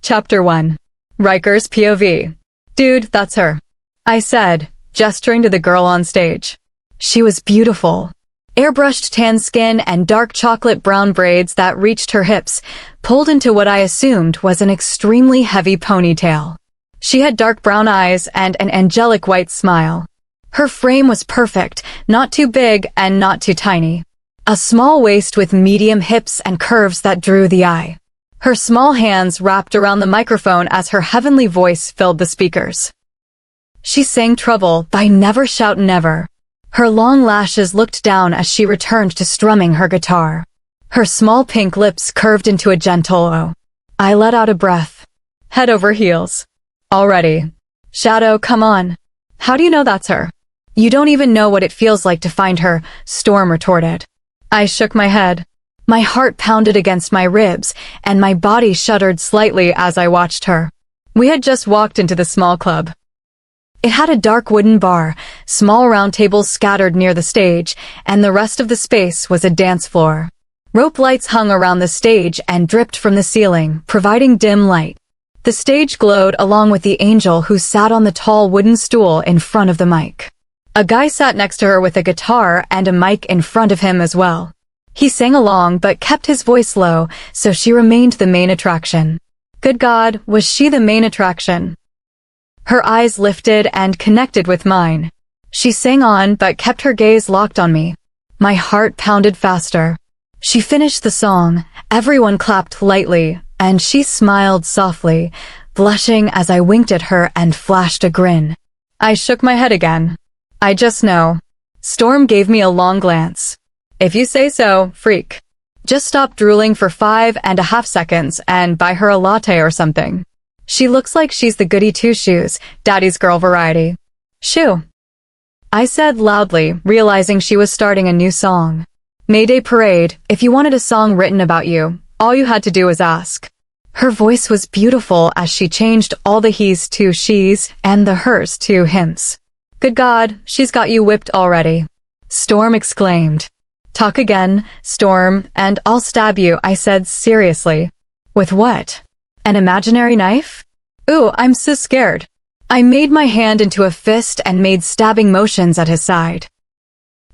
Chapter 1. Ryker's POV. Dude, that's her, I said, gesturing to the girl on stage. She was beautiful. Airbrushed tan skin and dark chocolate brown braids that reached her hips, pulled into what I assumed was an extremely heavy ponytail. She had dark brown eyes and an angelic white smile. Her frame was perfect, not too big and not too tiny. A small waist with medium hips and curves that drew the eye. Her small hands wrapped around the microphone as her heavenly voice filled the speakers. She sang Trouble by Never Shout Never. Her long lashes looked down as she returned to strumming her guitar. Her small pink lips curved into a gentle O. I let out a breath. Head over heels. Already. Shadow, come on. How do you know that's her? You don't even know what it feels like to find her, Storm retorted. I shook my head. My heart pounded against my ribs, and my body shuddered slightly as I watched her. We had just walked into the small club. It had a dark wooden bar, small round tables scattered near the stage, and the rest of the space was a dance floor. Rope lights hung around the stage and dripped from the ceiling, providing dim light. The stage glowed along with the angel who sat on the tall wooden stool in front of the mic. A guy sat next to her with a guitar and a mic in front of him as well. He sang along but kept his voice low, so she remained the main attraction. Good God, was she the main attraction? Her eyes lifted and connected with mine. She sang on but kept her gaze locked on me. My heart pounded faster. She finished the song, everyone clapped lightly, and she smiled softly, blushing as I winked at her and flashed a grin. I shook my head again. I just know. Storm gave me a long glance. If you say so, freak. Just stop drooling for 5.5 seconds and buy her a latte or something. She looks like she's the goody two-shoes, daddy's girl variety. Shoo. I said loudly, realizing she was starting a new song. Mayday Parade, if you wanted a song written about you, all you had to do was ask. Her voice was beautiful as she changed all the he's to she's and the hers to hims. Good God, she's got you whipped already. Storm exclaimed. Talk again, Storm, and I'll stab you, I said seriously. With what? An imaginary knife? Ooh, I'm so scared. I made my hand into a fist and made stabbing motions at his side.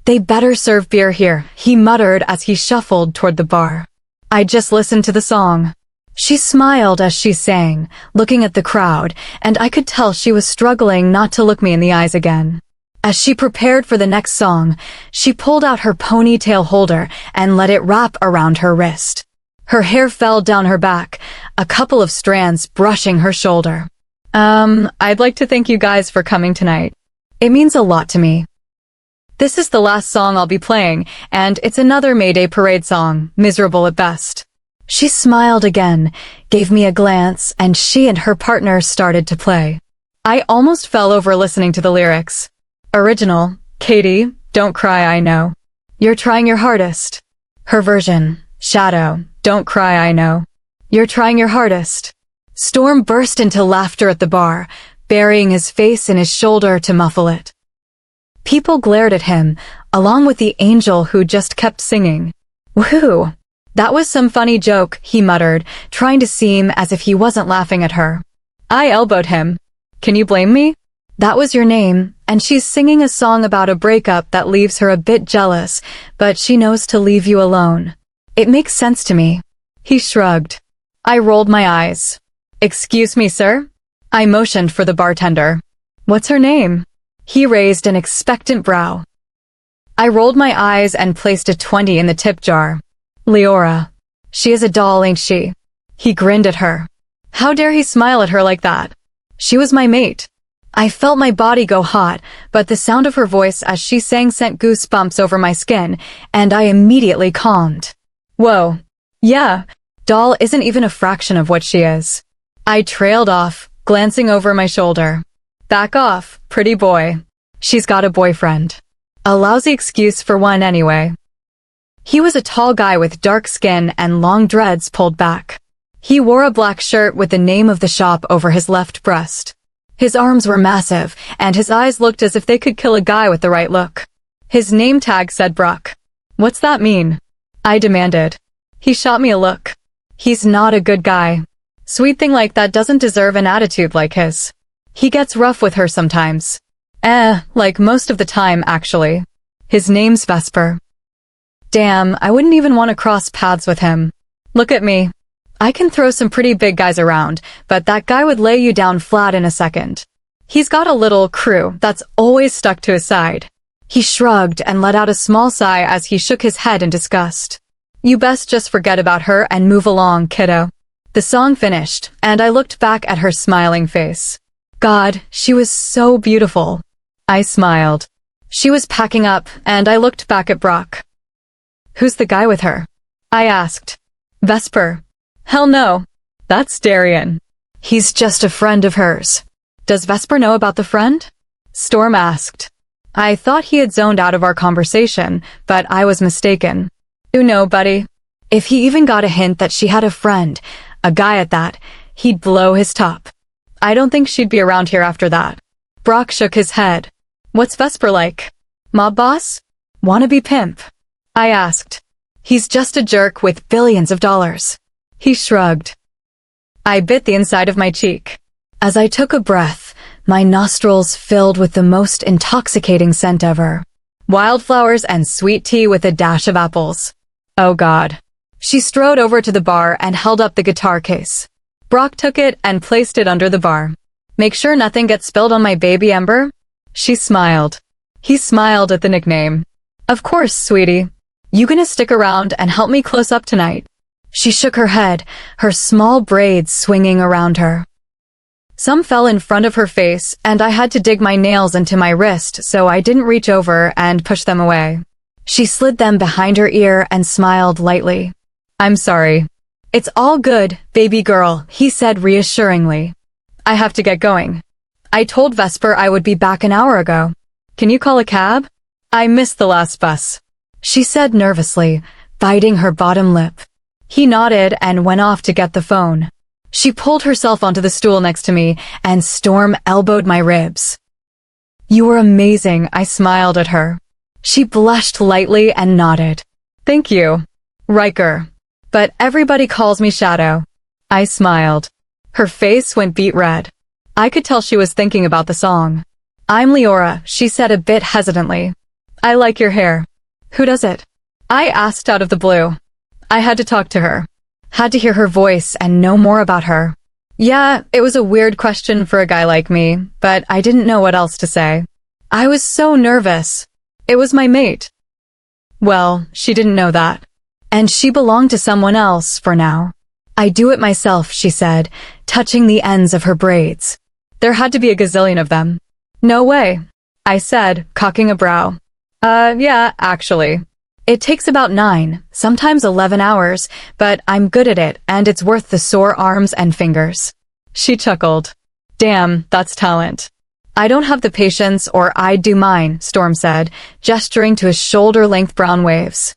They better serve beer here, he muttered as he shuffled toward the bar. I just listened to the song. She smiled as she sang, looking at the crowd, and I could tell she was struggling not to look me in the eyes again. As she prepared for the next song, she pulled out her ponytail holder and let it wrap around her wrist. Her hair fell down her back, a couple of strands brushing her shoulder. I'd like to thank you guys for coming tonight. It means a lot to me. This is the last song I'll be playing, and it's another Mayday Parade song, miserable at best. She smiled again, gave me a glance, and she and her partner started to play. I almost fell over listening to the lyrics. Original, Katie, don't cry, I know. You're trying your hardest. Her version, Shadow, don't cry, I know. You're trying your hardest. Storm burst into laughter at the bar, burying his face in his shoulder to muffle it. People glared at him, along with the angel who just kept singing. Woohoo! That was some funny joke, he muttered, trying to seem as if he wasn't laughing at her. I elbowed him. Can you blame me? That was your name, and she's singing a song about a breakup that leaves her a bit jealous, but she knows to leave you alone. It makes sense to me. He shrugged. I rolled my eyes. Excuse me, sir? I motioned for the bartender. What's her name? He raised an expectant brow. I rolled my eyes and placed a 20 in the tip jar. Liora. She is a doll, ain't she? He grinned at her. How dare he smile at her like that? She was my mate. I felt my body go hot, but the sound of her voice as she sang sent goosebumps over my skin, and I immediately calmed. Whoa. Yeah, doll isn't even a fraction of what she is. I trailed off, glancing over my shoulder. Back off, pretty boy. She's got a boyfriend. A lousy excuse for one anyway. He was a tall guy with dark skin and long dreads pulled back. He wore a black shirt with the name of the shop over his left breast. His arms were massive, and his eyes looked as if they could kill a guy with the right look. His name tag said Brock. What's that mean? I demanded. He shot me a look. He's not a good guy. Sweet thing like that doesn't deserve an attitude like his. He gets rough with her sometimes. Like most of the time, actually. His name's Vesper. Damn, I wouldn't even want to cross paths with him. Look at me. I can throw some pretty big guys around, but that guy would lay you down flat in a second. He's got a little crew that's always stuck to his side. He shrugged and let out a small sigh as he shook his head in disgust. You best just forget about her and move along, kiddo. The song finished, and I looked back at her smiling face. God, she was so beautiful. I smiled. She was packing up, and I looked back at Brock. Who's the guy with her? I asked. Vesper. Hell no. That's Darian. He's just a friend of hers. Does Vesper know about the friend? Storm asked. I thought he had zoned out of our conversation, but I was mistaken. You know, buddy. If he even got a hint that she had a friend, a guy at that, he'd blow his top. I don't think she'd be around here after that. Brock shook his head. What's Vesper like? Mob boss? Wannabe pimp? I asked. He's just a jerk with billions of dollars. He shrugged. I bit the inside of my cheek. As I took a breath, my nostrils filled with the most intoxicating scent ever. Wildflowers and sweet tea with a dash of apples. Oh God. She strode over to the bar and held up the guitar case. Brock took it and placed it under the bar. Make sure nothing gets spilled on my baby Ember? She smiled. He smiled at the nickname. Of course, sweetie. You gonna stick around and help me close up tonight? She shook her head, her small braids swinging around her. Some fell in front of her face, and I had to dig my nails into my wrist so I didn't reach over and push them away. She slid them behind her ear and smiled lightly. I'm sorry. It's all good, baby girl, he said reassuringly. I have to get going. I told Vesper I would be back an hour ago. Can you call a cab? I missed the last bus. She said nervously, biting her bottom lip. He nodded and went off to get the phone. She pulled herself onto the stool next to me, and Storm elbowed my ribs. You were amazing, I smiled at her. She blushed lightly and nodded. Thank you. Ryker. But everybody calls me Shadow. I smiled. Her face went beet red. I could tell she was thinking about the song. I'm Liora, she said a bit hesitantly. I like your hair. Who does it? I asked out of the blue. I had to talk to her. Had to hear her voice and know more about her. Yeah, it was a weird question for a guy like me, but I didn't know what else to say. I was so nervous. It was my mate. Well, she didn't know that. And she belonged to someone else for now. I do it myself, she said, touching the ends of her braids. There had to be a gazillion of them. No way, I said, cocking a brow. Yeah, actually. It takes about 9, sometimes 11 hours, but I'm good at it, and it's worth the sore arms and fingers. She chuckled. Damn, that's talent. I don't have the patience, or I'd do mine, Storm said, gesturing to his shoulder-length brown waves.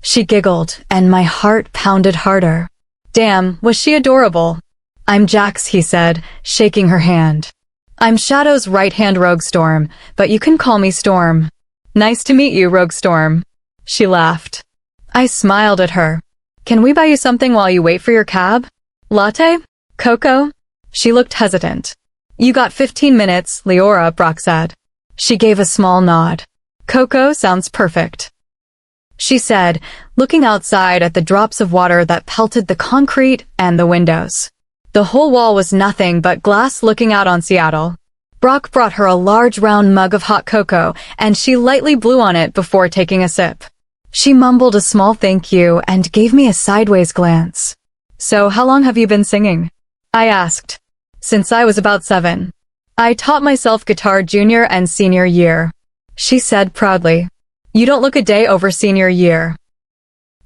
She giggled, and my heart pounded harder. Damn, was she adorable. I'm Jax, he said, shaking her hand. I'm Shadow's right-hand Rogue Storm, but you can call me Storm. Nice to meet you, Rogue Storm. She laughed. I smiled at her. Can we buy you something while you wait for your cab? Latte? Cocoa? She looked hesitant. You got 15 minutes, Liora, Brock said. She gave a small nod. Cocoa sounds perfect. She said, looking outside at the drops of water that pelted the concrete and the windows. The whole wall was nothing but glass looking out on Seattle. Brock brought her a large round mug of hot cocoa, and she lightly blew on it before taking a sip. She mumbled a small thank you and gave me a sideways glance. So how long have you been singing? I asked. Since I was about 7. I taught myself guitar junior and senior year. She said proudly. You don't look a day over senior year.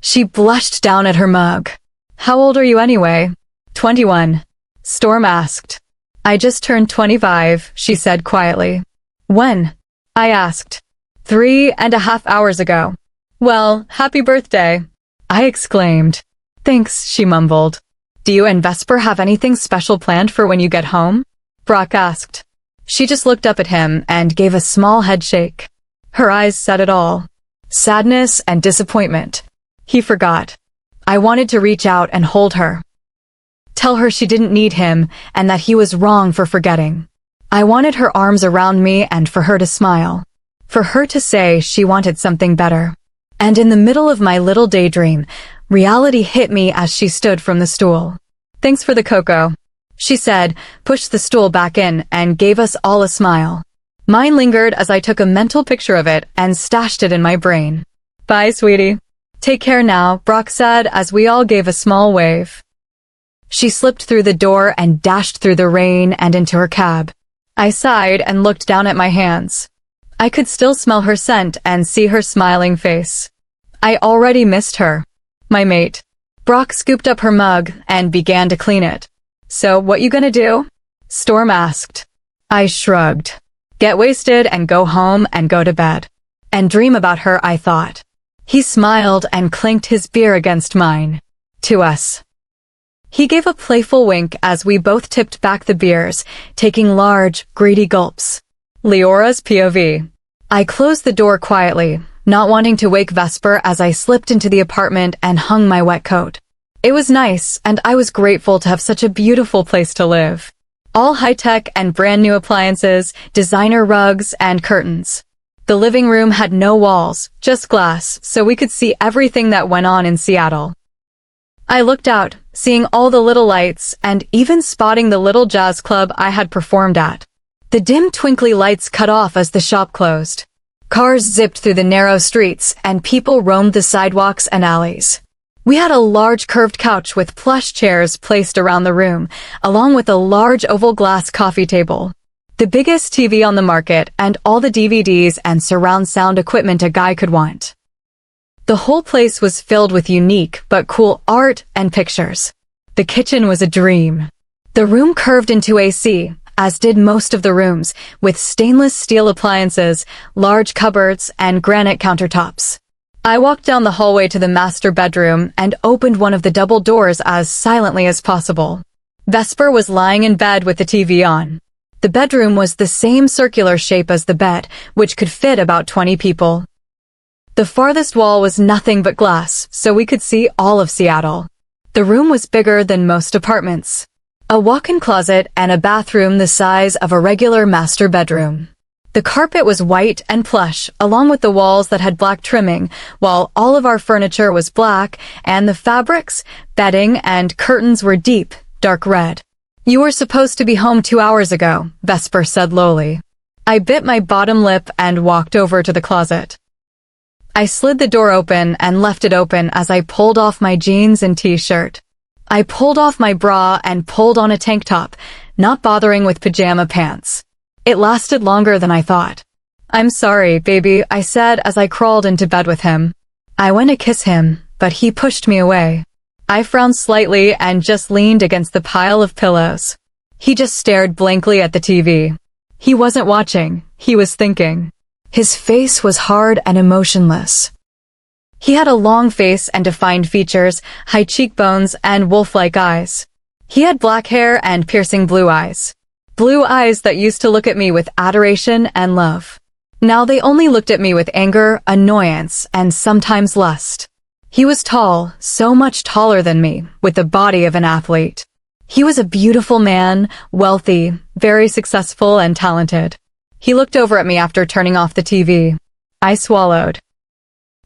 She blushed down at her mug. How old are you anyway? 21. Storm asked. I just turned 25, she said quietly. When? I asked. 3.5 hours ago. Well, happy birthday, I exclaimed. Thanks, she mumbled. Do you and Vesper have anything special planned for when you get home? Brock asked. She just looked up at him and gave a small head shake. Her eyes said it all. Sadness and disappointment. He forgot. I wanted to reach out and hold her. Tell her she didn't need him and that he was wrong for forgetting. I wanted her arms around me and for her to smile. For her to say she wanted something better. And in the middle of my little daydream, reality hit me as she stood from the stool. "Thanks for the cocoa," she said, pushed the stool back in, and gave us all a smile. Mine lingered as I took a mental picture of it and stashed it in my brain. "Bye, sweetie." "Take care now," Brock said as we all gave a small wave. She slipped through the door and dashed through the rain and into her cab. I sighed and looked down at my hands. I could still smell her scent and see her smiling face. I already missed her. My mate. Brock scooped up her mug and began to clean it. "So, what you gonna do?" Storm asked. I shrugged. "Get wasted and go home and go to bed. And dream about her," I thought. He smiled and clinked his beer against mine. "To us." He gave a playful wink as we both tipped back the beers, taking large, greedy gulps. Leora's POV. I closed the door quietly, not wanting to wake Vesper as I slipped into the apartment and hung my wet coat. It was nice, and I was grateful to have such a beautiful place to live. All high-tech and brand-new appliances, designer rugs, and curtains. The living room had no walls, just glass, so we could see everything that went on in Seattle. I looked out, seeing all the little lights, and even spotting the little jazz club I had performed at. The dim twinkly lights cut off as the shop closed. Cars zipped through the narrow streets, and people roamed the sidewalks and alleys. We had a large curved couch with plush chairs placed around the room, along with a large oval glass coffee table. The biggest TV on the market, and all the DVDs and surround sound equipment a guy could want. The whole place was filled with unique but cool art and pictures. The kitchen was a dream. The room curved into AC, as did most of the rooms, with stainless steel appliances, large cupboards, and granite countertops. I walked down the hallway to the master bedroom and opened one of the double doors as silently as possible. Vesper was lying in bed with the TV on. The bedroom was the same circular shape as the bed, which could fit about 20 people. The farthest wall was nothing but glass, so we could see all of Seattle. The room was bigger than most apartments. A walk-in closet and a bathroom the size of a regular master bedroom. The carpet was white and plush, along with the walls that had black trimming, while all of our furniture was black, and the fabrics, bedding, and curtains were deep, dark red. "You were supposed to be home 2 hours ago," Vesper said lowly. I bit my bottom lip and walked over to the closet. I slid the door open and left it open as I pulled off my jeans and t-shirt. I pulled off my bra and pulled on a tank top, not bothering with pajama pants. It lasted longer than I thought. "I'm sorry, baby," I said as I crawled into bed with him. I went to kiss him, but he pushed me away. I frowned slightly and just leaned against the pile of pillows. He just stared blankly at the TV. He wasn't watching, he was thinking. His face was hard and emotionless. He had a long face and defined features, high cheekbones, and wolf-like eyes. He had black hair and piercing blue eyes. Blue eyes that used to look at me with adoration and love. Now they only looked at me with anger, annoyance, and sometimes lust. He was tall, so much taller than me, with the body of an athlete. He was a beautiful man, wealthy, very successful and talented. He looked over at me after turning off the TV. I swallowed.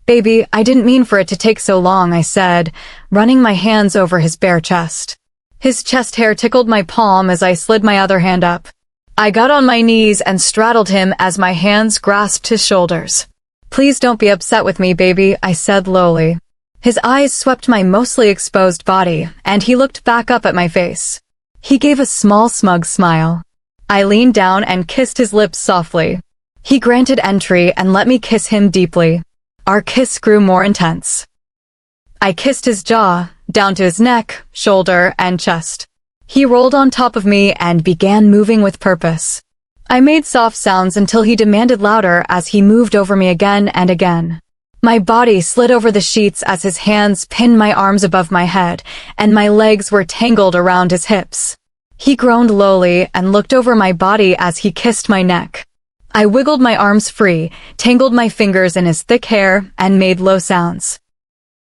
"Baby, I didn't mean for it to take so long," I said, running my hands over his bare chest. His chest hair tickled my palm as I slid my other hand up. I got on my knees and straddled him as my hands grasped his shoulders. "Please don't be upset with me, baby," I said lowly. His eyes swept my mostly exposed body, and he looked back up at my face. He gave a small smug smile. I leaned down and kissed his lips softly. He granted entry and let me kiss him deeply. Our kiss grew more intense. I kissed his jaw, down to his neck, shoulder, and chest. He rolled on top of me and began moving with purpose. I made soft sounds until he demanded louder as he moved over me again and again. My body slid over the sheets as his hands pinned my arms above my head, and my legs were tangled around his hips. He groaned lowly and looked over my body as he kissed my neck. I wiggled my arms free, tangled my fingers in his thick hair, and made low sounds.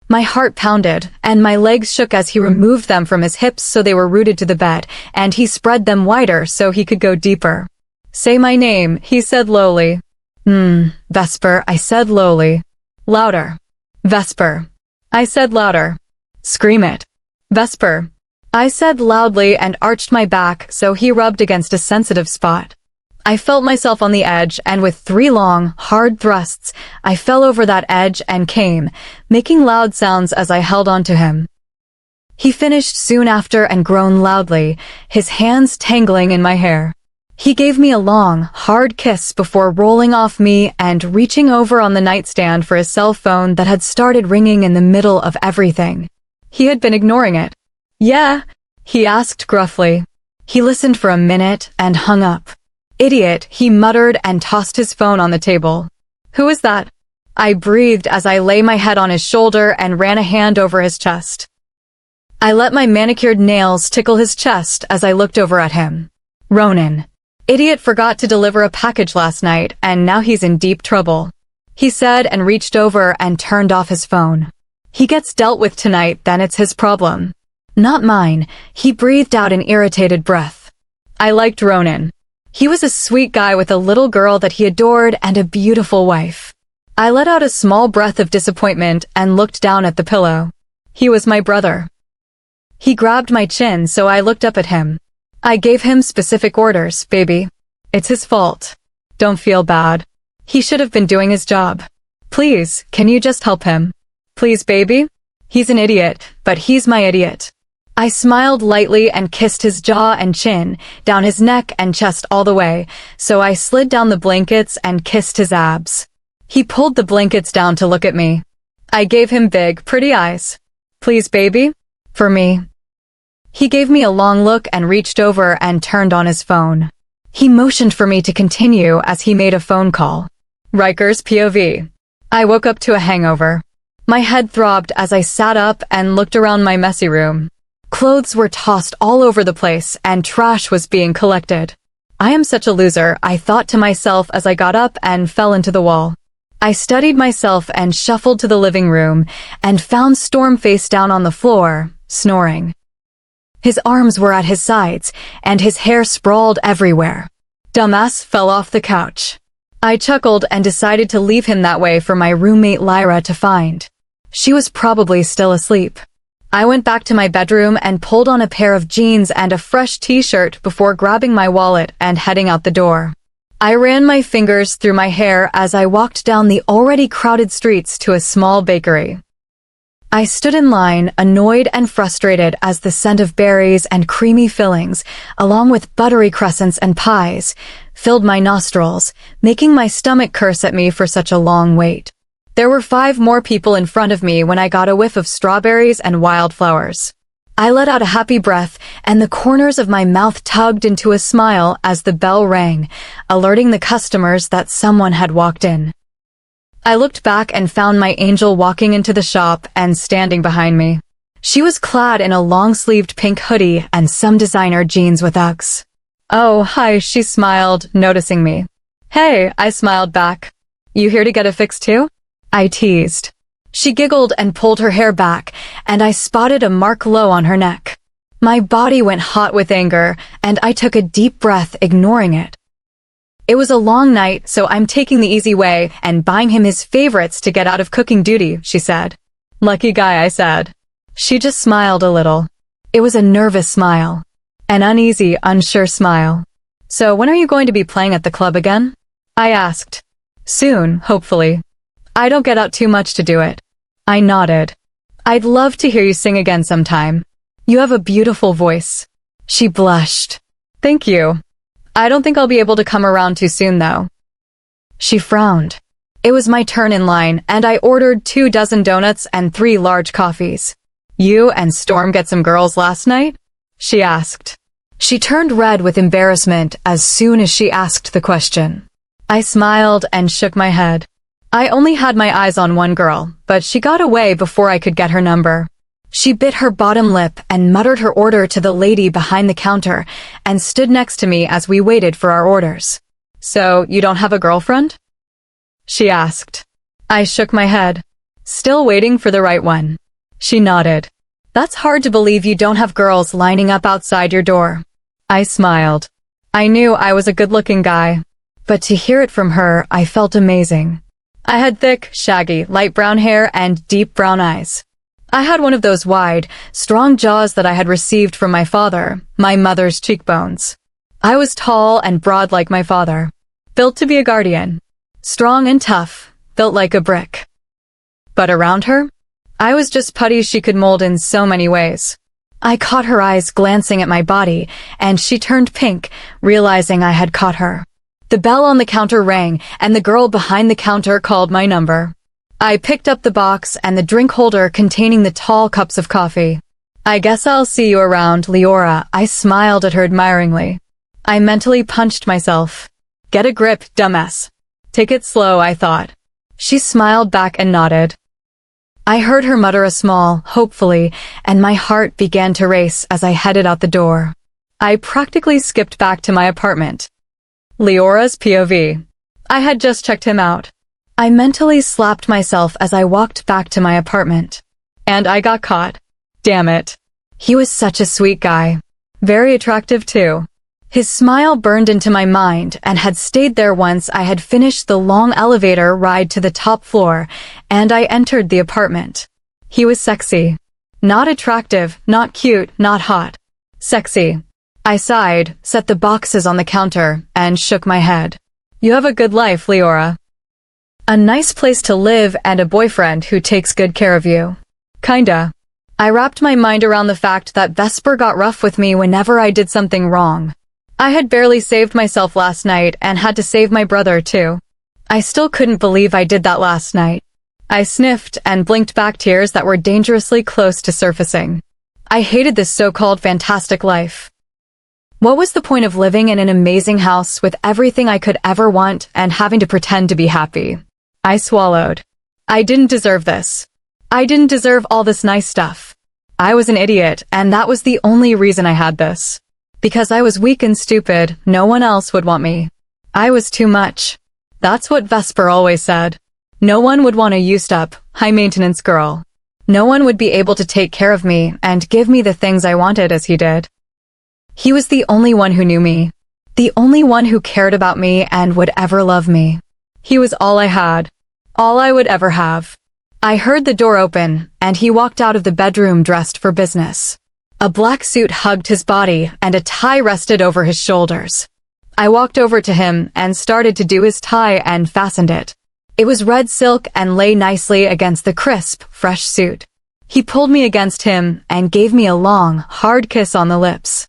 My heart pounded, and my legs shook as he removed them from his hips so they were rooted to the bed, and he spread them wider so he could go deeper. Say my name, he said lowly. Vesper, I said lowly. Louder. Vesper. I said louder. Scream it. Vesper. I said loudly and arched my back so he rubbed against a sensitive spot. I felt myself on the edge, and with 3 long, hard thrusts, I fell over that edge and came, making loud sounds as I held on to him. He finished soon after and groaned loudly, his hands tangling in my hair. He gave me a long, hard kiss before rolling off me and reaching over on the nightstand for his cell phone that had started ringing in the middle of everything. He had been ignoring it. Yeah? He asked gruffly. He listened for a minute and hung up. Idiot, he muttered and tossed his phone on the table. Who is that? I breathed as I lay my head on his shoulder and ran a hand over his chest. I let my manicured nails tickle his chest as I looked over at him. Ronan. Idiot forgot to deliver a package last night, and now he's in deep trouble. He said and reached over and turned off his phone. He gets dealt with tonight, then it's his problem. Not mine, he breathed out an irritated breath. I liked Ronan. He was a sweet guy with a little girl that he adored and a beautiful wife. I let out a small breath of disappointment and looked down at the pillow. He was my brother. He grabbed my chin, so I looked up at him. I gave him specific orders, baby. It's his fault. Don't feel bad. He should have been doing his job. Please, can you just help him? Please, baby? He's an idiot, but he's my idiot. I smiled lightly and kissed his jaw and chin, down his neck and chest all the way, so I slid down the blankets and kissed his abs. He pulled the blankets down to look at me. I gave him big, pretty eyes. Please, baby? For me. He gave me a long look and reached over and turned on his phone. He motioned for me to continue as he made a phone call. Ryker's POV. I woke up to a hangover. My head throbbed as I sat up and looked around my messy room. Clothes were tossed all over the place and trash was being collected. I am such a loser, I thought to myself as I got up and fell into the wall. I studied myself and shuffled to the living room and found Storm face down on the floor, snoring. His arms were at his sides and his hair sprawled everywhere. Dumbass fell off the couch. I chuckled and decided to leave him that way for my roommate Liora to find. She was probably still asleep. I went back to my bedroom and pulled on a pair of jeans and a fresh t-shirt before grabbing my wallet and heading out the door. I ran my fingers through my hair as I walked down the already crowded streets to a small bakery. I stood in line, annoyed and frustrated as the scent of berries and creamy fillings, along with buttery crescents and pies, filled my nostrils, making my stomach curse at me for such a long wait. There were 5 more people in front of me when I got a whiff of strawberries and wildflowers. I let out a happy breath, and the corners of my mouth tugged into a smile as the bell rang, alerting the customers that someone had walked in. I looked back and found my angel walking into the shop and standing behind me. She was clad in a long-sleeved pink hoodie and some designer jeans with Uggs. Oh, hi, she smiled, noticing me. Hey, I smiled back. You here to get a fix too? I teased. She giggled and pulled her hair back, and I spotted a mark low on her neck. My body went hot with anger, and I took a deep breath, ignoring it. It was a long night, so I'm taking the easy way and buying him his favorites to get out of cooking duty, she said. Lucky guy, I said. She just smiled a little. It was a nervous smile. An uneasy, unsure smile. So when are you going to be playing at the club again? I asked. Soon, hopefully. I don't get out too much to do it. I nodded. I'd love to hear you sing again sometime. You have a beautiful voice. She blushed. Thank you. I don't think I'll be able to come around too soon, though. She frowned. It was my turn in line, and I ordered 2 dozen donuts and 3 large coffees. You and Storm get some girls last night? She asked. She turned red with embarrassment as soon as she asked the question. I smiled and shook my head. I only had my eyes on one girl, but she got away before I could get her number. She bit her bottom lip and muttered her order to the lady behind the counter and stood next to me as we waited for our orders. So, you don't have a girlfriend? She asked. I shook my head. Still waiting for the right one. She nodded. That's hard to believe you don't have girls lining up outside your door. I smiled. I knew I was a good-looking guy, but to hear it from her, I felt amazing. I had thick, shaggy, light brown hair and deep brown eyes. I had one of those wide, strong jaws that I had received from my father, my mother's cheekbones. I was tall and broad like my father, built to be a guardian, strong and tough, built like a brick. But around her, I was just putty she could mold in so many ways. I caught her eyes glancing at my body, and she turned pink, realizing I had caught her. The bell on the counter rang, and the girl behind the counter called my number. I picked up the box and the drink holder containing the tall cups of coffee. I guess I'll see you around, Liora. I smiled at her admiringly. I mentally punched myself. Get a grip, dumbass. Take it slow, I thought. She smiled back and nodded. I heard her mutter a small, hopefully, and my heart began to race as I headed out the door. I practically skipped back to my apartment. Liora's POV. I had just checked him out. I mentally slapped myself as I walked back to my apartment. And I got caught. Damn it. He was such a sweet guy. Very attractive too. His smile burned into my mind and had stayed there once I had finished the long elevator ride to the top floor, and I entered the apartment. He was sexy. Not attractive, not cute, not hot. Sexy. I sighed, set the boxes on the counter, and shook my head. You have a good life, Liora. A nice place to live and a boyfriend who takes good care of you. Kinda. I wrapped my mind around the fact that Vesper got rough with me whenever I did something wrong. I had barely saved myself last night and had to save my brother too. I still couldn't believe I did that last night. I sniffed and blinked back tears that were dangerously close to surfacing. I hated this so-called fantastic life. What was the point of living in an amazing house with everything I could ever want and having to pretend to be happy? I swallowed. I didn't deserve this. I didn't deserve all this nice stuff. I was an idiot, and that was the only reason I had this. Because I was weak and stupid, no one else would want me. I was too much. That's what Vesper always said. No one would want a used-up, high-maintenance girl. No one would be able to take care of me and give me the things I wanted as he did. He was the only one who knew me. The only one who cared about me and would ever love me. He was all I had. All I would ever have. I heard the door open, and he walked out of the bedroom dressed for business. A black suit hugged his body, and a tie rested over his shoulders. I walked over to him and started to do his tie and fastened it. It was red silk and lay nicely against the crisp, fresh suit. He pulled me against him and gave me a long, hard kiss on the lips.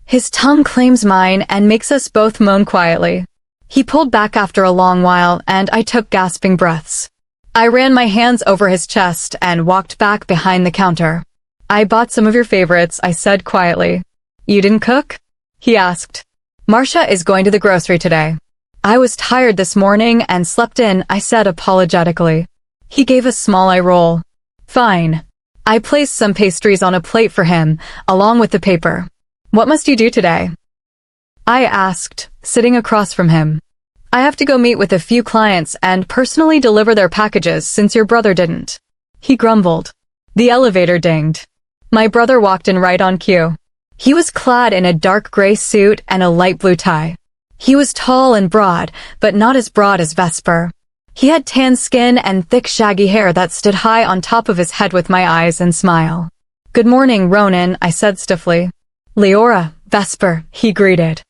His tongue claims mine and makes us both moan quietly. He pulled back after a long while, and I took gasping breaths. I ran my hands over his chest and walked back behind the counter. I bought some of your favorites, I said quietly. You didn't cook? He asked. Marcia is going to the grocery today. I was tired this morning and slept in, I said apologetically. He gave a small eye roll. Fine. I placed some pastries on a plate for him, along with the paper. What must you do today? I asked, sitting across from him. I have to go meet with a few clients and personally deliver their packages since your brother didn't. He grumbled. The elevator dinged. My brother walked in right on cue. He was clad in a dark gray suit and a light blue tie. He was tall and broad, but not as broad as Vesper. He had tan skin and thick shaggy hair that stood high on top of his head with my eyes and smile. Good morning, Ronan, I said stiffly. Liora, Vesper, he greeted.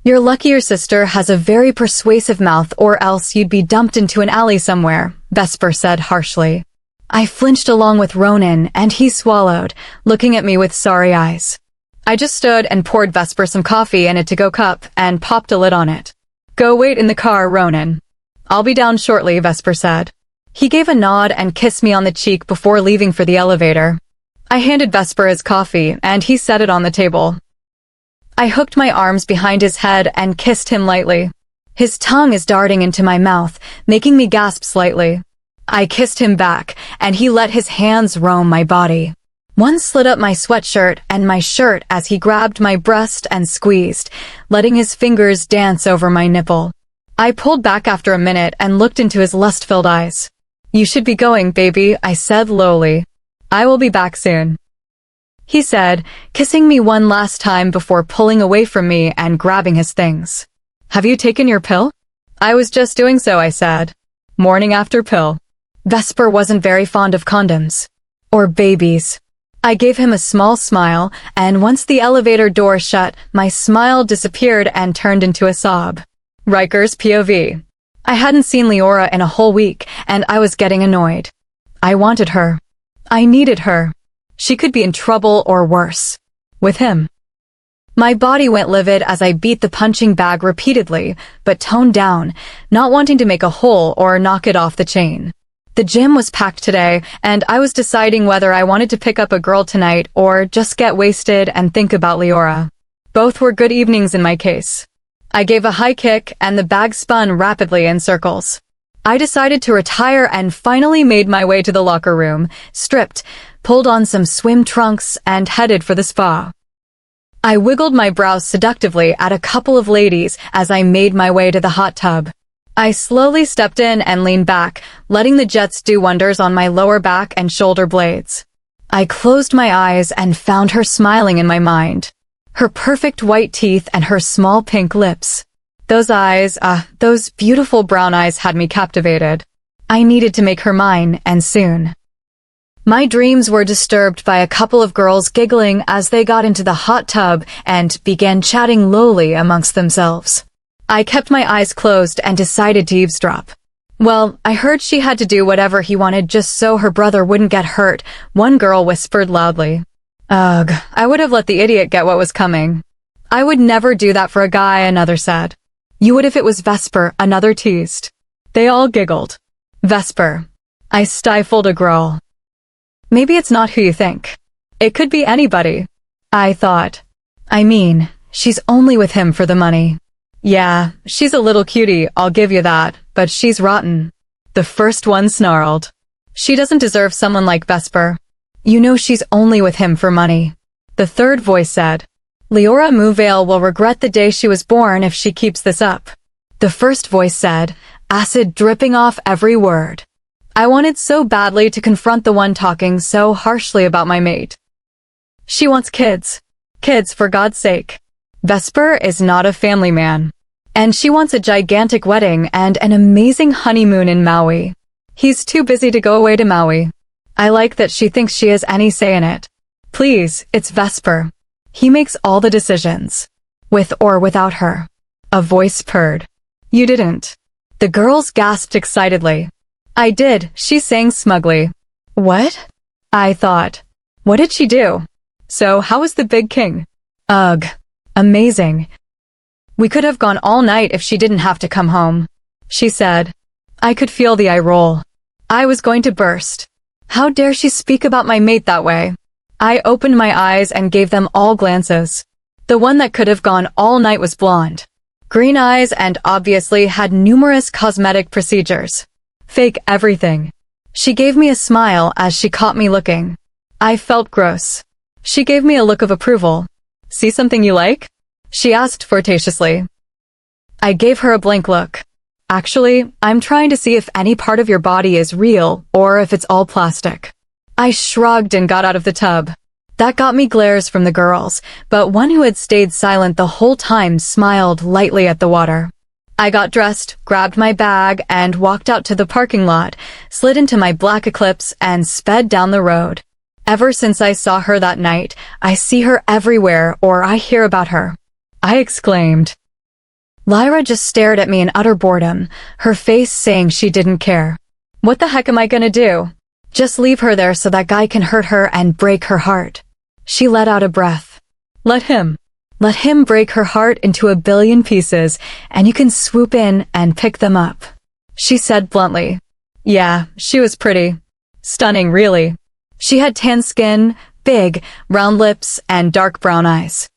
You're lucky your sister has a very persuasive mouth or else you'd be dumped into an alley somewhere, Vesper said harshly. I flinched along with Ronan and he swallowed, looking at me with sorry eyes. I just stood and poured Vesper some coffee in a to-go cup and popped a lid on it. Go wait in the car, Ronan. I'll be down shortly, Vesper said. He gave a nod and kissed me on the cheek before leaving for the elevator. I handed Vesper his coffee and he set it on the table. I hooked my arms behind his head and kissed him lightly. His tongue is darting into my mouth, making me gasp slightly. I kissed him back, and he let his hands roam my body. One slid up my sweatshirt and my shirt as he grabbed my breast and squeezed, letting his fingers dance over my nipple. I pulled back after a minute and looked into his lust-filled eyes. You should be going, baby, I said lowly. I will be back soon. He said, kissing me one last time before pulling away from me and grabbing his things. Have you taken your pill? I was just doing so, I said. Morning after pill. Vesper wasn't very fond of condoms. Or babies. I gave him a small smile, and once the elevator door shut, my smile disappeared and turned into a sob. Ryker's POV. I hadn't seen Liora in a whole week, and I was getting annoyed. I wanted her. I needed her. She could be in trouble or worse. With him. My body went livid as I beat the punching bag repeatedly, but toned down, not wanting to make a hole or knock it off the chain. The gym was packed today, and I was deciding whether I wanted to pick up a girl tonight or just get wasted and think about Liora. Both were good evenings in my case. I gave a high kick, and the bag spun rapidly in circles. I decided to retire and finally made my way to the locker room, stripped, pulled on some swim trunks, and headed for the spa. I wiggled my brows seductively at a couple of ladies as I made my way to the hot tub. I slowly stepped in and leaned back, letting the jets do wonders on my lower back and shoulder blades. I closed my eyes and found her smiling in my mind. Her perfect white teeth and her small pink lips. Those eyes, those beautiful brown eyes had me captivated. I needed to make her mine, and soon. My dreams were disturbed by a couple of girls giggling as they got into the hot tub and began chatting lowly amongst themselves. I kept my eyes closed and decided to eavesdrop. Well, I heard she had to do whatever he wanted just so her brother wouldn't get hurt, one girl whispered loudly. Ugh, I would have let the idiot get what was coming. I would never do that for a guy, another said. You would if it was Vesper, another teased. They all giggled. Vesper. I stifled a growl. Maybe it's not who you think. It could be anybody. I thought. I mean, she's only with him for the money. Yeah, she's a little cutie, I'll give you that, but she's rotten. The first one snarled. She doesn't deserve someone like Vesper. You know she's only with him for money. The third voice said. Liora Moonvale will regret the day she was born if she keeps this up. The first voice said, acid dripping off every word. I wanted so badly to confront the one talking so harshly about my mate. She wants kids. Kids, for God's sake. Vesper is not a family man. And she wants a gigantic wedding and an amazing honeymoon in Maui. He's too busy to go away to Maui. I like that she thinks she has any say in it. Please, it's Vesper. He makes all the decisions. With or without her. A voice purred. You didn't. The girls gasped excitedly. I did, she sang smugly. What? I thought. What did she do? So how was the big king? Ugh. Amazing. We could have gone all night if she didn't have to come home. She said. I could feel the eye roll. I was going to burst. How dare she speak about my mate that way? I opened my eyes and gave them all glances. The one that could have gone all night was blonde. Green eyes and obviously had numerous cosmetic procedures. Fake everything. She gave me a smile as she caught me looking. I felt gross. She gave me a look of approval. See something you like? She asked flirtatiously. I gave her a blank look. Actually, I'm trying to see if any part of your body is real or if it's all plastic. I shrugged and got out of the tub. That got me glares from the girls, but one who had stayed silent the whole time smiled lightly at the water. I got dressed, grabbed my bag, and walked out to the parking lot, slid into my black Eclipse, and sped down the road. Ever since I saw her that night, I see her everywhere or I hear about her. I exclaimed. Lyra just stared at me in utter boredom, her face saying she didn't care. What the heck am I gonna do? Just leave her there so that guy can hurt her and break her heart. She let out a breath. Let him. Let him break her heart into a billion pieces, and you can swoop in and pick them up. She said bluntly. Yeah, she was pretty. Stunning, really. She had tan skin, big, round lips, and dark brown eyes.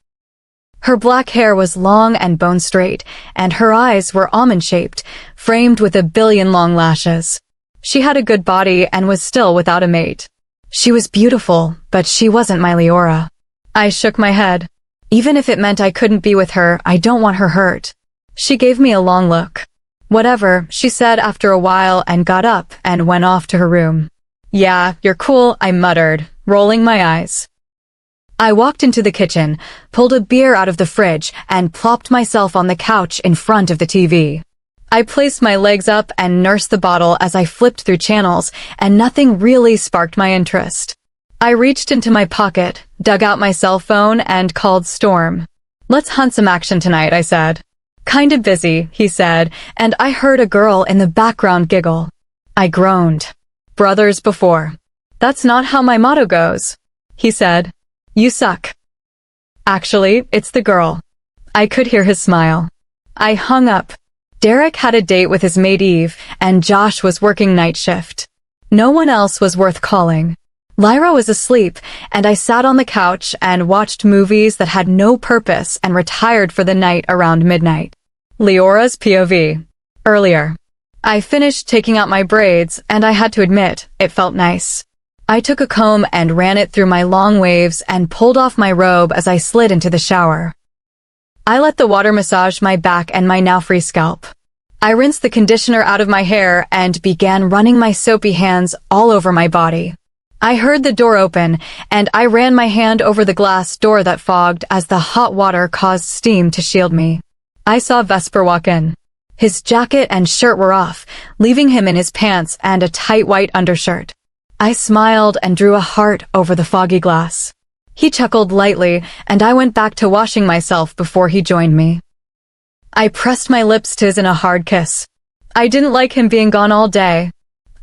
Her black hair was long and bone straight, and her eyes were almond-shaped, framed with a billion long lashes. She had a good body and was still without a mate. She was beautiful, but she wasn't my Liora. I shook my head. Even if it meant I couldn't be with her, I don't want her hurt. She gave me a long look. Whatever, she said after a while and got up and went off to her room. Yeah, you're cool, I muttered, rolling my eyes. I walked into the kitchen, pulled a beer out of the fridge, and plopped myself on the couch in front of the TV. I placed my legs up and nursed the bottle as I flipped through channels, and nothing really sparked my interest. I reached into my pocket, dug out my cell phone, and called Storm. Let's hunt some action tonight, I said. Kinda busy, he said, and I heard a girl in the background giggle. I groaned. Brothers before. That's not how my motto goes, he said. You suck. Actually, it's the girl. I could hear his smile. I hung up. Derek had a date with his maid Eve, and Josh was working night shift. No one else was worth calling. Lyra was asleep, and I sat on the couch and watched movies that had no purpose and retired for the night around midnight. Leora's POV. Earlier. I finished taking out my braids, and I had to admit, it felt nice. I took a comb and ran it through my long waves and pulled off my robe as I slid into the shower. I let the water massage my back and my now-free scalp. I rinsed the conditioner out of my hair and began running my soapy hands all over my body. I heard the door open, and I ran my hand over the glass door that fogged as the hot water caused steam to shield me. I saw Vesper walk in. His jacket and shirt were off, leaving him in his pants and a tight white undershirt. I smiled and drew a heart over the foggy glass. He chuckled lightly, and I went back to washing myself before he joined me. I pressed my lips to his in a hard kiss. I didn't like him being gone all day.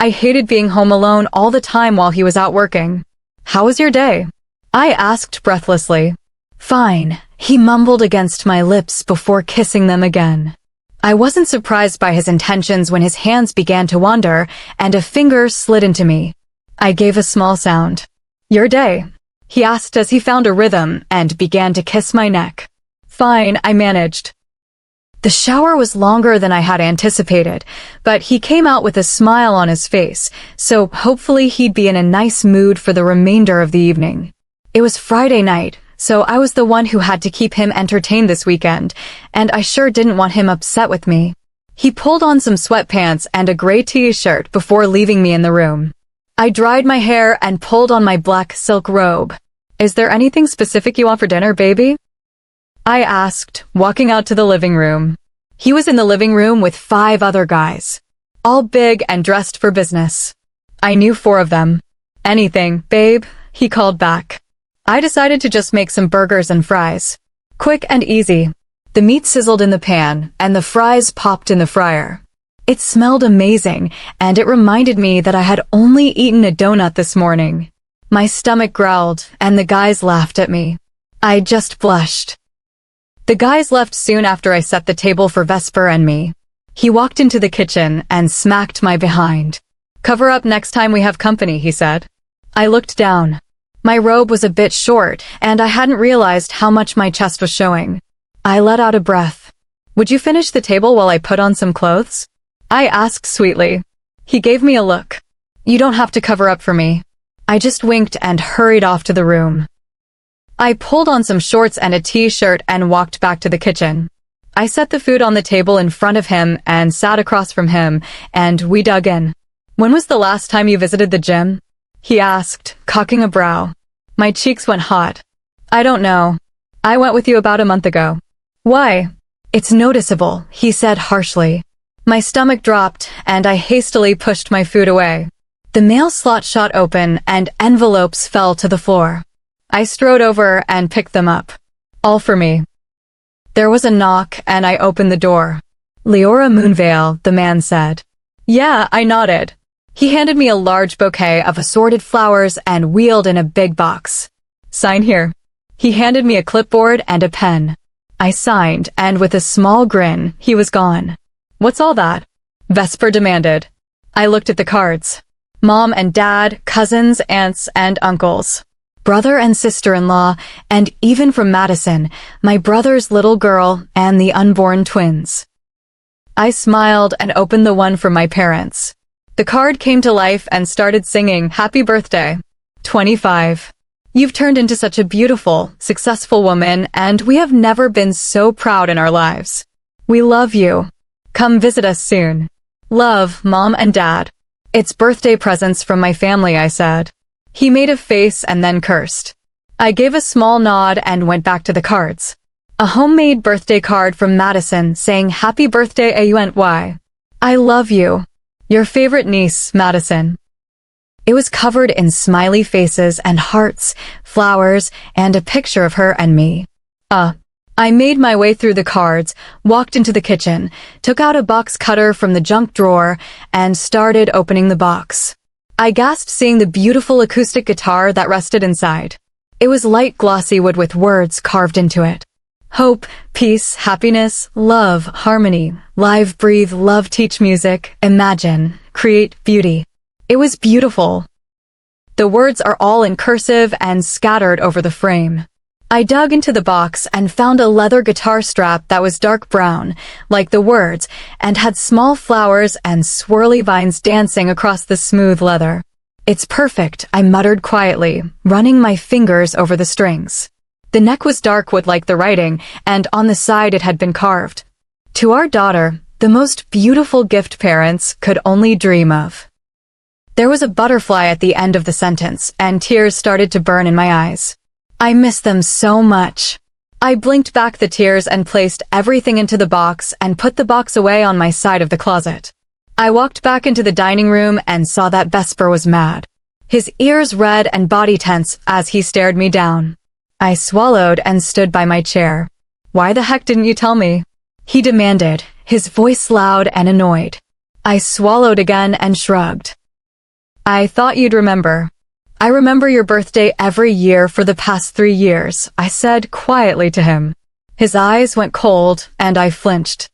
I hated being home alone all the time while he was out working. How was your day? I asked breathlessly. Fine, he mumbled against my lips before kissing them again. I wasn't surprised by his intentions when his hands began to wander and a finger slid into me. I gave a small sound. Your day? He asked as he found a rhythm and began to kiss my neck. Fine, I managed. The shower was longer than I had anticipated, but he came out with a smile on his face, so hopefully he'd be in a nice mood for the remainder of the evening. It was Friday night, so I was the one who had to keep him entertained this weekend, and I sure didn't want him upset with me. He pulled on some sweatpants and a gray t-shirt before leaving me in the room. I dried my hair and pulled on my black silk robe. Is there anything specific you want for dinner, baby? I asked, walking out to the living room. He was in the living room with 5 other guys, all big and dressed for business. I knew 4 of them. Anything, babe, he called back. I decided to just make some burgers and fries. Quick and easy. The meat sizzled in the pan, and the fries popped in the fryer. It smelled amazing, and it reminded me that I had only eaten a donut this morning. My stomach growled, and the guys laughed at me. I just blushed. The guys left soon after I set the table for Vesper and me. He walked into the kitchen and smacked my behind. Cover up next time we have company, he said. I looked down. My robe was a bit short, and I hadn't realized how much my chest was showing. I let out a breath. Would you finish the table while I put on some clothes? I asked sweetly. He gave me a look. You don't have to cover up for me. I just winked and hurried off to the room. I pulled on some shorts and a t-shirt and walked back to the kitchen. I set the food on the table in front of him and sat across from him, and we dug in. When was the last time you visited the gym? He asked, cocking a brow. My cheeks went hot. I don't know. I went with you about a month ago. Why? It's noticeable, he said harshly. My stomach dropped, and I hastily pushed my food away. The mail slot shot open, and envelopes fell to the floor. I strode over and picked them up. All for me. There was a knock, and I opened the door. Liora Moonvale, the man said. Yeah, I nodded. He handed me a large bouquet of assorted flowers and wheeled in a big box. Sign here. He handed me a clipboard and a pen. I signed, and with a small grin, he was gone. What's all that? Vesper demanded. I looked at the cards. Mom and dad, cousins, aunts, and uncles. Brother and sister-in-law, and even from Madison, my brother's little girl and the unborn twins. I smiled and opened the one from my parents. The card came to life and started singing, Happy Birthday. 25. You've turned into such a beautiful, successful woman, and we have never been so proud in our lives. We love you. Come visit us soon. Love, Mom and Dad. It's birthday presents from my family, I said. He made a face and then cursed. I gave a small nod and went back to the cards. A homemade birthday card from Madison saying happy birthday AUNY. I love you. Your favorite niece, Madison. It was covered in smiley faces and hearts, flowers, and a picture of her and me. I made my way through the cards, walked into the kitchen, took out a box cutter from the junk drawer, and started opening the box. I gasped seeing the beautiful acoustic guitar that rested inside. It was light glossy wood with words carved into it. Hope, peace, happiness, love, harmony, live, breathe, love, teach music, imagine, create, beauty. It was beautiful. The words are all in cursive and scattered over the frame. I dug into the box and found a leather guitar strap that was dark brown, like the words, and had small flowers and swirly vines dancing across the smooth leather. It's perfect, I muttered quietly, running my fingers over the strings. The neck was dark wood like the writing, and on the side it had been carved. To our daughter, the most beautiful gift parents could only dream of. There was a butterfly at the end of the sentence, and tears started to burn in my eyes. I miss them so much. I blinked back the tears and placed everything into the box and put the box away on my side of the closet. I walked back into the dining room and saw that Vesper was mad. His ears red and body tense as he stared me down. I swallowed and stood by my chair. Why the heck didn't you tell me? He demanded, his voice loud and annoyed. I swallowed again and shrugged. I thought you'd remember. I remember your birthday every year for the past 3 years, I said quietly to him. His eyes went cold, and I flinched.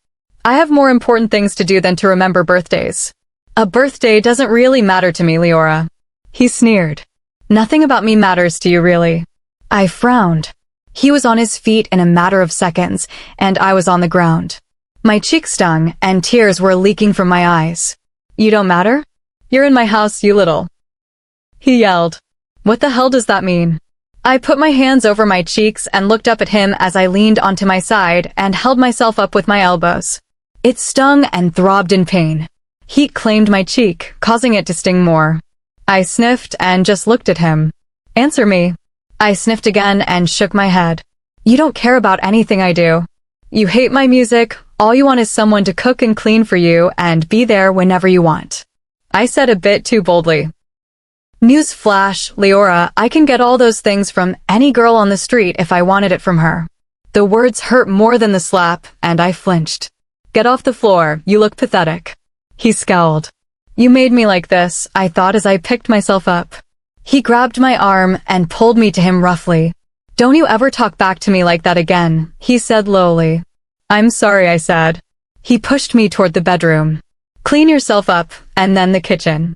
I have more important things to do than to remember birthdays. A birthday doesn't really matter to me, Liora. He sneered. Nothing about me matters to you, really. I frowned. He was on his feet in a matter of seconds, and I was on the ground. My cheek stung, and tears were leaking from my eyes. You don't matter? You're in my house, you little. He yelled. What the hell does that mean? I put my hands over my cheeks and looked up at him as I leaned onto my side and held myself up with my elbows. It stung and throbbed in pain. Heat claimed my cheek, causing it to sting more. I sniffed and just looked at him. Answer me. I sniffed again and shook my head. You don't care about anything I do. You hate my music, all you want is someone to cook and clean for you and be there whenever you want. I said a bit too boldly. News flash, Liora, I can get all those things from any girl on the street if I wanted it from her. The words hurt more than the slap, and I flinched. Get off the floor, you look pathetic. He scowled. You made me like this, I thought as I picked myself up. He grabbed my arm and pulled me to him roughly. Don't you ever talk back to me like that again, he said lowly. I'm sorry, I said. He pushed me toward the bedroom. Clean yourself up, and then the kitchen.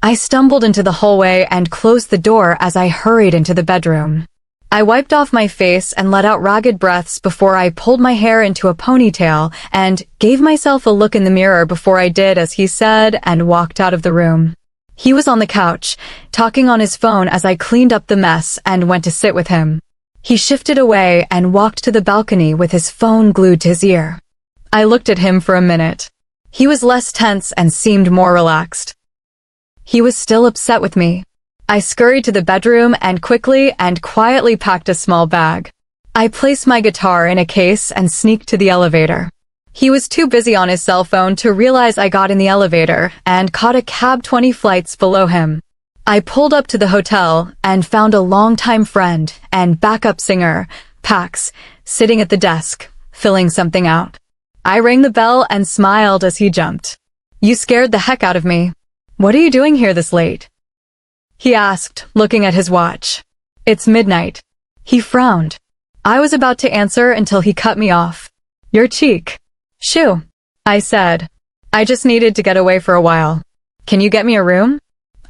I stumbled into the hallway and closed the door as I hurried into the bedroom. I wiped off my face and let out ragged breaths before I pulled my hair into a ponytail and gave myself a look in the mirror before I did as he said and walked out of the room. He was on the couch, talking on his phone as I cleaned up the mess and went to sit with him. He shifted away and walked to the balcony with his phone glued to his ear. I looked at him for a minute. He was less tense and seemed more relaxed. He was still upset with me. I scurried to the bedroom and quickly and quietly packed a small bag. I placed my guitar in a case and sneaked to the elevator. He was too busy on his cell phone to realize I got in the elevator and caught a cab 20 flights below him. I pulled up to the hotel and found a longtime friend and backup singer, Pax, sitting at the desk, filling something out. I rang the bell and smiled as he jumped. You scared the heck out of me. What are you doing here this late? He asked, looking at his watch. It's midnight. He frowned. I was about to answer until he cut me off. Your cheek. Shoo, I said. I just needed to get away for a while. Can you get me a room?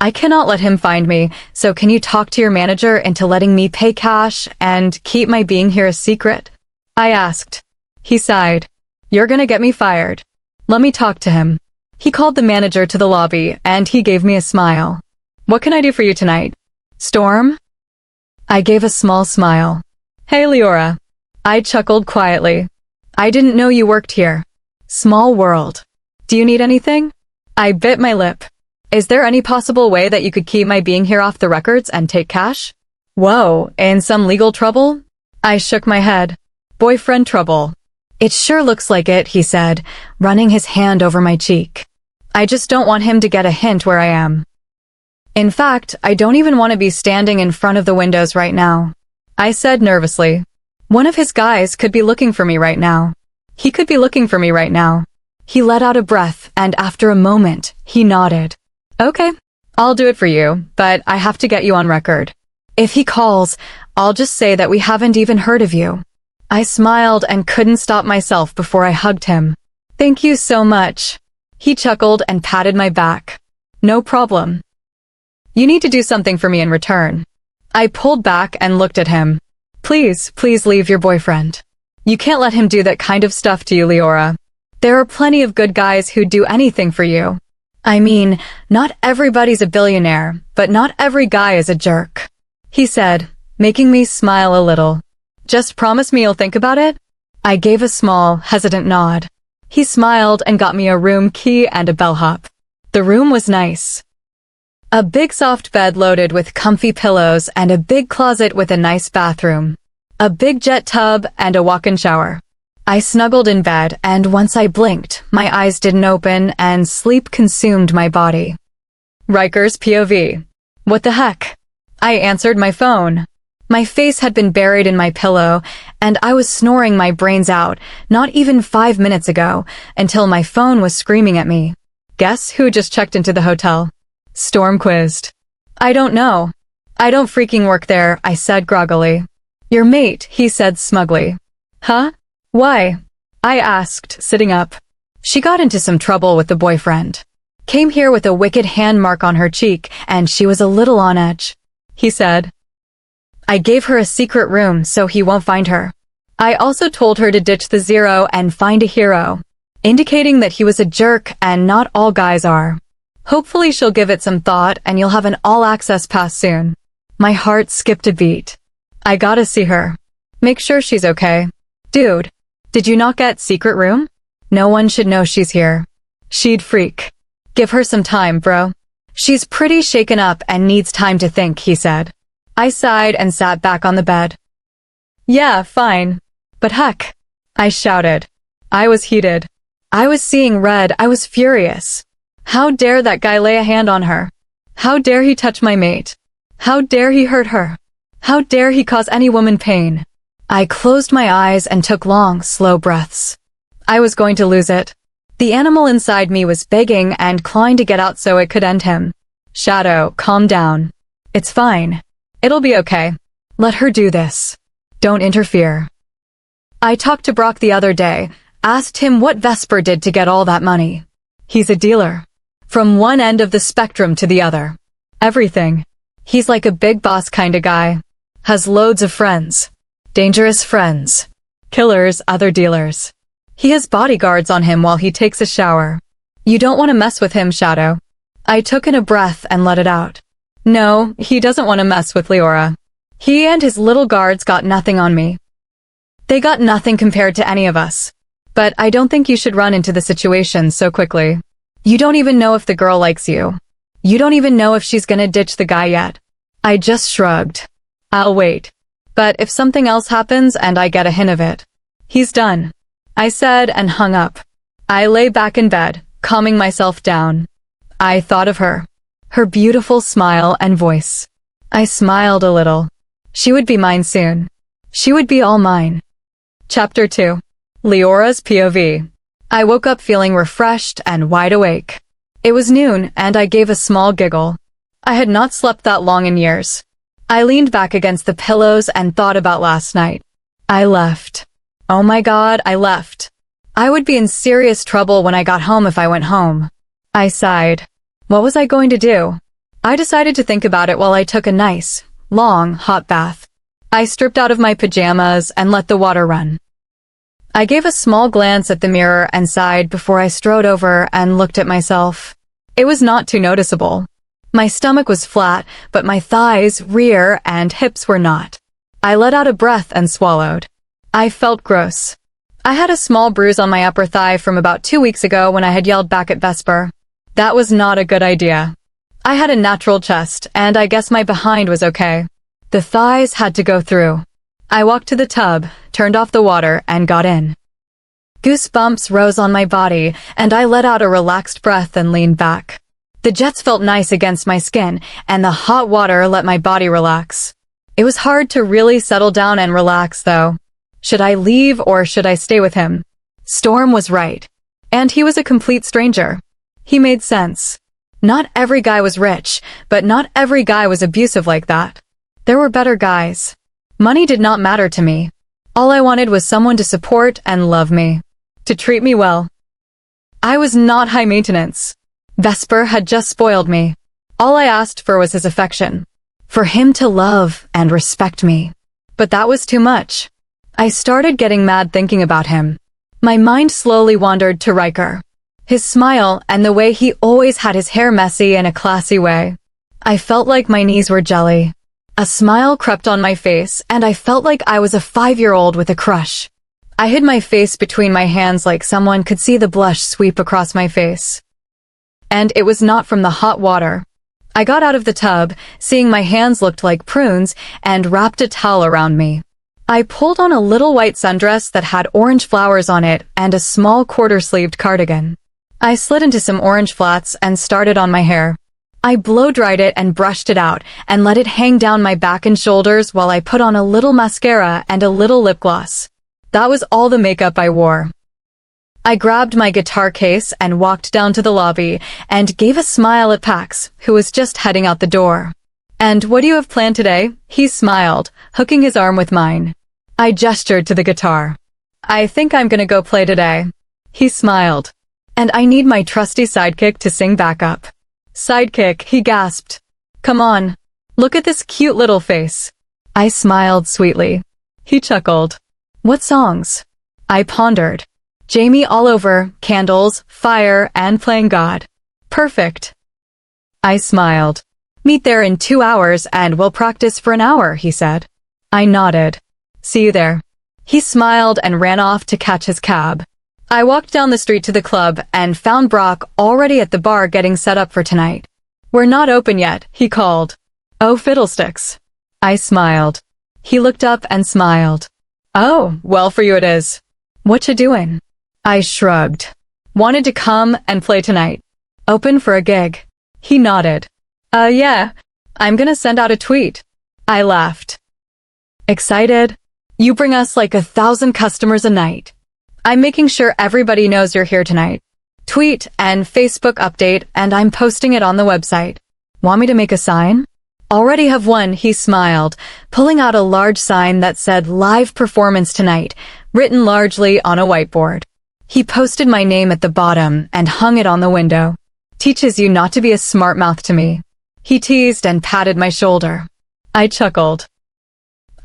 I cannot let him find me, so can you talk to your manager into letting me pay cash and keep my being here a secret? I asked. He sighed. You're gonna get me fired. Let me talk to him. He called the manager to the lobby, and he gave me a smile. What can I do for you tonight? Storm? I gave a small smile. Hey, Liora. I chuckled quietly. I didn't know you worked here. Small world. Do you need anything? I bit my lip. Is there any possible way that you could keep my being here off the records and take cash? Whoa, in some legal trouble? I shook my head. Boyfriend trouble. It sure looks like it, he said, running his hand over my cheek. I just don't want him to get a hint where I am. In fact, I don't even want to be standing in front of the windows right now. I said nervously. One of his guys could be looking for me right now. He could be looking for me right now. He let out a breath, and after a moment, he nodded. Okay, I'll do it for you, but I have to get you on record. If he calls, I'll just say that we haven't even heard of you. I smiled and couldn't stop myself before I hugged him. Thank you so much. He chuckled and patted my back. No problem. You need to do something for me in return. I pulled back and looked at him. Please leave your boyfriend. You can't let him do that kind of stuff to you, Liora. There are plenty of good guys who'd do anything for you. I mean, not everybody's a billionaire, but not every guy is a jerk. He said, making me smile a little. Just promise me you'll think about it? I gave a small, hesitant nod. He smiled and got me a room key and a bellhop. The room was nice. A big soft bed loaded with comfy pillows and a big closet with a nice bathroom. A big jet tub and a walk-in shower. I snuggled in bed, and once I blinked, my eyes didn't open and sleep consumed my body. Ryker's POV. What the heck? I answered my phone. My face had been buried in my pillow, and I was snoring my brains out, not even 5 minutes ago, until my phone was screaming at me. Guess who just checked into the hotel? Storm-quizzed. I don't know. I don't freaking work there, I said groggily. Your mate, he said smugly. Huh? Why? I asked, sitting up. She got into some trouble with the boyfriend. Came here with a wicked hand mark on her cheek, and she was a little on edge. He said. I gave her a secret room so he won't find her. I also told her to ditch the zero and find a hero, indicating that he was a jerk and not all guys are. Hopefully she'll give it some thought and you'll have an all-access pass soon. My heart skipped a beat. I gotta see her. Make sure she's okay. Dude, did you not get secret room? No one should know she's here. She'd freak. Give her some time, bro. She's pretty shaken up and needs time to think, he said. I sighed and sat back on the bed. Yeah, fine. But heck, I shouted. I was heated. I was seeing red. I was furious. How dare that guy lay a hand on her? How dare he touch my mate? How dare he hurt her? How dare he cause any woman pain? I closed my eyes and took long, slow breaths. I was going to lose it. The animal inside me was begging and clawing to get out so it could end him. Shadow, calm down. It's fine. It'll be okay. Let her do this. Don't interfere. I talked to Brock the other day, asked him what Vesper did to get all that money. He's a dealer. From one end of the spectrum to the other. Everything. He's like a big boss kind of guy. Has loads of friends. Dangerous friends. Killers, other dealers. He has bodyguards on him while he takes a shower. You don't want to mess with him, Shadow. I took in a breath and let it out. No, he doesn't want to mess with Liora. He and his little guards got nothing on me. They got nothing compared to any of us. But I don't think you should run into the situation so quickly. You don't even know if the girl likes you. You don't even know if she's gonna ditch the guy yet. I just shrugged. I'll wait. But if something else happens and I get a hint of it, he's done. I said and hung up. I lay back in bed, calming myself down. I thought of her. Her beautiful smile and voice. I smiled a little. She would be mine soon. She would be all mine. Chapter 2. Liora's POV. I woke up feeling refreshed and wide awake. It was noon, and I gave a small giggle. I had not slept that long in years. I leaned back against the pillows and thought about last night. I left. Oh my God, I left. I would be in serious trouble when I got home if I went home. I sighed. What was I going to do? I decided to think about it while I took a nice, long, hot bath. I stripped out of my pajamas and let the water run. I gave a small glance at the mirror and sighed before I strode over and looked at myself. It was not too noticeable. My stomach was flat, but my thighs, rear, and hips were not. I let out a breath and swallowed. I felt gross. I had a small bruise on my upper thigh from about 2 weeks ago when I had yelled back at Vesper. That was not a good idea. I had a natural chest, and I guess my behind was okay. The thighs had to go through. I walked to the tub, turned off the water, and got in. Goosebumps rose on my body, and I let out a relaxed breath and leaned back. The jets felt nice against my skin, and the hot water let my body relax. It was hard to really settle down and relax, though. Should I leave or should I stay with him? Storm was right. And he was a complete stranger. He made sense. Not every guy was rich, but not every guy was abusive like that. There were better guys. Money did not matter to me. All I wanted was someone to support and love me. To treat me well. I was not high maintenance. Vesper had just spoiled me. All I asked for was his affection. For him to love and respect me. But that was too much. I started getting mad thinking about him. My mind slowly wandered to Ryker. His smile and the way he always had his hair messy in a classy way. I felt like my knees were jelly. A smile crept on my face, and I felt like I was a 5-year-old with a crush. I hid my face between my hands like someone could see the blush sweep across my face. And it was not from the hot water. I got out of the tub, seeing my hands looked like prunes, and wrapped a towel around me. I pulled on a little white sundress that had orange flowers on it and a small quarter-sleeved cardigan. I slid into some orange flats and started on my hair. I blow-dried it and brushed it out and let it hang down my back and shoulders while I put on a little mascara and a little lip gloss. That was all the makeup I wore. I grabbed my guitar case and walked down to the lobby and gave a smile at Pax, who was just heading out the door. "And what do you have planned today?" He smiled, hooking his arm with mine. I gestured to the guitar. "I think I'm gonna go play today." He smiled. "And I need my trusty sidekick to sing backup." "Sidekick," he gasped. "Come on. Look at this cute little face." I smiled sweetly. He chuckled. "What songs?" I pondered. "Jamie all over, candles, fire, and playing God." "Perfect." I smiled. "Meet there in 2 hours and we'll practice for an hour," he said. I nodded. "See you there." He smiled and ran off to catch his cab. I walked down the street to the club and found Brock already at the bar getting set up for tonight. "We're not open yet," he called. "Oh, fiddlesticks." I smiled. He looked up and smiled. "Oh, well for you it is. What you doing?" I shrugged. "Wanted to come and play tonight. Open for a gig." He nodded. Yeah. I'm gonna send out a tweet." I laughed. "Excited? You bring us like 1,000 customers a night. I'm making sure everybody knows you're here tonight. Tweet and Facebook update, and I'm posting it on the website. Want me to make a sign?" "Already have one," he smiled, pulling out a large sign that said "Live Performance Tonight," written largely on a whiteboard. He posted my name at the bottom and hung it on the window. "Teaches you not to be a smart mouth to me." He teased and patted my shoulder. I chuckled.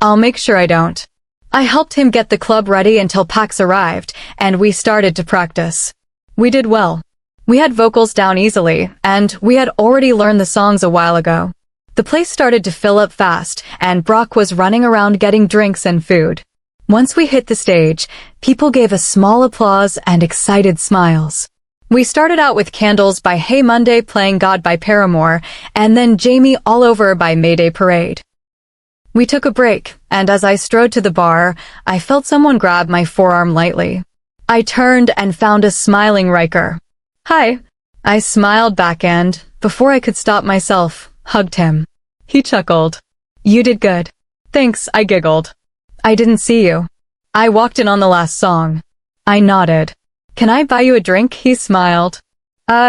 "I'll make sure I don't." I helped him get the club ready until Pax arrived, and we started to practice. We did well. We had vocals down easily, and we had already learned the songs a while ago. The place started to fill up fast, and Brock was running around getting drinks and food. Once we hit the stage, people gave a small applause and excited smiles. We started out with Candles by Hey Monday playing God by Paramore, and then Jamie All Over by Mayday Parade. We took a break, and as I strode to the bar, I felt someone grab my forearm lightly. I turned and found a smiling Ryker. "Hi." I smiled back and, before I could stop myself, hugged him. He chuckled. "You did good." "Thanks," I giggled. "I didn't see you." I walked in on the last song. I nodded. "Can I buy you a drink?" He smiled.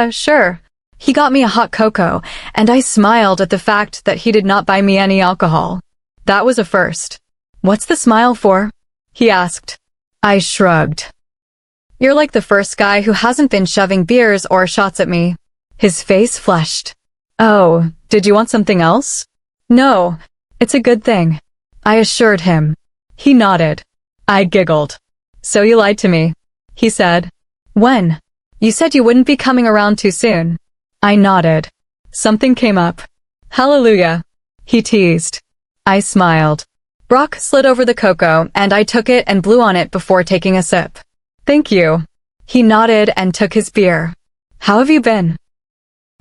Sure." He got me a hot cocoa, and I smiled at the fact that he did not buy me any alcohol. That was a first. "What's the smile for?" he asked. I shrugged. "You're like the first guy who hasn't been shoving beers or shots at me." His face flushed. "Oh, did you want something else?" "No, it's a good thing," I assured him. He nodded. I giggled. "So you lied to me," he said. "When?" "You said you wouldn't be coming around too soon." I nodded. "Something came up." "Hallelujah," he teased. I smiled. Brock slid over the cocoa, and I took it and blew on it before taking a sip. Thank you. He nodded and took his beer. How have you been?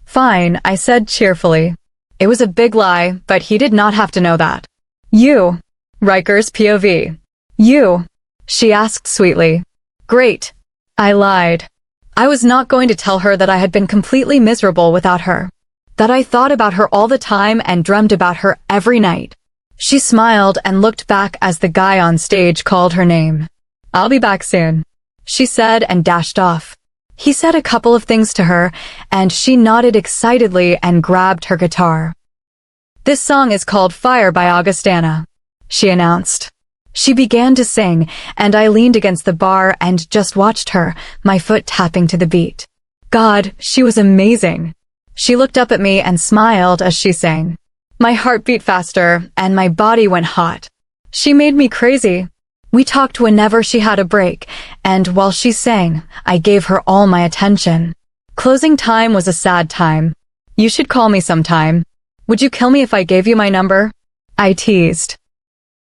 Fine, I said cheerfully. It was a big lie, but he did not have to know that. You. Riker's POV. You. She asked sweetly. Great. I lied. I was not going to tell her that I had been completely miserable without her. That I thought about her all the time and dreamed about her every night. She smiled and looked back as the guy on stage called her name. I'll be back soon, she said and dashed off. He said a couple of things to her, and she nodded excitedly and grabbed her guitar. This song is called Fire by Augustana, she announced. She began to sing, and I leaned against the bar and just watched her, my foot tapping to the beat. God, she was amazing. She looked up at me and smiled as she sang. My heart beat faster, and my body went hot. She made me crazy. We talked whenever she had a break, and while she sang, I gave her all my attention. Closing time was a sad time. You should call me sometime. Would you kill me if I gave you my number? I teased.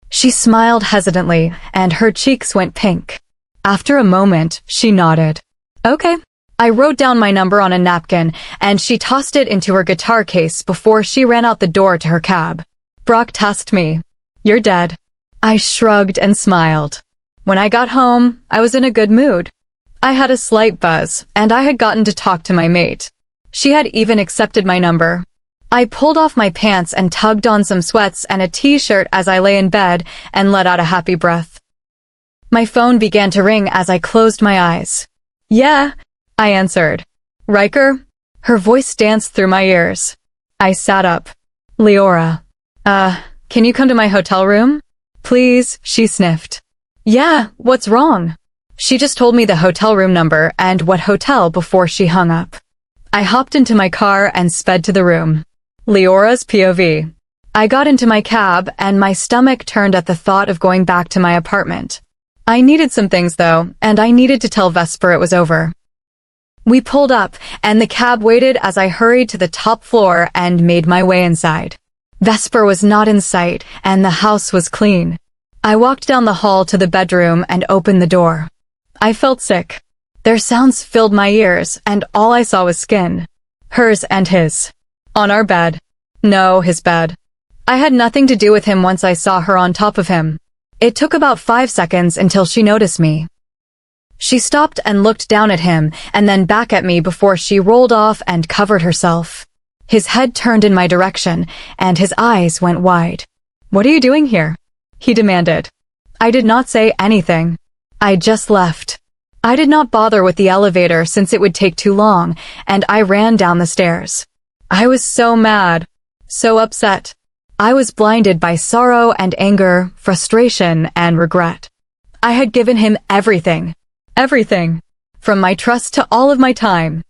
She smiled hesitantly, and her cheeks went pink. After a moment, she nodded. Okay. I wrote down my number on a napkin, and she tossed it into her guitar case before she ran out the door to her cab. Brock tasked me. You're dead. I shrugged and smiled. When I got home, I was in a good mood. I had a slight buzz, and I had gotten to talk to my mate. She had even accepted my number. I pulled off my pants and tugged on some sweats and a t-shirt as I lay in bed and let out a happy breath. My phone began to ring as I closed my eyes. Yeah, I answered. Ryker? Her voice danced through my ears. I sat up. Liora. Can you come to my hotel room? Please, she sniffed. Yeah, what's wrong? She just told me the hotel room number and what hotel before she hung up. I hopped into my car and sped to the room. Leora's POV. I got into my cab and my stomach turned at the thought of going back to my apartment. I needed some things though, and I needed to tell Vesper it was over. We pulled up, and the cab waited as I hurried to the top floor and made my way inside. Vesper was not in sight, and the house was clean. I walked down the hall to the bedroom and opened the door. I felt sick. Their sounds filled my ears, and all I saw was skin. Hers and his. On our bed. No, his bed. I had nothing to do with him once I saw her on top of him. It took about 5 seconds until she noticed me. She stopped and looked down at him, and then back at me before she rolled off and covered herself. His head turned in my direction, and his eyes went wide. What are you doing here? He demanded. I did not say anything. I just left. I did not bother with the elevator since it would take too long, and I ran down the stairs. I was so mad, so upset. I was blinded by sorrow and anger, frustration and regret. I had given him everything. Everything. From my trust to all of my time.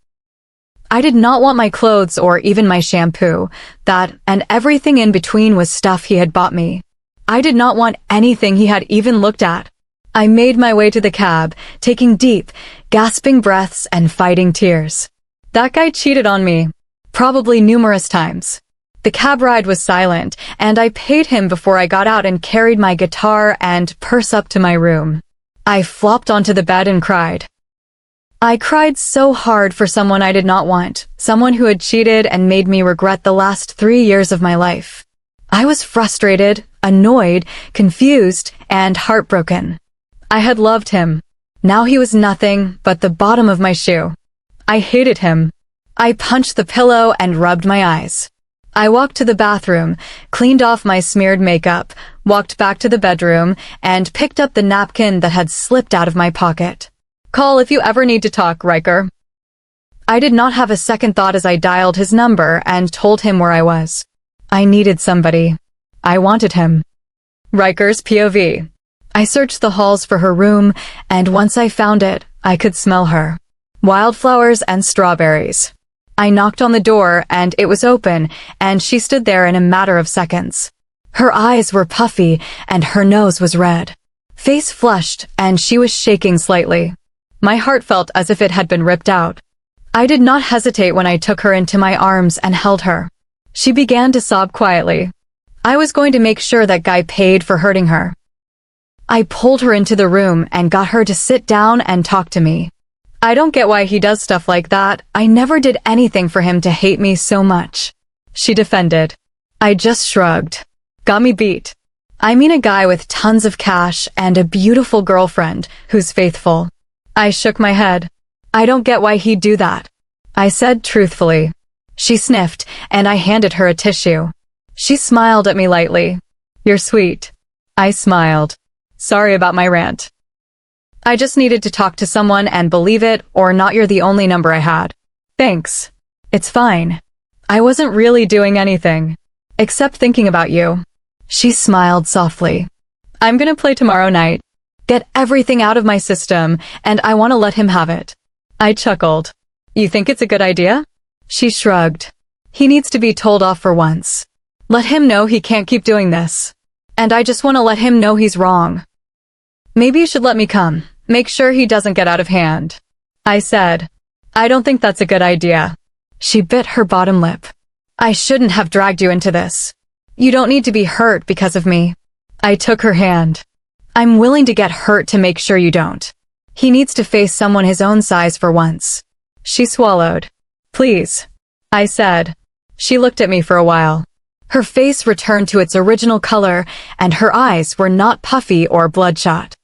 I did not want my clothes or even my shampoo. That and everything in between was stuff he had bought me. I did not want anything he had even looked at. I made my way to the cab, taking deep, gasping breaths and fighting tears. That guy cheated on me. Probably numerous times. The cab ride was silent, and I paid him before I got out and carried my guitar and purse up to my room. I flopped onto the bed and cried. I cried so hard for someone I did not want, someone who had cheated and made me regret the last 3 years of my life. I was frustrated, annoyed, confused, and heartbroken. I had loved him. Now he was nothing but the bottom of my shoe. I hated him. I punched the pillow and rubbed my eyes. I walked to the bathroom, cleaned off my smeared makeup, walked back to the bedroom, and picked up the napkin that had slipped out of my pocket. Call if you ever need to talk, Ryker. I did not have a second thought as I dialed his number and told him where I was. I needed somebody. I wanted him. Riker's POV. I searched the halls for her room, and once I found it, I could smell her. Wildflowers and strawberries. I knocked on the door, and it was open, and she stood there in a matter of seconds. Her eyes were puffy, and her nose was red. Face flushed, and she was shaking slightly. My heart felt as if it had been ripped out. I did not hesitate when I took her into my arms and held her. She began to sob quietly. I was going to make sure that guy paid for hurting her. I pulled her into the room and got her to sit down and talk to me. I don't get why he does stuff like that. I never did anything for him to hate me so much. She defended. I just shrugged. Got me beat. I mean a guy with tons of cash and a beautiful girlfriend who's faithful. I shook my head. I don't get why he'd do that. I said truthfully. She sniffed, and I handed her a tissue. She smiled at me lightly. You're sweet. I smiled. Sorry about my rant. I just needed to talk to someone and believe it or not. You're the only number I had. Thanks. It's fine. I wasn't really doing anything. Except thinking about you. She smiled softly. I'm gonna play tomorrow night. Get everything out of my system, and I want to let him have it. I chuckled. You think it's a good idea? She shrugged. He needs to be told off for once. Let him know he can't keep doing this. And I just want to let him know he's wrong. Maybe you should let me come. Make sure he doesn't get out of hand. I said. I don't think that's a good idea. She bit her bottom lip. I shouldn't have dragged you into this. You don't need to be hurt because of me. I took her hand. I'm willing to get hurt to make sure you don't. He needs to face someone his own size for once. She swallowed. Please. I said. She looked at me for a while. Her face returned to its original color, and her eyes were not puffy or bloodshot.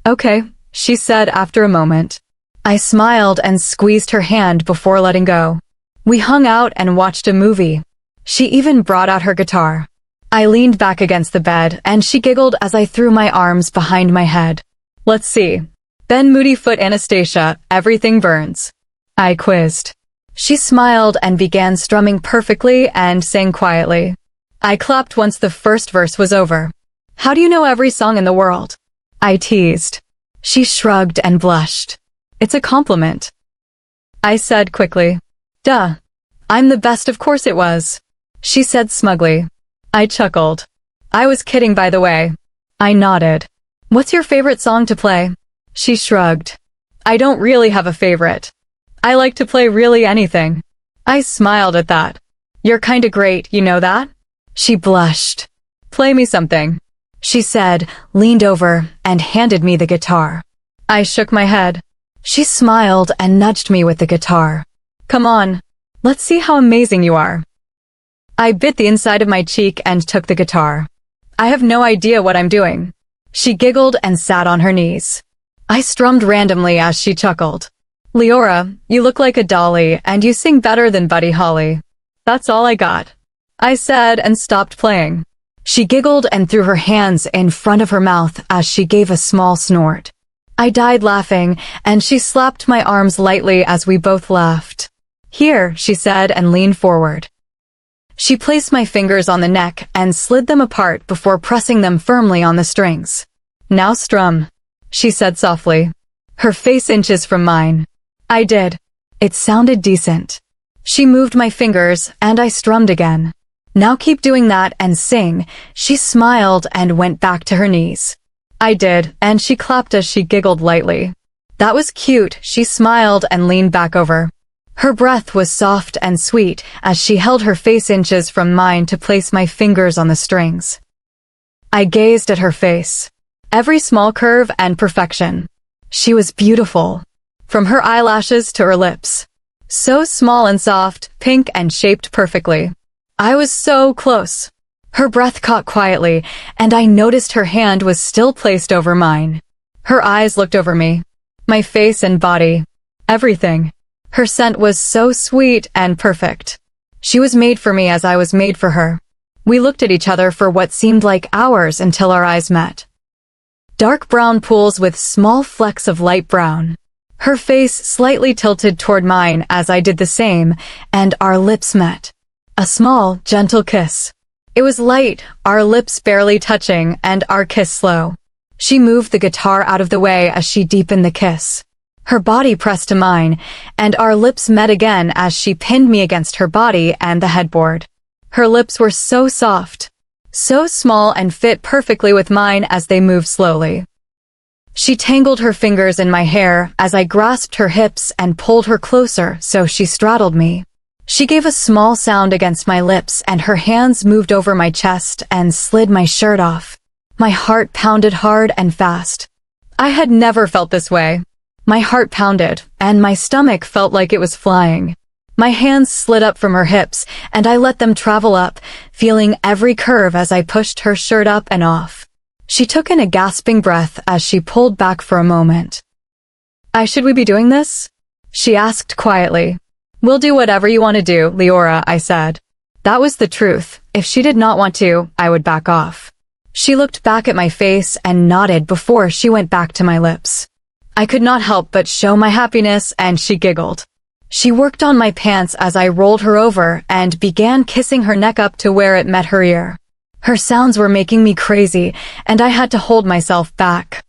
Okay, she said after a moment. I smiled and squeezed her hand before letting go. We hung out and watched a movie. She even brought out her guitar. I leaned back against the bed, and she giggled as I threw my arms behind my head. Let's see. Ben Moodyfoot Anastasia, Everything Burns. I quizzed. She smiled and began strumming perfectly and sang quietly. I clapped once the first verse was over. How do you know every song in the world? I teased. She shrugged and blushed. It's a compliment. I said quickly. Duh. I'm the best, of course it was. She said smugly. I chuckled. I was kidding, by the way. I nodded. What's your favorite song to play? She shrugged. I don't really have a favorite. I like to play really anything. I smiled at that. You're kinda great, you know that? She blushed. Play me something, she said, leaned over, and handed me the guitar. I shook my head. She smiled and nudged me with the guitar. Come on, let's see how amazing you are. I bit the inside of my cheek and took the guitar. I have no idea what I'm doing. She giggled and sat on her knees. I strummed randomly as she chuckled. Liora, you look like a dolly, and you sing better than Buddy Holly. That's all I got, I said and stopped playing. She giggled and threw her hands in front of her mouth as she gave a small snort. I died laughing, and she slapped my arms lightly as we both laughed. Here, she said and leaned forward. She placed my fingers on the neck and slid them apart before pressing them firmly on the strings. Now strum, she said softly. Her face inches from mine. I did. It sounded decent. She moved my fingers, and I strummed again. Now keep doing that and sing. She smiled and went back to her knees. I did, and she clapped as she giggled lightly. That was cute, she smiled and leaned back over. Her breath was soft and sweet as she held her face inches from mine to place my fingers on the strings. I gazed at her face. Every small curve and perfection. She was beautiful. From her eyelashes to her lips. So small and soft, pink and shaped perfectly. I was so close. Her breath caught quietly, and I noticed her hand was still placed over mine. Her eyes looked over me. My face and body. Everything. Her scent was so sweet and perfect. She was made for me as I was made for her. We looked at each other for what seemed like hours until our eyes met. Dark brown pools with small flecks of light brown. Her face slightly tilted toward mine as I did the same, and our lips met. A small, gentle kiss. It was light, our lips barely touching, and our kiss slow. She moved the guitar out of the way as she deepened the kiss. Her body pressed to mine, and our lips met again as she pinned me against her body and the headboard. Her lips were so soft, so small and fit perfectly with mine as they moved slowly. She tangled her fingers in my hair as I grasped her hips and pulled her closer so she straddled me. She gave a small sound against my lips and her hands moved over my chest and slid my shirt off. My heart pounded hard and fast. I had never felt this way. My heart pounded, and my stomach felt like it was flying. My hands slid up from her hips, and I let them travel up, feeling every curve as I pushed her shirt up and off. She took in a gasping breath as she pulled back for a moment. Should we be doing this?" she asked quietly. "We'll do whatever you want to do, Liora," I said. That was the truth. If she did not want to, I would back off. She looked back at my face and nodded before she went back to my lips. I could not help but show my happiness, and she giggled. She worked on my pants as I rolled her over and began kissing her neck up to where it met her ear. Her sounds were making me crazy, and I had to hold myself back.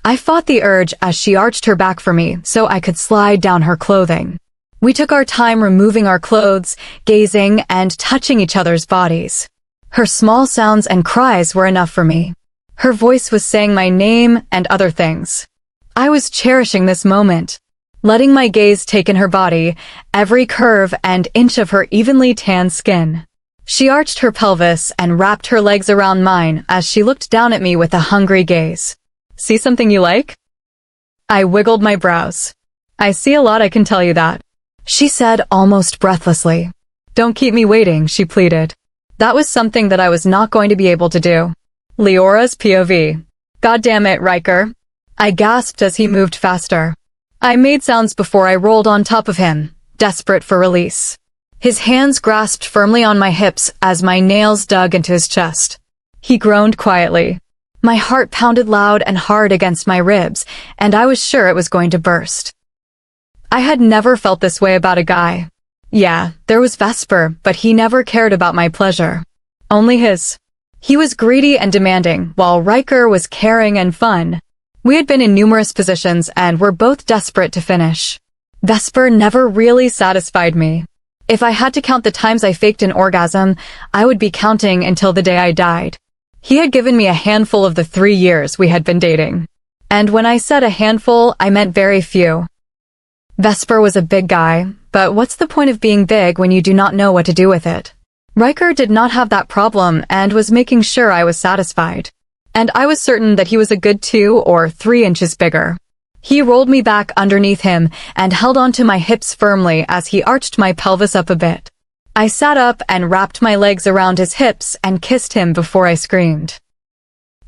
I fought the urge as she arched her back for me so I could slide down her clothing. We took our time removing our clothes, gazing, and touching each other's bodies. Her small sounds and cries were enough for me. Her voice was saying my name and other things. I was cherishing this moment, letting my gaze take in her body, every curve and inch of her evenly tanned skin. She arched her pelvis and wrapped her legs around mine as she looked down at me with a hungry gaze. "See something you like?" I wiggled my brows. "I see a lot, I can tell you that," she said almost breathlessly. "Don't keep me waiting," she pleaded. That was something that I was not going to be able to do. Liora's POV. "God damn it, Ryker," I gasped as he moved faster. I made sounds before I rolled on top of him, desperate for release. His hands grasped firmly on my hips as my nails dug into his chest. He groaned quietly. My heart pounded loud and hard against my ribs, and I was sure it was going to burst. I had never felt this way about a guy. Yeah, there was Vesper, but he never cared about my pleasure. Only his. He was greedy and demanding, while Ryker was caring and fun. We had been in numerous positions and were both desperate to finish. Vesper never really satisfied me. If I had to count the times I faked an orgasm, I would be counting until the day I died. He had given me a handful of the 3 years we had been dating. And when I said a handful, I meant very few. Vesper was a big guy, but what's the point of being big when you do not know what to do with it? Ryker did not have that problem and was making sure I was satisfied. And I was certain that he was a good 2 or 3 inches bigger. He rolled me back underneath him and held onto my hips firmly as he arched my pelvis up a bit. I sat up and wrapped my legs around his hips and kissed him before I screamed.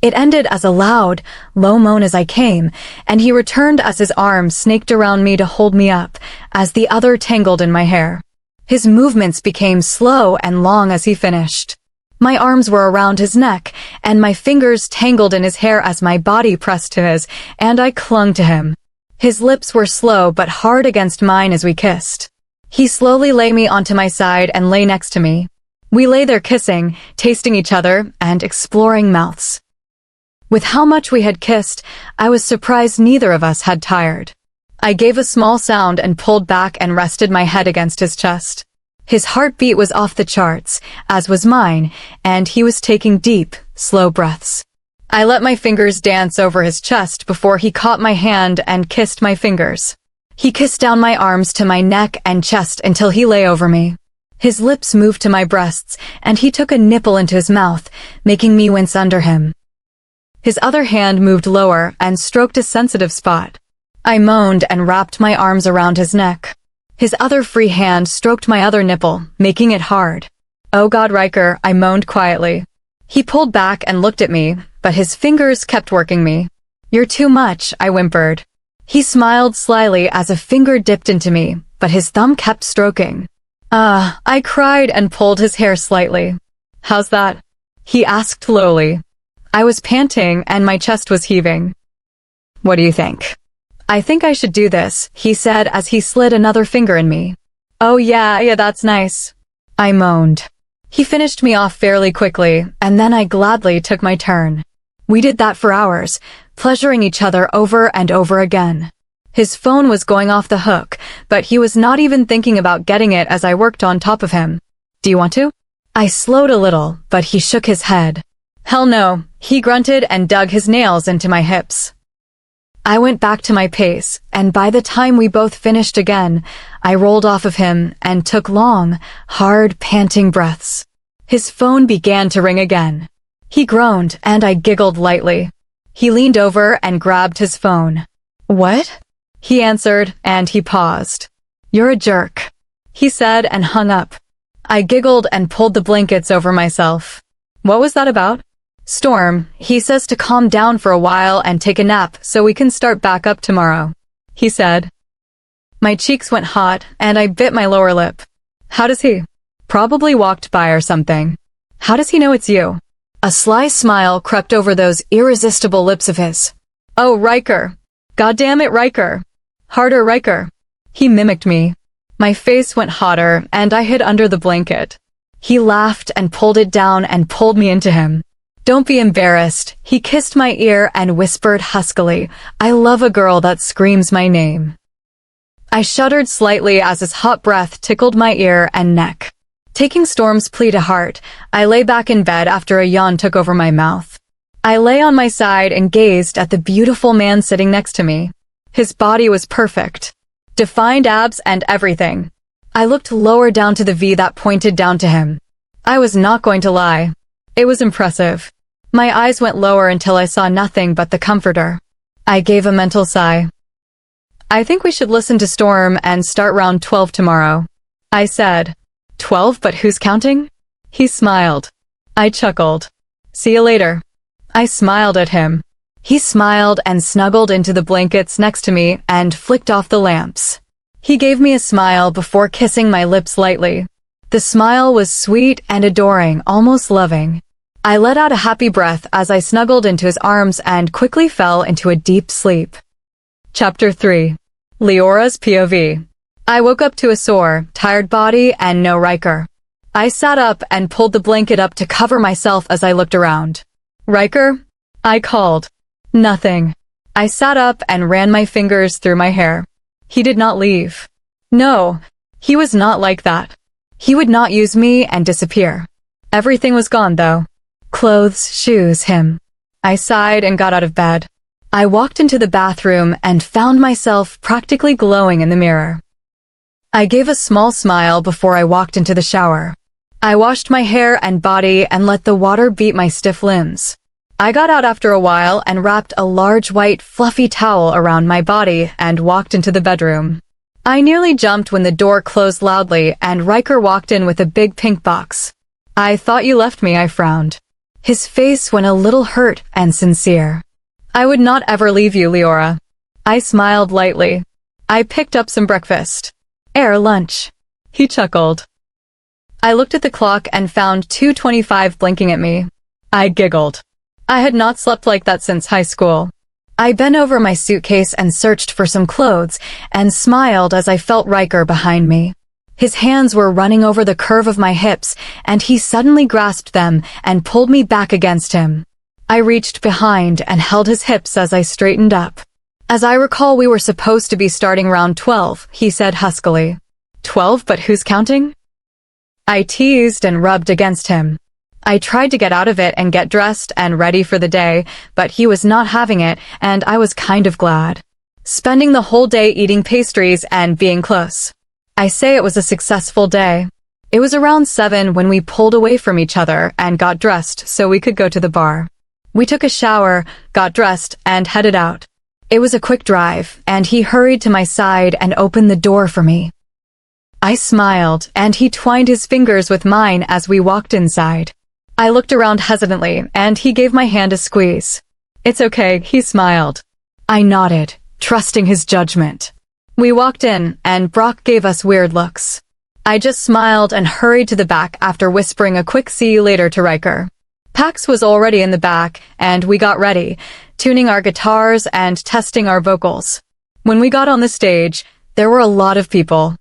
It ended as a loud, low moan as I came, and he returned as his arms snaked around me to hold me up, as the other tangled in my hair. His movements became slow and long as he finished. My arms were around his neck, and my fingers tangled in his hair as my body pressed to his, and I clung to him. His lips were slow but hard against mine as we kissed. He slowly lay me onto my side and lay next to me. We lay there kissing, tasting each other, and exploring mouths. With how much we had kissed, I was surprised neither of us had tired. I gave a small sound and pulled back and rested my head against his chest. His heartbeat was off the charts, as was mine, and he was taking deep, slow breaths. I let my fingers dance over his chest before he caught my hand and kissed my fingers. He kissed down my arms to my neck and chest until he lay over me. His lips moved to my breasts, and he took a nipple into his mouth, making me wince under him. His other hand moved lower and stroked a sensitive spot. I moaned and wrapped my arms around his neck. His other free hand stroked my other nipple, making it hard. "Oh God, Ryker," I moaned quietly. He pulled back and looked at me, but his fingers kept working me. "You're too much," I whimpered. He smiled slyly as a finger dipped into me, but his thumb kept stroking. I cried and pulled his hair slightly. "How's that?" he asked lowly. I was panting and my chest was heaving. "What do you think?" "I think I should do this," he said as he slid another finger in me. "Oh yeah, that's nice," I moaned. He finished me off fairly quickly, and then I gladly took my turn. We did that for hours, pleasuring each other over and over again. His phone was going off the hook, but he was not even thinking about getting it as I worked on top of him. "Do you want to?" I slowed a little, but he shook his head. "Hell no," he grunted and dug his nails into my hips. I went back to my pace, and by the time we both finished again, I rolled off of him and took long, hard, panting breaths. His phone began to ring again. He groaned, and I giggled lightly. He leaned over and grabbed his phone. "What?" he answered, and he paused. "You're a jerk," he said and hung up. I giggled and pulled the blankets over myself. "What was that about?" "Storm, he says to calm down for a while and take a nap so we can start back up tomorrow," he said. My cheeks went hot, and I bit my lower lip. "How does he?" "Probably walked by or something." "How does he know it's you?" A sly smile crept over those irresistible lips of his. "Oh, Ryker. Goddamn it, Ryker. Harder, Ryker." He mimicked me. My face went hotter, and I hid under the blanket. He laughed and pulled it down and pulled me into him. "Don't be embarrassed." He kissed my ear and whispered huskily, "I love a girl that screams my name." I shuddered slightly as his hot breath tickled my ear and neck. Taking Storm's plea to heart, I lay back in bed after a yawn took over my mouth. I lay on my side and gazed at the beautiful man sitting next to me. His body was perfect. Defined abs and everything. I looked lower down to the V that pointed down to him. I was not going to lie. It was impressive. My eyes went lower until I saw nothing but the comforter. I gave a mental sigh. "I think we should listen to Storm and start round 12 tomorrow," I said. "12, but who's counting?" He smiled. I chuckled. "See you later." I smiled at him. He smiled and snuggled into the blankets next to me and flicked off the lamps. He gave me a smile before kissing my lips lightly. The smile was sweet and adoring, almost loving. I let out a happy breath as I snuggled into his arms and quickly fell into a deep sleep. Chapter 3. Liora's POV. I woke up to a sore, tired body and no Ryker. I sat up and pulled the blanket up to cover myself as I looked around. "Ryker?" I called. Nothing. I sat up and ran my fingers through my hair. He did not leave. No, he was not like that. He would not use me and disappear. Everything was gone, though. Clothes, shoes, him. I sighed and got out of bed. I walked into the bathroom and found myself practically glowing in the mirror. I gave a small smile before I walked into the shower. I washed my hair and body and let the water beat my stiff limbs. I got out after a while and wrapped a large white fluffy towel around my body and walked into the bedroom. I nearly jumped when the door closed loudly and Ryker walked in with a big pink box. "I thought you left me," I frowned. His face went a little hurt and sincere. "I would not ever leave you, Liora." I smiled lightly. I picked up some breakfast. Lunch." He chuckled. I looked at the clock and found 2:25 blinking at me. I giggled. I had not slept like that since high school. I bent over my suitcase and searched for some clothes and smiled as I felt Ryker behind me. His hands were running over the curve of my hips, and he suddenly grasped them and pulled me back against him. I reached behind and held his hips as I straightened up. "As I recall, we were supposed to be starting round 12, he said huskily. 12, but who's counting?" I teased and rubbed against him. I tried to get out of it and get dressed and ready for the day, but he was not having it, and I was kind of glad. Spending the whole day eating pastries and being close. I say it was a successful day. It was around 7 when we pulled away from each other and got dressed so we could go to the bar. We took a shower, got dressed, and headed out. It was a quick drive, and he hurried to my side and opened the door for me. I smiled, and he twined his fingers with mine as we walked inside. I looked around hesitantly, and he gave my hand a squeeze. "It's okay," he smiled. I nodded, trusting his judgment. We walked in, and Brock gave us weird looks. I just smiled and hurried to the back after whispering a quick "see you later" to Ryker. Pax was already in the back, and we got ready, tuning our guitars and testing our vocals. When we got on the stage, there were a lot of people.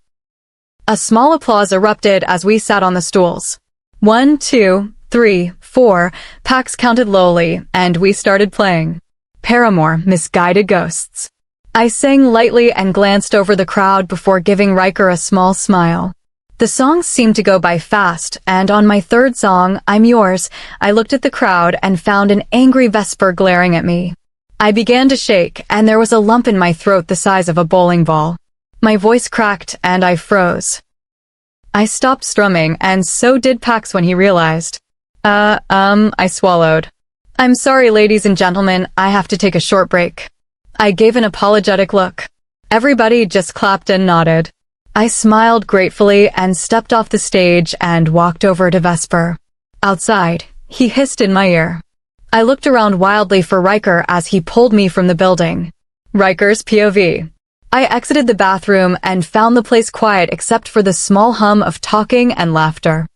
A small applause erupted as we sat on the stools. 1, 2, 3, 4, Pax counted lowly, and we started playing. Paramore, Misguided Ghosts. I sang lightly and glanced over the crowd before giving Ryker a small smile. The songs seemed to go by fast, and on my third song, I'm Yours, I looked at the crowd and found an angry Vesper glaring at me. I began to shake, and there was a lump in my throat the size of a bowling ball. My voice cracked, and I froze. I stopped strumming, and so did Pax when he realized. I swallowed. I'm sorry, ladies and gentlemen, I have to take a short break. I gave an apologetic look. Everybody just clapped and nodded. I smiled gratefully and stepped off the stage and walked over to Vesper. Outside, he hissed in my ear. I looked around wildly for Ryker as he pulled me from the building. Ryker's POV. I exited the bathroom and found the place quiet except for the small hum of talking and laughter.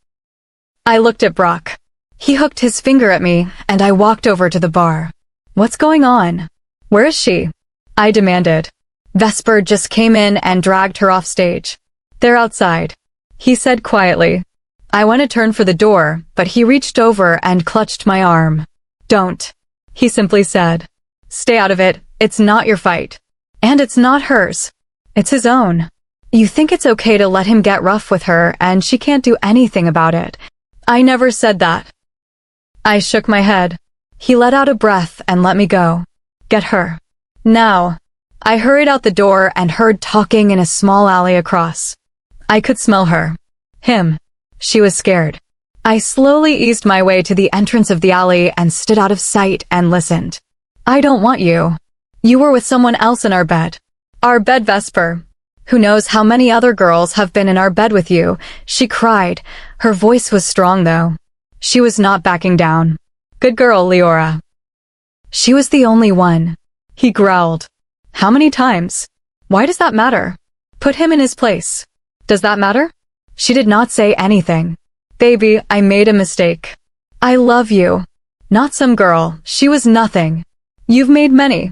I looked at Brock. He hooked his finger at me, and I walked over to the bar. What's going on? Where is she? I demanded. Vesper just came in and dragged her off stage. They're outside, he said quietly. I went to turn for the door, but he reached over and clutched my arm. Don't, he simply said. Stay out of it, it's not your fight. And it's not hers. It's his own. You think it's okay to let him get rough with her and she can't do anything about it. I never said that. I shook my head. He let out a breath and let me go. Get her. Now. I hurried out the door and heard talking in a small alley across. I could smell her. Him. She was scared. I slowly eased my way to the entrance of the alley and stood out of sight and listened. I don't want you. You were with someone else in our bed. Our bed, Vesper. Who knows how many other girls have been in our bed with you, she cried. Her voice was strong though. She was not backing down. Good girl, Liora. She was the only one. He growled. How many times? Why does that matter? Put him in his place. Does that matter? She did not say anything. Baby, I made a mistake. I love you. Not some girl, she was nothing. You've made many.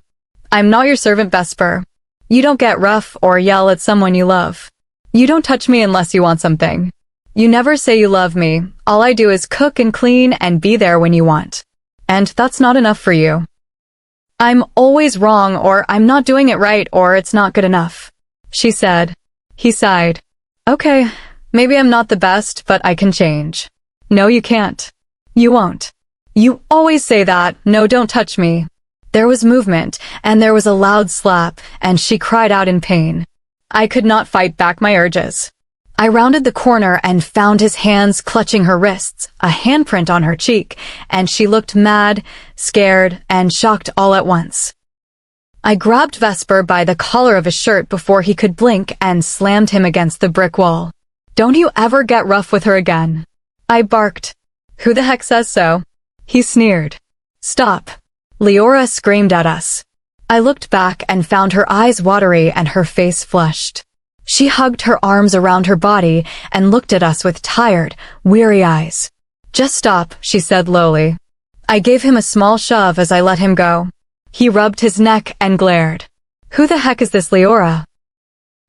I'm not your servant, Vesper. You don't get rough or yell at someone you love. You don't touch me unless you want something. You never say you love me. All I do is cook and clean and be there when you want. And that's not enough for you. I'm always wrong, or I'm not doing it right, or it's not good enough, she said. He sighed. Okay, maybe I'm not the best, but I can change. No, you can't. You won't. You always say that. No, don't touch me. There was movement, and there was a loud slap, and she cried out in pain. I could not fight back my urges. I rounded the corner and found his hands clutching her wrists, a handprint on her cheek, and she looked mad, scared, and shocked all at once. I grabbed Vesper by the collar of his shirt before he could blink and slammed him against the brick wall. Don't you ever get rough with her again. I barked. Who the heck says so? He sneered. Stop. Liora screamed at us. I looked back and found her eyes watery and her face flushed. She hugged her arms around her body and looked at us with tired, weary eyes. Just stop, she said lowly. I gave him a small shove as I let him go. He rubbed his neck and glared. Who the heck is this Liora?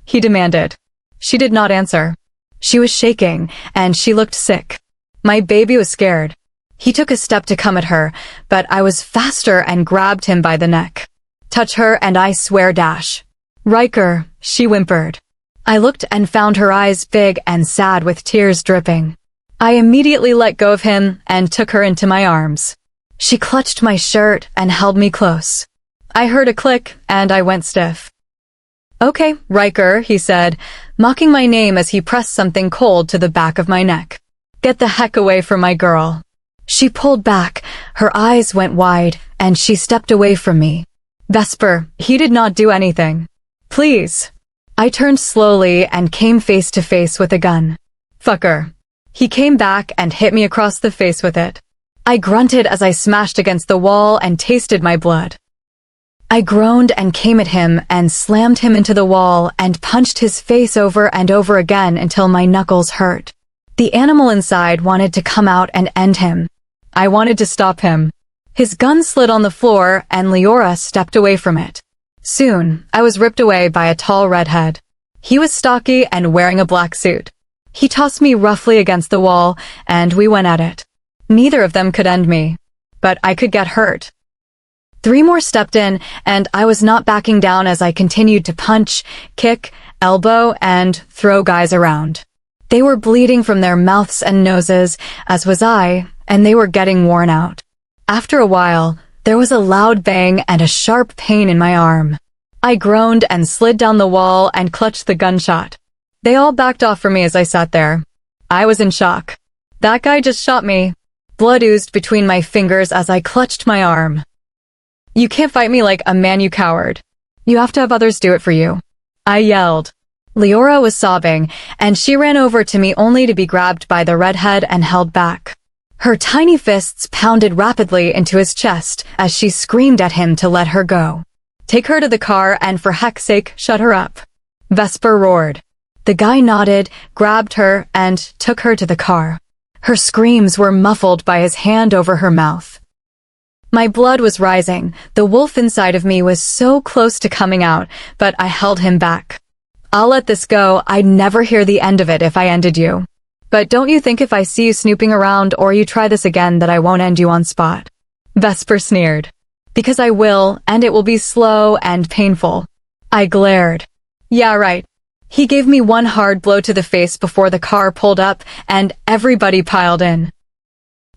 He demanded. She did not answer. She was shaking, and she looked sick. My baby was scared. He took a step to come at her, but I was faster and grabbed him by the neck. Touch her and I swear dash. Ryker, she whimpered. I looked and found her eyes big and sad with tears dripping. I immediately let go of him and took her into my arms. She clutched my shirt and held me close. I heard a click and I went stiff. Okay, Ryker, he said, mocking my name as he pressed something cold to the back of my neck. Get the heck away from my girl. She pulled back, her eyes went wide, and she stepped away from me. Vesper, he did not do anything. Please. I turned slowly and came face to face with a gun. Fucker. He came back and hit me across the face with it. I grunted as I smashed against the wall and tasted my blood. I groaned and came at him and slammed him into the wall and punched his face over and over again until my knuckles hurt. The animal inside wanted to come out and end him. I wanted to stop him. His gun slid on the floor and Liora stepped away from it. Soon, I was ripped away by a tall redhead. He was stocky and wearing a black suit. He tossed me roughly against the wall, and we went at it. Neither of them could end me, but I could get hurt. 3 more stepped in, and I was not backing down as I continued to punch, kick, elbow, and throw guys around. They were bleeding from their mouths and noses, as was I, and they were getting worn out. After a while, There was a loud bang and a sharp pain in my arm. I groaned and slid down the wall and clutched the gunshot. They all backed off from me as I sat there. I was in shock. That guy just shot me. Blood oozed between my fingers as I clutched my arm. You can't fight me like a man, you coward. You have to have others do it for you. I yelled. Liora was sobbing, and she ran over to me only to be grabbed by the redhead and held back. Her tiny fists pounded rapidly into his chest as she screamed at him to let her go. Take her to the car and for heck's sake, shut her up. Vesper roared. The guy nodded, grabbed her, and took her to the car. Her screams were muffled by his hand over her mouth. My blood was rising. The wolf inside of me was so close to coming out, but I held him back. I'll let this go. I'd never hear the end of it if I ended you. But don't you think if I see you snooping around or you try this again that I won't end you on spot? Vesper sneered. Because I will, and it will be slow and painful. I glared. Yeah, right. He gave me one hard blow to the face before the car pulled up, and everybody piled in.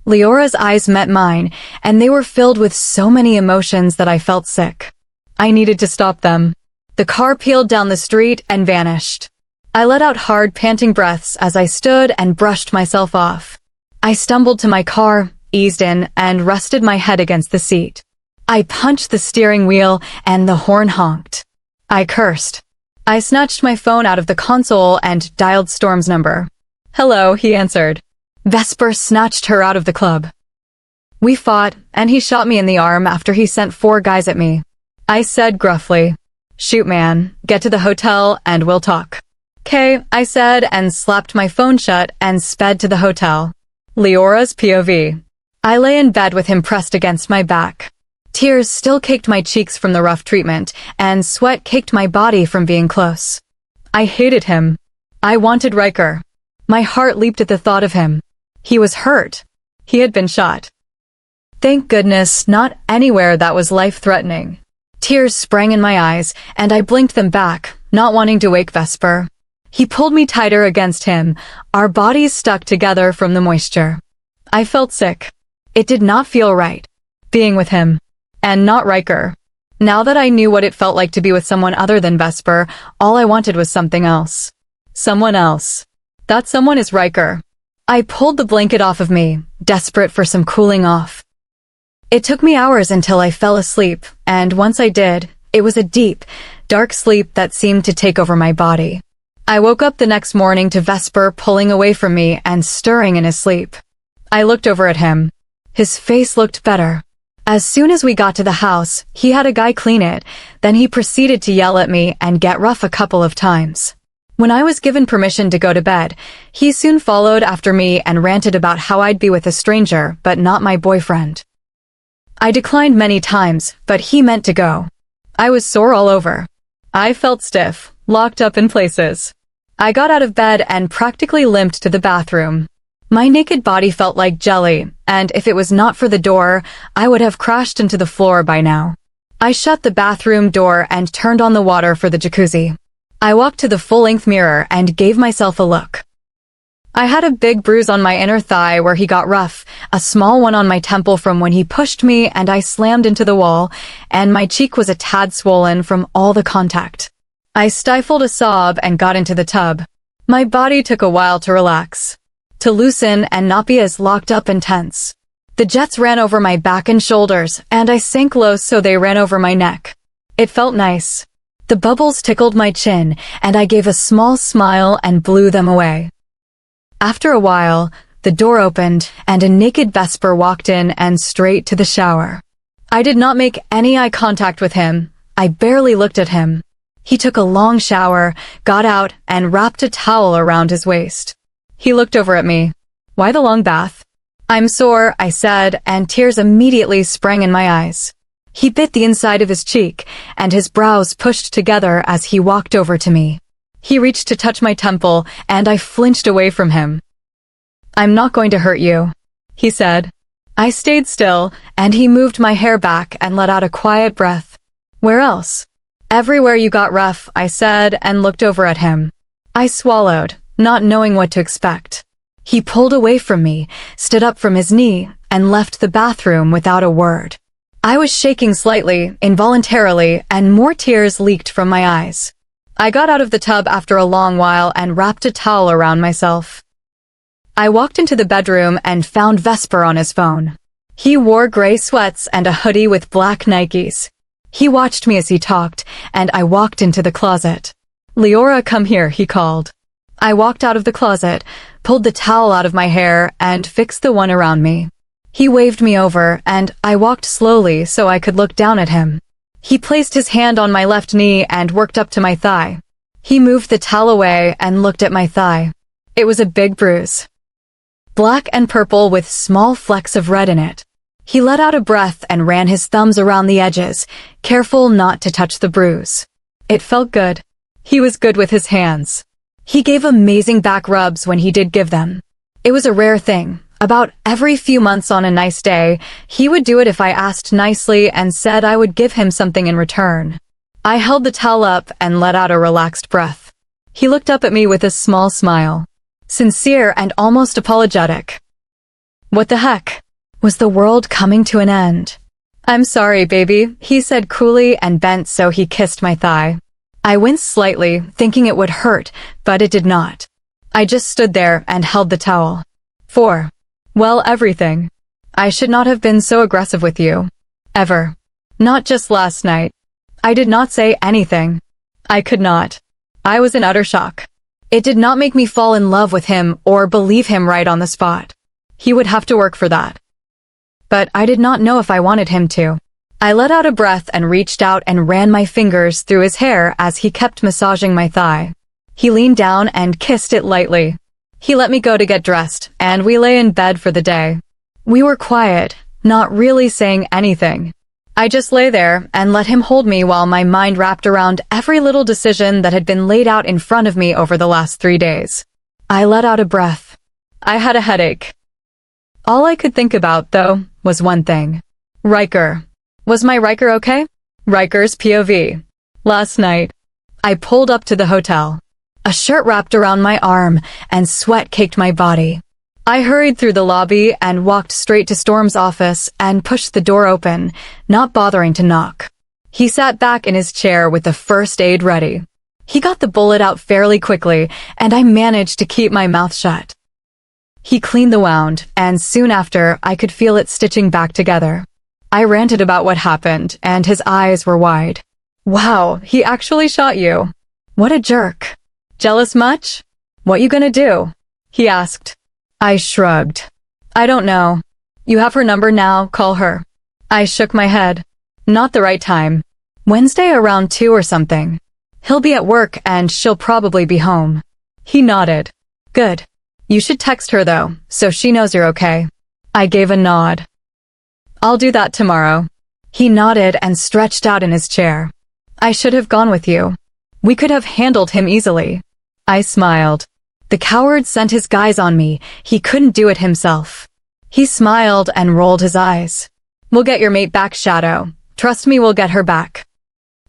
Leora's eyes met mine, and they were filled with so many emotions that I felt sick. I needed to stop them. The car peeled down the street and vanished. I let out hard, panting breaths as I stood and brushed myself off. I stumbled to my car, eased in, and rested my head against the seat. I punched the steering wheel, and the horn honked. I cursed. I snatched my phone out of the console and dialed Storm's number. Hello, he answered. Vesper snatched her out of the club. We fought, and he shot me in the arm after he sent 4 guys at me. I said gruffly, Shoot, man, get to the hotel and we'll talk. 'Kay, I said and slapped my phone shut and sped to the hotel. Leora's POV. I lay in bed with him pressed against my back. Tears still caked my cheeks from the rough treatment, and sweat caked my body from being close. I hated him. I wanted Ryker. My heart leaped at the thought of him. He was hurt. He had been shot. Thank goodness, not anywhere that was life-threatening. Tears sprang in my eyes, and I blinked them back, not wanting to wake Vesper. He pulled me tighter against him, our bodies stuck together from the moisture. I felt sick. It did not feel right, being with him. And not Ryker. Now that I knew what it felt like to be with someone other than Vesper, all I wanted was something else. Someone else. That someone is Ryker. I pulled the blanket off of me, desperate for some cooling off. It took me hours until I fell asleep, and once I did, it was a deep, dark sleep that seemed to take over my body. I woke up the next morning to Vesper pulling away from me and stirring in his sleep. I looked over at him. His face looked better. As soon as we got to the house, he had a guy clean it, then he proceeded to yell at me and get rough a couple of times. When I was given permission to go to bed, he soon followed after me and ranted about how I'd be with a stranger, but not my boyfriend. I declined many times, but he meant to go. I was sore all over. I felt stiff, locked up in places. I got out of bed and practically limped to the bathroom. My naked body felt like jelly, and if it was not for the door, I would have crashed into the floor by now. I shut the bathroom door and turned on the water for the jacuzzi. I walked to the full-length mirror and gave myself a look. I had a big bruise on my inner thigh where he got rough, a small one on my temple from when he pushed me and I slammed into the wall, and my cheek was a tad swollen from all the contact. I stifled a sob and got into the tub. My body took a while to relax, to loosen and not be as locked up and tense. The jets ran over my back and shoulders, and I sank low so they ran over my neck. It felt nice. The bubbles tickled my chin, and I gave a small smile and blew them away. After a while, the door opened, and a naked Vesper walked in and straight to the shower. I did not make any eye contact with him. I barely looked at him. He took a long shower, got out, and wrapped a towel around his waist. He looked over at me. Why the long bath? I'm sore, I said, and tears immediately sprang in my eyes. He bit the inside of his cheek, and his brows pushed together as he walked over to me. He reached to touch my temple, and I flinched away from him. I'm not going to hurt you, he said. I stayed still, and he moved my hair back and let out a quiet breath. Where else? Everywhere you got rough, I said, and looked over at him. I swallowed, not knowing what to expect. He pulled away from me, stood up from his knee, and left the bathroom without a word. I was shaking slightly, involuntarily, and more tears leaked from my eyes. I got out of the tub after a long while and wrapped a towel around myself. I walked into the bedroom and found Vesper on his phone. He wore gray sweats and a hoodie with black Nikes. He watched me as he talked, and I walked into the closet. "Liora, come here," he called. I walked out of the closet, pulled the towel out of my hair, and fixed the one around me. He waved me over, and I walked slowly so I could look down at him. He placed his hand on my left knee and worked up to my thigh. He moved the towel away and looked at my thigh. It was a big bruise. Black and purple with small flecks of red in it. He let out a breath and ran his thumbs around the edges, careful not to touch the bruise. It felt good. He was good with his hands. He gave amazing back rubs when he did give them. It was a rare thing. About every few months on a nice day, he would do it if I asked nicely and said I would give him something in return. I held the towel up and let out a relaxed breath. He looked up at me with a small smile. Sincere and almost apologetic. What the heck? Was the world coming to an end? "I'm sorry, baby," he said coolly and bent so he kissed my thigh. I winced slightly, thinking it would hurt, but it did not. I just stood there and held the towel. Well, everything. I should not have been so aggressive with you. Ever. Not just last night. I did not say anything. I could not. I was in utter shock. It did not make me fall in love with him or believe him right on the spot. He would have to work for that. But I did not know if I wanted him to. I let out a breath and reached out and ran my fingers through his hair as he kept massaging my thigh. He leaned down and kissed it lightly. He let me go to get dressed, and we lay in bed for the day. We were quiet, not really saying anything. I just lay there and let him hold me while my mind wrapped around every little decision that had been laid out in front of me over the last 3 days. I let out a breath. I had a headache. All I could think about, though, was one thing. Ryker. Was my Ryker okay? Ryker's POV. Last night, I pulled up to the hotel. A shirt wrapped around my arm, and sweat caked my body. I hurried through the lobby and walked straight to Storm's office and pushed the door open, not bothering to knock. He sat back in his chair with the first aid ready. He got the bullet out fairly quickly, and I managed to keep my mouth shut. He cleaned the wound, and soon after, I could feel it stitching back together. I ranted about what happened, and his eyes were wide. "Wow, he actually shot you. What a jerk. Jealous much? What you gonna do?" he asked. I shrugged. "I don't know. You have her number now, call her." I shook my head. "Not the right time. Wednesday around 2 or something. He'll be at work and she'll probably be home." He nodded. "Good. You should text her though, so she knows you're okay." I gave a nod. "I'll do that tomorrow." He nodded and stretched out in his chair. "I should have gone with you. We could have handled him easily." I smiled. The coward sent his guys on me. He couldn't do it himself. He smiled and rolled his eyes. "We'll get your mate back, Shadow. Trust me, we'll get her back."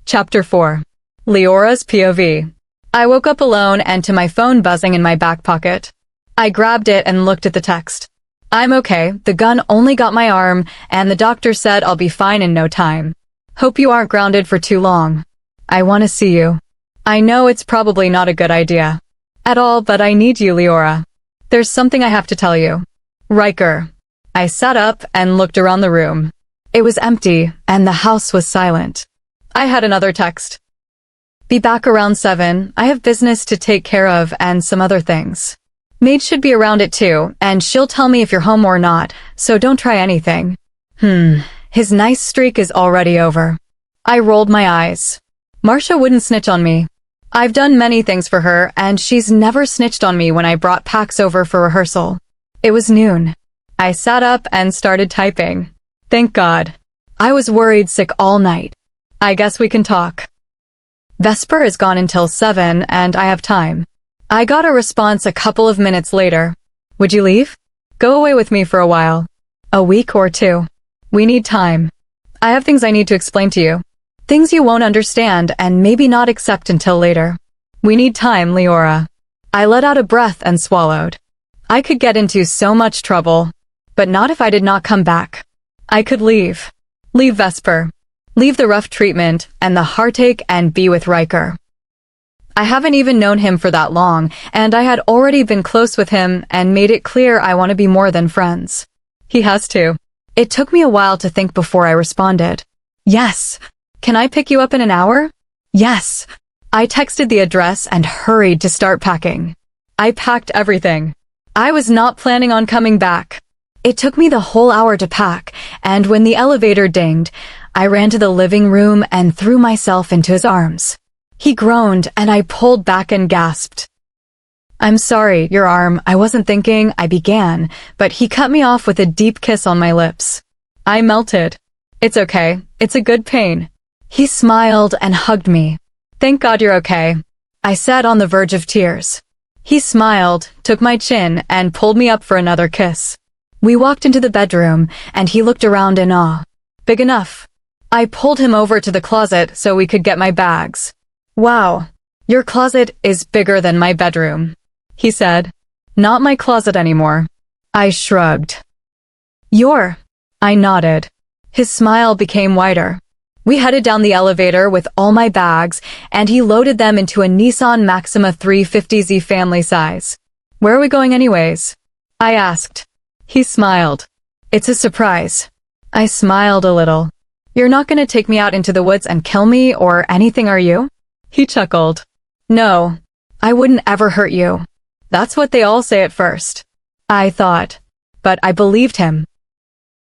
Chapter 4. Liora's POV. I woke up alone and to my phone buzzing in my back pocket. I grabbed it and looked at the text. "I'm okay. The gun only got my arm, and the doctor said I'll be fine in no time. Hope you aren't grounded for too long. I want to see you. I know it's probably not a good idea at all, but I need you, Liora. There's something I have to tell you. Ryker." I sat up and looked around the room. It was empty, and the house was silent. I had another text. "Be back around 7. I have business to take care of and some other things. Maid should be around at 2, and she'll tell me if you're home or not, so don't try anything." His nice streak is already over. I rolled my eyes. Marcia wouldn't snitch on me. I've done many things for her, and she's never snitched on me when I brought Pax over for rehearsal. It was noon. I sat up and started typing. Thank God. I was worried sick all night. I guess we can talk. Vesper is gone until 7, and I have time. I got a response a couple of minutes later. Would you leave? Go away with me for a while. A week or 2. We need time. I have things I need to explain to you. Things you won't understand and maybe not accept until later. We need time, Liora. I let out a breath and swallowed. I could get into so much trouble, but not if I did not come back. I could leave. Leave Vesper. Leave the rough treatment and the heartache and be with Ryker. I haven't even known him for that long, and I had already been close with him and made it clear I want to be more than friends. He has to. It took me a while to think before I responded. Yes. Can I pick you up in an hour? Yes. I texted the address and hurried to start packing. I packed everything. I was not planning on coming back. It took me the whole hour to pack, and when the elevator dinged, I ran to the living room and threw myself into his arms. He groaned, and I pulled back and gasped. I'm sorry, your arm, I wasn't thinking, I began, but he cut me off with a deep kiss on my lips. I melted. It's okay, it's a good pain. He smiled and hugged me. Thank God you're okay, I said on the verge of tears. He smiled, took my chin, and pulled me up for another kiss. We walked into the bedroom, and he looked around in awe. Big enough. I pulled him over to the closet so we could get my bags. Wow, your closet is bigger than my bedroom, he said. Not my closet anymore. I shrugged. I nodded. His smile became wider. We headed down the elevator with all my bags, and he loaded them into a Nissan Maxima 350Z family size. Where are we going anyways? I asked. He smiled. It's a surprise. I smiled a little. You're not gonna take me out into the woods and kill me or anything, are you? He chuckled. No, I wouldn't ever hurt you. That's what they all say at first. I thought. But I believed him.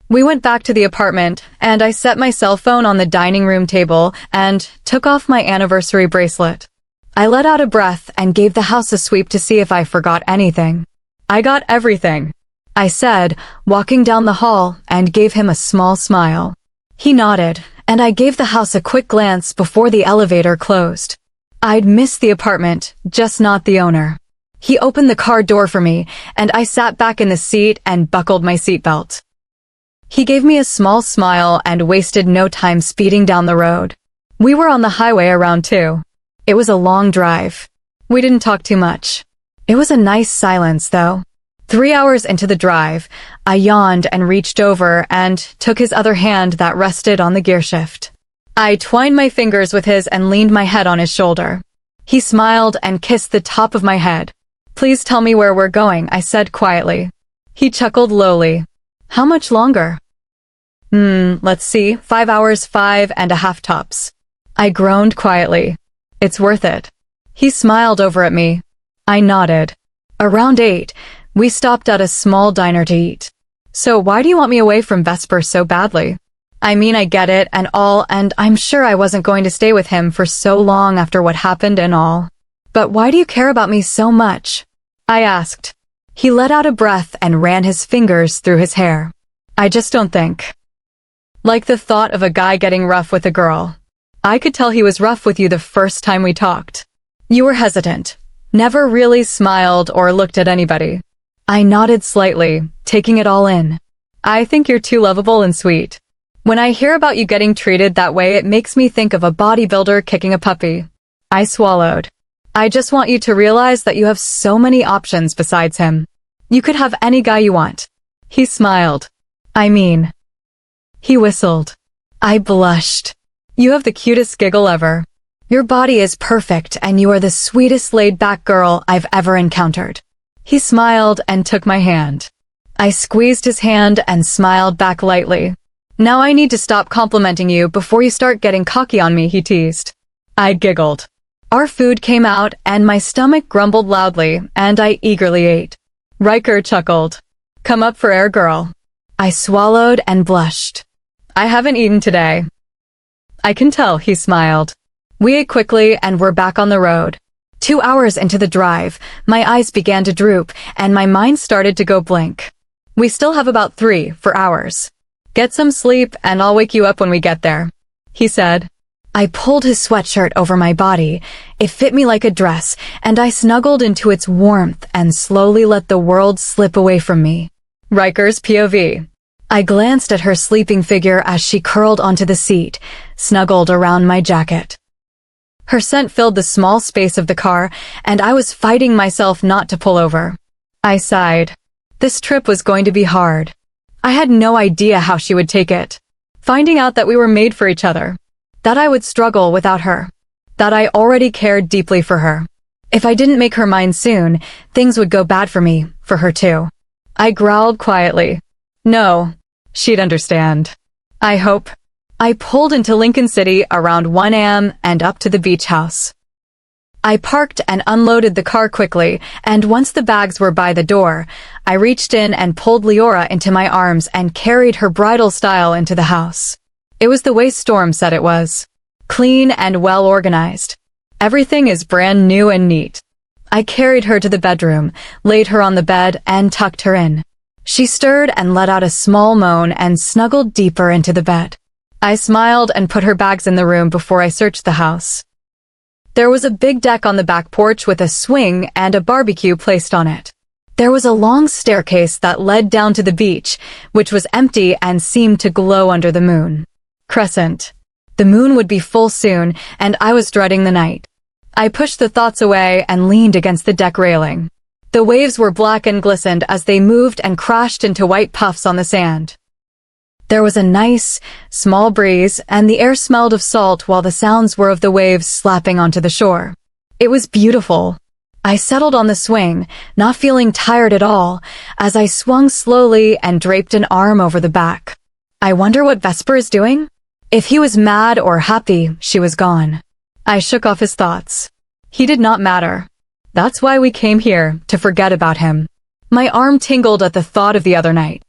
We went back to the apartment, and I set my cell phone on the dining room table and took off my anniversary bracelet. I let out a breath and gave the house a sweep to see if I forgot anything. I got everything, I said, walking down the hall, and gave him a small smile. He nodded, and I gave the house a quick glance before the elevator closed. I'd missed the apartment, just not the owner. He opened the car door for me, and I sat back in the seat and buckled my seatbelt. He gave me a small smile and wasted no time speeding down the road. We were on the highway around 2. It was a long drive. We didn't talk too much. It was a nice silence, though. 3 hours into the drive, I yawned and reached over and took his other hand that rested on the gearshift. I twined my fingers with his and leaned my head on his shoulder. He smiled and kissed the top of my head. Please tell me where we're going, I said quietly. He chuckled lowly. How much longer? Let's see, 5 hours, 5.5 tops. I groaned quietly. It's worth it. He smiled over at me. I nodded. Around 8, we stopped at a small diner to eat. So why do you want me away from Vesper so badly? I mean, I get it and all, and I'm sure I wasn't going to stay with him for so long after what happened and all. But why do you care about me so much? I asked. He let out a breath and ran his fingers through his hair. I just don't think. Like the thought of a guy getting rough with a girl. I could tell he was rough with you the first time we talked. You were hesitant, never really smiled or looked at anybody. I nodded slightly, taking it all in. I think you're too lovable and sweet. When I hear about you getting treated that way, it makes me think of a bodybuilder kicking a puppy. I swallowed. I just want you to realize that you have so many options besides him. You could have any guy you want. He smiled. He whistled. I blushed. You have the cutest giggle ever. Your body is perfect and you are the sweetest laid-back girl I've ever encountered. He smiled and took my hand. I squeezed his hand and smiled back lightly. Now I need to stop complimenting you before you start getting cocky on me, he teased. I giggled. Our food came out and my stomach grumbled loudly and I eagerly ate. Ryker chuckled. Come up for air, girl. I swallowed and blushed. I haven't eaten today. I can tell, he smiled. We ate quickly and were back on the road. 2 hours into the drive, my eyes began to droop and my mind started to go blank. We still have about 3 hours. Get some sleep and I'll wake you up when we get there, he said. I pulled his sweatshirt over my body. It fit me like a dress, and I snuggled into its warmth and slowly let the world slip away from me. Ryker's POV. I glanced at her sleeping figure as she curled onto the seat, snuggled around my jacket. Her scent filled the small space of the car, and I was fighting myself not to pull over. I sighed. This trip was going to be hard. I had no idea how she would take it. Finding out that we were made for each other. That I would struggle without her. That I already cared deeply for her. If I didn't make her mine soon, things would go bad for me, for her too. I growled quietly. No, she'd understand. I hope. I pulled into Lincoln City around 1 a.m. and up to the beach house. I parked and unloaded the car quickly, and once the bags were by the door, I reached in and pulled Liora into my arms and carried her bridal style into the house. It was the way Storm said it was. Clean and well organized. Everything is brand new and neat. I carried her to the bedroom, laid her on the bed, and tucked her in. She stirred and let out a small moan and snuggled deeper into the bed. I smiled and put her bags in the room before I searched the house. There was a big deck on the back porch with a swing and a barbecue placed on it. There was a long staircase that led down to the beach, which was empty and seemed to glow under the moon. Crescent. The moon would be full soon, and I was dreading the night. I pushed the thoughts away and leaned against the deck railing. The waves were black and glistened as they moved and crashed into white puffs on the sand. There was a nice, small breeze, and the air smelled of salt while the sounds were of the waves slapping onto the shore. It was beautiful. I settled on the swing, not feeling tired at all, as I swung slowly and draped an arm over the back. I wonder what Vesper is doing? If he was mad or happy, she was gone. I shook off his thoughts. He did not matter. That's why we came here, to forget about him. My arm tingled at the thought of the other night.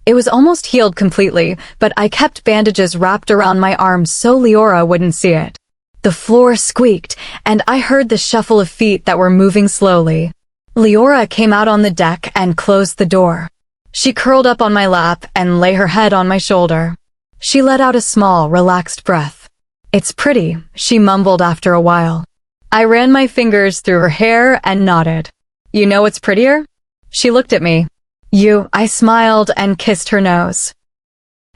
It was almost healed completely, but I kept bandages wrapped around my arm so Liora wouldn't see it. The floor squeaked, and I heard the shuffle of feet that were moving slowly. Liora came out on the deck and closed the door. She curled up on my lap and lay her head on my shoulder. She let out a small, relaxed breath. It's pretty, she mumbled after a while. I ran my fingers through her hair and nodded. You know what's prettier? She looked at me. I smiled and kissed her nose.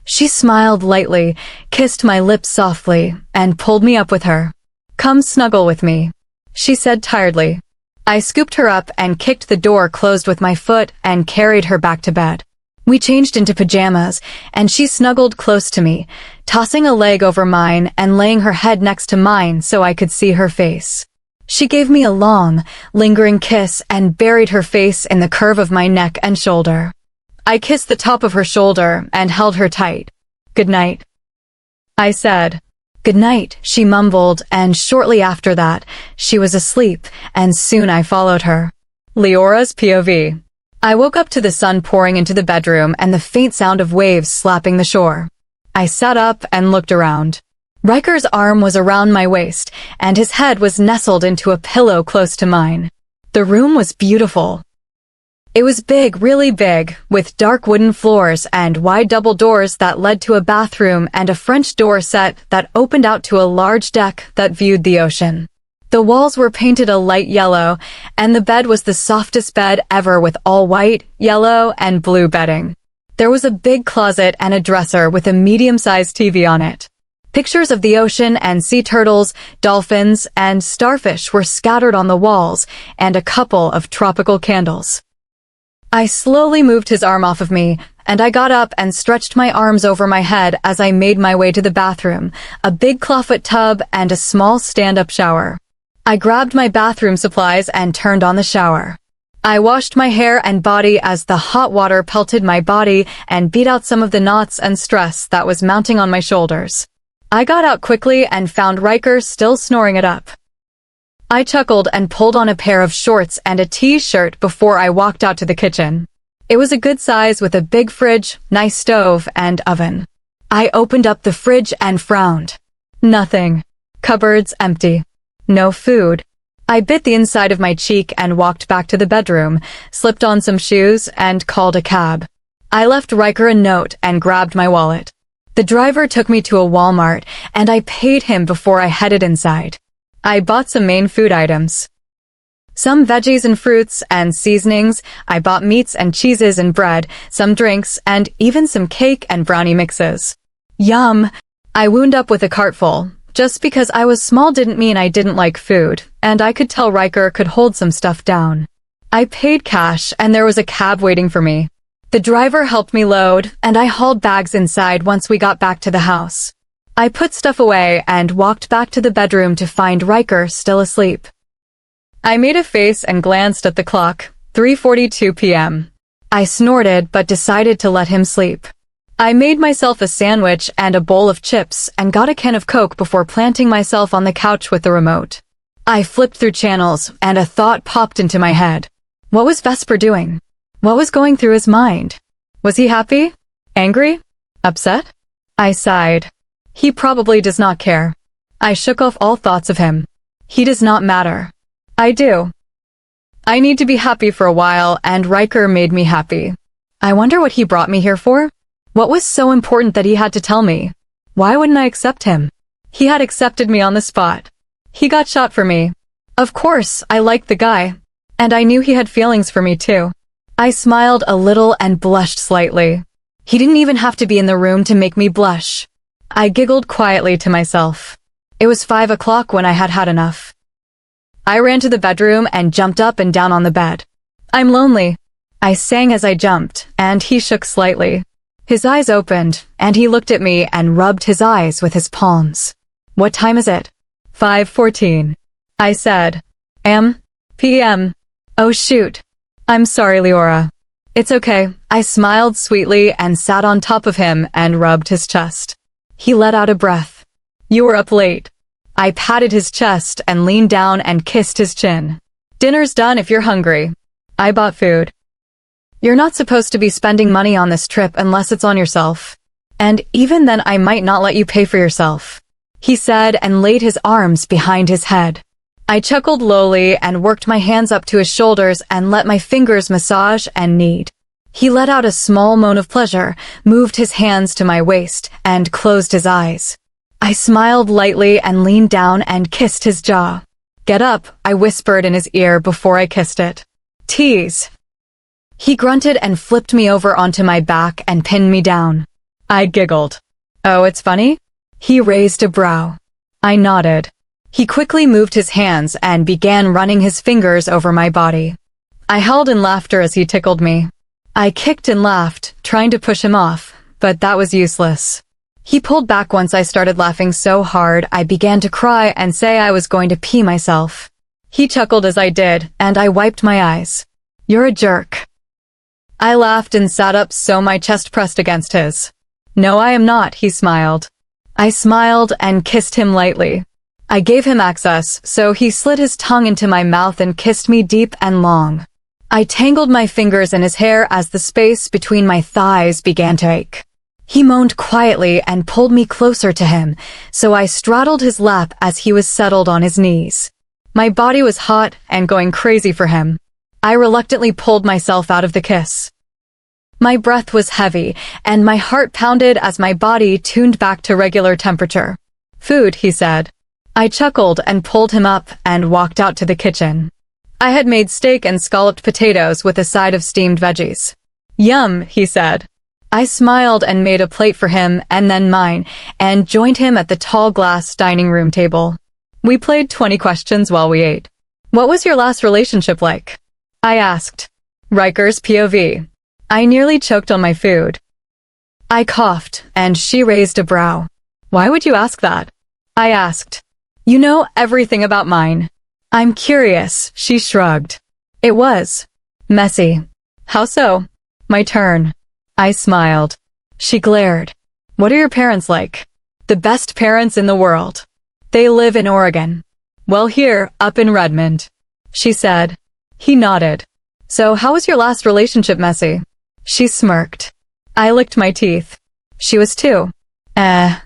She smiled lightly, kissed my lips softly, and pulled me up with her. Come snuggle with me, she said tiredly. I scooped her up and kicked the door closed with my foot and carried her back to bed. We changed into pajamas, and she snuggled close to me, tossing a leg over mine and laying her head next to mine so I could see her face. She gave me a long, lingering kiss and buried her face in the curve of my neck and shoulder. I kissed the top of her shoulder and held her tight. Good night, I said. Good night, she mumbled, and shortly after that, she was asleep, and soon I followed her. Liora's POV. I woke up to the sun pouring into the bedroom and the faint sound of waves slapping the shore. I sat up and looked around. Ryker's arm was around my waist, and his head was nestled into a pillow close to mine. The room was beautiful. It was big, really big, with dark wooden floors and wide double doors that led to a bathroom and a French door set that opened out to a large deck that viewed the ocean. The walls were painted a light yellow, and the bed was the softest bed ever with all white, yellow, and blue bedding. There was a big closet and a dresser with a medium-sized TV on it. Pictures of the ocean and sea turtles, dolphins, and starfish were scattered on the walls, and a couple of tropical candles. I slowly moved his arm off of me, and I got up and stretched my arms over my head as I made my way to the bathroom, a big clawfoot tub and a small stand-up shower. I grabbed my bathroom supplies and turned on the shower. I washed my hair and body as the hot water pelted my body and beat out some of the knots and stress that was mounting on my shoulders. I got out quickly and found Ryker still snoring it up. I chuckled and pulled on a pair of shorts and a t-shirt before I walked out to the kitchen. It was a good size with a big fridge, nice stove, and oven. I opened up the fridge and frowned. Nothing. Cupboards empty. No food. I bit the inside of my cheek and walked back to the bedroom, slipped on some shoes, and called a cab. I left Ryker a note and grabbed my wallet. The driver took me to a Walmart, and I paid him before I headed inside. I bought some main food items. Some veggies and fruits and seasonings. I bought meats and cheeses and bread, some drinks, and even some cake and brownie mixes. Yum! I wound up with a cart full. Just because I was small didn't mean I didn't like food, and I could tell Ryker could hold some stuff down. I paid cash, and there was a cab waiting for me. The driver helped me load, and I hauled bags inside once we got back to the house. I put stuff away and walked back to the bedroom to find Ryker still asleep. I made a face and glanced at the clock, 3:42 p.m. I snorted but decided to let him sleep. I made myself a sandwich and a bowl of chips and got a can of Coke before planting myself on the couch with the remote. I flipped through channels and a thought popped into my head. What was Vesper doing? What was going through his mind? Was he happy? Angry? Upset? I sighed. He probably does not care. I shook off all thoughts of him. He does not matter. I do. I need to be happy for a while, and Ryker made me happy. I wonder what he brought me here for? What was so important that he had to tell me? Why wouldn't I accept him? He had accepted me on the spot. He got shot for me. Of course, I liked the guy. And I knew he had feelings for me too. I smiled a little and blushed slightly. He didn't even have to be in the room to make me blush. I giggled quietly to myself. It was 5 o'clock when I had had enough. I ran to the bedroom and jumped up and down on the bed. I'm lonely. I sang as I jumped, and he shook slightly. His eyes opened, and he looked at me and rubbed his eyes with his palms. What time is it? 5:14. I said. P.M. Oh shoot. I'm sorry, Liora. It's okay. I smiled sweetly and sat on top of him and rubbed his chest. He let out a breath. You were up late. I patted his chest and leaned down and kissed his chin. Dinner's done if you're hungry. I bought food. You're not supposed to be spending money on this trip unless it's on yourself. And even then I might not let you pay for yourself, he said and laid his arms behind his head. I chuckled lowly and worked my hands up to his shoulders and let my fingers massage and knead. He let out a small moan of pleasure, moved his hands to my waist, and closed his eyes. I smiled lightly and leaned down and kissed his jaw. Get up, I whispered in his ear before I kissed it. Tease. He grunted and flipped me over onto my back and pinned me down. I giggled. Oh, it's funny? He raised a brow. I nodded. He quickly moved his hands and began running his fingers over my body. I howled in laughter as he tickled me. I kicked and laughed, trying to push him off, but that was useless. He pulled back once I started laughing so hard I began to cry and say I was going to pee myself. He chuckled as I did, and I wiped my eyes. You're a jerk. I laughed and sat up so my chest pressed against his. No, I am not, he smiled. I smiled and kissed him lightly. I gave him access, so he slid his tongue into my mouth and kissed me deep and long. I tangled my fingers in his hair as the space between my thighs began to ache. He moaned quietly and pulled me closer to him, so I straddled his lap as he was settled on his knees. My body was hot and going crazy for him. I reluctantly pulled myself out of the kiss. My breath was heavy, and my heart pounded as my body tuned back to regular temperature. Food, he said. I chuckled and pulled him up and walked out to the kitchen. I had made steak and scalloped potatoes with a side of steamed veggies. Yum, he said. I smiled and made a plate for him and then mine, and joined him at the tall glass dining room table. We played 20 questions while we ate. What was your last relationship like? I asked. Ryker's POV. I nearly choked on my food. I coughed, and she raised a brow. Why would you ask that? I asked. You know everything about mine. I'm curious, she shrugged. It was messy. How so? My turn. I smiled. She glared. What are your parents like? The best parents in the world. They live in Oregon. Well, here, up in Redmond. She said. He nodded. So how was your last relationship messy? She smirked. I licked my teeth. She was too.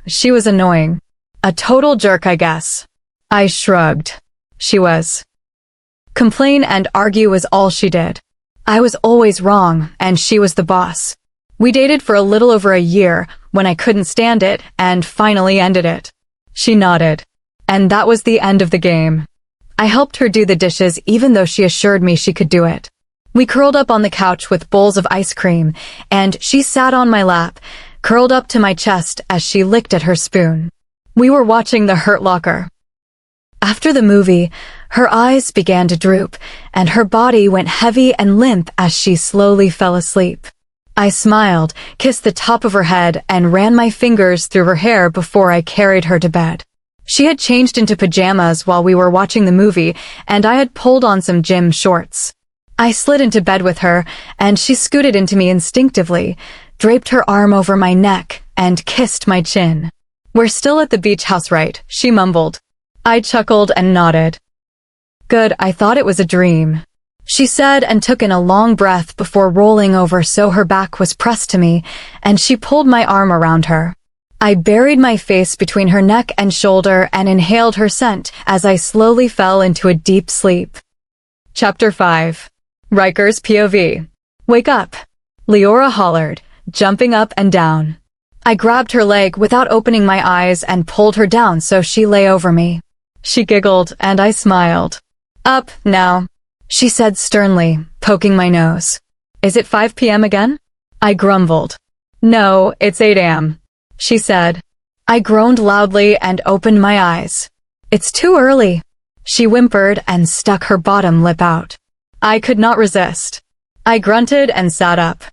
She was annoying. A total jerk, I guess. I shrugged. She was. Complain and argue was all she did. I was always wrong, and she was the boss. We dated for a little over a year when I couldn't stand it and finally ended it. She nodded. And that was the end of the game. I helped her do the dishes even though she assured me she could do it. We curled up on the couch with bowls of ice cream, and she sat on my lap, curled up to my chest as she licked at her spoon. We were watching The Hurt Locker. After the movie, her eyes began to droop, and her body went heavy and limp as she slowly fell asleep. I smiled, kissed the top of her head, and ran my fingers through her hair before I carried her to bed. She had changed into pajamas while we were watching the movie, and I had pulled on some gym shorts. I slid into bed with her, and she scooted into me instinctively, draped her arm over my neck, and kissed my chin. "We're still at the beach house, right?" she mumbled. I chuckled and nodded. "Good, I thought it was a dream," she said, and took in a long breath before rolling over so her back was pressed to me, and she pulled my arm around her. I buried my face between her neck and shoulder and inhaled her scent as I slowly fell into a deep sleep. Chapter 5. Ryker's POV. "Wake up," Liora hollered, jumping up and down. I grabbed her leg without opening my eyes and pulled her down so she lay over me. She giggled, and I smiled. "Up, now," she said sternly, poking my nose. "Is it 5 p.m. again?" I grumbled. "No, it's 8 a.m., she said. I groaned loudly and opened my eyes. "It's too early," she whimpered and stuck her bottom lip out. I could not resist. I grunted and sat up.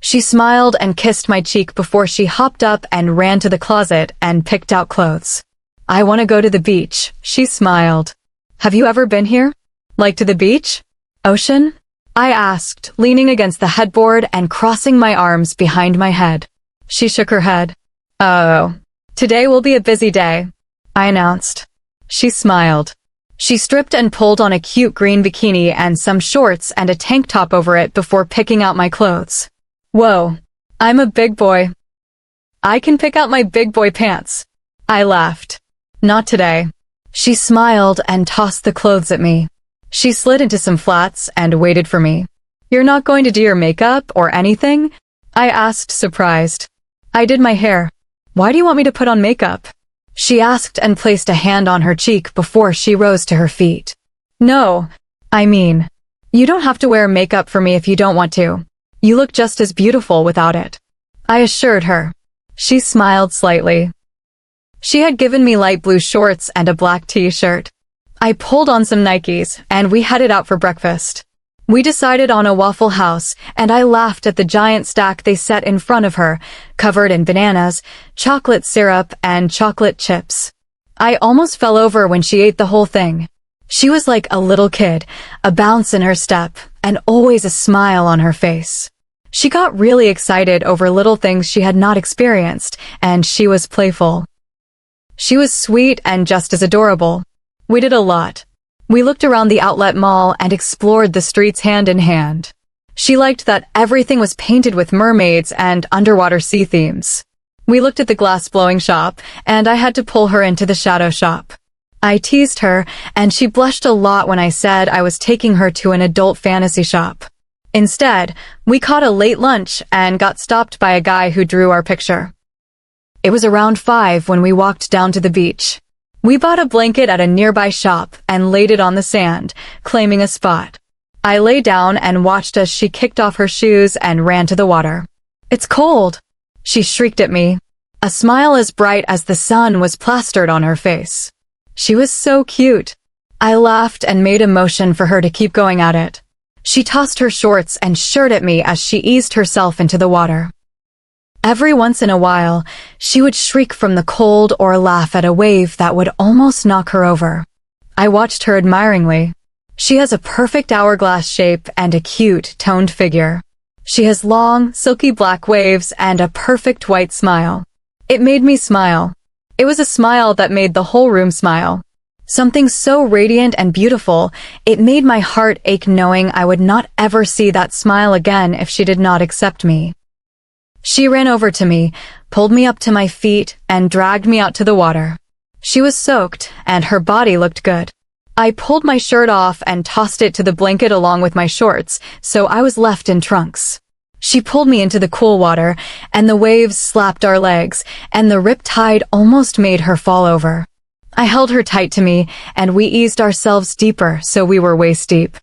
She smiled and kissed my cheek before she hopped up and ran to the closet and picked out clothes. "I want to go to the beach," she smiled. "Have you ever been here? Like to the beach? Ocean?" I asked, leaning against the headboard and crossing my arms behind my head. She shook her head. "Oh, today will be a busy day," I announced. She smiled. She stripped and pulled on a cute green bikini and some shorts and a tank top over it before picking out my clothes. "Whoa, I'm a big boy. I can pick out my big boy pants." I laughed. "Not today." She smiled and tossed the clothes at me. She slid into some flats and waited for me. "You're not going to do your makeup or anything?" I asked, surprised. "I did my hair. Why do you want me to put on makeup?" She asked and placed a hand on her cheek before she rose to her feet. "No, I mean, you don't have to wear makeup for me if you don't want to. You look just as beautiful without it," I assured her. She smiled slightly. She had given me light blue shorts and a black t-shirt. I pulled on some Nikes, and we headed out for breakfast. We decided on a Waffle House, and I laughed at the giant stack they set in front of her, covered in bananas, chocolate syrup, and chocolate chips. I almost fell over when she ate the whole thing. She was like a little kid, a bounce in her step, and always a smile on her face. She got really excited over little things she had not experienced, and she was playful. She was sweet and just as adorable. We did a lot. We looked around the outlet mall and explored the streets hand in hand. She liked that everything was painted with mermaids and underwater sea themes. We looked at the glass-blowing shop, and I had to pull her into the shadow shop. I teased her, and she blushed a lot when I said I was taking her to an adult fantasy shop. Instead, we caught a late lunch and got stopped by a guy who drew our picture. It was around 5 when we walked down to the beach. We bought a blanket at a nearby shop and laid it on the sand, claiming a spot. I lay down and watched as she kicked off her shoes and ran to the water. "It's cold," she shrieked at me. A smile as bright as the sun was plastered on her face. She was so cute. I laughed and made a motion for her to keep going at it. She tossed her shorts and shirt at me as she eased herself into the water. Every once in a while, she would shriek from the cold or laugh at a wave that would almost knock her over. I watched her admiringly. She has a perfect hourglass shape and a cute, toned figure. She has long, silky black waves and a perfect white smile. It made me smile. It was a smile that made the whole room smile. Something so radiant and beautiful, it made my heart ache knowing I would not ever see that smile again if she did not accept me. She ran over to me, pulled me up to my feet, and dragged me out to the water. She was soaked, and her body looked good. I pulled my shirt off and tossed it to the blanket along with my shorts, so I was left in trunks. She pulled me into the cool water, and the waves slapped our legs, and the rip tide almost made her fall over. I held her tight to me, and we eased ourselves deeper so we were waist deep.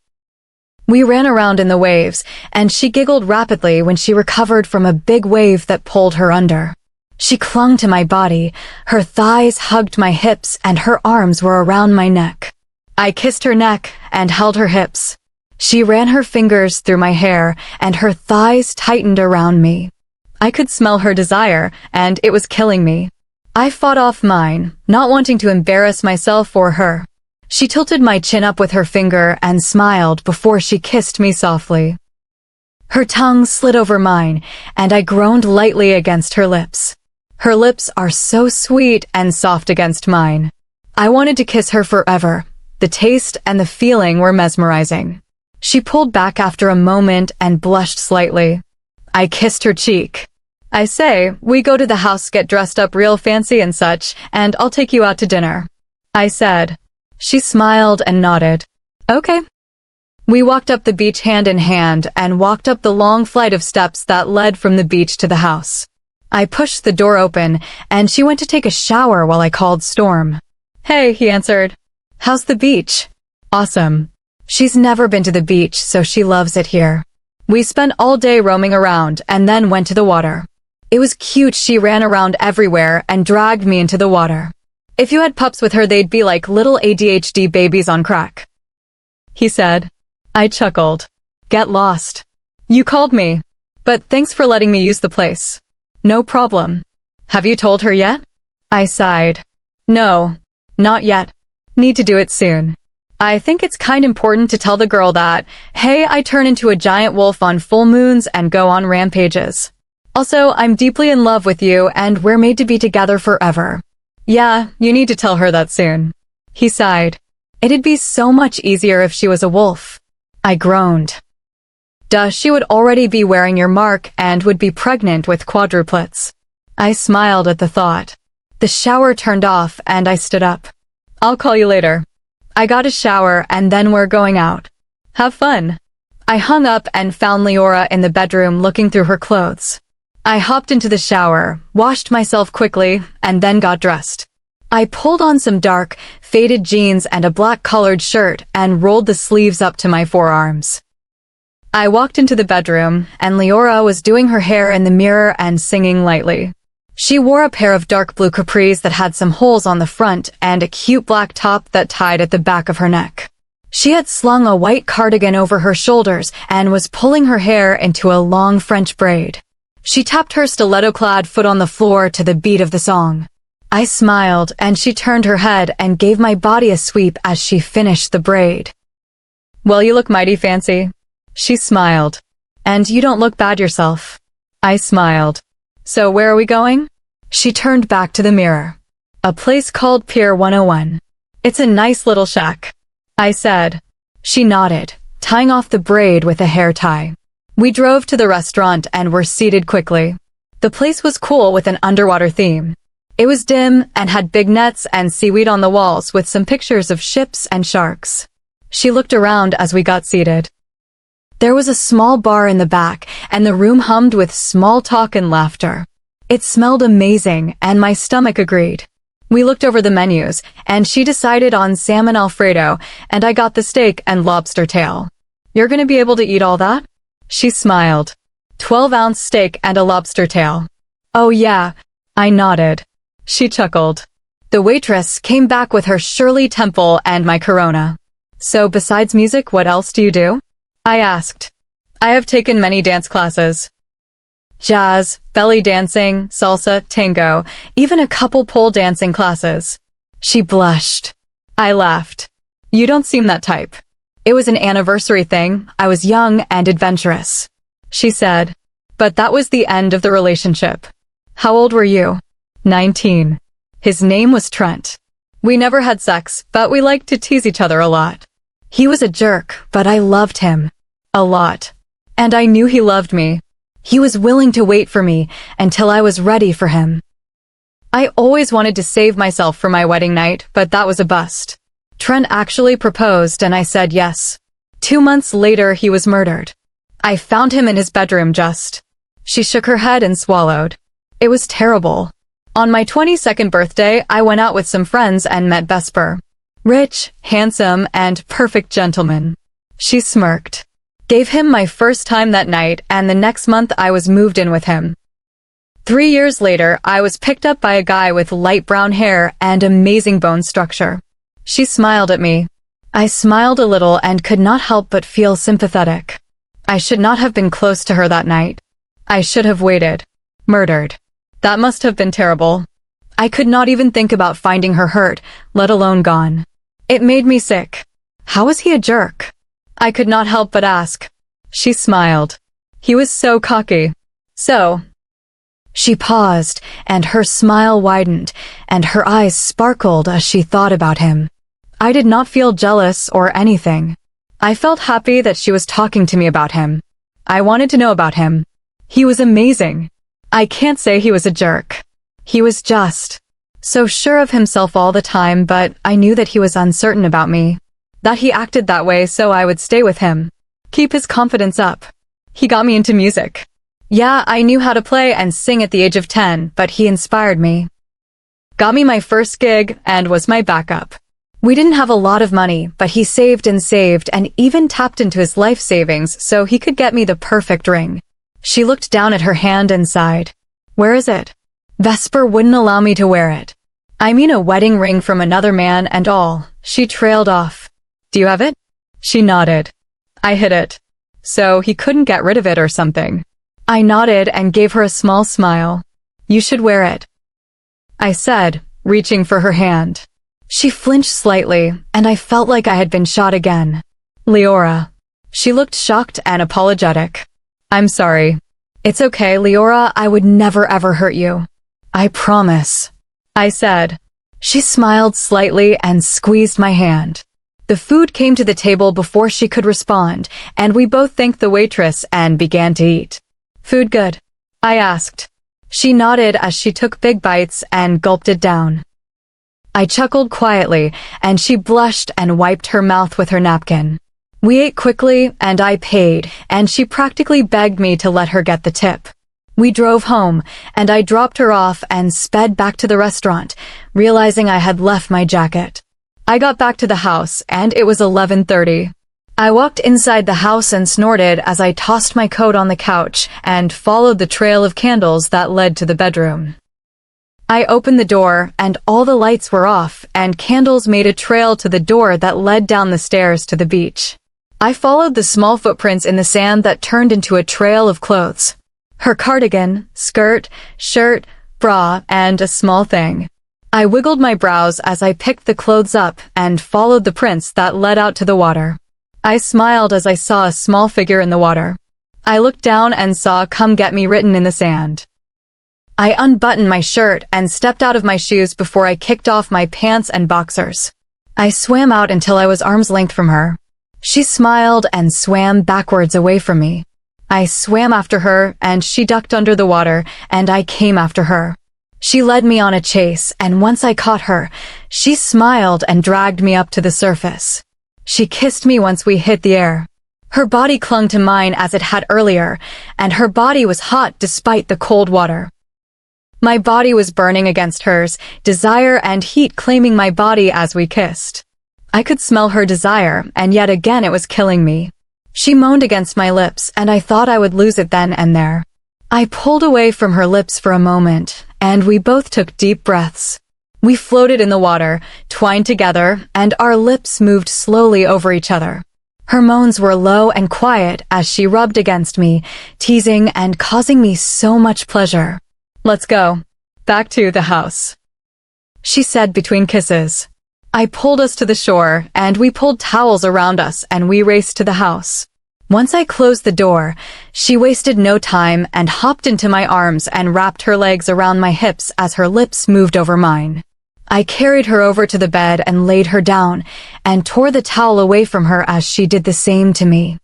We ran around in the waves, and she giggled rapidly when she recovered from a big wave that pulled her under. She clung to my body, her thighs hugged my hips, and her arms were around my neck. I kissed her neck and held her hips. She ran her fingers through my hair, and her thighs tightened around me. I could smell her desire, and it was killing me. I fought off mine, not wanting to embarrass myself or her. She tilted my chin up with her finger and smiled before she kissed me softly. Her tongue slid over mine, and I groaned lightly against her lips. Her lips are so sweet and soft against mine. I wanted to kiss her forever. The taste and the feeling were mesmerizing. She pulled back after a moment and blushed slightly. I kissed her cheek. I say, we go to the house, get dressed up real fancy and such, and I'll take you out to dinner. I said. She smiled and nodded. Okay. We walked up the beach hand in hand and walked up the long flight of steps that led from the beach to the house. I pushed the door open, and she went to take a shower while I called Storm. Hey, he answered. How's the beach? Awesome. She's never been to the beach, so she loves it here. We spent all day roaming around and then went to the water. It was cute. She ran around everywhere and dragged me into the water. If you had pups with her, they'd be like little ADHD babies on crack. He said. I chuckled. Get lost. You called me. But thanks for letting me use the place. No problem. Have you told her yet? I sighed. No, not yet. Need to do it soon. I think it's kind of important to tell the girl that, hey, I turn into a giant wolf on full moons and go on rampages. Also, I'm deeply in love with you and we're made to be together forever. Yeah, you need to tell her that soon. He sighed. It'd be so much easier if she was a wolf. I groaned. Duh, she would already be wearing your mark and would be pregnant with quadruplets. I smiled at the thought. The shower turned off and I stood up. I'll call you later. I got a shower and then we're going out. Have fun. I hung up and found Liora in the bedroom looking through her clothes. I hopped into the shower, washed myself quickly, and then got dressed. I pulled on some dark, faded jeans and a black-colored shirt and rolled the sleeves up to my forearms. I walked into the bedroom, and Liora was doing her hair in the mirror and singing lightly. She wore a pair of dark blue capris that had some holes on the front and a cute black top that tied at the back of her neck. She had slung a white cardigan over her shoulders and was pulling her hair into a long French braid. She tapped her stiletto-clad foot on the floor to the beat of the song. I smiled, and she turned her head and gave my body a sweep as she finished the braid. Well, you look mighty fancy. She smiled. And you don't look bad yourself. I smiled. So where are we going? She turned back to the mirror. A place called Pier 101. It's a nice little shack. I said. She nodded, tying off the braid with a hair tie. We drove to the restaurant and were seated quickly. The place was cool with an underwater theme. It was dim and had big nets and seaweed on the walls with some pictures of ships and sharks. She looked around as we got seated. There was a small bar in the back, and the room hummed with small talk and laughter. It smelled amazing, and my stomach agreed. We looked over the menus, and she decided on salmon Alfredo, and I got the steak and lobster tail. You're gonna be able to eat all that? She smiled. 12-ounce steak and a lobster tail. Oh yeah, I nodded. She chuckled. The waitress came back with her Shirley Temple and my Corona. So besides music, what else do you do? I asked. I have taken many dance classes. Jazz, belly dancing, salsa, tango, even a couple pole dancing classes. She blushed. I laughed. You don't seem that type. It was an anniversary thing. I was young and adventurous. She said. But that was the end of the relationship. How old were you? 19. His name was Trent. We never had sex, but we liked to tease each other a lot. He was a jerk, but I loved him. A lot. And I knew he loved me. He was willing to wait for me until I was ready for him. I always wanted to save myself for my wedding night, but that was a bust. Trent actually proposed and I said yes. 2 months later, he was murdered. I found him in his bedroom just. She shook her head and swallowed. It was terrible. On my 22nd birthday, I went out with some friends and met Vesper. Rich, handsome, and perfect gentleman. She smirked. Gave him my first time that night, and the next month I was moved in with him. 3 years later, I was picked up by a guy with light brown hair and amazing bone structure. She smiled at me. I smiled a little and could not help but feel sympathetic. I should not have been close to her that night. I should have waited. Murdered. That must have been terrible. I could not even think about finding her hurt, let alone gone. It made me sick. How was he a jerk? I could not help but ask. She smiled. He was so cocky. So. She paused, and her smile widened, and her eyes sparkled as she thought about him. I did not feel jealous or anything. I felt happy that she was talking to me about him. I wanted to know about him. He was amazing. I can't say he was a jerk. He was just so sure of himself all the time, but I knew that he was uncertain about me. That he acted that way so I would stay with him. Keep his confidence up. He got me into music. Yeah, I knew how to play and sing at the age of 10, but he inspired me. Got me my first gig and was my backup. We didn't have a lot of money, but he saved and even tapped into his life savings so he could get me the perfect ring. She looked down at her hand and sighed. Where is it? Vesper wouldn't allow me to wear it. I mean a wedding ring from another man and all. She trailed off. Do you have it? She nodded. I hid it. So he couldn't get rid of it or something. I nodded and gave her a small smile. You should wear it, I said, reaching for her hand. She flinched slightly, and I felt like I had been shot again. Liora. She looked shocked and apologetic. I'm sorry. It's okay, Liora, I would never ever hurt you. I promise, I said. She smiled slightly and squeezed my hand. The food came to the table before she could respond, and we both thanked the waitress and began to eat. Food good? I asked. She nodded as she took big bites and gulped it down. I chuckled quietly, and she blushed and wiped her mouth with her napkin. We ate quickly, and I paid, and she practically begged me to let her get the tip. We drove home, and I dropped her off and sped back to the restaurant, realizing I had left my jacket. I got back to the house, and it was 11:30. I walked inside the house and snorted as I tossed my coat on the couch and followed the trail of candles that led to the bedroom. I opened the door, and all the lights were off, and candles made a trail to the door that led down the stairs to the beach. I followed the small footprints in the sand that turned into a trail of clothes. Her cardigan, skirt, shirt, bra, and a small thing. I wiggled my brows as I picked the clothes up and followed the prints that led out to the water. I smiled as I saw a small figure in the water. I looked down and saw "Come Get Me" written in the sand. I unbuttoned my shirt and stepped out of my shoes before I kicked off my pants and boxers. I swam out until I was arm's length from her. She smiled and swam backwards away from me. I swam after her, and she ducked under the water, and I came after her. She led me on a chase, and once I caught her, she smiled and dragged me up to the surface. She kissed me once we hit the air. Her body clung to mine as it had earlier, and her body was hot despite the cold water. My body was burning against hers, desire and heat claiming my body as we kissed. I could smell her desire, and yet again it was killing me. She moaned against my lips, and I thought I would lose it then and there. I pulled away from her lips for a moment, and we both took deep breaths. We floated in the water, twined together, and our lips moved slowly over each other. Her moans were low and quiet as she rubbed against me, teasing and causing me so much pleasure. Let's go. Back to the house, she said between kisses. I pulled us to the shore, and we pulled towels around us, and we raced to the house. Once I closed the door, she wasted no time and hopped into my arms and wrapped her legs around my hips as her lips moved over mine. I carried her over to the bed and laid her down, and tore the towel away from her as she did the same to me.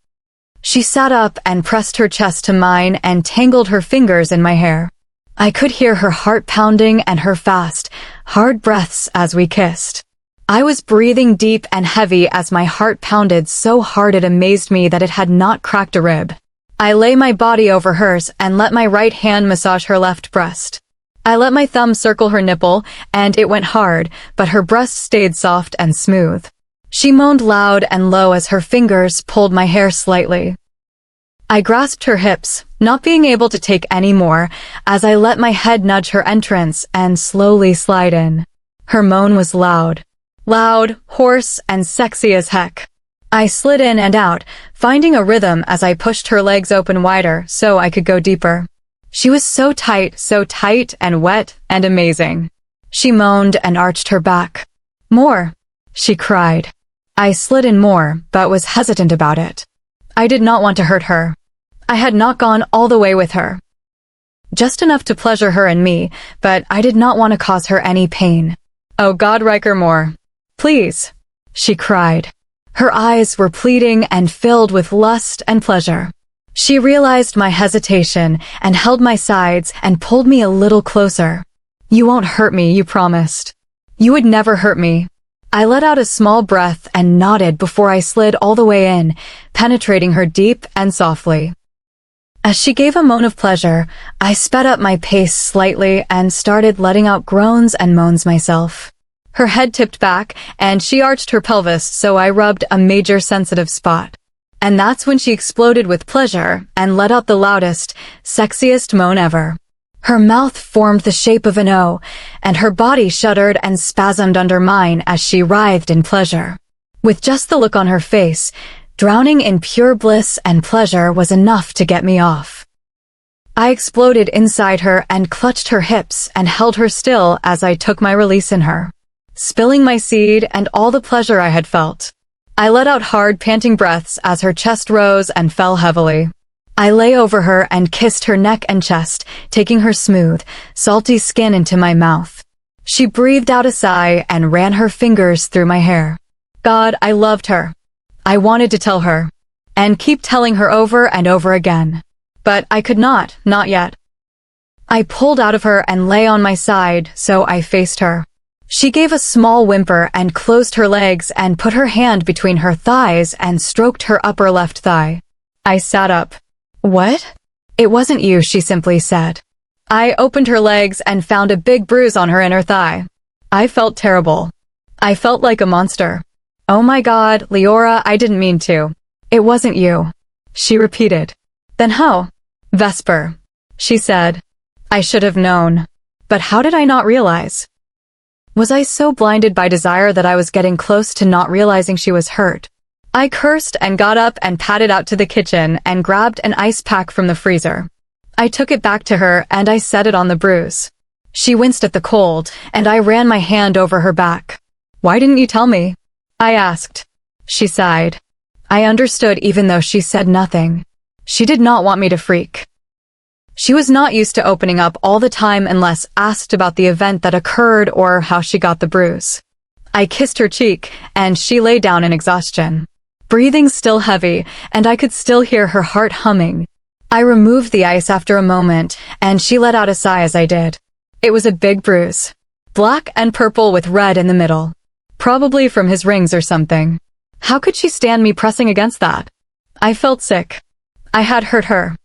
She sat up and pressed her chest to mine and tangled her fingers in my hair. I could hear her heart pounding and her fast, hard breaths as we kissed. I was breathing deep and heavy as my heart pounded so hard it amazed me that it had not cracked a rib. I lay my body over hers and let my right hand massage her left breast. I let my thumb circle her nipple, and it went hard, but her breast stayed soft and smooth. She moaned loud and low as her fingers pulled my hair slightly. I grasped her hips, not being able to take any more, as I let my head nudge her entrance and slowly slide in. Her moan was loud. loud, hoarse, and sexy as heck. I slid in and out, finding a rhythm as I pushed her legs open wider so I could go deeper. She was so tight and wet and amazing. She moaned and arched her back. "More," she cried. I slid in more, but was hesitant about it. I did not want to hurt her. I had not gone all the way with her. Just enough to pleasure her and me, but I did not want to cause her any pain. "Oh God, Ryker, more. Please," she cried. Her eyes were pleading and filled with lust and pleasure. She realized my hesitation and held my sides and pulled me a little closer. "You won't hurt me, you promised. You would never hurt me." I let out a small breath and nodded before I slid all the way in, penetrating her deep and softly. As she gave a moan of pleasure, I sped up my pace slightly and started letting out groans and moans myself. Her head tipped back, and she arched her pelvis, so I rubbed a major sensitive spot. And that's when she exploded with pleasure and let out the loudest, sexiest moan ever. Her mouth formed the shape of an O, and her body shuddered and spasmed under mine as she writhed in pleasure. With just the look on her face, drowning in pure bliss and pleasure was enough to get me off. I exploded inside her and clutched her hips and held her still as I took my release in her, spilling my seed and all the pleasure I had felt. I let out hard, panting breaths as her chest rose and fell heavily. I lay over her and kissed her neck and chest, taking her smooth, salty skin into my mouth. She breathed out a sigh and ran her fingers through my hair. God, I loved her. I wanted to tell her, and keep telling her over and over again. But I could not yet. I pulled out of her and lay on my side, so I faced her. She gave a small whimper and closed her legs and put her hand between her thighs and stroked her upper left thigh. I sat up. "What?" "It wasn't you," she simply said. I opened her legs and found a big bruise on her inner thigh. I felt terrible. I felt like a monster. "Oh my God, Liora, I didn't mean to." "It wasn't you," she repeated. "Then how?" "Vesper," she said. I should have known. But how did I not realize? Was I so blinded by desire that I was getting close to not realizing she was hurt? I cursed and got up and padded out to the kitchen and grabbed an ice pack from the freezer. I took it back to her and I set it on the bruise. She winced at the cold, and I ran my hand over her back. "Why didn't you tell me?" I asked. She sighed. I understood even though she said nothing. She did not want me to freak. She was not used to opening up all the time unless asked about the event that occurred or how she got the bruise. I kissed her cheek, and she lay down in exhaustion, breathing still heavy, and I could still hear her heart humming. I removed the ice after a moment, and she let out a sigh as I did. It was a big bruise, black and purple with red in the middle, probably from his rings or something. How could she stand me pressing against that? I felt sick. I had hurt her.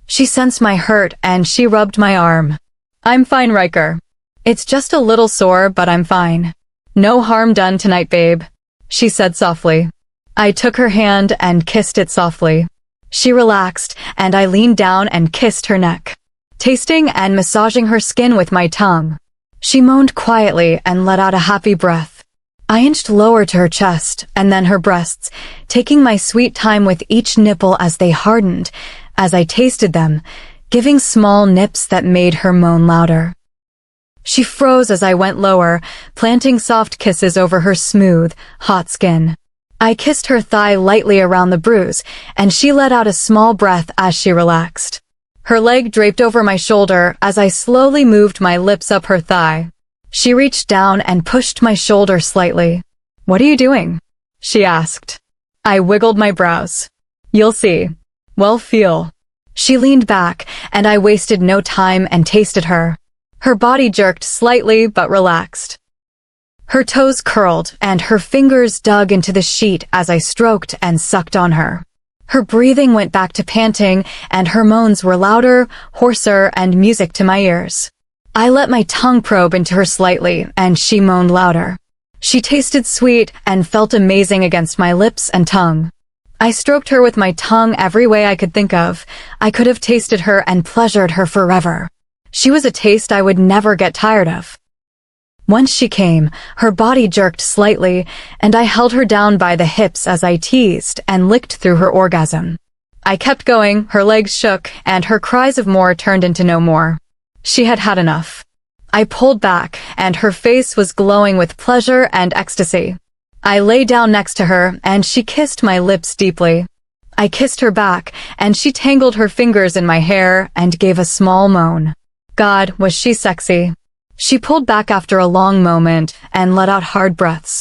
She sensed my hurt and she rubbed my arm. "I'm fine, Ryker. It's just a little sore, but I'm fine. No harm done tonight, babe," she said softly. I took her hand and kissed it softly. She relaxed, and I leaned down and kissed her neck, tasting and massaging her skin with my tongue. She moaned quietly and let out a happy breath. I inched lower to her chest and then her breasts, taking my sweet time with each nipple as they hardened, as I tasted them, giving small nips that made her moan louder. She froze as I went lower, planting soft kisses over her smooth, hot skin. I kissed her thigh lightly around the bruise, and she let out a small breath as she relaxed. Her leg draped over my shoulder as I slowly moved my lips up her thigh. She reached down and pushed my shoulder slightly. "What are you doing?" she asked. I wiggled my brows. "You'll see. Well, feel." She leaned back, and I wasted no time and tasted her. Her body jerked slightly but relaxed. Her toes curled, and her fingers dug into the sheet as I stroked and sucked on her. Her breathing went back to panting, and her moans were louder, hoarser, and music to my ears. I let my tongue probe into her slightly, and she moaned louder. She tasted sweet and felt amazing against my lips and tongue. I stroked her with my tongue every way I could think of. I could have tasted her and pleasured her forever. She was a taste I would never get tired of. Once she came, her body jerked slightly, and I held her down by the hips as I teased and licked through her orgasm. I kept going, her legs shook, and her cries of more turned into no more. She had had enough. I pulled back, and her face was glowing with pleasure and ecstasy. I lay down next to her, and she kissed my lips deeply. I kissed her back, and she tangled her fingers in my hair and gave a small moan. God, was she sexy. She pulled back after a long moment and let out hard breaths.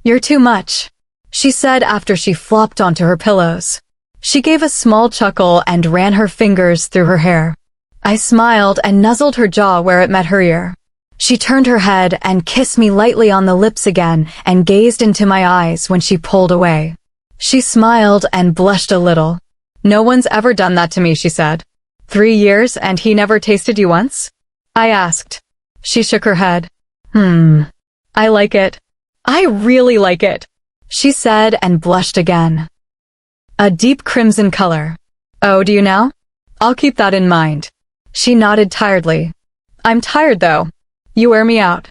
"You're too much," she said after she flopped onto her pillows. She gave a small chuckle and ran her fingers through her hair. I smiled and nuzzled her jaw where it met her ear. She turned her head and kissed me lightly on the lips again and gazed into my eyes when she pulled away. She smiled and blushed a little. "No one's ever done that to me," she said. 3 years and he never tasted you once?" I asked. She shook her head. I like it. I really like it," she said and blushed again. A deep crimson color. "Oh, do you now? I'll keep that in mind." She nodded tiredly. "I'm tired though. You wear me out."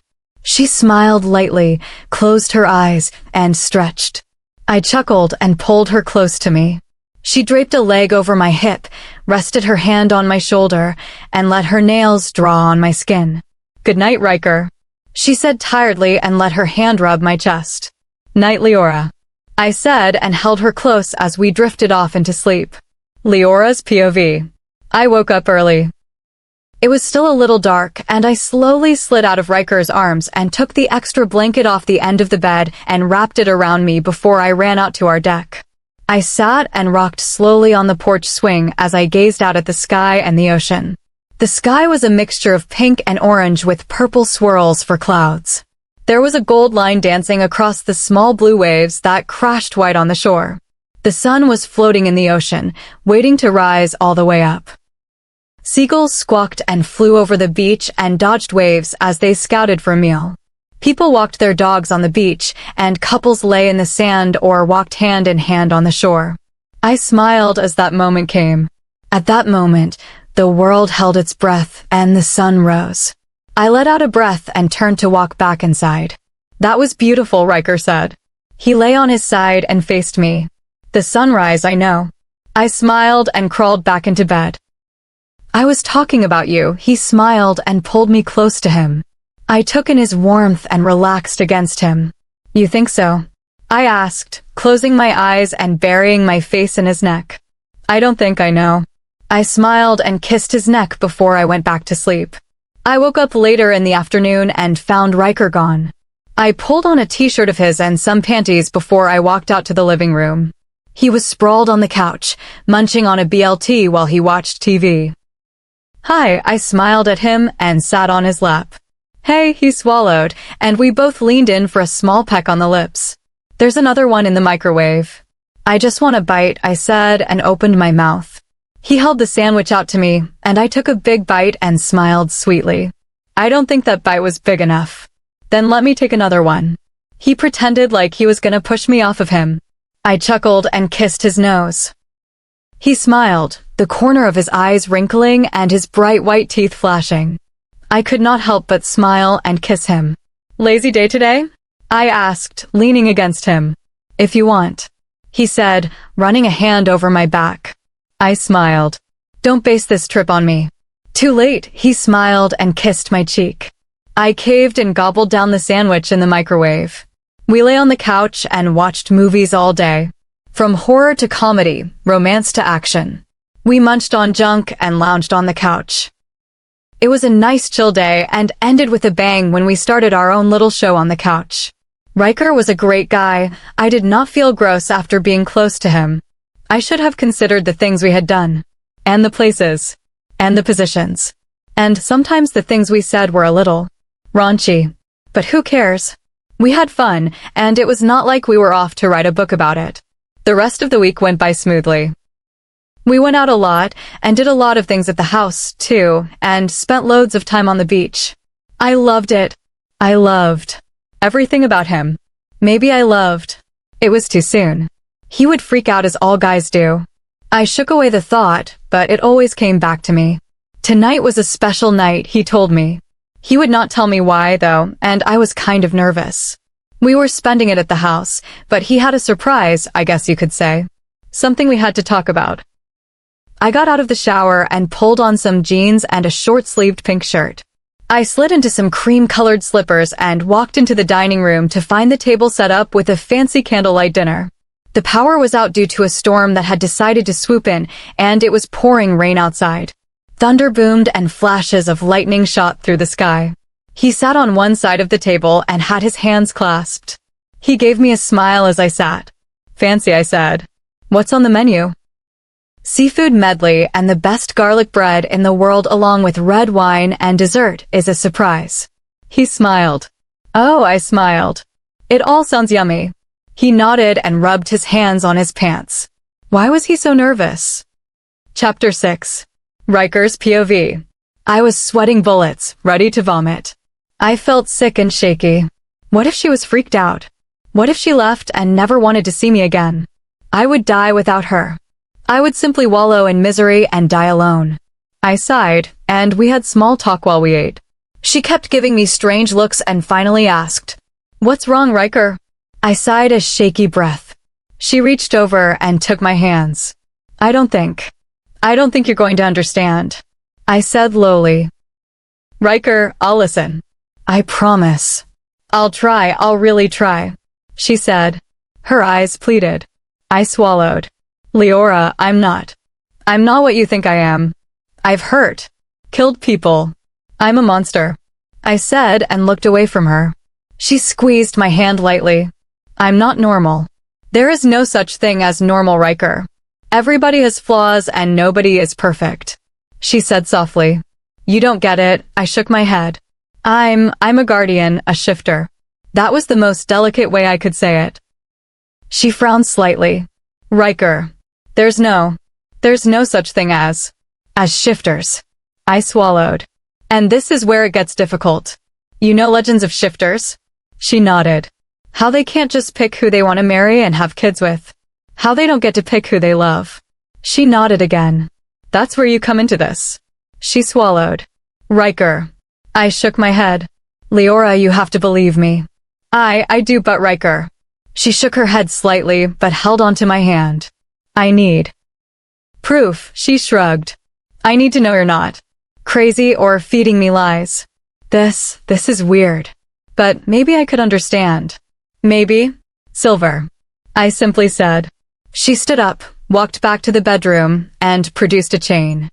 She smiled lightly, closed her eyes, and stretched. I chuckled and pulled her close to me. She draped a leg over my hip, rested her hand on my shoulder, and let her nails draw on my skin. "Good night, Ryker," she said tiredly and let her hand rub my chest. "Night, Liora," I said and held her close as we drifted off into sleep. Liora's POV. I woke up early. It was still a little dark, and I slowly slid out of Ryker's arms and took the extra blanket off the end of the bed and wrapped it around me before I ran out to our deck. I sat and rocked slowly on the porch swing as I gazed out at the sky and the ocean. The sky was a mixture of pink and orange with purple swirls for clouds. There was a gold line dancing across the small blue waves that crashed white on the shore. The sun was floating in the ocean, waiting to rise all the way up. Seagulls squawked and flew over the beach and dodged waves as they scouted for a meal. People walked their dogs on the beach, and couples lay in the sand or walked hand in hand on the shore. I smiled as that moment came. At that moment, the world held its breath and the sun rose. I let out a breath and turned to walk back inside. "That was beautiful," Ryker said. He lay on his side and faced me. "The sunrise, I know." I smiled and crawled back into bed. "I was talking about you," he smiled and pulled me close to him. I took in his warmth and relaxed against him. "You think so?" I asked, closing my eyes and burying my face in his neck. "I don't think I know." I smiled and kissed his neck before I went back to sleep. I woke up later in the afternoon and found Ryker gone. I pulled on a t-shirt of his and some panties before I walked out to the living room. He was sprawled on the couch, munching on a BLT while he watched TV. "Hi," I smiled at him and sat on his lap. "Hey," he swallowed, and we both leaned in for a small peck on the lips. "There's another one in the microwave." "I just want a bite," I said and opened my mouth. He held the sandwich out to me, and I took a big bite and smiled sweetly. "I don't think that bite was big enough." "Then let me take another one." He pretended like he was gonna push me off of him. I chuckled and kissed his nose. He smiled, the corner of his eyes wrinkling and his bright white teeth flashing. I could not help but smile and kiss him. "Lazy day today?" I asked, leaning against him. "If you want," he said, running a hand over my back. I smiled. "Don't base this trip on me." "Too late," he smiled and kissed my cheek. I caved and gobbled down the sandwich in the microwave. We lay on the couch and watched movies all day. From horror to comedy, romance to action. We munched on junk and lounged on the couch. It was a nice chill day and ended with a bang when we started our own little show on the couch. Ryker was a great guy. I did not feel gross after being close to him. I should have considered the things we had done. And the places. And the positions. And sometimes the things we said were a little raunchy. But who cares? We had fun, and it was not like we were off to write a book about it. The rest of the week went by smoothly. We went out a lot, and did a lot of things at the house, too, and spent loads of time on the beach. I loved it. I loved everything about him. Maybe I loved. It was too soon. He would freak out as all guys do. I shook away the thought, but it always came back to me. Tonight was a special night, he told me. He would not tell me why, though, and I was kind of nervous. We were spending it at the house, but he had a surprise, I guess you could say. Something we had to talk about. I got out of the shower and pulled on some jeans and a short-sleeved pink shirt. I slid into some cream-colored slippers and walked into the dining room to find the table set up with a fancy candlelight dinner. The power was out due to a storm that had decided to swoop in, and it was pouring rain outside. Thunder boomed and flashes of lightning shot through the sky. He sat on one side of the table and had his hands clasped. He gave me a smile as I sat. "Fancy," I said. "What's on the menu?" "Seafood medley and the best garlic bread in the world along with red wine and dessert is a surprise." He smiled. Oh, I smiled. "It all sounds yummy." He nodded and rubbed his hands on his pants. Why was he so nervous? Chapter 6. Ryker's POV. I was sweating bullets, ready to vomit. I felt sick and shaky. What if she was freaked out? What if she left and never wanted to see me again? I would die without her. I would simply wallow in misery and die alone. I sighed, and we had small talk while we ate. She kept giving me strange looks and finally asked, "What's wrong, Ryker?" I sighed a shaky breath. She reached over and took my hands. I don't think you're going to understand," I said lowly. "Ryker, I'll listen. I promise. I'll really try," she said. Her eyes pleaded. I swallowed. "Liora, I'm not what you think I am. I've hurt, killed people. I'm a monster," I said and looked away from her. She squeezed my hand lightly. "I'm not normal. There is no such thing as normal, Ryker. Everybody has flaws and nobody is perfect," she said softly. "You don't get it," I shook my head. I'm a guardian, a shifter." That was the most delicate way I could say it. She frowned slightly. "Ryker, there's no such thing as shifters." I swallowed. "And this is where it gets difficult. You know legends of shifters?" She nodded. How they can't just pick who they want to marry and have kids with. How they don't get to pick who they love. She nodded again. "That's where you come into this." She swallowed. "Ryker." I shook my head. "Liora, you have to believe me." I do, but Ryker." She shook her head slightly, but held onto my hand. "I need proof," she shrugged. "I need to know you're not crazy or feeding me lies. This is weird. But maybe I could understand. Maybe. Silver," I simply said. She stood up, walked back to the bedroom, and produced a chain.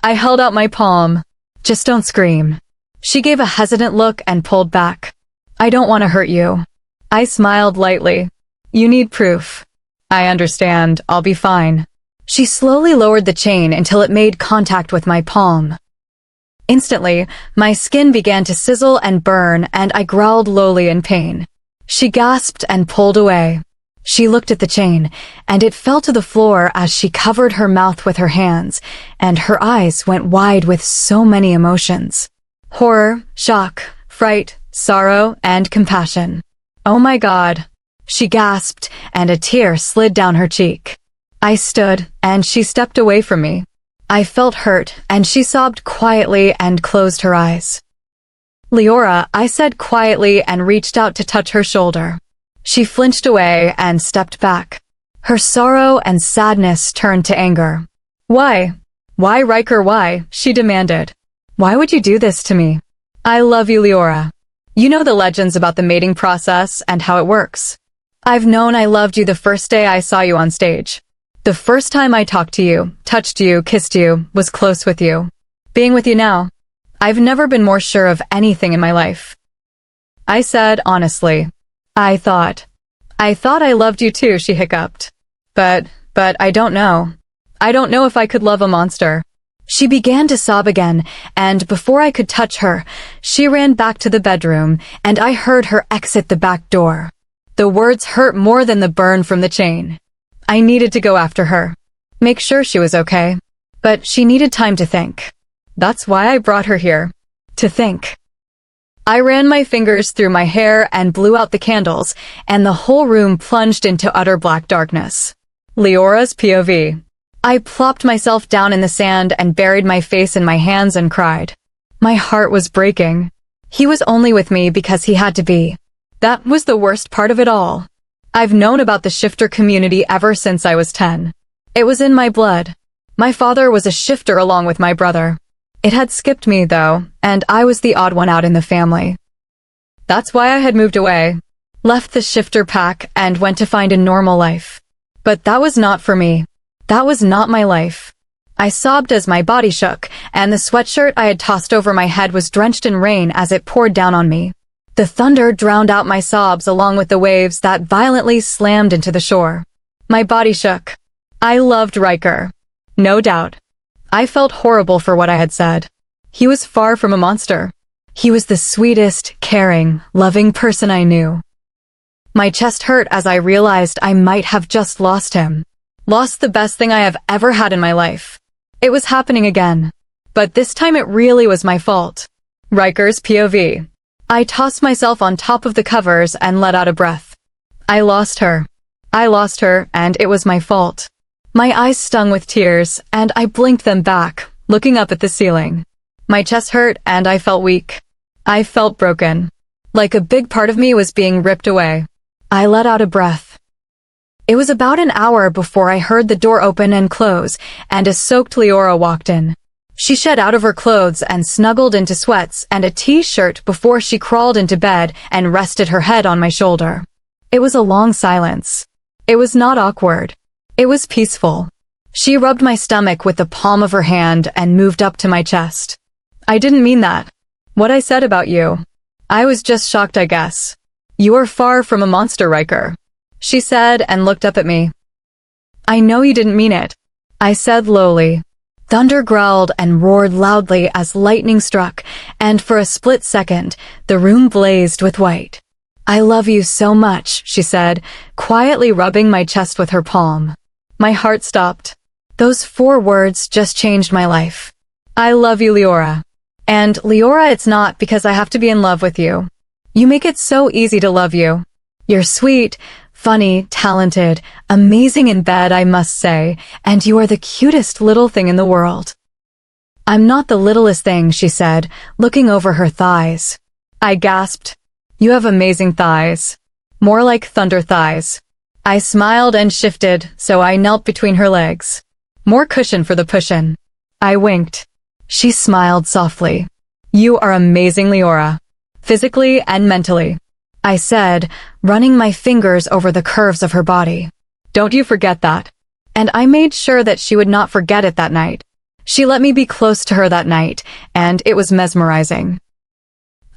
I held out my palm. "Just don't scream." She gave a hesitant look and pulled back. "I don't want to hurt you." I smiled lightly. "You need proof." "I understand. I'll be fine." She slowly lowered the chain until it made contact with my palm. Instantly, my skin began to sizzle and burn, and I growled lowly in pain. She gasped and pulled away. She looked at the chain, and it fell to the floor as she covered her mouth with her hands, and her eyes went wide with so many emotions. Horror, shock, fright, sorrow, and compassion. "Oh my God," she gasped, and a tear slid down her cheek. I stood, and she stepped away from me. I felt hurt, and she sobbed quietly and closed her eyes. "Liora," I said quietly and reached out to touch her shoulder. She flinched away and stepped back. Her sorrow and sadness turned to anger. Why, Ryker, why?" she demanded. "Why would you do this to me?" "I love you, Liora. You know the legends about the mating process and how it works. I've known I loved you the first day I saw you on stage. The first time I talked to you, touched you, kissed you, was close with you. Being with you now, I've never been more sure of anything in my life." I said honestly. I thought I loved you too," she hiccuped. But I don't know. I don't know if I could love a monster." She began to sob again, and before I could touch her, she ran back to the bedroom, and I heard her exit the back door. The words hurt more than the burn from the chain. I needed to go after her, make sure she was okay. But she needed time to think. That's why I brought her here. To think. I ran my fingers through my hair and blew out the candles, and the whole room plunged into utter black darkness. Liora's POV. I plopped myself down in the sand and buried my face in my hands and cried. My heart was breaking. He was only with me because he had to be. That was the worst part of it all. I've known about the shifter community ever since I was 10. It was in my blood. My father was a shifter along with my brother. It had skipped me, though, and I was the odd one out in the family. That's why I had moved away, left the shifter pack, and went to find a normal life. But that was not for me. That was not my life. I sobbed as my body shook, and the sweatshirt I had tossed over my head was drenched in rain as it poured down on me. The thunder drowned out my sobs along with the waves that violently slammed into the shore. My body shook. I loved Ryker. No doubt. I felt horrible for what I had said. He was far from a monster. He was the sweetest, caring, loving person I knew. My chest hurt as I realized I might have just lost him. Lost the best thing I have ever had in my life. It was happening again. But this time it really was my fault. Ryker's POV. I tossed myself on top of the covers and let out a breath. I lost her. I lost her, and it was my fault. My eyes stung with tears, and I blinked them back, looking up at the ceiling. My chest hurt, and I felt weak. I felt broken. Like a big part of me was being ripped away. I let out a breath. It was about an hour before I heard the door open and close, and a soaked Liora walked in. She shed out of her clothes and snuggled into sweats and a t-shirt before she crawled into bed and rested her head on my shoulder. It was a long silence. It was not awkward. It was peaceful. She rubbed my stomach with the palm of her hand and moved up to my chest. I didn't mean that. What I said about you. I was just shocked, I guess. You are far from a monster, Ryker, she said and looked up at me. I know you didn't mean it, I said lowly. Thunder growled and roared loudly as lightning struck, and for a split second, the room blazed with white. I love you so much, she said, quietly rubbing my chest with her palm. My heart stopped. Those 4 words just changed my life. I love you, Liora. And Liora, it's not because I have to be in love with you. You make it so easy to love you. You're sweet, funny, talented, amazing in bed, I must say, and you are the cutest little thing in the world. I'm not the littlest thing, she said, looking over her thighs. I gasped. You have amazing thighs. More like thunder thighs. I smiled and shifted, so I knelt between her legs. More cushion for the pushin'. I winked. She smiled softly. You are amazing, Liora. Physically and mentally, I said, running my fingers over the curves of her body. Don't you forget that. And I made sure that she would not forget it that night. She let me be close to her that night, and it was mesmerizing.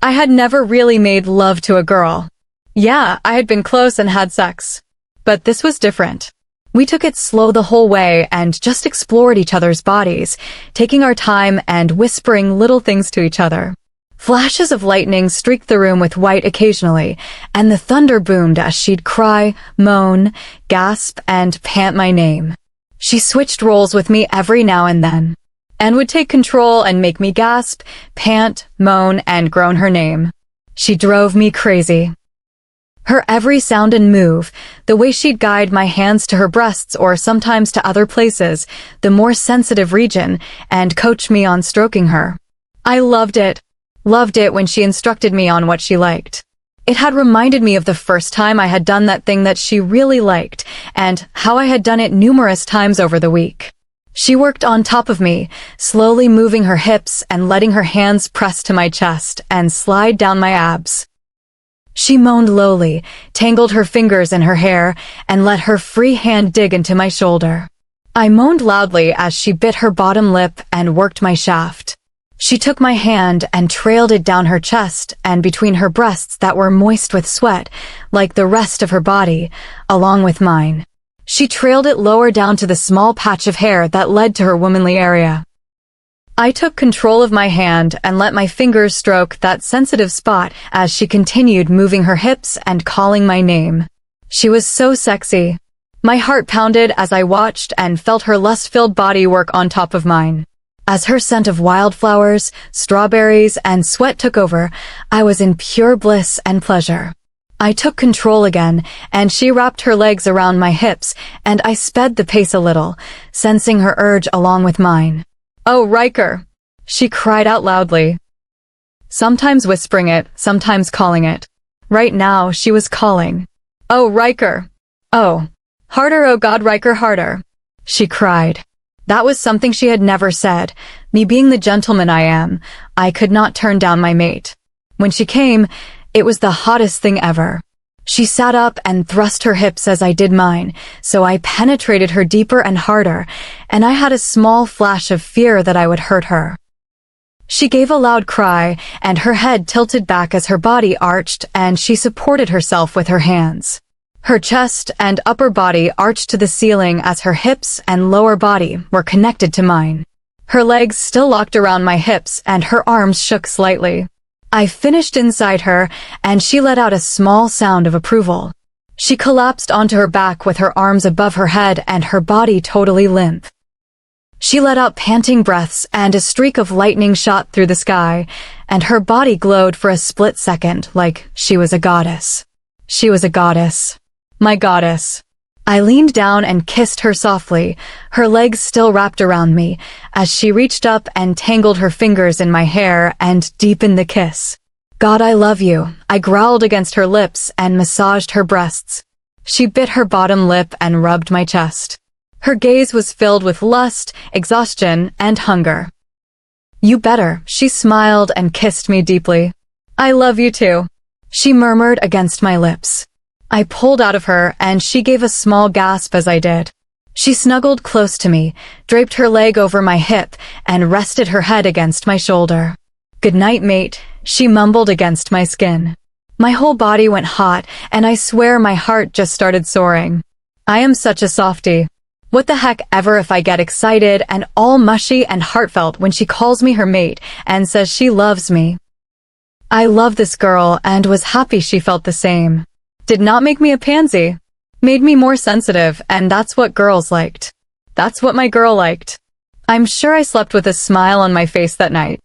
I had never really made love to a girl. Yeah, I had been close and had sex. But this was different. We took it slow the whole way and just explored each other's bodies, taking our time and whispering little things to each other. Flashes of lightning streaked the room with white occasionally, and the thunder boomed as she'd cry, moan, gasp, and pant my name. She switched roles with me every now and then, and would take control and make me gasp, pant, moan, and groan her name. She drove me crazy. Her every sound and move, the way she'd guide my hands to her breasts or sometimes to other places, the more sensitive region, and coach me on stroking her. I loved it. Loved it when she instructed me on what she liked. It had reminded me of the first time I had done that thing that she really liked, and how I had done it numerous times over the week. She worked on top of me, slowly moving her hips and letting her hands press to my chest and slide down my abs. She moaned lowly, tangled her fingers in her hair, and let her free hand dig into my shoulder. I moaned loudly as she bit her bottom lip and worked my shaft. She took my hand and trailed it down her chest and between her breasts that were moist with sweat, like the rest of her body, along with mine. She trailed it lower down to the small patch of hair that led to her womanly area. I took control of my hand and let my fingers stroke that sensitive spot as she continued moving her hips and calling my name. She was so sexy. My heart pounded as I watched and felt her lust-filled body work on top of mine. As her scent of wildflowers, strawberries, and sweat took over, I was in pure bliss and pleasure. I took control again, and she wrapped her legs around my hips, and I sped the pace a little, sensing her urge along with mine. Oh, Ryker! She cried out loudly. Sometimes whispering it, sometimes calling it. Right now, she was calling. "Oh, Ryker! Oh! Harder, oh God, Ryker, harder!" She cried. That was something she had never said. Me being the gentleman I am, I could not turn down my mate. When she came, it was the hottest thing ever. She sat up and thrust her hips as I did mine, so I penetrated her deeper and harder, and I had a small flash of fear that I would hurt her. She gave a loud cry, and her head tilted back as her body arched, and she supported herself with her hands. Her chest and upper body arched to the ceiling as her hips and lower body were connected to mine. Her legs still locked around my hips, and her arms shook slightly. I finished inside her, and she let out a small sound of approval. She collapsed onto her back with her arms above her head and her body totally limp. She let out panting breaths, and a streak of lightning shot through the sky, and her body glowed for a split second like she was a goddess. She was a goddess. My goddess. I leaned down and kissed her softly, her legs still wrapped around me, as she reached up and tangled her fingers in my hair and deepened the kiss. "God, I love you," I growled against her lips and massaged her breasts. She bit her bottom lip and rubbed my chest. Her gaze was filled with lust, exhaustion, and hunger. "You better," she smiled and kissed me deeply. "I love you too," she murmured against my lips. I pulled out of her, and she gave a small gasp as I did. She snuggled close to me, draped her leg over my hip, and rested her head against my shoulder. "Good night, mate," she mumbled against my skin. My whole body went hot, and I swear my heart just started soaring. I am such a softie. What the heck ever if I get excited and all mushy and heartfelt when she calls me her mate and says she loves me. I love this girl and was happy she felt the same. Did not make me a pansy. Made me more sensitive, and that's what girls liked. That's what my girl liked. I'm sure I slept with a smile on my face that night.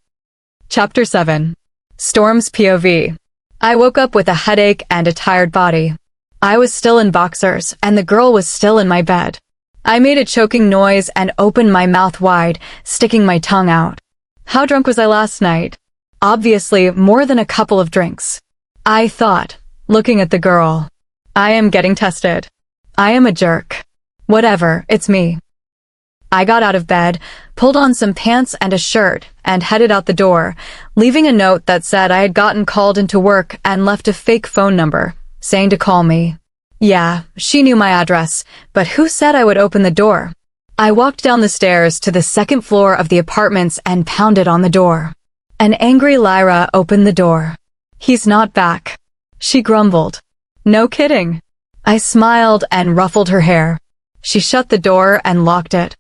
Chapter 7. Storm's POV. I woke up with a headache and a tired body. I was still in boxers, and the girl was still in my bed. I made a choking noise and opened my mouth wide, sticking my tongue out. How drunk was I last night? Obviously, more than a couple of drinks. I thought, looking at the girl. I am getting tested. I am a jerk. Whatever, it's me. I got out of bed, pulled on some pants and a shirt, and headed out the door, leaving a note that said I had gotten called into work and left a fake phone number, saying to call me. Yeah, she knew my address, but who said I would open the door? I walked down the stairs to the second floor of the apartments and pounded on the door. An angry Liora opened the door. He's not back. She grumbled. No kidding. I smiled and ruffled her hair. She shut the door and locked it.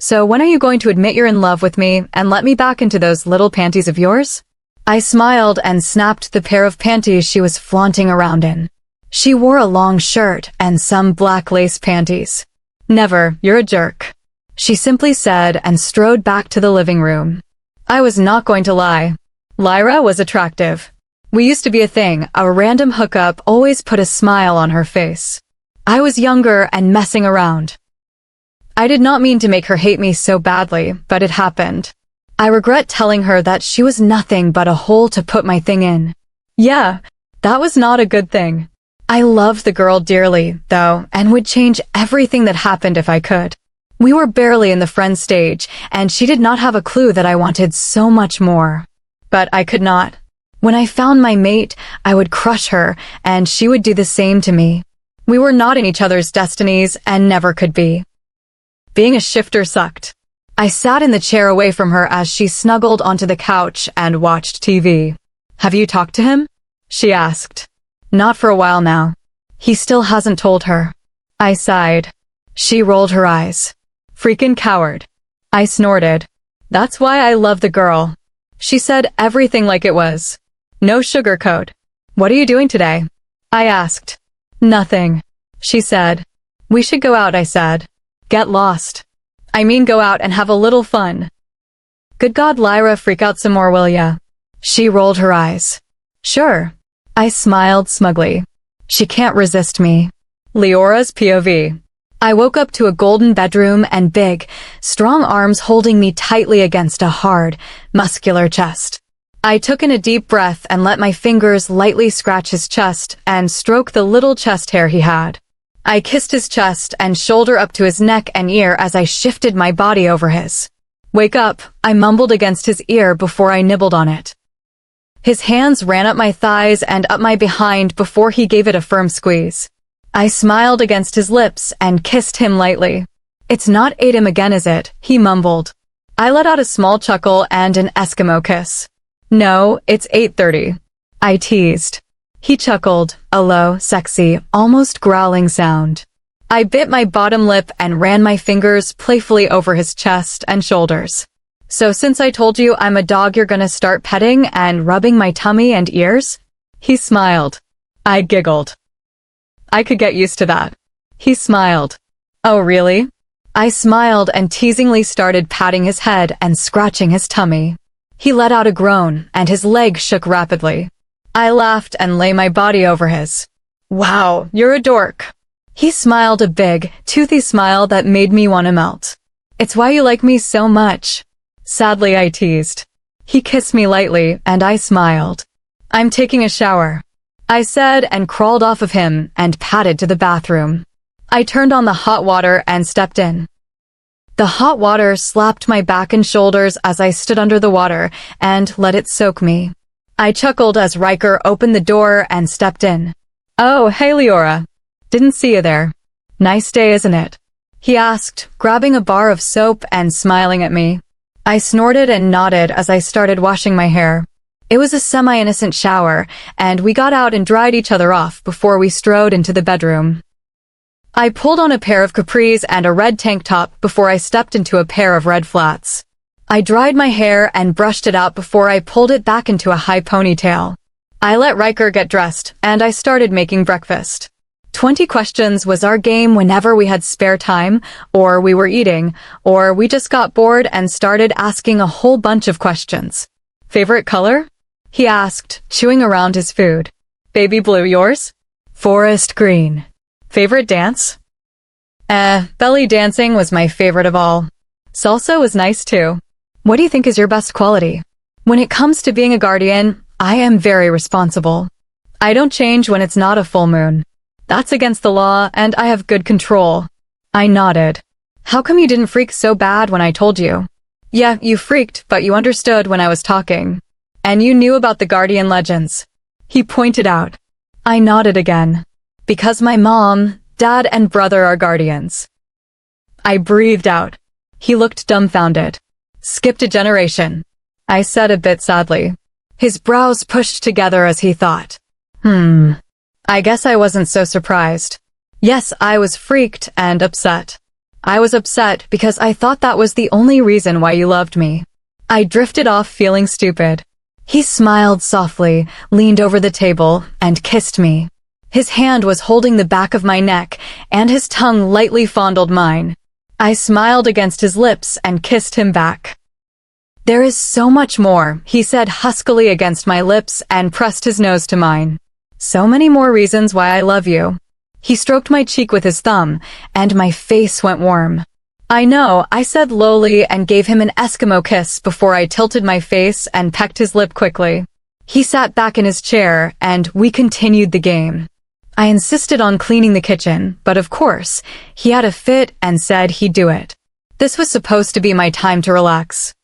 So when are you going to admit you're in love with me and let me back into those little panties of yours? I smiled and snapped the pair of panties she was flaunting around in. She wore a long shirt and some black lace panties. Never, you're a jerk, she simply said and strode back to the living room. I was not going to lie. Liora was attractive. We used to be a thing, a random hookup always put a smile on her face. I was younger and messing around. I did not mean to make her hate me so badly, but it happened. I regret telling her that she was nothing but a hole to put my thing in. Yeah, that was not a good thing. I loved the girl dearly, though, and would change everything that happened if I could. We were barely in the friend stage, and she did not have a clue that I wanted so much more. But I could not. When I found my mate, I would crush her, and she would do the same to me. We were not in each other's destinies, and never could be. Being a shifter sucked. I sat in the chair away from her as she snuggled onto the couch and watched TV. Have you talked to him? She asked. Not for a while now. He still hasn't told her. I sighed. She rolled her eyes. Freaking coward. I snorted. That's why I love the girl. She said everything like it was. No sugarcoat. What are you doing today? I asked. Nothing, she said. We should go out, I said. Get lost. I mean go out and have a little fun. Good God, Liora, freak out some more, will ya? She rolled her eyes. Sure. I smiled smugly. She can't resist me. Liora's POV. I woke up to a golden bedroom and big, strong arms holding me tightly against a hard, muscular chest. I took in a deep breath and let my fingers lightly scratch his chest and stroke the little chest hair he had. I kissed his chest and shoulder up to his neck and ear as I shifted my body over his. "Wake up," I mumbled against his ear before I nibbled on it. His hands ran up my thighs and up my behind before he gave it a firm squeeze. I smiled against his lips and kissed him lightly. "It's not 8 a.m. again, is it?" he mumbled. I let out a small chuckle and an Eskimo kiss. "No, it's 8:30. I teased. He chuckled, a low, sexy, almost growling sound. I bit my bottom lip and ran my fingers playfully over his chest and shoulders. "So since I told you I'm a dog, you're gonna start petting and rubbing my tummy and ears?" He smiled. I giggled. "I could get used to that." He smiled. "Oh, really?" I smiled and teasingly started patting his head and scratching his tummy. He let out a groan, and his leg shook rapidly. I laughed and lay my body over his. "Wow, you're a dork." He smiled, a big, toothy smile that made me want to melt. "It's why you like me so much." Sadly, I teased. He kissed me lightly, and I smiled. "I'm taking a shower," I said and crawled off of him and padded to the bathroom. I turned on the hot water and stepped in. The hot water slapped my back and shoulders as I stood under the water and let it soak me. I chuckled as Ryker opened the door and stepped in. "Oh, hey Liora. Didn't see you there. Nice day, isn't it?" he asked, grabbing a bar of soap and smiling at me. I snorted and nodded as I started washing my hair. It was a semi-innocent shower, and we got out and dried each other off before we strode into the bedroom. I pulled on a pair of capris and a red tank top before I stepped into a pair of red flats. I dried my hair and brushed it out before I pulled it back into a high ponytail. I let Ryker get dressed, and I started making breakfast. 20 questions was our game whenever we had spare time, or we were eating, or we just got bored and started asking a whole bunch of questions. "Favorite color?" he asked, chewing around his food. "Baby blue, yours?" "Forest green." "Favorite dance?" Belly dancing was my favorite of all. Salsa was nice too. "What do you think is your best quality?" "When it comes to being a guardian, I am very responsible. I don't change when it's not a full moon. That's against the law, and I have good control." I nodded. "How come you didn't freak so bad when I told you?" "Yeah, you freaked, but you understood when I was talking. And you knew about the guardian legends," he pointed out. I nodded again. "Because my mom, dad, and brother are guardians." I breathed out. He looked dumbfounded. "Skipped a generation," I said a bit sadly. His brows pushed together as he thought. I guess I wasn't so surprised. Yes, I was freaked and upset. I was upset because I thought that was the only reason why you loved me. I drifted off feeling stupid. He smiled softly, leaned over the table, and kissed me. His hand was holding the back of my neck, and his tongue lightly fondled mine. I smiled against his lips and kissed him back. "There is so much more," he said huskily against my lips and pressed his nose to mine. "So many more reasons why I love you." He stroked my cheek with his thumb, and my face went warm. "I know," I said lowly and gave him an Eskimo kiss before I tilted my face and pecked his lip quickly. He sat back in his chair, and we continued the game. I insisted on cleaning the kitchen, but of course, he had a fit and said he'd do it. This was supposed to be my time to relax.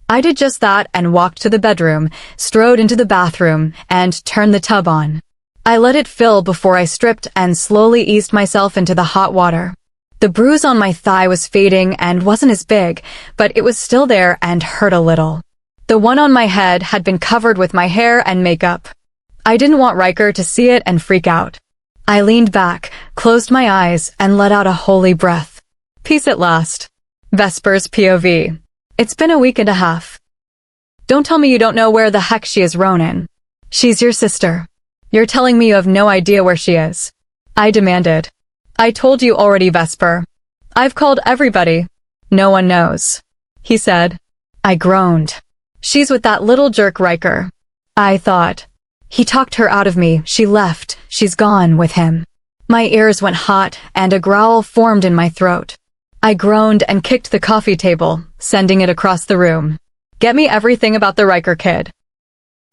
I did just that and walked to the bedroom, strode into the bathroom, and turned the tub on. I let it fill before I stripped and slowly eased myself into the hot water. The bruise on my thigh was fading and wasn't as big, but it was still there and hurt a little. The one on my head had been covered with my hair and makeup. I didn't want Ryker to see it and freak out. I leaned back, closed my eyes, and let out a holy breath. Peace at last. Vesper's POV. It's been a week and a half. Don't tell me you don't know where the heck she is, Ronan. She's your sister. You're telling me you have no idea where she is? I demanded. I told you already, Vesper. I've called everybody. No one knows, he said. I groaned. She's with that little jerk Ryker. I thought. He talked her out of me. She left. She's gone with him. My ears went hot and a growl formed in my throat. I groaned and kicked the coffee table, sending it across the room. Get me everything about the Ryker kid.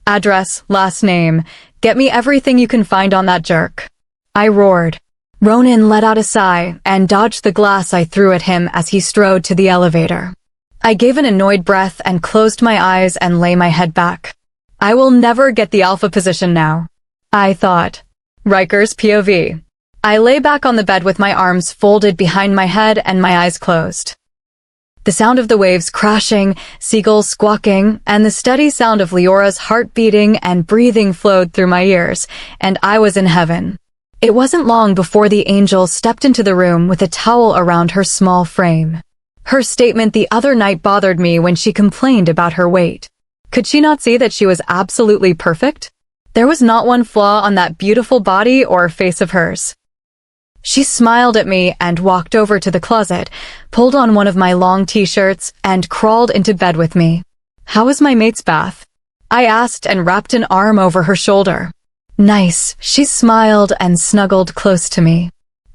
Address, last name. Get me everything you can find on that jerk. I roared. Ronan let out a sigh and dodged the glass I threw at him as he strode to the elevator. I gave an annoyed breath and closed my eyes and lay my head back. I will never get the alpha position now, I thought. Ryker's POV. I lay back on the bed with my arms folded behind my head and my eyes closed. The sound of the waves crashing, seagulls squawking, and the steady sound of Leora's heart beating and breathing flowed through my ears, and I was in heaven. It wasn't long before the angel stepped into the room with a towel around her small frame. Her statement the other night bothered me when she complained about her weight. Could she not see that she was absolutely perfect? There was not one flaw on that beautiful body or face of hers. She smiled at me and walked over to the closet, pulled on one of my long t-shirts, and crawled into bed with me. How was my mate's bath? I asked and wrapped an arm over her shoulder. Nice, she smiled and snuggled close to me.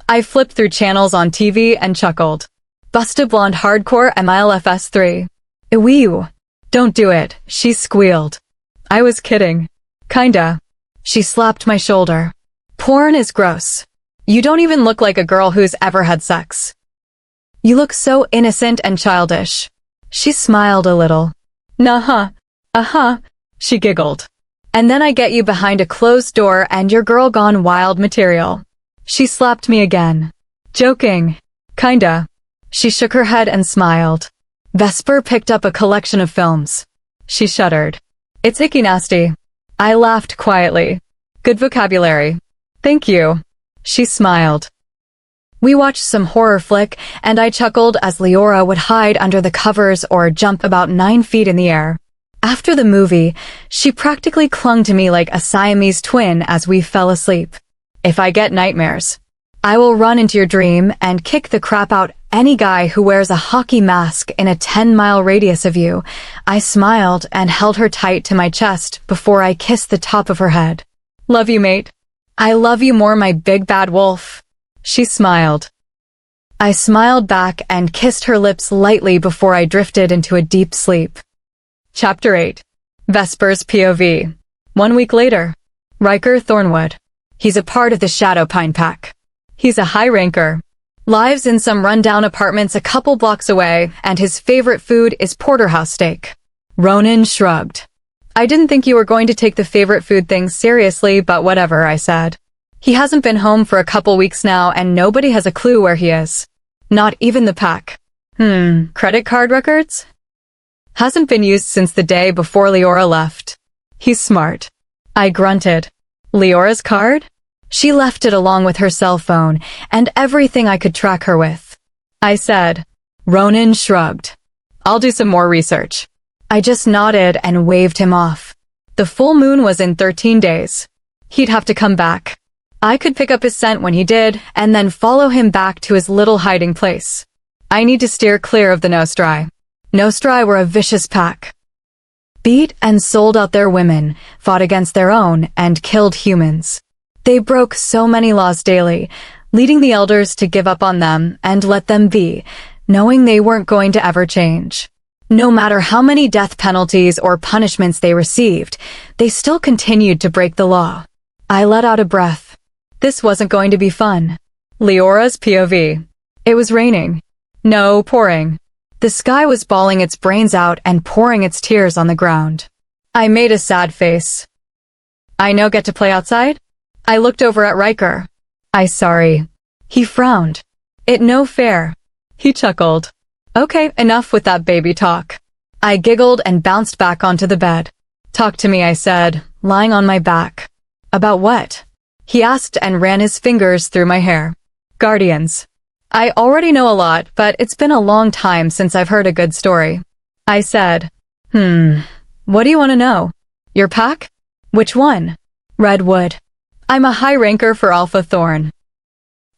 I flipped through channels on TV and chuckled. Busta Blonde Hardcore MILFS 3. Ew. Don't do it, she squealed. I was kidding. Kinda. She slapped my shoulder. Porn is gross. You don't even look like a girl who's ever had sex. You look so innocent and childish. She smiled a little. Nah-huh. Uh-huh. She giggled. And then I get you behind a closed door and your girl gone wild material. She slapped me again. Joking. Kinda. She shook her head and smiled. Vesper picked up a collection of films. She shuddered. It's icky nasty. I laughed quietly. Good vocabulary. Thank you. She smiled. We watched some horror flick, and I chuckled as Liora would hide under the covers or jump about 9 feet in the air. After the movie, she practically clung to me like a Siamese twin as we fell asleep. If I get nightmares, I will run into your dream and kick the crap out any guy who wears a hockey mask in a 10-mile radius of you. I smiled and held her tight to my chest before I kissed the top of her head. Love you, mate. I love you more, my big bad wolf. She smiled. I smiled back and kissed her lips lightly before I drifted into a deep sleep. Chapter 8. Vesper's POV. 1 week later. Ryker Thornwood. He's a part of the Shadow Pine Pack. He's a high ranker. Lives in some rundown apartments a couple blocks away, and his favorite food is porterhouse steak. Ronan shrugged. I didn't think you were going to take the favorite food thing seriously, but whatever, I said. He hasn't been home for a couple weeks now, and nobody has a clue where he is. Not even the pack. Credit card records? Hasn't been used since the day before Liora left. He's smart. I grunted. Leora's card? She left it along with her cell phone, and everything I could track her with. I said. Ronan shrugged. I'll do some more research. I just nodded and waved him off. The full moon was in 13 days. He'd have to come back. I could pick up his scent when he did, and then follow him back to his little hiding place. I need to steer clear of the Nostri. Nostri were a vicious pack. Beat and sold out their women, fought against their own, and killed humans. They broke so many laws daily, leading the elders to give up on them and let them be, knowing they weren't going to ever change. No matter how many death penalties or punishments they received, they still continued to break the law. I let out a breath. This wasn't going to be fun. Leora's POV. It was raining. No, pouring. The sky was bawling its brains out and pouring its tears on the ground. I made a sad face. I no get to play outside? I looked over at Ryker. I sorry. He frowned. It no fair. He chuckled. Okay, enough with that baby talk. I giggled and bounced back onto the bed. Talk to me, I said, lying on my back. About what? He asked and ran his fingers through my hair. Guardians. I already know a lot, but it's been a long time since I've heard a good story. I said, what do you want to know? Your pack? Which one? Redwood. I'm a high ranker for Alpha Thorn.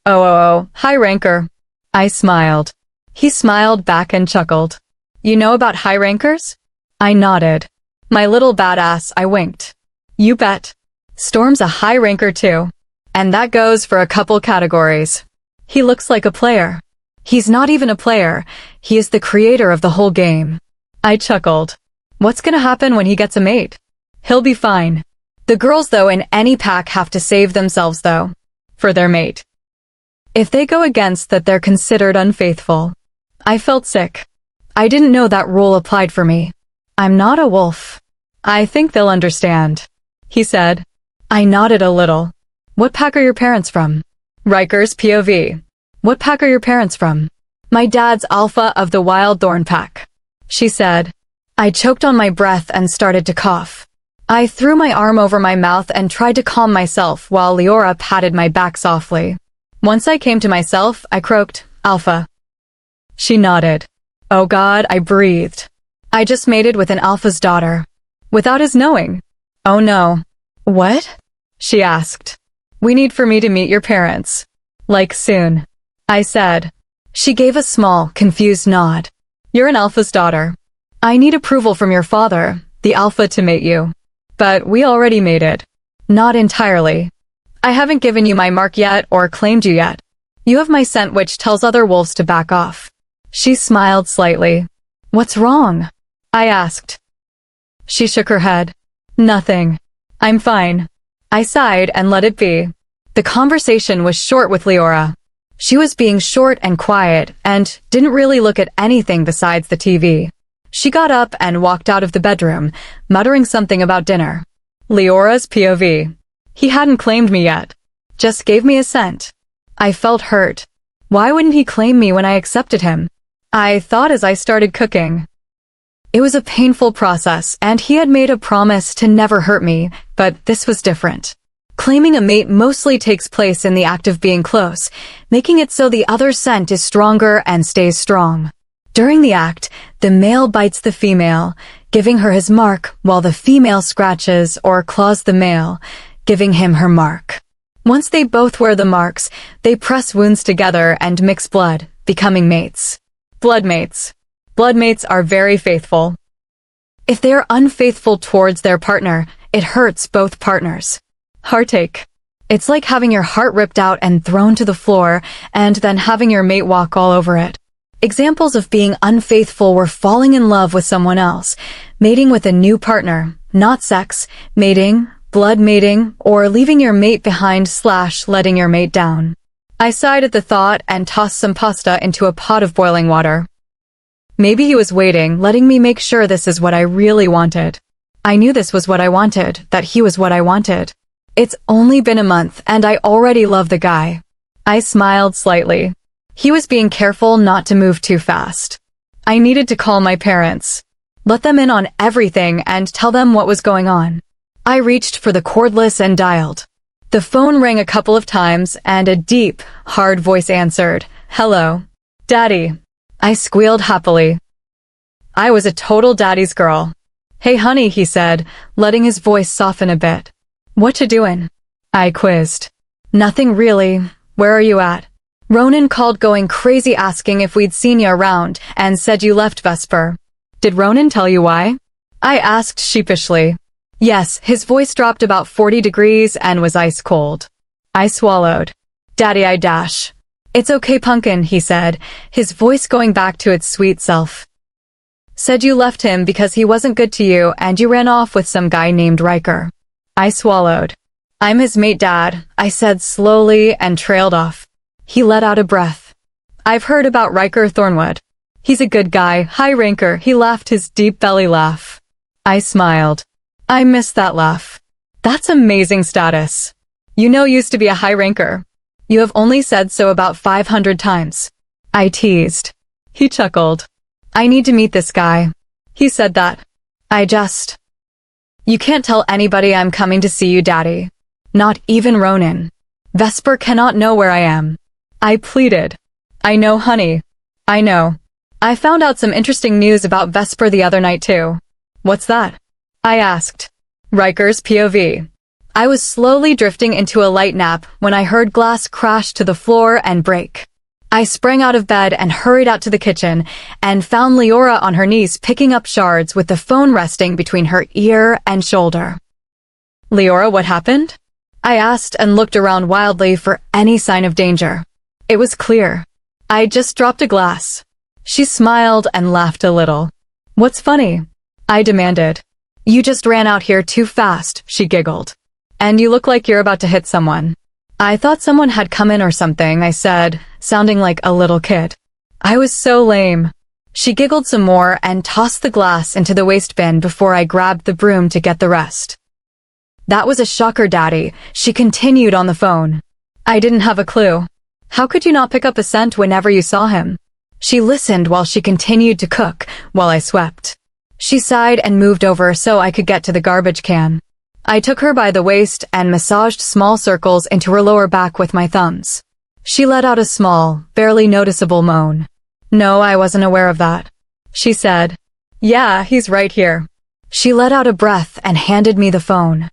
Oh, high ranker. I smiled. He smiled back and chuckled. You know about high rankers? I nodded. My little badass, I winked. You bet. Storm's a high ranker too. And that goes for a couple categories. He looks like a player. He's not even a player. He is the creator of the whole game. I chuckled. What's gonna happen when he gets a mate? He'll be fine. The girls, though, in any pack have to save themselves, though. For their mate. If they go against that, they're considered unfaithful. I felt sick. I didn't know that rule applied for me. I'm not a wolf. I think they'll understand, he said. I nodded a little. What pack are your parents from? Ryker's POV. What pack are your parents from? My dad's Alpha of the Wild Thorn pack, she said. I choked on my breath and started to cough. I threw my arm over my mouth and tried to calm myself while Liora patted my back softly. Once I came to myself, I croaked, Alpha. She nodded. Oh God, I breathed. I just mated with an Alpha's daughter. Without his knowing. Oh no. What? She asked. We need for me to meet your parents. Like soon. I said. She gave a small, confused nod. You're an Alpha's daughter. I need approval from your father, the Alpha, to mate you. But we already mated. Not entirely. I haven't given you my mark yet or claimed you yet. You have my scent, which tells other wolves to back off. She smiled slightly. What's wrong? I asked. She shook her head. Nothing. I'm fine. I sighed and let it be. The conversation was short with Liora. She was being short and quiet and didn't really look at anything besides the TV. She got up and walked out of the bedroom, muttering something about dinner. Liora's POV. He hadn't claimed me yet. Just gave me a scent. I felt hurt. Why wouldn't he claim me when I accepted him? I thought as I started cooking. It was a painful process, and he had made a promise to never hurt me, but this was different. Claiming a mate mostly takes place in the act of being close, making it so the other scent is stronger and stays strong. During the act, the male bites the female, giving her his mark, while the female scratches or claws the male, giving him her mark. Once they both wear the marks, they press wounds together and mix blood, becoming mates. Bloodmates. Bloodmates are very faithful. If they are unfaithful towards their partner, it hurts both partners. Heartache. It's like having your heart ripped out and thrown to the floor, and then having your mate walk all over it. Examples of being unfaithful were falling in love with someone else, mating with a new partner, not sex, mating, blood mating, or leaving your mate behind / letting your mate down. I sighed at the thought and tossed some pasta into a pot of boiling water. Maybe he was waiting, letting me make sure this is what I really wanted. I knew this was what I wanted, that he was what I wanted. It's only been a month and I already love the guy. I smiled slightly. He was being careful not to move too fast. I needed to call my parents. Let them in on everything and tell them what was going on. I reached for the cordless and dialed. The phone rang a couple of times and a deep, hard voice answered. Hello. Daddy. I squealed happily. I was a total daddy's girl. Hey honey, he said, letting his voice soften a bit. What you doing? I quizzed. Nothing really. Where are you at? Ronan called going crazy asking if we'd seen you around and said you left Vesper. Did Ronan tell you why? I asked sheepishly. Yes, his voice dropped about 40 degrees and was ice cold. I swallowed. Daddy, I dash. It's okay, Pumpkin, he said, his voice going back to its sweet self. Said you left him because he wasn't good to you and you ran off with some guy named Ryker. I swallowed. I'm his mate, Dad, I said slowly and trailed off. He let out a breath. I've heard about Ryker Thornwood. He's a good guy, high ranker, he laughed his deep belly laugh. I smiled. I missed that laugh. That's amazing status. You know used to be a high ranker. You have only said so about 500 times. I teased. He chuckled. I need to meet this guy. He said that. You can't tell anybody I'm coming to see you, Daddy. Not even Ronan. Vesper cannot know where I am. I pleaded. I know, honey. I know. I found out some interesting news about Vesper the other night too. What's that? I asked. Ryker's POV. I was slowly drifting into a light nap when I heard glass crash to the floor and break. I sprang out of bed and hurried out to the kitchen and found Liora on her knees picking up shards with the phone resting between her ear and shoulder. Liora, what happened? I asked and looked around wildly for any sign of danger. It was clear. I just dropped a glass. She smiled and laughed a little. What's funny? I demanded. You just ran out here too fast, she giggled. And you look like you're about to hit someone. I thought someone had come in or something, I said, sounding like a little kid. I was so lame. She giggled some more and tossed the glass into the waste bin before I grabbed the broom to get the rest. That was a shocker, Daddy, she continued on the phone. I didn't have a clue. How could you not pick up a scent whenever you saw him? She listened while she continued to cook while I swept. She sighed and moved over so I could get to the garbage can. I took her by the waist and massaged small circles into her lower back with my thumbs. She let out a small, barely noticeable moan. No, I wasn't aware of that. She said, Yeah, he's right here. She let out a breath and handed me the phone.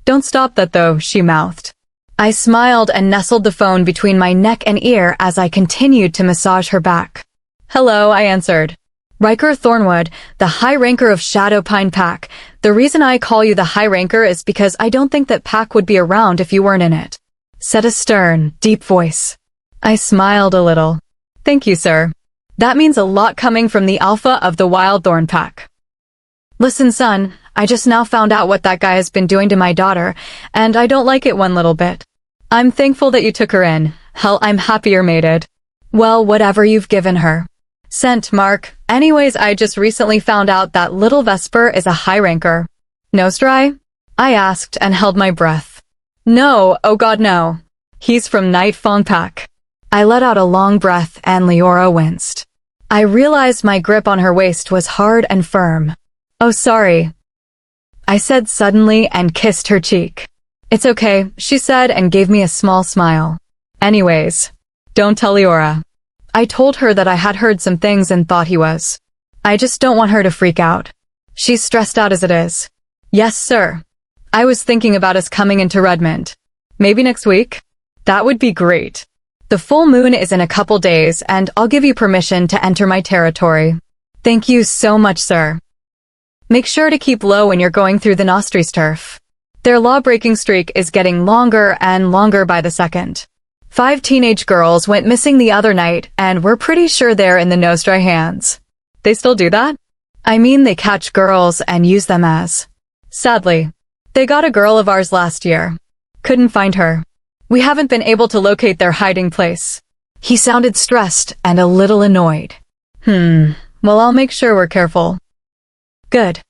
Don't stop that though, she mouthed. I smiled and nestled the phone between my neck and ear as I continued to massage her back. Hello, I answered. Ryker Thornwood, the high ranker of Shadow Pine Pack. The reason I call you the high ranker is because I don't think that pack would be around if you weren't in it, said a stern, deep voice. I smiled a little. Thank you, sir. That means a lot coming from the alpha of the Wild Thorn Pack. Listen, son, I just now found out what that guy has been doing to my daughter, and I don't like it one little bit. I'm thankful that you took her in. Hell, I'm happy you're mated. Well, whatever you've given her. Sent, Mark. Anyways, I just recently found out that little Vesper is a high ranker. Nostri? I asked and held my breath. No, oh god no. He's from Nightfang Pack. I let out a long breath and Liora winced. I realized my grip on her waist was hard and firm. Oh, sorry, I said suddenly and kissed her cheek. It's okay, she said and gave me a small smile. Anyways, don't tell Liora. I told her that I had heard some things and thought he was. I just don't want her to freak out. She's stressed out as it is. Yes, sir. I was thinking about us coming into Redmond. Maybe next week? That would be great. The full moon is in a couple days and I'll give you permission to enter my territory. Thank you so much, sir. Make sure to keep low when you're going through the Nostri's turf. Their law-breaking streak is getting longer and longer by the second. 5 teenage girls went missing the other night, and we're pretty sure they're in the Nostri hands. They still do that? I mean, they catch girls and use them as. Sadly, they got a girl of ours last year. Couldn't find her. We haven't been able to locate their hiding place. He sounded stressed and a little annoyed. Well, I'll make sure we're careful. Good.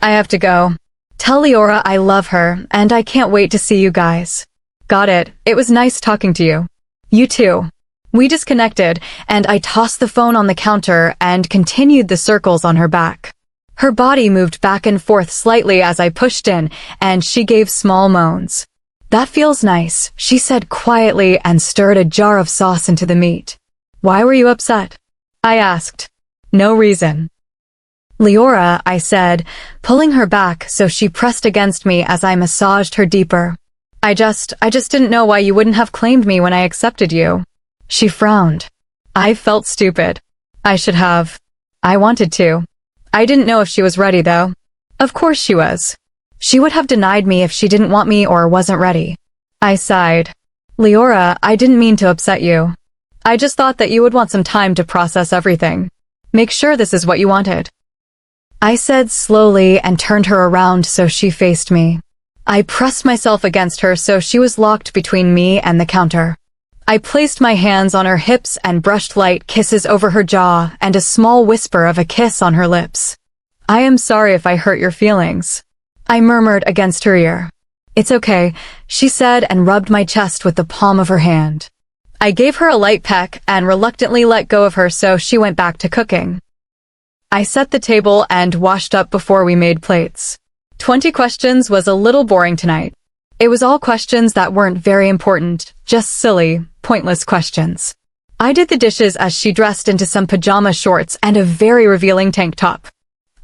I have to go. Tell Liora I love her, and I can't wait to see you guys. Got it. It was nice talking to you. You too. We disconnected, and I tossed the phone on the counter and continued the circles on her back. Her body moved back and forth slightly as I pushed in, and she gave small moans. That feels nice, she said quietly and stirred a jar of sauce into the meat. Why were you upset? I asked. No reason. Liora, I said, pulling her back so she pressed against me as I massaged her deeper. I just didn't know why you wouldn't have claimed me when I accepted you. She frowned. I felt stupid. I should have. I wanted to. I didn't know if she was ready though. Of course she was. She would have denied me if she didn't want me or wasn't ready. I sighed. Liora, I didn't mean to upset you. I just thought that you would want some time to process everything. Make sure this is what you wanted. I said slowly and turned her around so she faced me. I pressed myself against her so she was locked between me and the counter. I placed my hands on her hips and brushed light kisses over her jaw and a small whisper of a kiss on her lips. I am sorry if I hurt your feelings. I murmured against her ear. It's okay, she said and rubbed my chest with the palm of her hand. I gave her a light peck and reluctantly let go of her so she went back to cooking. I set the table and washed up before we made plates. 20 questions was a little boring tonight. It was all questions that weren't very important, just silly, pointless questions. I did the dishes as she dressed into some pajama shorts and a very revealing tank top.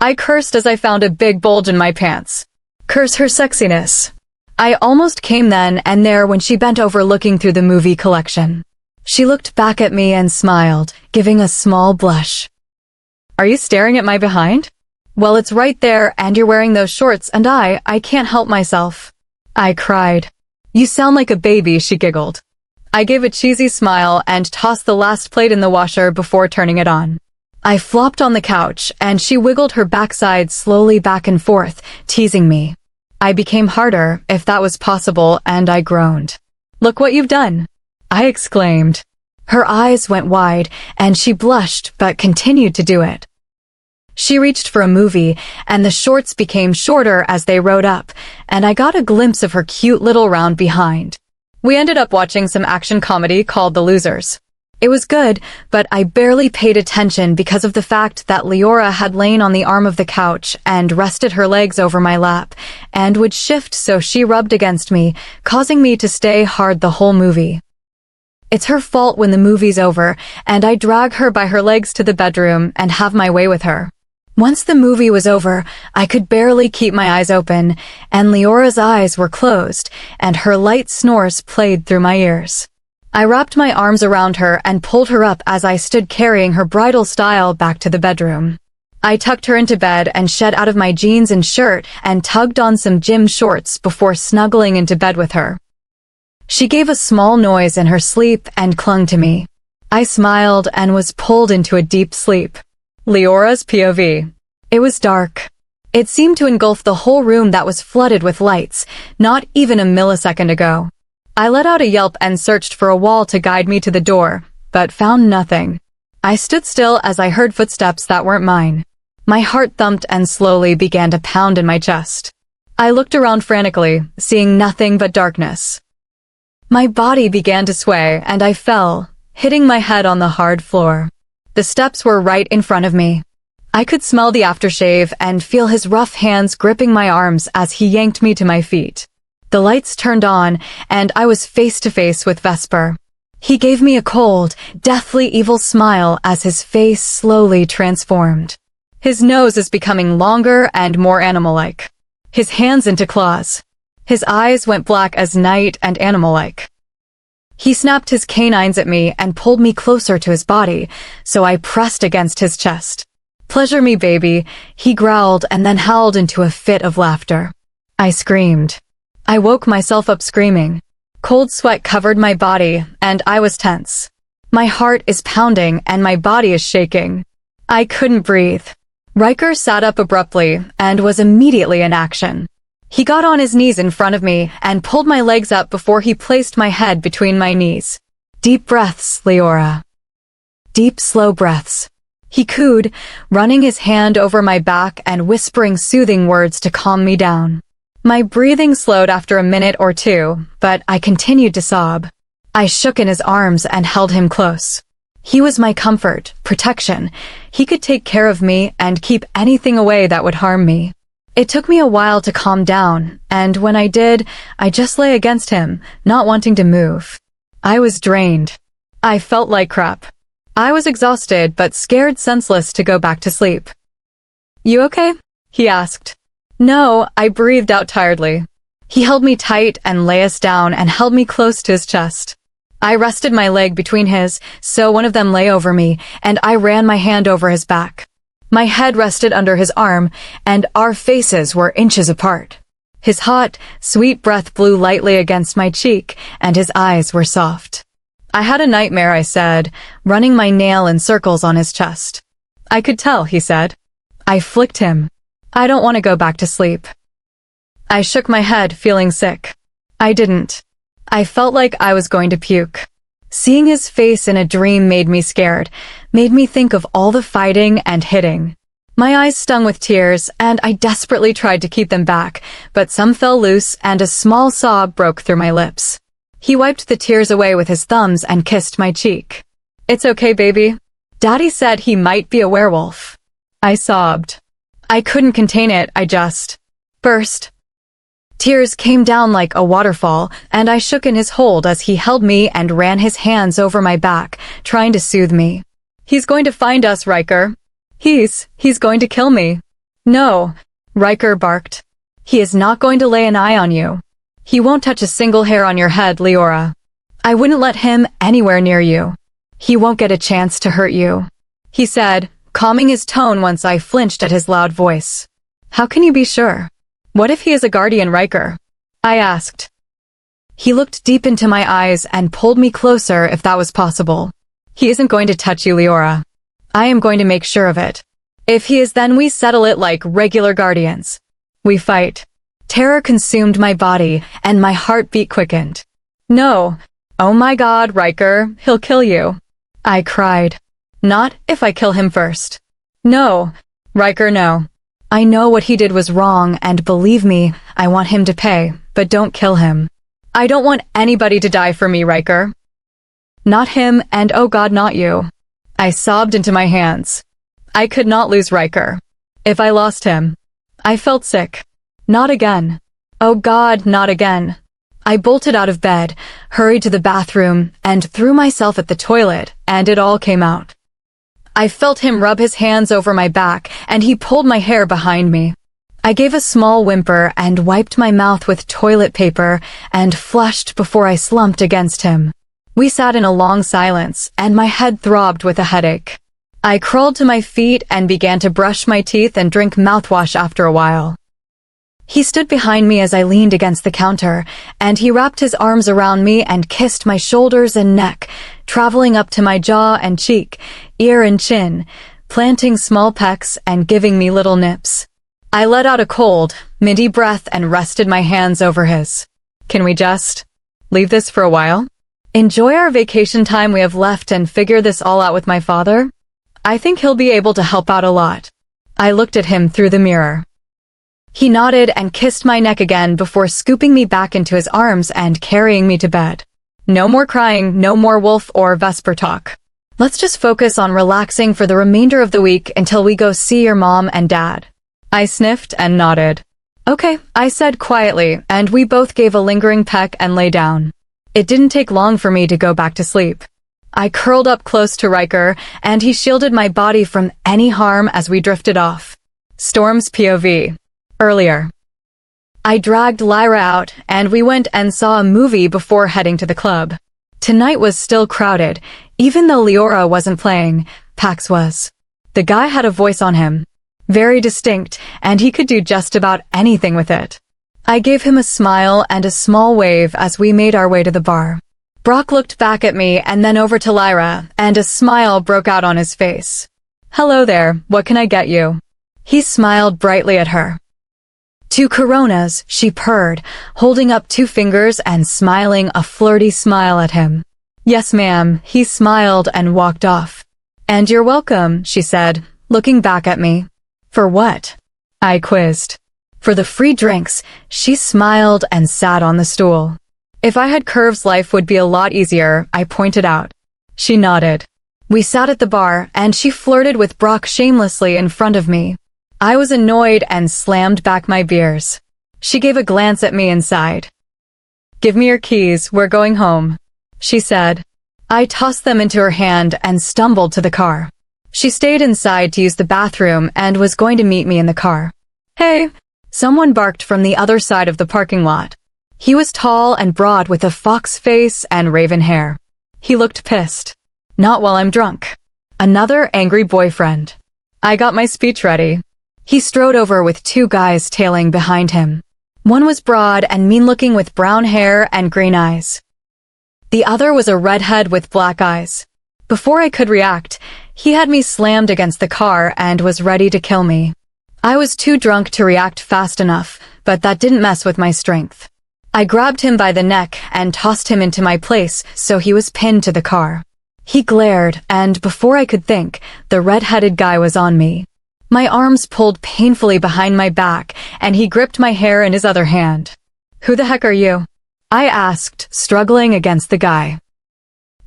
I cursed as I found a big bulge in my pants. Curse her sexiness. I almost came then and there when she bent over looking through the movie collection. She looked back at me and smiled, giving a small blush. Are you staring at my behind? Well, it's right there and you're wearing those shorts and I can't help myself. I cried. You sound like a baby, she giggled. I gave a cheesy smile and tossed the last plate in the washer before turning it on. I flopped on the couch, and she wiggled her backside slowly back and forth, teasing me. I became harder, if that was possible, and I groaned. "Look what you've done!" I exclaimed. Her eyes went wide, and she blushed but continued to do it. She reached for a movie, and the shorts became shorter as they rode up, and I got a glimpse of her cute little round behind. We ended up watching some action comedy called The Losers. It was good, but I barely paid attention because of the fact that Liora had lain on the arm of the couch and rested her legs over my lap, and would shift so she rubbed against me, causing me to stay hard the whole movie. It's her fault when the movie's over, and I drag her by her legs to the bedroom and have my way with her. Once the movie was over, I could barely keep my eyes open, and Leora's eyes were closed, and her light snores played through my ears. I wrapped my arms around her and pulled her up as I stood carrying her bridal style back to the bedroom. I tucked her into bed and shed out of my jeans and shirt and tugged on some gym shorts before snuggling into bed with her. She gave a small noise in her sleep and clung to me. I smiled and was pulled into a deep sleep. Leora's POV. It was dark. It seemed to engulf the whole room that was flooded with lights, not even a millisecond ago. I let out a yelp and searched for a wall to guide me to the door, but found nothing. I stood still as I heard footsteps that weren't mine. My heart thumped and slowly began to pound in my chest. I looked around frantically, seeing nothing but darkness. My body began to sway, and I fell, hitting my head on the hard floor. The steps were right in front of me. I could smell the aftershave and feel his rough hands gripping my arms as he yanked me to my feet. The lights turned on, and I was face to face with Vesper. He gave me a cold, deathly evil smile as his face slowly transformed. His nose is becoming longer and more animal-like. His hands into claws. His eyes went black as night and animal-like. He snapped his canines at me and pulled me closer to his body, so I pressed against his chest. "Pleasure me, baby," he growled and then howled into a fit of laughter. I screamed. I woke myself up screaming. Cold sweat covered my body, and I was tense. My heart is pounding and my body is shaking. I couldn't breathe. Ryker sat up abruptly and was immediately in action. He got on his knees in front of me and pulled my legs up before he placed my head between my knees. "Deep breaths, Liora. Deep, slow breaths." He cooed, running his hand over my back and whispering soothing words to calm me down. My breathing slowed after a minute or two, but I continued to sob. I shook in his arms and held him close. He was my comfort, protection. He could take care of me and keep anything away that would harm me. It took me a while to calm down, and when I did, I just lay against him, not wanting to move. I was drained. I felt like crap. I was exhausted but scared senseless to go back to sleep. "You okay?" he asked. "No," I breathed out tiredly. He held me tight and lay us down and held me close to his chest. I rested my leg between his, so one of them lay over me, and I ran my hand over his back. My head rested under his arm, and our faces were inches apart. His hot, sweet breath blew lightly against my cheek, and his eyes were soft. "I had a nightmare," I said, running my nail in circles on his chest. "I could tell," he said. I flicked him. "I don't want to go back to sleep." I shook my head, feeling sick. I didn't. I felt like I was going to puke. Seeing his face in a dream made me scared, made me think of all the fighting and hitting. My eyes stung with tears, and I desperately tried to keep them back, but some fell loose and a small sob broke through my lips. He wiped the tears away with his thumbs and kissed my cheek. "It's okay, baby. Daddy said he might be a werewolf." I sobbed. I couldn't contain it, I just burst. Tears came down like a waterfall, and I shook in his hold as he held me and ran his hands over my back, trying to soothe me. "He's going to find us, Ryker. He's going to kill me." "No," Ryker barked. "He is not going to lay an eye on you. He won't touch a single hair on your head, Liora. I wouldn't let him anywhere near you. He won't get a chance to hurt you," he said, calming his tone once I flinched at his loud voice. "How can you be sure? What if he is a guardian, Ryker?" I asked. He looked deep into my eyes and pulled me closer if that was possible. "He isn't going to touch you, Liora." I am going to make sure of it. If he is, then we settle it like regular guardians. We fight. Terror consumed my body, and my heartbeat quickened. No. Oh my God, Ryker, he'll kill you. I cried. Not if I kill him first. No. Ryker, no. I know what he did was wrong, and believe me, I want him to pay, but don't kill him. I don't want anybody to die for me, Ryker. Not him, and oh God, not you. I sobbed into my hands. I could not lose Ryker. If I lost him, I felt sick. Not again. Oh God, not again. I bolted out of bed, hurried to the bathroom, and threw myself at the toilet, and it all came out. I felt him rub his hands over my back, and he pulled my hair behind me. I gave a small whimper and wiped my mouth with toilet paper and flushed before I slumped against him. We sat in a long silence, and my head throbbed with a headache. I crawled to my feet and began to brush my teeth and drink mouthwash after a while. He stood behind me as I leaned against the counter, and he wrapped his arms around me and kissed my shoulders and neck, traveling up to my jaw and cheek, ear and chin, planting small pecks and giving me little nips. I let out a cold, minty breath and rested my hands over his. Can we just leave this for a while? Enjoy our vacation time we have left and figure this all out with my father? I think he'll be able to help out a lot. I looked at him through the mirror. He nodded and kissed my neck again before scooping me back into his arms and carrying me to bed. No more crying, no more wolf or Vesper talk. Let's just focus on relaxing for the remainder of the week until we go see your mom and dad. I sniffed and nodded. Okay, I said quietly, and we both gave a lingering peck and lay down. It didn't take long for me to go back to sleep. I curled up close to Ryker, and he shielded my body from any harm as we drifted off. Storm's POV. Earlier. I dragged Liora out, and we went and saw a movie before heading to the club. Tonight was still crowded. Even though Liora wasn't playing, Pax was. The guy had a voice on him. Very distinct, and he could do just about anything with it. I gave him a smile and a small wave as we made our way to the bar. Brock looked back at me and then over to Liora, and a smile broke out on his face. Hello there, what can I get you? He smiled brightly at her. 2 Coronas, she purred, holding up 2 fingers and smiling a flirty smile at him. Yes, ma'am, he smiled and walked off. And you're welcome, she said, looking back at me. For what? I quizzed. For the free drinks, she smiled and sat on the stool. If I had curves, life would be a lot easier, I pointed out. She nodded. We sat at the bar, and she flirted with Brock shamelessly in front of me. I was annoyed and slammed back my beers. She gave a glance at me and sighed. Give me your keys, we're going home, she said. I tossed them into her hand and stumbled to the car. She stayed inside to use the bathroom and was going to meet me in the car. Hey! Someone barked from the other side of the parking lot. He was tall and broad with a fox face and raven hair. He looked pissed. Not while I'm drunk. Another angry boyfriend. I got my speech ready. He strode over with 2 guys tailing behind him. One was broad and mean-looking with brown hair and green eyes. The other was a redhead with black eyes. Before I could react, he had me slammed against the car and was ready to kill me. I was too drunk to react fast enough, but that didn't mess with my strength. I grabbed him by the neck and tossed him into my place so he was pinned to the car. He glared, and before I could think, the red-headed guy was on me. My arms pulled painfully behind my back, and he gripped my hair in his other hand. Who the heck are you? I asked, struggling against the guy.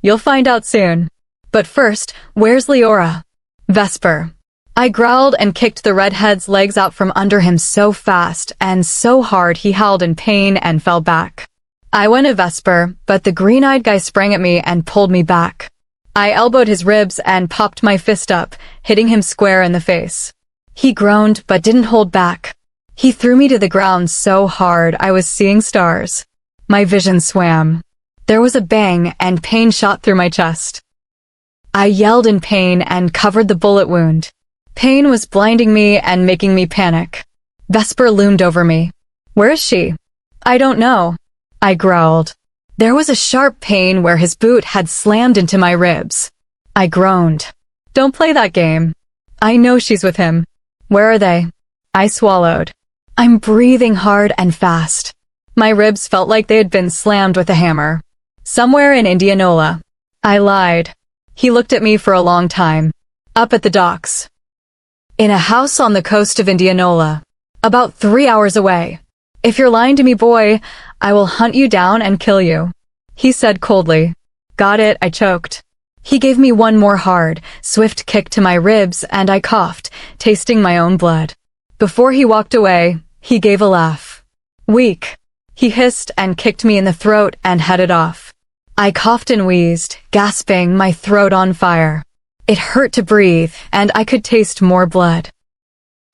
You'll find out soon. But first, where's Liora? Vesper. I growled and kicked the redhead's legs out from under him so fast and so hard he howled in pain and fell back. I went at Vesper, but the green-eyed guy sprang at me and pulled me back. I elbowed his ribs and popped my fist up, hitting him square in the face. He groaned but didn't hold back. He threw me to the ground so hard I was seeing stars. My vision swam. There was a bang and pain shot through my chest. I yelled in pain and covered the bullet wound. Pain was blinding me and making me panic. Vesper loomed over me. Where is she? I don't know. I growled. There was a sharp pain where his boot had slammed into my ribs. I groaned. Don't play that game. I know she's with him. Where are they? I swallowed. I'm breathing hard and fast. My ribs felt like they had been slammed with a hammer. Somewhere in Indianola. I lied. He looked at me for a long time. Up at the docks. In a house on the coast of Indianola. About 3 hours away. If you're lying to me, boy, I will hunt you down and kill you. He said coldly. Got it, I choked. He gave me one more hard, swift kick to my ribs and I coughed, tasting my own blood. Before he walked away, he gave a laugh. Weak. He hissed and kicked me in the throat and headed off. I coughed and wheezed, gasping, my throat on fire. It hurt to breathe, and I could taste more blood.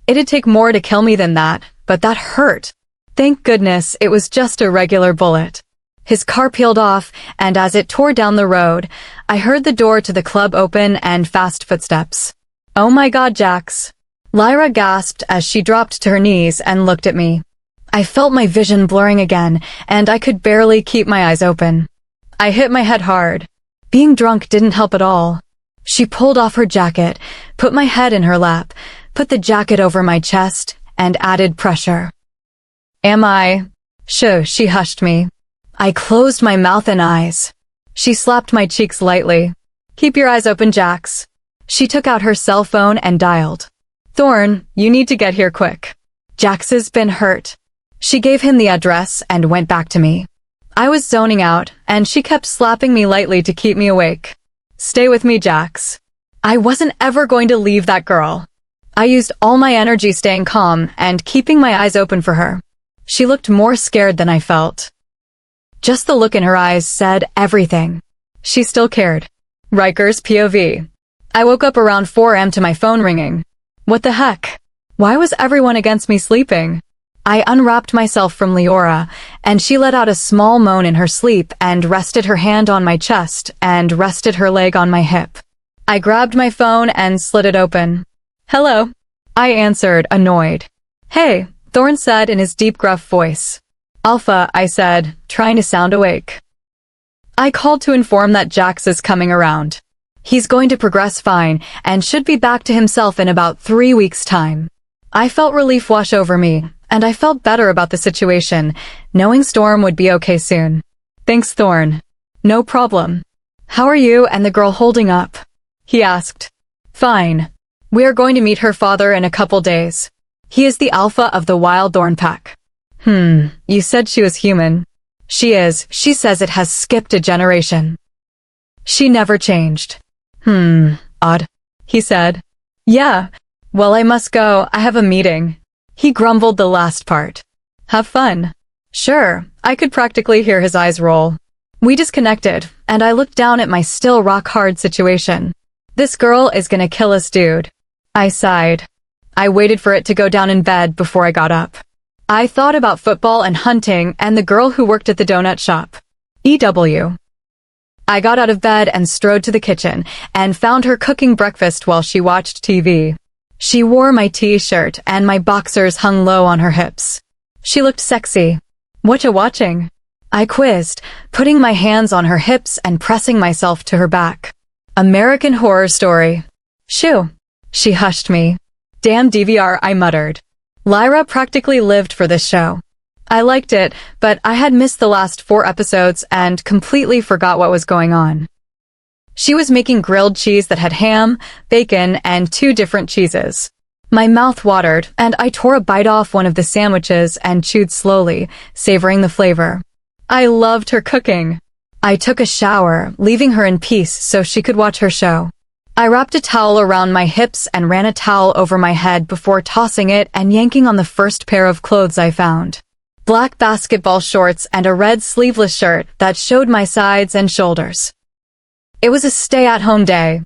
It'd take more to kill me than that, but that hurt. Thank goodness it was just a regular bullet. His car peeled off, and as it tore down the road, I heard the door to the club open and fast footsteps. Oh my God, Jax. Liora gasped as she dropped to her knees and looked at me. I felt my vision blurring again, and I could barely keep my eyes open. I hit my head hard. Being drunk didn't help at all. She pulled off her jacket, put my head in her lap, put the jacket over my chest, and added pressure. Am I? Shh, she hushed me. I closed my mouth and eyes. She slapped my cheeks lightly. Keep your eyes open, Jax. She took out her cell phone and dialed. Thorn, you need to get here quick. Jax's been hurt. She gave him the address and went back to me. I was zoning out, and she kept slapping me lightly to keep me awake. Stay with me, Jax. I wasn't ever going to leave that girl. I used all my energy staying calm and keeping my eyes open for her. She looked more scared than I felt. Just the look in her eyes said everything. She still cared. Ryker's POV. I woke up around 4 a.m. to my phone ringing. What the heck? Why was everyone against me sleeping? I unwrapped myself from Liora, and she let out a small moan in her sleep and rested her hand on my chest and rested her leg on my hip. I grabbed my phone and slid it open. Hello. I answered, annoyed. Hey, Thorn said in his deep gruff voice. Alpha, I said, trying to sound awake. I called to inform that Jax is coming around. He's going to progress fine and should be back to himself in about 3 weeks' time. I felt relief wash over me, and I felt better about the situation, knowing Storm would be okay soon. Thanks, Thorn. No problem. How are you and the girl holding up? He asked. Fine. We are going to meet her father in a couple days. He is the alpha of the wild Thorn pack. You said she was human. She is. She says it has skipped a generation. She never changed. Odd. He said. Yeah. Well, I must go. I have a meeting. He grumbled the last part. Have fun. Sure. I could practically hear his eyes roll. We disconnected, and I looked down at my still rock-hard situation. This girl is gonna kill us, dude. I sighed. I waited for it to go down in bed before I got up. I thought about football and hunting and the girl who worked at the donut shop. EW. I got out of bed and strode to the kitchen and found her cooking breakfast while she watched TV. She wore my t-shirt and my boxers hung low on her hips. She looked sexy. What you watching? I quizzed, putting my hands on her hips and pressing myself to her back. American Horror Story. Shoo. She hushed me. Damn DVR, I muttered. Liora practically lived for this show. I liked it, but I had missed the last 4 episodes and completely forgot what was going on. She was making grilled cheese that had ham, bacon, and 2 different cheeses. My mouth watered, and I tore a bite off one of the sandwiches and chewed slowly, savoring the flavor. I loved her cooking. I took a shower, leaving her in peace so she could watch her show. I wrapped a towel around my hips and ran a towel over my head before tossing it and yanking on the first pair of clothes I found. Black basketball shorts and a red sleeveless shirt that showed my sides and shoulders. It was a stay-at-home day.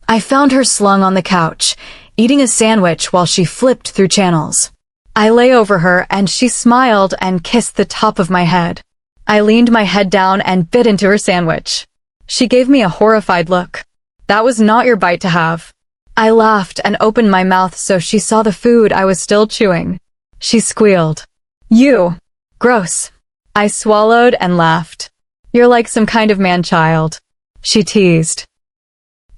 I found her slung on the couch, eating a sandwich while she flipped through channels. I lay over her and she smiled and kissed the top of my head. I leaned my head down and bit into her sandwich. She gave me a horrified look. That was not your bite to have. I laughed and opened my mouth so she saw the food I was still chewing. She squealed. You. Gross. I swallowed and laughed. You're like some kind of man-child. She teased.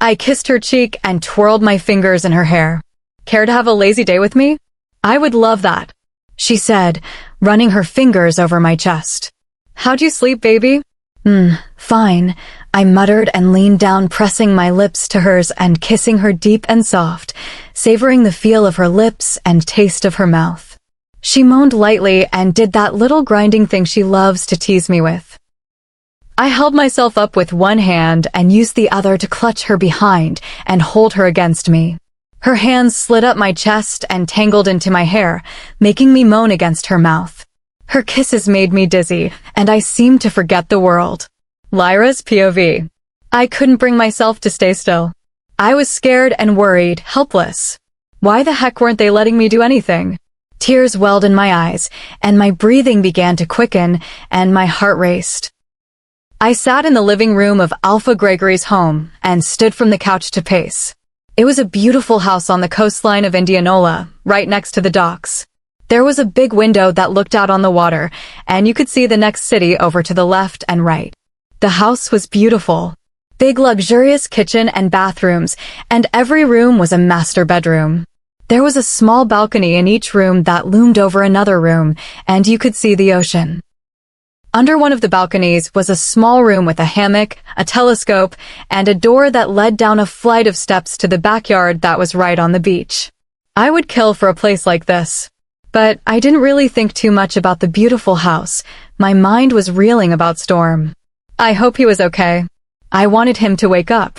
I kissed her cheek and twirled my fingers in her hair. Care to have a lazy day with me? I would love that, she said, running her fingers over my chest. How'd you sleep, baby? Fine, I muttered and leaned down, pressing my lips to hers and kissing her deep and soft, savoring the feel of her lips and taste of her mouth. She moaned lightly and did that little grinding thing she loves to tease me with. I held myself up with one hand and used the other to clutch her behind and hold her against me. Her hands slid up my chest and tangled into my hair, making me moan against her mouth. Her kisses made me dizzy, and I seemed to forget the world. Lyra's POV. I couldn't bring myself to stay still. I was scared and worried, helpless. Why the heck weren't they letting me do anything? Tears welled in my eyes, and my breathing began to quicken, and my heart raced. I sat in the living room of Alpha Gregory's home and stood from the couch to pace. It was a beautiful house on the coastline of Indianola, right next to the docks. There was a big window that looked out on the water, and you could see the next city over to the left and right. The house was beautiful. Big luxurious kitchen and bathrooms, and every room was a master bedroom. There was a small balcony in each room that loomed over another room, and you could see the ocean. Under one of the balconies was a small room with a hammock, a telescope, and a door that led down a flight of steps to the backyard that was right on the beach. I would kill for a place like this. But I didn't really think too much about the beautiful house. My mind was reeling about Storm. I hope he was okay. I wanted him to wake up.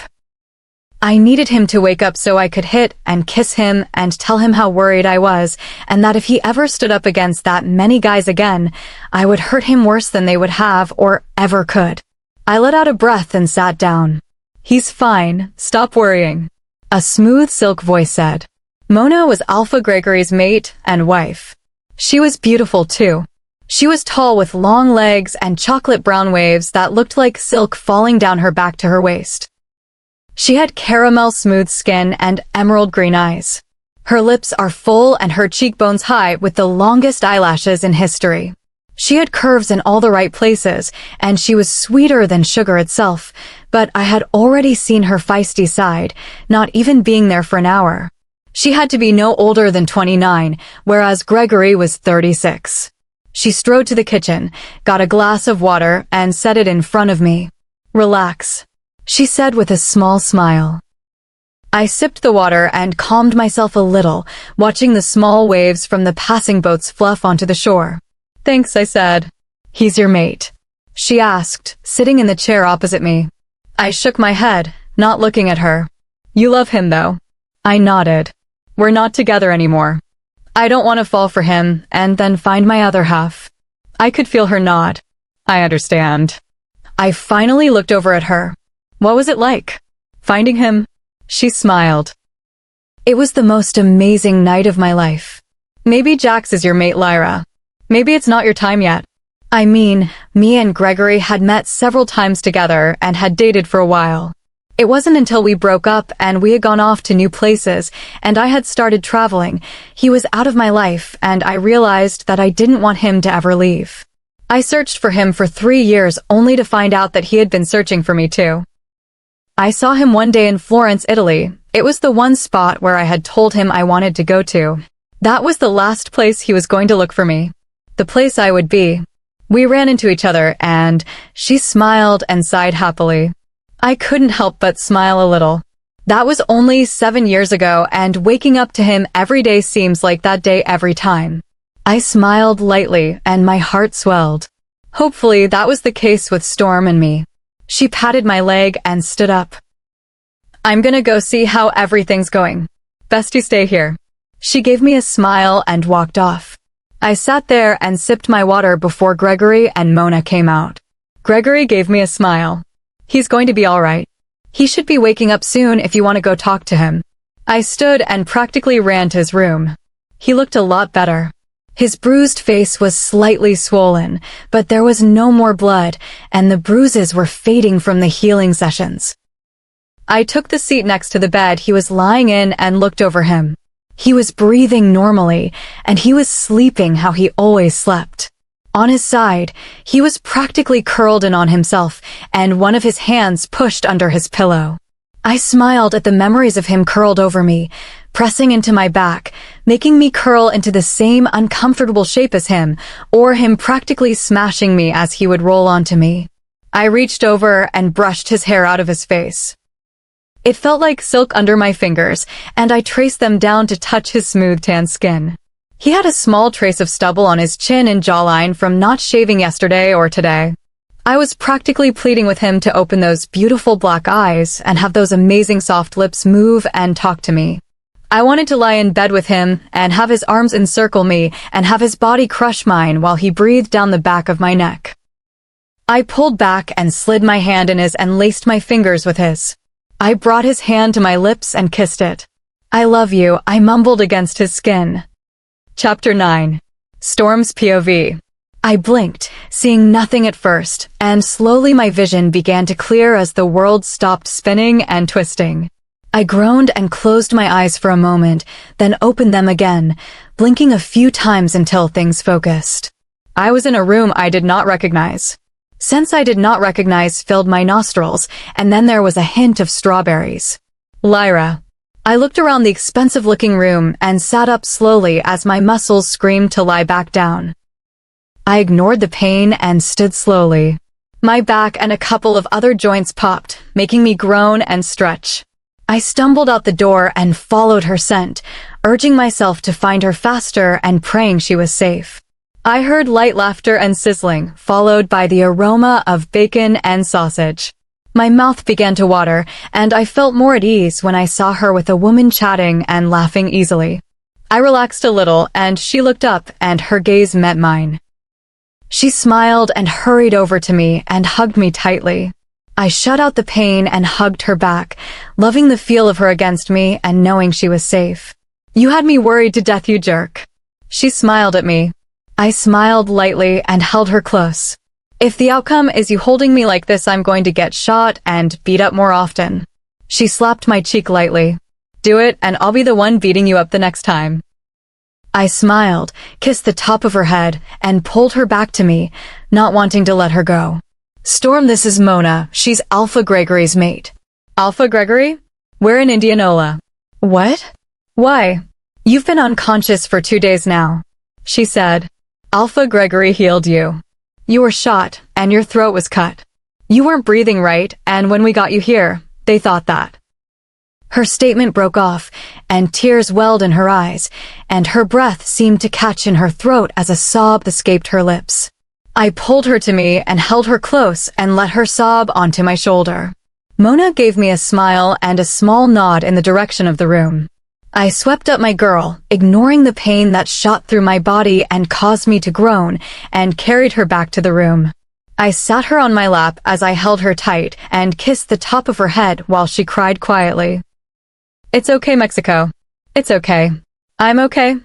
I needed him to wake up so I could hit and kiss him and tell him how worried I was, and that if he ever stood up against that many guys again, I would hurt him worse than they would have or ever could. I let out a breath and sat down. He's fine, stop worrying, a smooth silk voice said. Mona was Alpha Gregory's mate and wife. She was beautiful too. She was tall with long legs and chocolate brown waves that looked like silk falling down her back to her waist. She had caramel smooth skin and emerald green eyes. Her lips are full and her cheekbones high with the longest eyelashes in history. She had curves in all the right places, and she was sweeter than sugar itself, but I had already seen her feisty side, not even being there for an hour. She had to be no older than 29, whereas Gregory was 36. She strode to the kitchen, got a glass of water, and set it in front of me. Relax, she said with a small smile. I sipped the water and calmed myself a little, watching the small waves from the passing boats fluff onto the shore. Thanks, I said. He's your mate, she asked, sitting in the chair opposite me. I shook my head, not looking at her. You love him, though. I nodded. We're not together anymore. I don't want to fall for him and then find my other half. I could feel her nod. I understand. I finally looked over at her. What was it like? Finding him? She smiled. It was the most amazing night of my life. Maybe Jax is your mate, Lyra. Maybe it's not your time yet. I mean, me and Gregory had met several times together and had dated for a while. It wasn't until we broke up and we had gone off to new places and I had started traveling. He was out of my life and I realized that I didn't want him to ever leave. I searched for him for 3 years only to find out that he had been searching for me too. I saw him one day in Florence, Italy. It was the one spot where I had told him I wanted to go to. That was the last place he was going to look for me. The place I would be. We ran into each other and she smiled and sighed happily. I couldn't help but smile a little. That was only 7 years ago and waking up to him every day seems like that day every time. I smiled lightly and my heart swelled. Hopefully that was the case with Storm and me. She patted my leg and stood up. I'm gonna go see how everything's going. Best you stay here. She gave me a smile and walked off. I sat there and sipped my water before Gregory and Mona came out. Gregory gave me a smile. He's going to be all right. He should be waking up soon if you want to go talk to him. I stood and practically ran to his room. He looked a lot better. His bruised face was slightly swollen, but there was no more blood, and the bruises were fading from the healing sessions. I took the seat next to the bed he was lying in and looked over him. He was breathing normally, and he was sleeping how he always slept. On his side, he was practically curled in on himself, and one of his hands pushed under his pillow. I smiled at the memories of him curled over me, pressing into my back, making me curl into the same uncomfortable shape as him, or him practically smashing me as he would roll onto me. I reached over and brushed his hair out of his face. It felt like silk under my fingers, and I traced them down to touch his smooth tan skin. He had a small trace of stubble on his chin and jawline from not shaving yesterday or today. I was practically pleading with him to open those beautiful black eyes and have those amazing soft lips move and talk to me. I wanted to lie in bed with him and have his arms encircle me and have his body crush mine while he breathed down the back of my neck. I pulled back and slid my hand in his and laced my fingers with his. I brought his hand to my lips and kissed it. "I love you," I mumbled against his skin. Chapter 9. Storm's POV. I blinked, seeing nothing at first, and slowly my vision began to clear as the world stopped spinning and twisting. I groaned and closed my eyes for a moment, then opened them again, blinking a few times until things focused. I was in a room I did not recognize. Scents I did not recognize filled my nostrils, and then there was a hint of strawberries. Lyra. I looked around the expensive-looking room and sat up slowly as my muscles screamed to lie back down. I ignored the pain and stood slowly. My back and a couple of other joints popped, making me groan and stretch. I stumbled out the door and followed her scent, urging myself to find her faster and praying she was safe. I heard light laughter and sizzling, followed by the aroma of bacon and sausage. My mouth began to water, and I felt more at ease when I saw her with a woman chatting and laughing easily. I relaxed a little, and she looked up, and her gaze met mine. She smiled and hurried over to me and hugged me tightly. I shut out the pain and hugged her back, loving the feel of her against me and knowing she was safe. "You had me worried to death, you jerk." She smiled at me. I smiled lightly and held her close. "If the outcome is you holding me like this, I'm going to get shot and beat up more often." She slapped my cheek lightly. "Do it, and I'll be the one beating you up the next time." I smiled, kissed the top of her head, and pulled her back to me, not wanting to let her go. "Storm, this is Mona. She's Alpha Gregory's mate." "Alpha Gregory? We're in Indianola." "What? Why? You've been unconscious for 2 days now," she said. "Alpha Gregory healed you. You were shot, and your throat was cut. You weren't breathing right, and when we got you here, they thought that." Her statement broke off, and tears welled in her eyes, and her breath seemed to catch in her throat as a sob escaped her lips. I pulled her to me and held her close and let her sob onto my shoulder. Mona gave me a smile and a small nod in the direction of the room. I swept up my girl, ignoring the pain that shot through my body and caused me to groan, and carried her back to the room. I sat her on my lap as I held her tight and kissed the top of her head while she cried quietly. "It's okay, Mexico. It's okay. I'm okay."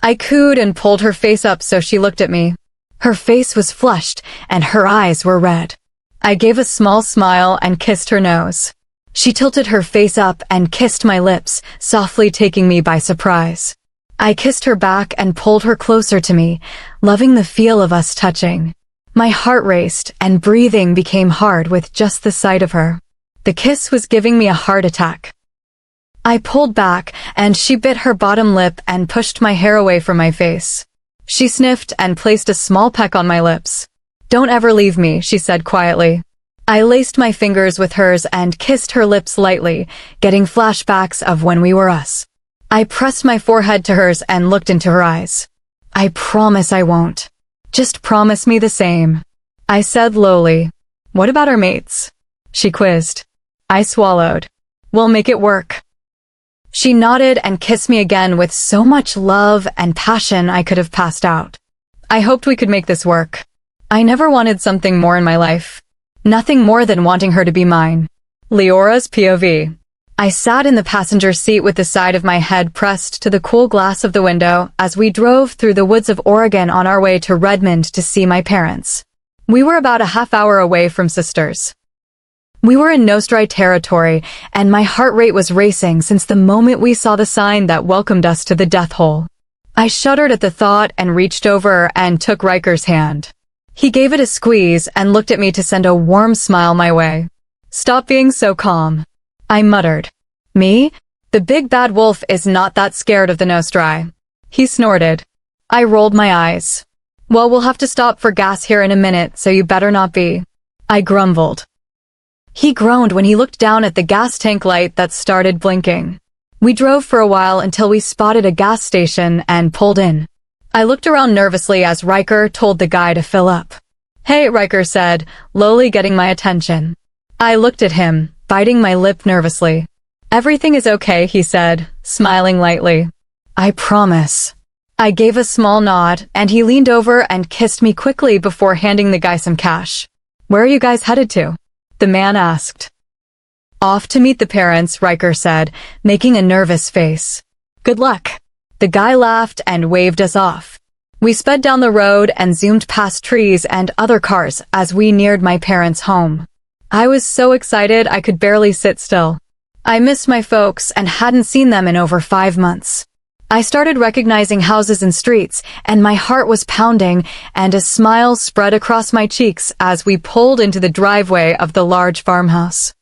I cooed and pulled her face up so she looked at me. Her face was flushed and her eyes were red. I gave a small smile and kissed her nose. She tilted her face up and kissed my lips, softly taking me by surprise. I kissed her back and pulled her closer to me, loving the feel of us touching. My heart raced and breathing became hard with just the sight of her. The kiss was giving me a heart attack. I pulled back, and she bit her bottom lip and pushed my hair away from my face. She sniffed and placed a small peck on my lips. "Don't ever leave me," she said quietly. I laced my fingers with hers and kissed her lips lightly, getting flashbacks of when we were us. I pressed my forehead to hers and looked into her eyes. "I promise I won't. Just promise me the same," I said lowly. "What about our mates?" she quizzed. I swallowed. "We'll make it work." She nodded and kissed me again with so much love and passion I could have passed out. I hoped we could make this work. I never wanted something more in my life. Nothing more than wanting her to be mine. Leora's POV. I sat in the passenger seat with the side of my head pressed to the cool glass of the window as we drove through the woods of Oregon on our way to Redmond to see my parents. We were about a half hour away from Sisters. We were in Nostri territory, and my heart rate was racing since the moment we saw the sign that welcomed us to the death hole. I shuddered at the thought and reached over and took Ryker's hand. He gave it a squeeze and looked at me to send a warm smile my way. "Stop being so calm. I muttered. Me? The big bad wolf is not that scared of the Nostri. He snorted. I rolled my eyes. Well, we'll have to stop for gas here in a minute, so you better not be. I grumbled. He groaned when he looked down at the gas tank light that started blinking. We drove for a while until we spotted a gas station and pulled in. I looked around nervously as Ryker told the guy to fill up. Hey, Ryker said, lowly getting my attention. I looked at him, biting my lip nervously. Everything is okay, he said, smiling lightly. I promise. I gave a small nod, and he leaned over and kissed me quickly before handing the guy some cash. Where are you guys headed to? The man asked. Off to meet the parents, Ryker said, making a nervous face. Good luck. The guy laughed and waved us off. We sped down the road and zoomed past trees and other cars as we neared my parents' home. I was so excited I could barely sit still. I missed my folks and hadn't seen them in over 5 months. I started recognizing houses and streets, and my heart was pounding, and a smile spread across my cheeks as we pulled into the driveway of the large farmhouse.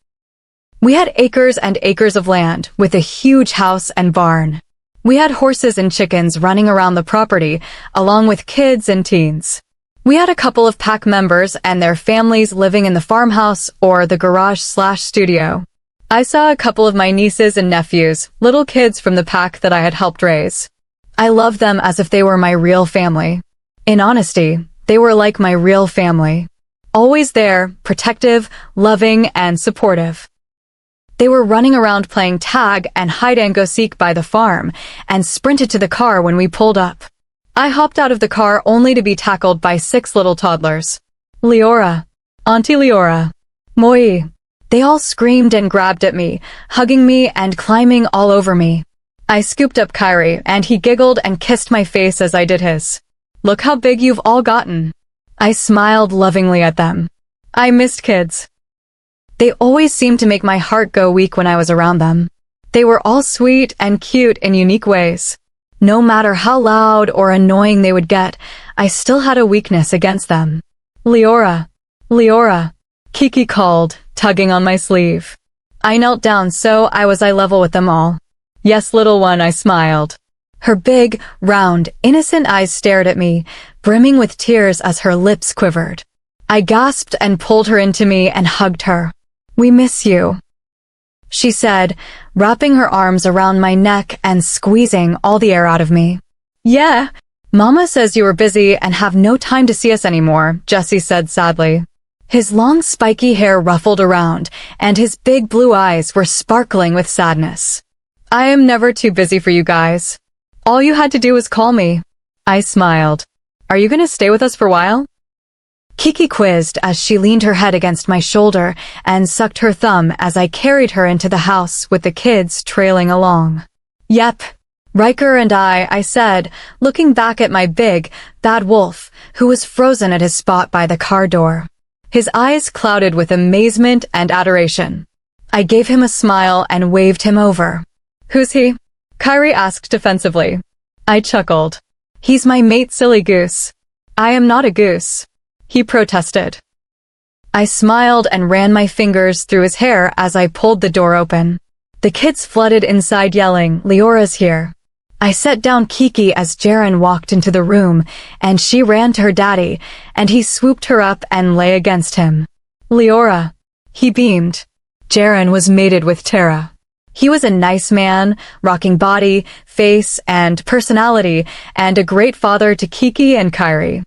We had acres and acres of land, with a huge house and barn. We had horses and chickens running around the property, along with kids and teens. We had a couple of pack members and their families living in the farmhouse or the garage/studio. I saw a couple of my nieces and nephews, little kids from the pack that I had helped raise. I loved them as if they were my real family. In honesty, they were like my real family. Always there, protective, loving, and supportive. They were running around playing tag and hide-and-go-seek by the farm, and sprinted to the car when we pulled up. I hopped out of the car only to be tackled by 6 little toddlers. Liora. Auntie Liora. Moi. They all screamed and grabbed at me, hugging me and climbing all over me. I scooped up Kyrie, and he giggled and kissed my face as I did his. Look how big you've all gotten. I smiled lovingly at them. I missed kids. They always seemed to make my heart go weak when I was around them. They were all sweet and cute in unique ways. No matter how loud or annoying they would get, I still had a weakness against them. Liora. Liora. Kiki called, tugging on my sleeve. I knelt down so I was eye level with them all. Yes, little one, I smiled. Her big, round, innocent eyes stared at me, brimming with tears as her lips quivered. I gasped and pulled her into me and hugged her. We miss you, she said, wrapping her arms around my neck and squeezing all the air out of me. Yeah, Mama says you were busy and have no time to see us anymore, Jesse said sadly. His long spiky hair ruffled around, and his big blue eyes were sparkling with sadness. I am never too busy for you guys. All you had to do was call me. I smiled. Are you going to stay with us for a while? Kiki quizzed as she leaned her head against my shoulder and sucked her thumb as I carried her into the house with the kids trailing along. Yep, Ryker and I said, looking back at my big, bad wolf, who was frozen at his spot by the car door. His eyes clouded with amazement and adoration. I gave him a smile and waved him over. Who's he? Kyrie asked defensively. I chuckled. He's my mate, silly goose. I am not a goose, he protested. I smiled and ran my fingers through his hair as I pulled the door open. The kids flooded inside yelling, Leora's here. I set down Kiki as Jaren walked into the room, and she ran to her daddy, and he swooped her up and lay against him. Liora. He beamed. Jaren was mated with Tara. He was a nice man, rocking body, face, and personality, and a great father to Kiki and Kyrie.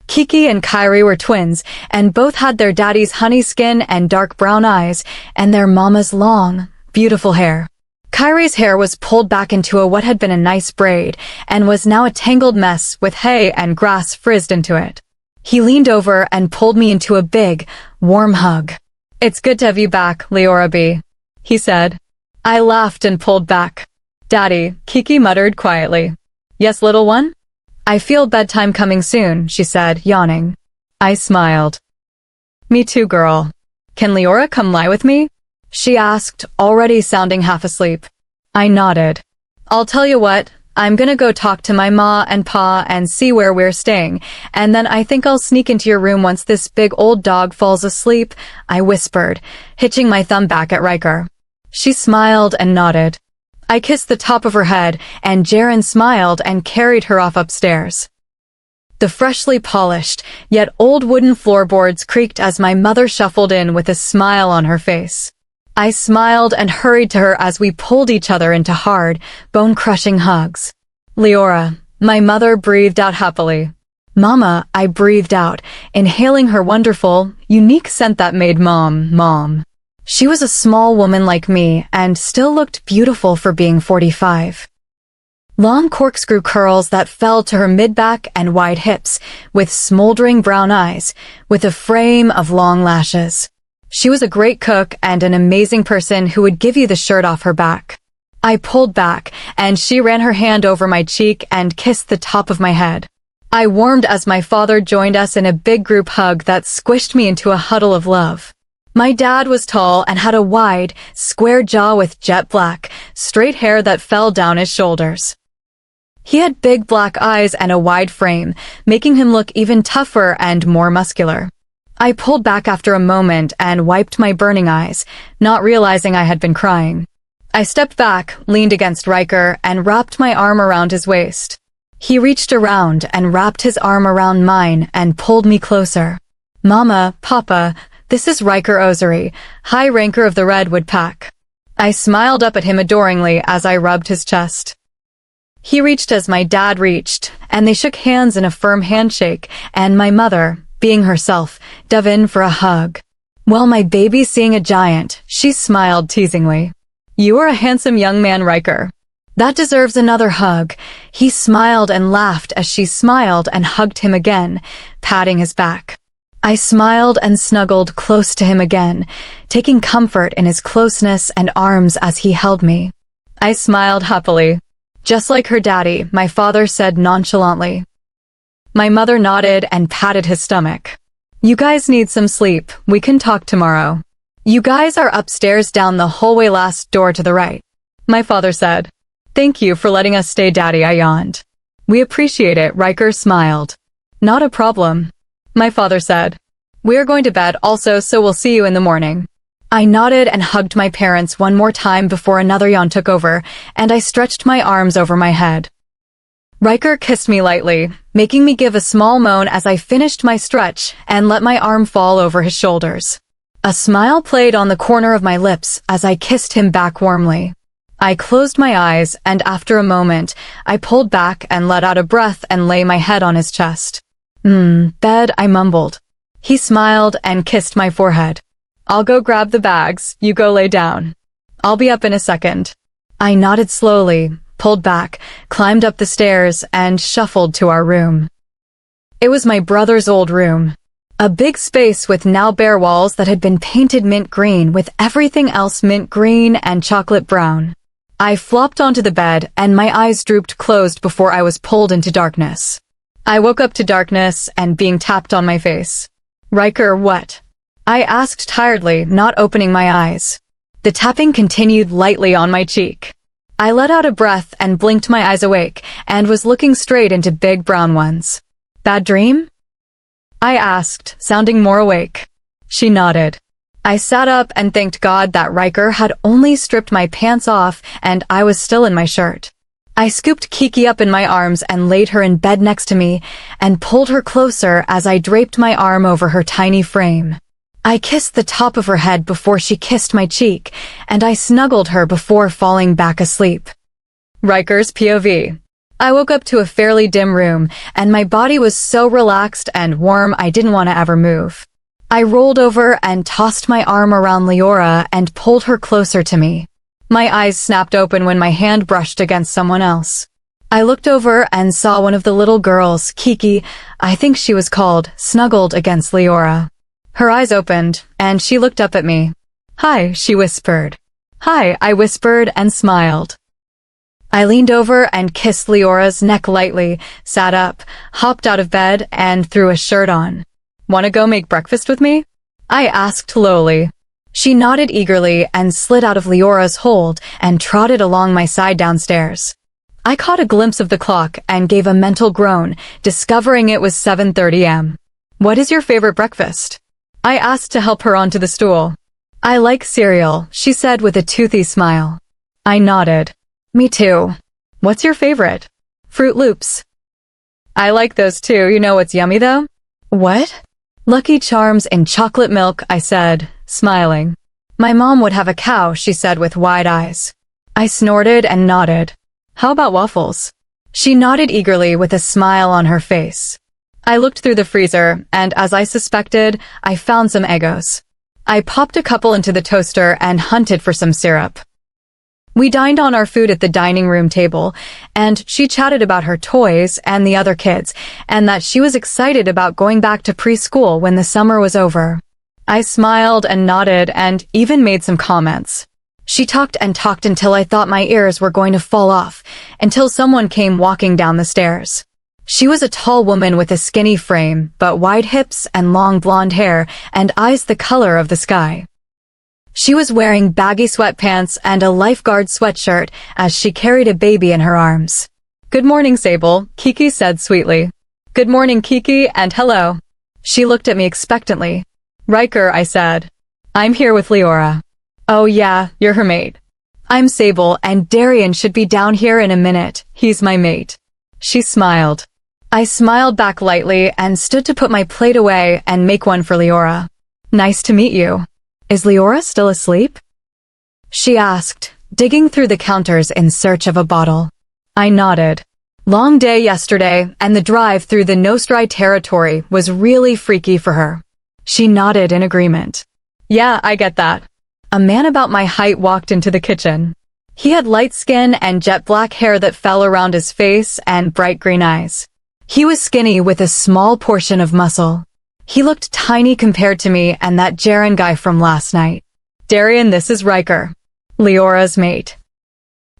Kiki and Kyrie were twins, and both had their daddy's honey skin and dark brown eyes, and their mama's long, beautiful hair. Kyrie's hair was pulled back into what had been a nice braid, and was now a tangled mess with hay and grass frizzed into it. He leaned over and pulled me into a big, warm hug. It's good to have you back, Liora B., he said. I laughed and pulled back. Daddy, Kiki muttered quietly. Yes, little one? I feel bedtime coming soon, she said, yawning. I smiled. Me too, girl. Can Liora come lie with me? She asked, already sounding half asleep. I nodded. I'll tell you what, I'm gonna go talk to my ma and pa and see where we're staying, and then I think I'll sneak into your room once this big old dog falls asleep, I whispered, hitching my thumb back at Ryker. She smiled and nodded. I kissed the top of her head, and Jaren smiled and carried her off upstairs. The freshly polished, yet old wooden floorboards creaked as my mother shuffled in with a smile on her face. I smiled and hurried to her as we pulled each other into hard, bone-crushing hugs. Liora, my mother breathed out happily. Mama, I breathed out, inhaling her wonderful, unique scent that made Mom. She was a small woman like me and still looked beautiful for being 45. Long corkscrew curls that fell to her mid-back and wide hips, with smoldering brown eyes, with a frame of long lashes. She was a great cook and an amazing person who would give you the shirt off her back. I pulled back, and she ran her hand over my cheek and kissed the top of my head. I warmed as my father joined us in a big group hug that squished me into a huddle of love. My dad was tall and had a wide, square jaw with jet black, straight hair that fell down his shoulders. He had big black eyes and a wide frame, making him look even tougher and more muscular. I pulled back after a moment and wiped my burning eyes, not realizing I had been crying. I stepped back, leaned against Ryker, and wrapped my arm around his waist. He reached around and wrapped his arm around mine and pulled me closer. Mama, Papa, this is Ryker Ozeri, High Ranker of the Redwood Pack. I smiled up at him adoringly as I rubbed his chest. He reached as my dad reached, and they shook hands in a firm handshake, and my mother, being herself, dove in for a hug. Well, my baby seeing a giant, she smiled teasingly. You are a handsome young man, Ryker. That deserves another hug. He smiled and laughed as she smiled and hugged him again, patting his back. I smiled and snuggled close to him again, taking comfort in his closeness and arms as he held me. I smiled happily. Just like her daddy, my father said nonchalantly. My mother nodded and patted his stomach. You guys need some sleep. We can talk tomorrow. You guys are upstairs down the hallway, last door to the right. My father said. Thank you for letting us stay, Daddy, I yawned. We appreciate it, Ryker smiled. Not a problem. My father said. We're going to bed also, so we'll see you in the morning. I nodded and hugged my parents one more time before another yawn took over, and I stretched my arms over my head. Ryker kissed me lightly, making me give a small moan as I finished my stretch and let my arm fall over his shoulders. A smile played on the corner of my lips as I kissed him back warmly. I closed my eyes, and after a moment, I pulled back and let out a breath and lay my head on his chest. Bed, I mumbled. He smiled and kissed my forehead. I'll go grab the bags, you go lay down. I'll be up in a second. I nodded slowly, pulled back, climbed up the stairs, and shuffled to our room. It was my brother's old room. A big space with now bare walls that had been painted mint green with everything else mint green and chocolate brown. I flopped onto the bed and my eyes drooped closed before I was pulled into darkness. I woke up to darkness and being tapped on my face. Ryker, what? I asked tiredly, not opening my eyes. The tapping continued lightly on my cheek. I let out a breath and blinked my eyes awake and was looking straight into big brown ones. Bad dream? I asked, sounding more awake. She nodded. I sat up and thanked God that Ryker had only stripped my pants off and I was still in my shirt. I scooped Kiki up in my arms and laid her in bed next to me and pulled her closer as I draped my arm over her tiny frame. I kissed the top of her head before she kissed my cheek, and I snuggled her before falling back asleep. Ryker's POV. I woke up to a fairly dim room, and my body was so relaxed and warm I didn't want to ever move. I rolled over and tossed my arm around Liora and pulled her closer to me. My eyes snapped open when my hand brushed against someone else. I looked over and saw one of the little girls, Kiki, I think she was called, snuggled against Liora. Her eyes opened, and she looked up at me. Hi, she whispered. Hi, I whispered and smiled. I leaned over and kissed Liora's neck lightly, sat up, hopped out of bed, and threw a shirt on. Want to go make breakfast with me? I asked lowly. She nodded eagerly and slid out of Liora's hold and trotted along my side downstairs. I caught a glimpse of the clock and gave a mental groan, discovering it was 7:30 am. What is your favorite breakfast? I asked to help her onto the stool. I like cereal, she said with a toothy smile. I nodded. Me too. What's your favorite? Fruit Loops. I like those too. You know what's yummy though? What? Lucky Charms in chocolate milk, I said, smiling. My mom would have a cow, she said with wide eyes. I snorted and nodded. How about waffles? She nodded eagerly with a smile on her face. I looked through the freezer, and as I suspected, I found some Eggos. I popped a couple into the toaster and hunted for some syrup. We dined on our food at the dining room table, and she chatted about her toys and the other kids, and that she was excited about going back to preschool when the summer was over. I smiled and nodded and even made some comments. She talked and talked until I thought my ears were going to fall off, until someone came walking down the stairs. She was a tall woman with a skinny frame, but wide hips and long blonde hair and eyes the color of the sky. She was wearing baggy sweatpants and a lifeguard sweatshirt as she carried a baby in her arms. Good morning, Sable, Kiki said sweetly. Good morning, Kiki, and hello. She looked at me expectantly. Ryker, I said. I'm here with Liora. Oh yeah, you're her mate. I'm Sable, and Darian should be down here in a minute. He's my mate. She smiled. I smiled back lightly and stood to put my plate away and make one for Liora. Nice to meet you. Is Liora still asleep? She asked, digging through the counters in search of a bottle. I nodded. Long day yesterday, and the drive through the Nostri territory was really freaky for her. She nodded in agreement. Yeah, I get that. A man about my height walked into the kitchen. He had light skin and jet black hair that fell around his face and bright green eyes. He was skinny with a small portion of muscle. He looked tiny compared to me and that Jaren guy from last night. Darian, this is Ryker, Leora's mate.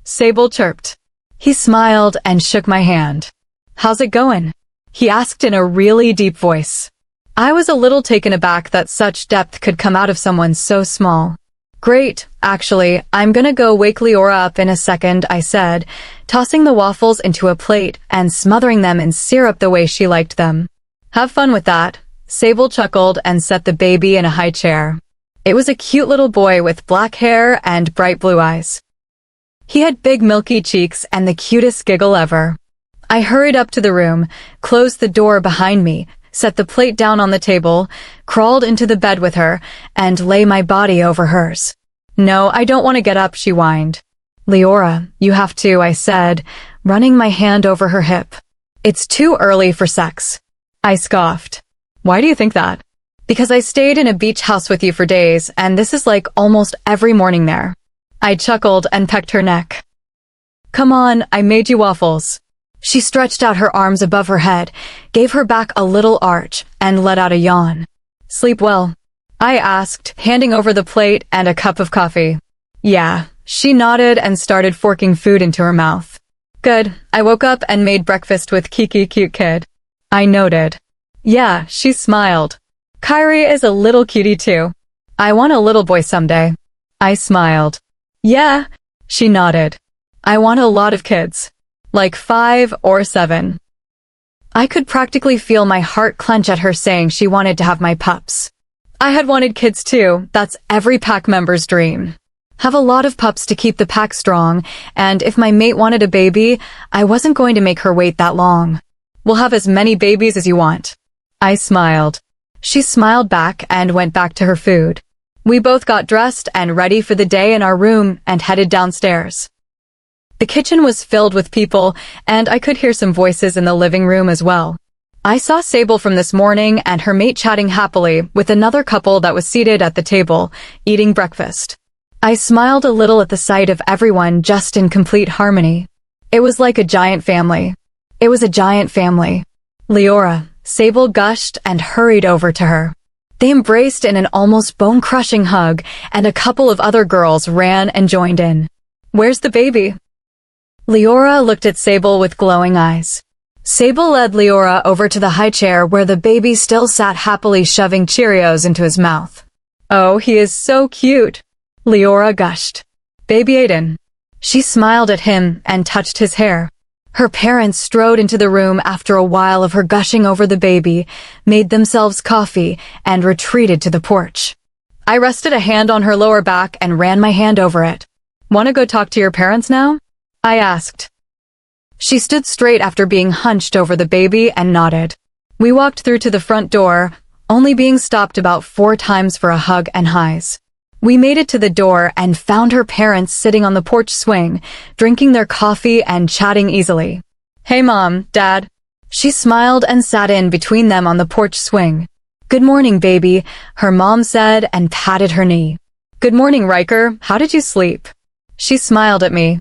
Sable chirped. He smiled and shook my hand. How's it going? He asked in a really deep voice. I was a little taken aback that such depth could come out of someone so small. Great, actually, I'm gonna go wake Liora up in a second, I said, tossing the waffles into a plate and smothering them in syrup the way she liked them. Have fun with that. Sable chuckled and set the baby in a high chair. It was a cute little boy with black hair and bright blue eyes. He had big milky cheeks and the cutest giggle ever. I hurried up to the room, closed the door behind me, set the plate down on the table, crawled into the bed with her, and lay my body over hers. No, I don't want to get up, she whined. Liora, you have to, I said, running my hand over her hip. It's too early for sex. I scoffed. Why do you think that? Because I stayed in a beach house with you for days, and this is like almost every morning there. I chuckled and pecked her neck. Come on, I made you waffles. She stretched out her arms above her head, gave her back a little arch, and let out a yawn. Sleep well? I asked, handing over the plate and a cup of coffee. Yeah, she nodded and started forking food into her mouth. Good, I woke up and made breakfast with Kiki, cute kid. I noted. Yeah, she smiled. Kyrie is a little cutie too. I want a little boy someday. I smiled. Yeah, she nodded. I want a lot of kids. Like 5 or 7. I could practically feel my heart clench at her saying she wanted to have my pups. I had wanted kids too, that's every pack member's dream. Have a lot of pups to keep the pack strong, and if my mate wanted a baby, I wasn't going to make her wait that long. We'll have as many babies as you want. I smiled. She smiled back and went back to her food. We both got dressed and ready for the day in our room and headed downstairs. The kitchen was filled with people, and I could hear some voices in the living room as well. I saw Sable from this morning and her mate chatting happily with another couple that was seated at the table, eating breakfast. I smiled a little at the sight of everyone just in complete harmony. It was like a giant family. It was a giant family. Liora, Sable gushed and hurried over to her. They embraced in an almost bone-crushing hug, and a couple of other girls ran and joined in. Where's the baby? Liora looked at Sable with glowing eyes. Sable led Liora over to the high chair where the baby still sat happily shoving Cheerios into his mouth. Oh, he is so cute, Liora gushed. Baby Aiden. She smiled at him and touched his hair. Her parents strode into the room after a while of her gushing over the baby, made themselves coffee, and retreated to the porch. I rested a hand on her lower back and ran my hand over it. "Want to go talk to your parents now?" I asked. She stood straight after being hunched over the baby and nodded. We walked through to the front door, only being stopped about 4 times for a hug and highs. We made it to the door and found her parents sitting on the porch swing, drinking their coffee and chatting easily. "Hey Mom, Dad." She smiled and sat in between them on the porch swing. "Good morning, baby," her mom said and patted her knee. "Good morning, Ryker. How did you sleep?" She smiled at me.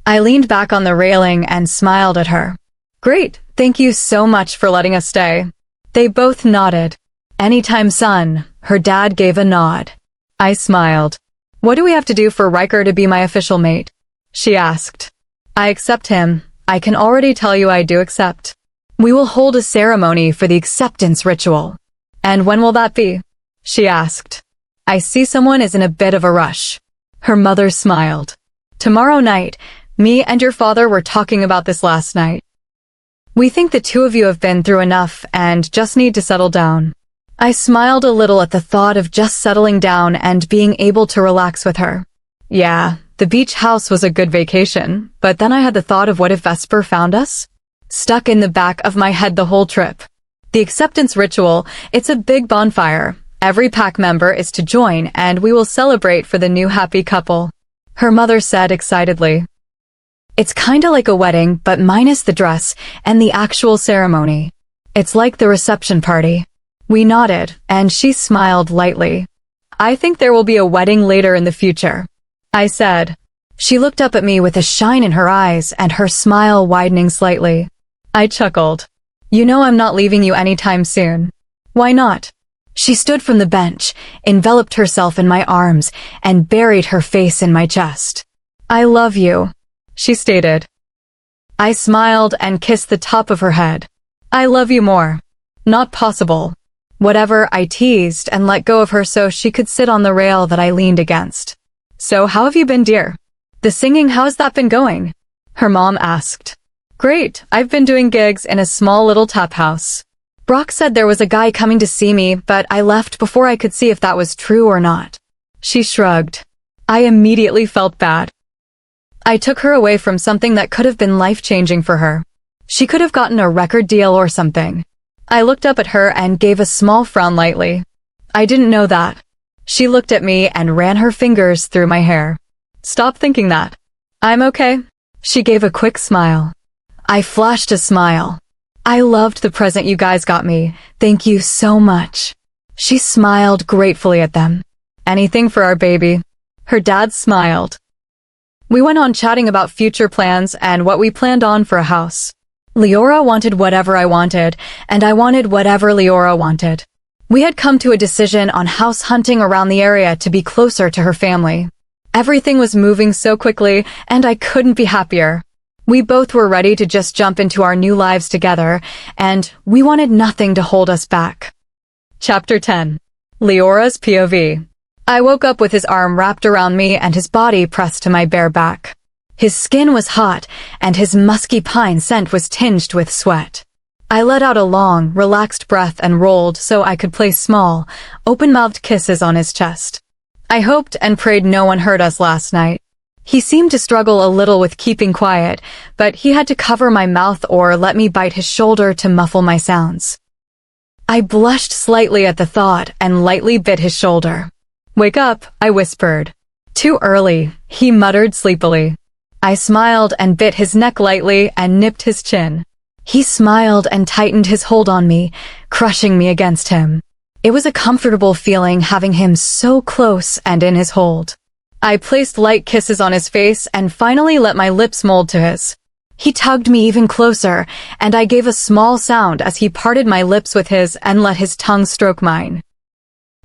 I leaned back on the railing and smiled at her. "Great, thank you so much for letting us stay." They both nodded. "Anytime, son," her dad gave a nod. I smiled. "What do we have to do for Ryker to be my official mate?" She asked. "I accept him. I can already tell you I do accept. We will hold a ceremony for the acceptance ritual." "And when will that be?" she asked. "I see someone is in a bit of a rush." Her mother smiled. "Tomorrow night, me and your father were talking about this last night. We think the two of you have been through enough and just need to settle down." I smiled a little at the thought of just settling down and being able to relax with her. Yeah, the beach house was a good vacation, but then I had the thought of what if Vesper found us? Stuck in the back of my head the whole trip. The acceptance ritual, it's a big bonfire. Every pack member is to join and we will celebrate for the new happy couple. Her mother said excitedly. "It's kinda like a wedding, but minus the dress and the actual ceremony. It's like the reception party." We nodded, and she smiled lightly. "I think there will be a wedding later in the future," I said. She looked up at me with a shine in her eyes and her smile widening slightly. I chuckled. "You know I'm not leaving you anytime soon." "Why not?" She stood from the bench, enveloped herself in my arms, and buried her face in my chest. "I love you," she stated. I smiled and kissed the top of her head. "I love you more." "Not possible." Whatever, I teased and let go of her so she could sit on the rail that I leaned against. "So how have you been, dear? The singing, how's that been going?" her mom asked. "Great, I've been doing gigs in a small little tap house. Brock said there was a guy coming to see me, but I left before I could see if that was true or not." She shrugged. I immediately felt bad. I took her away from something that could have been life-changing for her. She could have gotten a record deal or something. I looked up at her and gave a small frown lightly. "I didn't know that." She looked at me and ran her fingers through my hair. "Stop thinking that. I'm okay." She gave a quick smile. I flashed a smile. "I loved the present you guys got me. Thank you so much." She smiled gratefully at them. "Anything for our baby." Her dad smiled. We went on chatting about future plans and what we planned on for a house. Liora wanted whatever I wanted, and I wanted whatever Liora wanted. We had come to a decision on house hunting around the area to be closer to her family. Everything was moving so quickly, and I couldn't be happier. We both were ready to just jump into our new lives together, and we wanted nothing to hold us back. Chapter 10. Liora's POV. I woke up with his arm wrapped around me and his body pressed to my bare back. His skin was hot, and his musky pine scent was tinged with sweat. I let out a long, relaxed breath and rolled so I could place small, open-mouthed kisses on his chest. I hoped and prayed no one heard us last night. He seemed to struggle a little with keeping quiet, but he had to cover my mouth or let me bite his shoulder to muffle my sounds. I blushed slightly at the thought and lightly bit his shoulder. "Wake up," I whispered. "Too early," he muttered sleepily. I smiled and bit his neck lightly and nipped his chin. He smiled and tightened his hold on me, crushing me against him. It was a comfortable feeling having him so close and in his hold. I placed light kisses on his face and finally let my lips mold to his. He tugged me even closer, and I gave a small sound as he parted my lips with his and let his tongue stroke mine.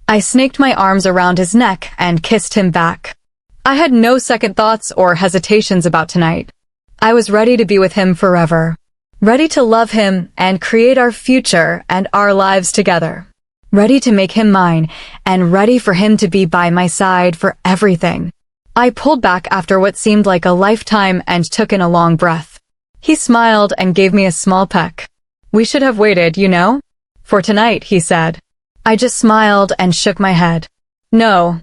I snaked my arms around his neck and kissed him back. I had no second thoughts or hesitations about tonight. I was ready to be with him forever. Ready to love him and create our future and our lives together. Ready to make him mine and ready for him to be by my side for everything. I pulled back after what seemed like a lifetime and took in a long breath. He smiled and gave me a small peck. "We should have waited, you know? For tonight," he said. I just smiled and shook my head. No.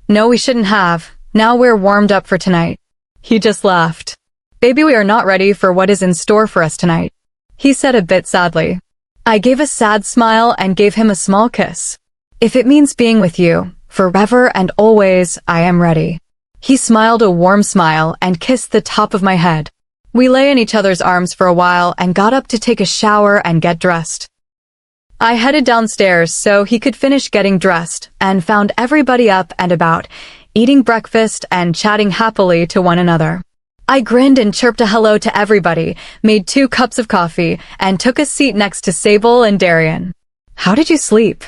No, we shouldn't have. Now we're warmed up for tonight. He just laughed. Baby, we are not ready for what is in store for us tonight, he said a bit sadly. I gave a sad smile and gave him a small kiss. If it means being with you, forever and always, I am ready. He smiled a warm smile and kissed the top of my head. We lay in each other's arms for a while and got up to take a shower and get dressed. I headed downstairs so he could finish getting dressed and found everybody up and about, eating breakfast and chatting happily to one another. I grinned and chirped a hello to everybody, made 2 cups of coffee, and took a seat next to Sable and Darian. How did you sleep?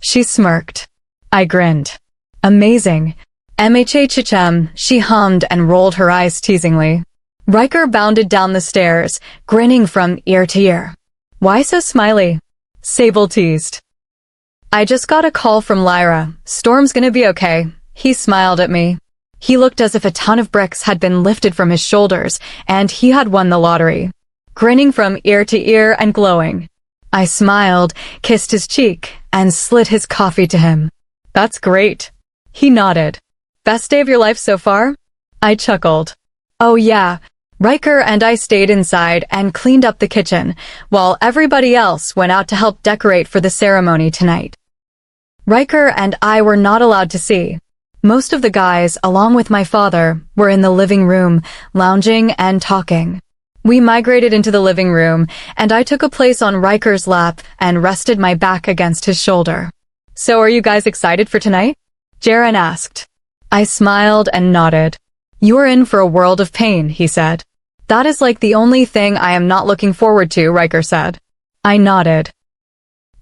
She smirked. I grinned. Amazing. MHHHM, she hummed and rolled her eyes teasingly. Ryker bounded down the stairs, grinning from ear to ear. Why so smiley? Sable teased. I just got a call from Liora. Storm's gonna be okay. He smiled at me. He looked as if a ton of bricks had been lifted from his shoulders, and he had won the lottery. Grinning from ear to ear and glowing. I smiled, kissed his cheek, and slid his coffee to him. That's great. He nodded. Best day of your life so far? I chuckled. Oh yeah. Ryker and I stayed inside and cleaned up the kitchen, while everybody else went out to help decorate for the ceremony tonight. Ryker and I were not allowed to see. Most of the guys, along with my father, were in the living room, lounging and talking. We migrated into the living room, and I took a place on Ryker's lap and rested my back against his shoulder. So are you guys excited for tonight? Jaren asked. I smiled and nodded. You're in for a world of pain, he said. That is like the only thing I am not looking forward to, Ryker said. I nodded.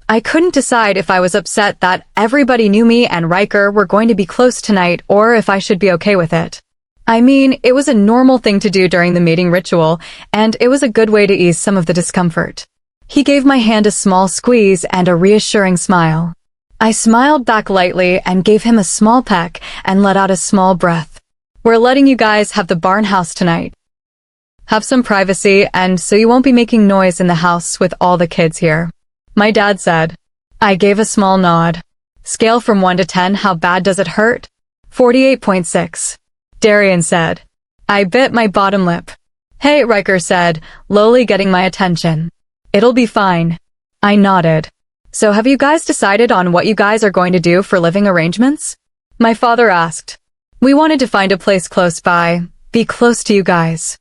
I couldn't decide if I was upset that everybody knew me and Ryker were going to be close tonight or if I should be okay with it. I mean, it was a normal thing to do during the mating ritual, and it was a good way to ease some of the discomfort. He gave my hand a small squeeze and a reassuring smile. I smiled back lightly and gave him a small peck and let out a small breath. We're letting you guys have the barn house tonight. Have some privacy, and so you won't be making noise in the house with all the kids here. My dad said. I gave a small nod. Scale from 1 to 10, how bad does it hurt? 48.6. Darian said. I bit my bottom lip. Hey, Ryker said, lowly getting my attention. It'll be fine. I nodded. So have you guys decided on what you guys are going to do for living arrangements? My father asked. We wanted to find a place close by, be close to you guys.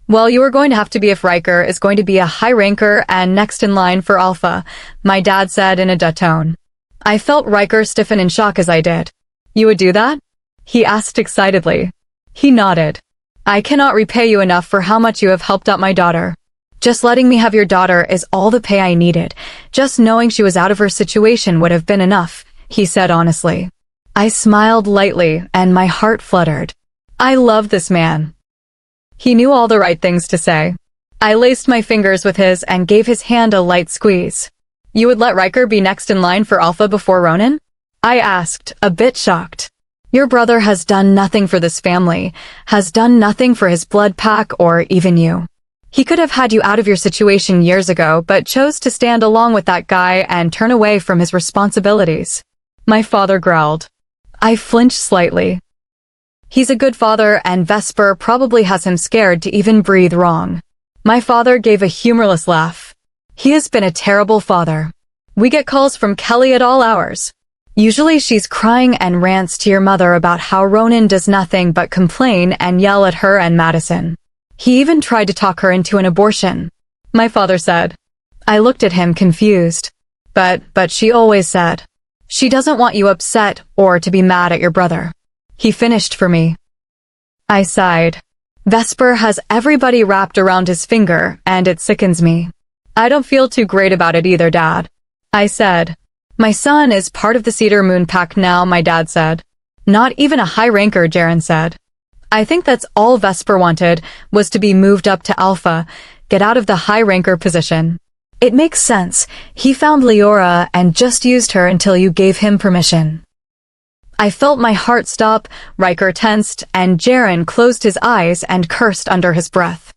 Well, you are going to have to be if Ryker is going to be a high ranker and next in line for Alpha, my dad said in a duh tone. I felt Ryker stiffen in shock as I did. You would do that? He asked excitedly. He nodded. I cannot repay you enough for how much you have helped out my daughter. Just letting me have your daughter is all the pay I needed. Just knowing she was out of her situation would have been enough, he said honestly. I smiled lightly and my heart fluttered. I loved this man. He knew all the right things to say. I laced my fingers with his and gave his hand a light squeeze. You would let Ryker be next in line for Alpha before Ronan? I asked, a bit shocked. Your brother has done nothing for this family, has done nothing for his blood pack or even you. He could have had you out of your situation years ago, but chose to stand along with that guy and turn away from his responsibilities. My father growled. I flinched slightly. He's a good father, and Vesper probably has him scared to even breathe wrong. My father gave a humorless laugh. He has been a terrible father. We get calls from Kelly at all hours. Usually she's crying and rants to your mother about how Ronan does nothing but complain and yell at her and Madison. He even tried to talk her into an abortion. My father said. I looked at him confused. But she always said. She doesn't want you upset or to be mad at your brother. He finished for me. I sighed. Vesper has everybody wrapped around his finger, and it sickens me. I don't feel too great about it either, Dad. I said. My son is part of the Cedar Moon Pack now, my dad said. Not even a high ranker, Jaren said. I think that's all Vesper wanted, was to be moved up to Alpha, get out of the high ranker position. It makes sense. He found Liora and just used her until you gave him permission. I felt my heart stop, Ryker tensed, and Jaren closed his eyes and cursed under his breath.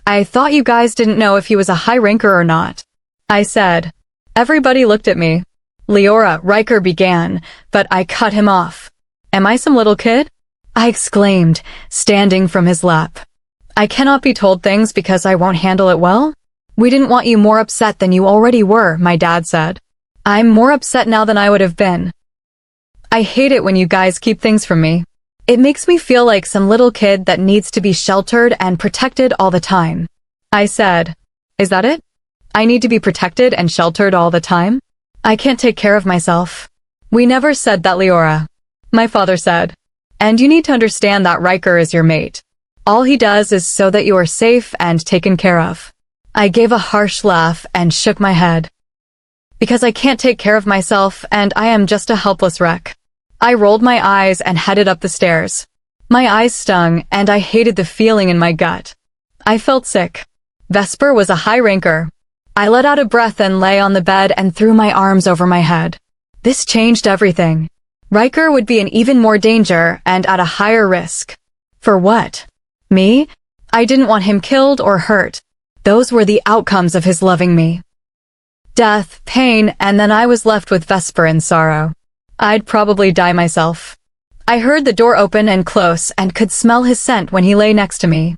I thought you guys didn't know if he was a high ranker or not. I said. Everybody looked at me. Liora, Ryker began, but I cut him off. Am I some little kid? I exclaimed, standing from his lap. I cannot be told things because I won't handle it well? We didn't want you more upset than you already were, my dad said. I'm more upset now than I would have been. I hate it when you guys keep things from me. It makes me feel like some little kid that needs to be sheltered and protected all the time. I said, is that it? I need to be protected and sheltered all the time? I can't take care of myself. We never said that, Liora. My father said. And you need to understand that Ryker is your mate. All he does is so that you are safe and taken care of. I gave a harsh laugh and shook my head. Because I can't take care of myself and I am just a helpless wreck. I rolled my eyes and headed up the stairs. My eyes stung and I hated the feeling in my gut. I felt sick. Vesper was a high ranker. I let out a breath and lay on the bed and threw my arms over my head. This changed everything. Ryker would be in even more danger and at a higher risk. For what? Me? I didn't want him killed or hurt. Those were the outcomes of his loving me. Death, pain, and then I was left with Vesper in sorrow. I'd probably die myself. I heard the door open and close and could smell his scent when he lay next to me.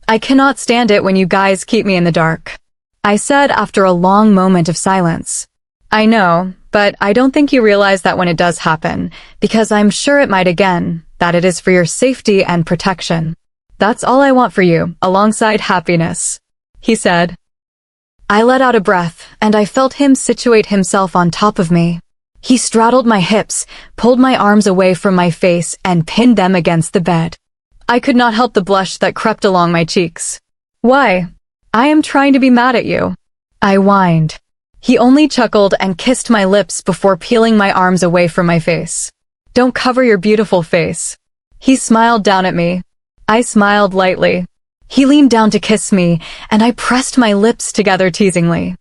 I cannot stand it when you guys keep me in the dark, I said after a long moment of silence. I know, but I don't think you realize that when it does happen, because I'm sure it might again, that it is for your safety and protection. That's all I want for you, alongside happiness, he said. I let out a breath, and I felt him situate himself on top of me. He straddled my hips, pulled my arms away from my face, and pinned them against the bed. I could not help the blush that crept along my cheeks. Why? I am trying to be mad at you, I whined. He only chuckled and kissed my lips before peeling my arms away from my face. Don't cover your beautiful face. He smiled down at me. I smiled lightly. He leaned down to kiss me, and I pressed my lips together teasingly.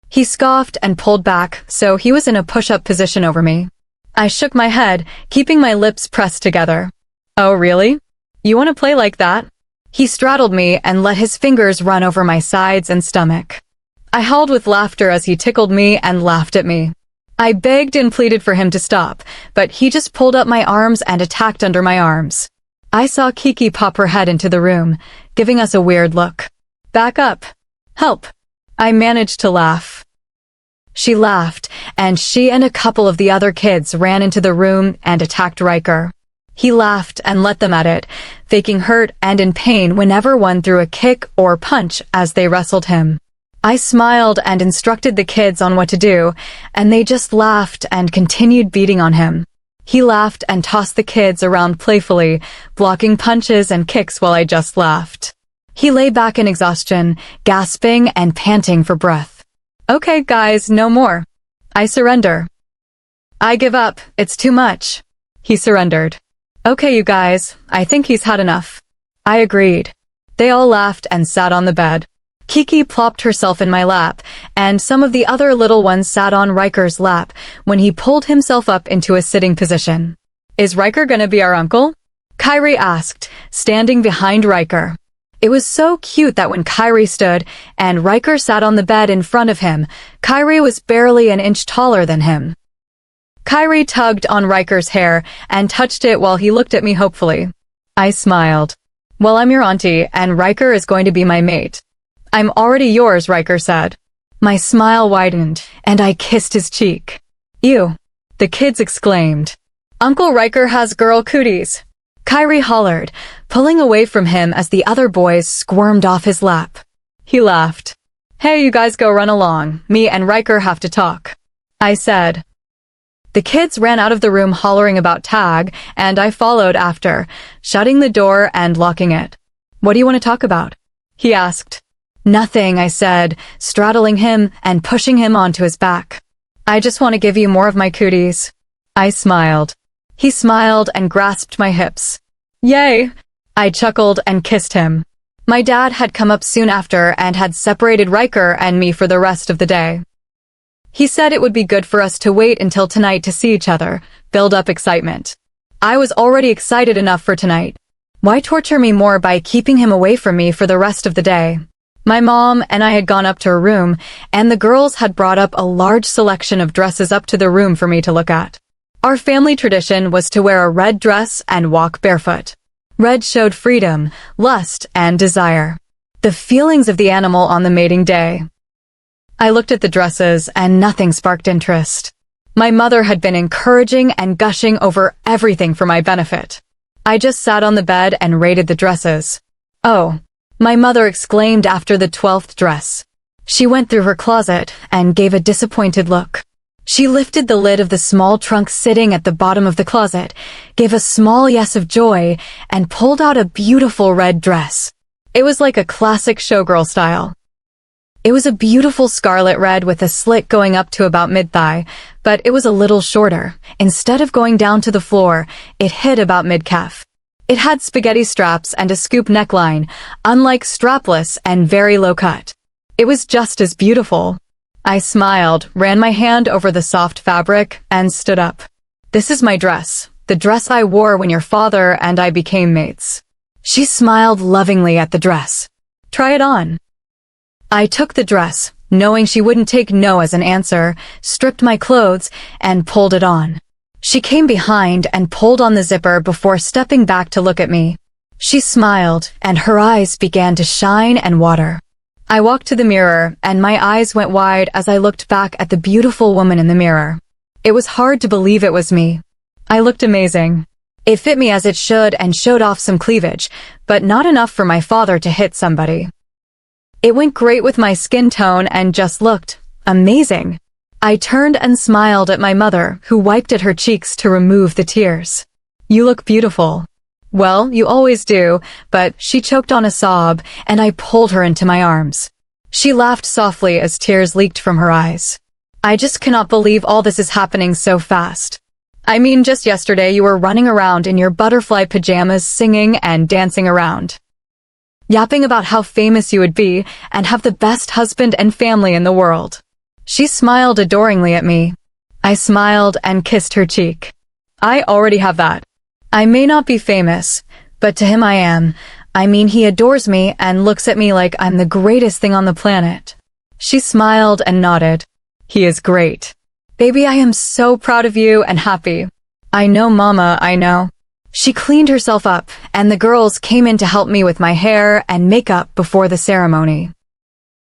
He scoffed and pulled back, so he was in a push-up position over me. I shook my head, keeping my lips pressed together. Oh, really? You want to play like that? He straddled me and let his fingers run over my sides and stomach. I howled with laughter as he tickled me and laughed at me. I begged and pleaded for him to stop, but he just pulled up my arms and attacked under my arms. I saw Kiki pop her head into the room, giving us a weird look. Back up. Help. I managed to laugh. She laughed, and she and a couple of the other kids ran into the room and attacked Ryker. He laughed and let them at it, faking hurt and in pain whenever one threw a kick or punch as they wrestled him. I smiled and instructed the kids on what to do, and they just laughed and continued beating on him. He laughed and tossed the kids around playfully, blocking punches and kicks while I just laughed. He lay back in exhaustion, gasping and panting for breath. Okay, guys, no more. I surrender. I give up, it's too much. He surrendered. Okay, you guys, I think he's had enough. I agreed. They all laughed and sat on the bed. Kiki plopped herself in my lap, and some of the other little ones sat on Ryker's lap when he pulled himself up into a sitting position. Is Ryker gonna be our uncle? Kyrie asked, standing behind Ryker. It was so cute that when Kyrie stood and Ryker sat on the bed in front of him, Kyrie was barely an inch taller than him. Kyrie tugged on Ryker's hair and touched it while he looked at me hopefully. I smiled. Well, I'm your auntie, and Ryker is going to be my mate. I'm already yours, Ryker said. My smile widened, and I kissed his cheek. Ew, the kids exclaimed. Uncle Ryker has girl cooties. Kyrie hollered, pulling away from him as the other boys squirmed off his lap. He laughed. Hey, you guys go run along. Me and Ryker have to talk, I said. The kids ran out of the room hollering about tag, and I followed after, shutting the door and locking it. What do you want to talk about? He asked. Nothing, I said, straddling him and pushing him onto his back. I just want to give you more of my cooties. I smiled. He smiled and grasped my hips. Yay! I chuckled and kissed him. My dad had come up soon after and had separated Ryker and me for the rest of the day. He said it would be good for us to wait until tonight to see each other, build up excitement. I was already excited enough for tonight. Why torture me more by keeping him away from me for the rest of the day? My mom and I had gone up to her room, and the girls had brought up a large selection of dresses up to the room for me to look at. Our family tradition was to wear a red dress and walk barefoot. Red showed freedom, lust, and desire. The feelings of the animal on the mating day. I looked at the dresses, and nothing sparked interest. My mother had been encouraging and gushing over everything for my benefit. I just sat on the bed and rated the dresses. "Oh," my mother exclaimed after the 12th dress. She went through her closet and gave a disappointed look. She lifted the lid of the small trunk sitting at the bottom of the closet, gave a small yes of joy, and pulled out a beautiful red dress. It was like a classic showgirl style. It was a beautiful scarlet red with a slit going up to about mid-thigh, but it was a little shorter. Instead of going down to the floor, it hit about mid-calf. It had spaghetti straps and a scoop neckline, unlike strapless and very low cut. It was just as beautiful. I smiled, ran my hand over the soft fabric, and stood up. "This is my dress, the dress I wore when your father and I became mates." She smiled lovingly at the dress. "Try it on." I took the dress, knowing she wouldn't take no as an answer, stripped my clothes, and pulled it on. She came behind and pulled on the zipper before stepping back to look at me. She smiled, and her eyes began to shine and water. I walked to the mirror, and my eyes went wide as I looked back at the beautiful woman in the mirror. It was hard to believe it was me. I looked amazing. It fit me as it should and showed off some cleavage, but not enough for my father to hit somebody. It went great with my skin tone and just looked amazing. I turned and smiled at my mother, who wiped at her cheeks to remove the tears. "You look beautiful." "Well, you always do," but she choked on a sob, and I pulled her into my arms. She laughed softly as tears leaked from her eyes. "I just cannot believe all this is happening so fast. I mean, just yesterday you were running around in your butterfly pajamas singing and dancing around, yapping about how famous you would be and have the best husband and family in the world." She smiled adoringly at me. I smiled and kissed her cheek. "I already have that. I may not be famous, but to him I am. I mean, he adores me and looks at me like I'm the greatest thing on the planet." She smiled and nodded. "He is great. Baby, I am so proud of you and happy." "I know, Mama, I know." She cleaned herself up, and the girls came in to help me with my hair and makeup before the ceremony.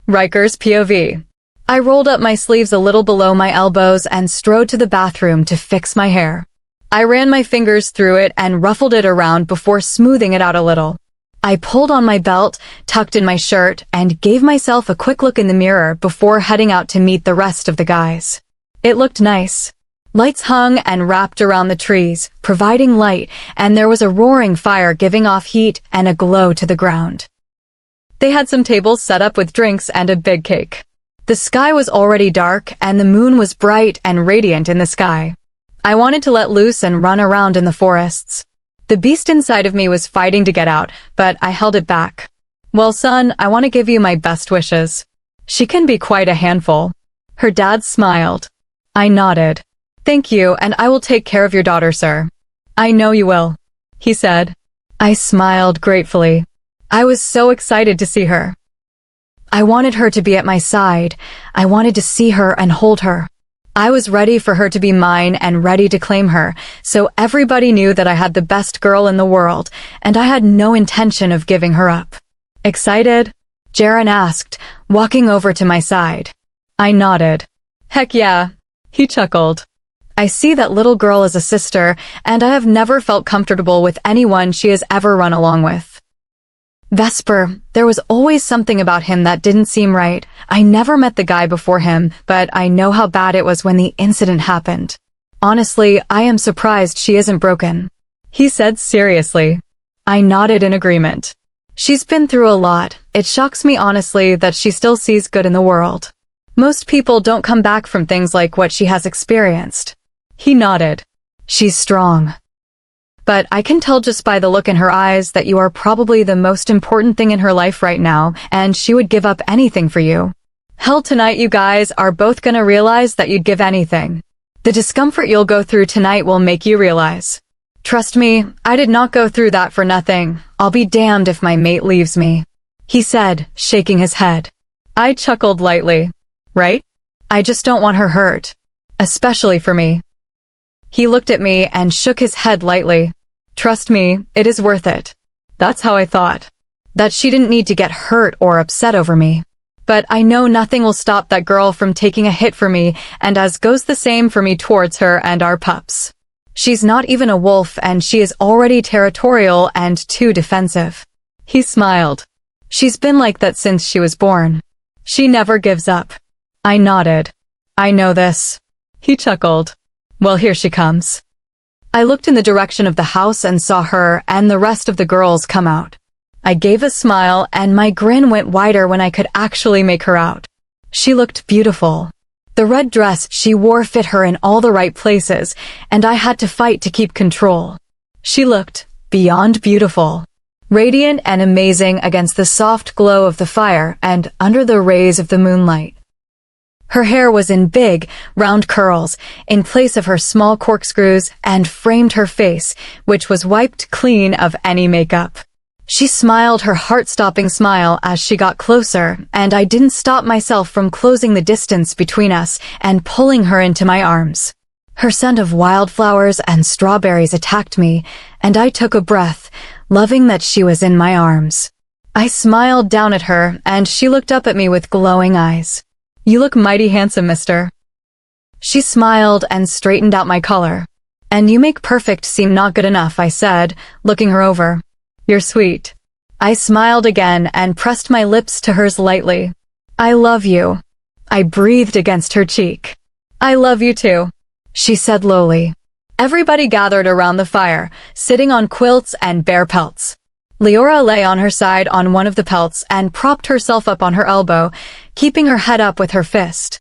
Ryker's POV. I rolled up my sleeves a little below my elbows and strode to the bathroom to fix my hair. I ran my fingers through it and ruffled it around before smoothing it out a little. I pulled on my belt, tucked in my shirt, and gave myself a quick look in the mirror before heading out to meet the rest of the guys. It looked nice. Lights hung and wrapped around the trees, providing light, and there was a roaring fire giving off heat and a glow to the ground. They had some tables set up with drinks and a big cake. The sky was already dark, and the moon was bright and radiant in the sky. I wanted to let loose and run around in the forests. The beast inside of me was fighting to get out, but I held it back. "Well, son, I want to give you my best wishes. She can be quite a handful." Her dad smiled. I nodded. "Thank you, and I will take care of your daughter, sir." "I know you will," he said. I smiled gratefully. I was so excited to see her. I wanted her to be at my side. I wanted to see her and hold her. I was ready for her to be mine and ready to claim her, so everybody knew that I had the best girl in the world, and I had no intention of giving her up. "Excited?" Jaren asked, walking over to my side. I nodded. "Heck yeah," he chuckled. "I see that little girl as a sister, and I have never felt comfortable with anyone she has ever run along with." Vesper, there was always something about him that didn't seem right. I never met the guy before him, but I know how bad it was when the incident happened. "Honestly, I am surprised she isn't broken," he said seriously. I nodded in agreement. "She's been through a lot. It shocks me honestly that she still sees good in the world. Most people don't come back from things like what she has experienced." He nodded. "She's strong. But I can tell just by the look in her eyes that you are probably the most important thing in her life right now, and she would give up anything for you. Hell, tonight you guys are both gonna realize that you'd give anything. The discomfort you'll go through tonight will make you realize. Trust me, I did not go through that for nothing. I'll be damned if my mate leaves me." he said, shaking his head. I chuckled lightly. Right? I just don't want her hurt. Especially for me. He looked at me and shook his head lightly. Trust me, it is worth it. That's how I thought. That she didn't need to get hurt or upset over me. But I know nothing will stop that girl from taking a hit for me, and as goes the same for me towards her and our pups. She's not even a wolf, and she is already territorial and too defensive. He smiled. She's been like that since she was born. She never gives up. I nodded. I know this. He chuckled. Well, here she comes. I looked in the direction of the house and saw her and the rest of the girls come out. I gave a smile and my grin went wider when I could actually make her out. She looked beautiful. The red dress she wore fit her in all the right places, and I had to fight to keep control. She looked beyond beautiful, radiant and amazing against the soft glow of the fire and under the rays of the moonlight. Her hair was in big, round curls, in place of her small corkscrews, and framed her face, which was wiped clean of any makeup. She smiled her heart-stopping smile as she got closer, and I didn't stop myself from closing the distance between us and pulling her into my arms. Her scent of wildflowers and strawberries attacked me, and I took a breath, loving that she was in my arms. I smiled down at her, and she looked up at me with glowing eyes. You look mighty handsome, mister. She smiled and straightened out my collar. And you make perfect seem not good enough, I said, looking her over. You're sweet. I smiled again and pressed my lips to hers lightly. I love you. I breathed against her cheek. I love you too, she said lowly. Everybody gathered around the fire, sitting on quilts and bear pelts. Liora lay on her side on one of the pelts and propped herself up on her elbow, keeping her head up with her fist.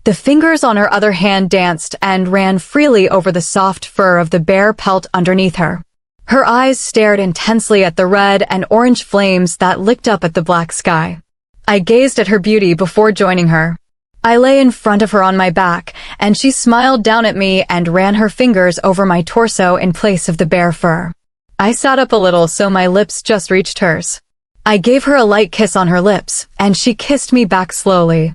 The fingers on her other hand danced and ran freely over the soft fur of the bear pelt underneath her. Her eyes stared intensely at the red and orange flames that licked up at the black sky. I gazed at her beauty before joining her. I lay in front of her on my back, and she smiled down at me and ran her fingers over my torso in place of the bear fur. I sat up a little so my lips just reached hers. I gave her a light kiss on her lips, and she kissed me back slowly.